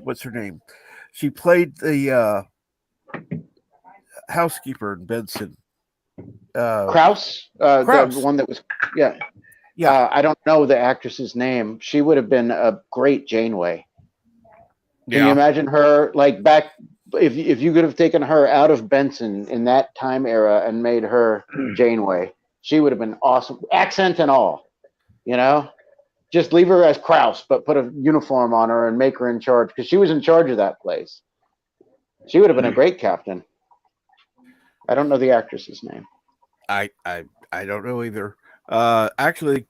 what's her name? She played the housekeeper in Benson. Krause, the one that was yeah. I don't know the actress's name. She would have been a great Janeway. Can you imagine her like back? If you could have taken her out of Benson in that time era and made her Janeway, she would have been awesome, accent and all. You know, just leave her as Krause, but put a uniform on her and make her in charge because she was in charge of that place. She would have been a great captain. I don't know the actress's name. I don't know either. Actually,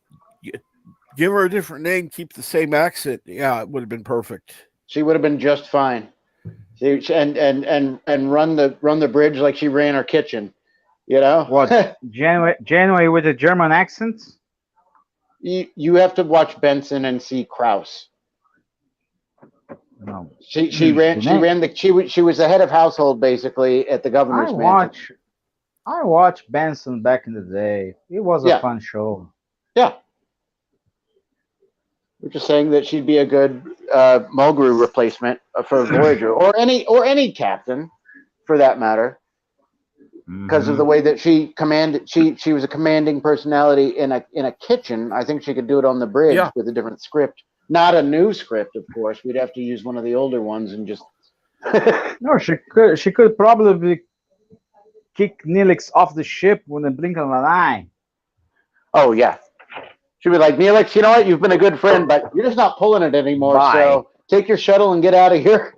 give her a different name, keep the same accent. Yeah, it would have been perfect. She would have been just fine. And run the bridge like she ran her kitchen. You know what? Janeway with a German accent. You have to watch Benson and see Krause. No. She was the head of household basically at the governor's mansion. I watched Benson back in the day. It was a fun show. Yeah. We're just saying that she'd be a good Mulgrew replacement for Voyager or any captain, for that matter, because of the way that she commanded. She was a commanding personality in a kitchen. I think she could do it on the bridge with a different script, not a new script, of course. We'd have to use one of the older ones and just. No, she could probably kick Neelix off the ship with a blink of an eye. Oh yeah. She'd be like, Neelix, you know what? You've been a good friend, but you're just not pulling it anymore. Bye. So take your shuttle and get out of here.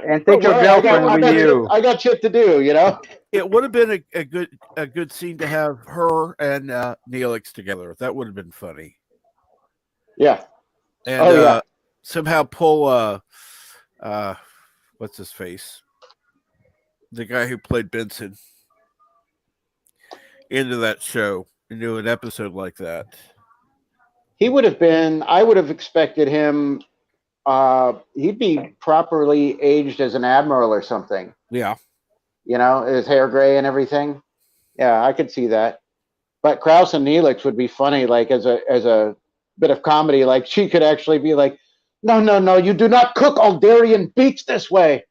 And take your girlfriend with you. I got shit to do, you know? It would have been a good scene to have her and Neelix together. That would have been funny. Yeah. And somehow pull what's his face? The guy who played Benson into that show, into an episode like that. He would have been, I would have expected him, he'd be properly aged as an admiral or something. Yeah. You know, his hair gray and everything. Yeah, I could see that. But Krause and Neelix would be funny, like as a bit of comedy. Like she could actually be like, no, you do not cook Alderian beets this way.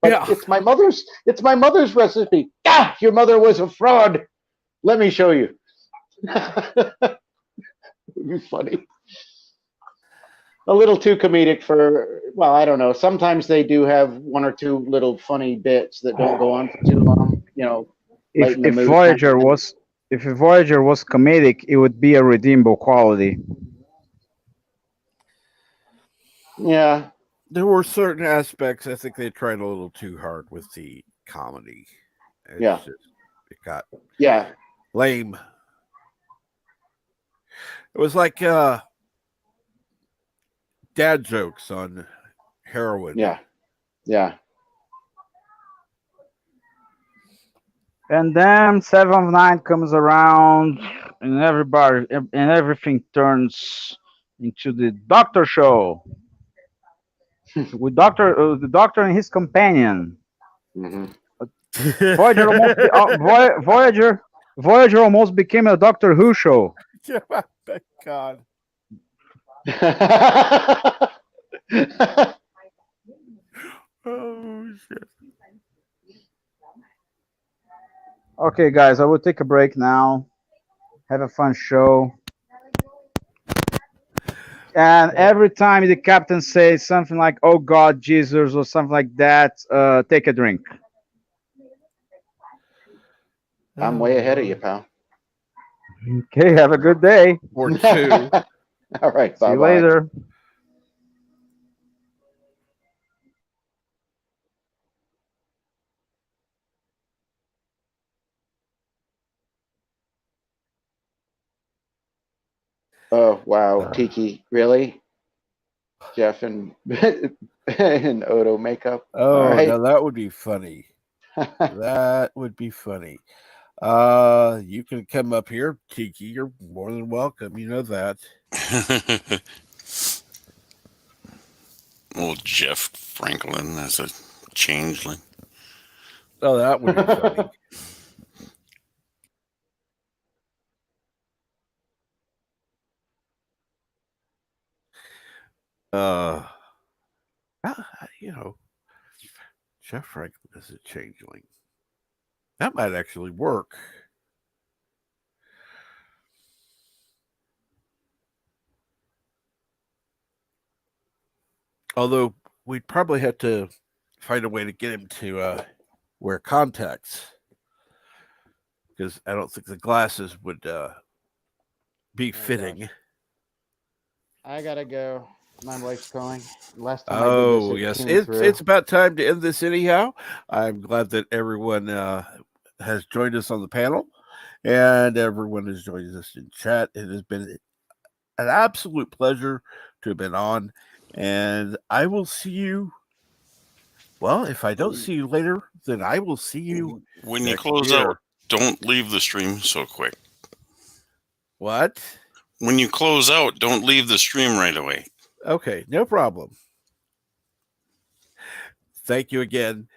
But it's my mother's recipe. Ah, your mother was a fraud. Let me show you. It would be funny. A little too comedic for, well, I don't know. Sometimes they do have one or two little funny bits that don't go on for too long. You know, if Voyager was comedic, it would be a redeemable quality. Yeah. There were certain aspects I think they tried a little too hard with the comedy. It got lame. It was like dad jokes on heroin. Yeah. And then 7 of 9 comes around, and everything turns into the Doctor Show with the Doctor and his companion. Voyager almost Voyager almost became a Doctor Who show. God. Oh shit. Okay, guys, I will take a break now. Have a fun show. And every time the captain says something like "Oh God, Jesus" or something like that, take a drink. I'm way ahead of you, pal. Okay, have a good day. Or two. All right, See bye you bye. later. Oh wow, Tiki, really? Jeff and and Odo makeup. All Oh, right. now that would be funny. That would be funny. You can come up here, Tiki. You're more than welcome. You know that. Old Jeff Franklin as a changeling. Oh, that would be funny. Uh, you know, Jeff Franklin is a changeling. That might actually work. Although we'd probably have to find a way to get him to wear contacts, because I don't think the glasses would be fitting. I gotta go. My wife's calling. Last time I did this, Oh it yes, came through. it's about time to end this anyhow. I'm glad that everyone has joined us on the panel, and everyone has joined us in chat. It has been an absolute pleasure to have been on, and I will see you. Well, if I don't see you later, then I will see you When you next close year. out, don't leave the stream so quick. What? When you close out, don't leave the stream right away. Okay, no problem. Thank you again.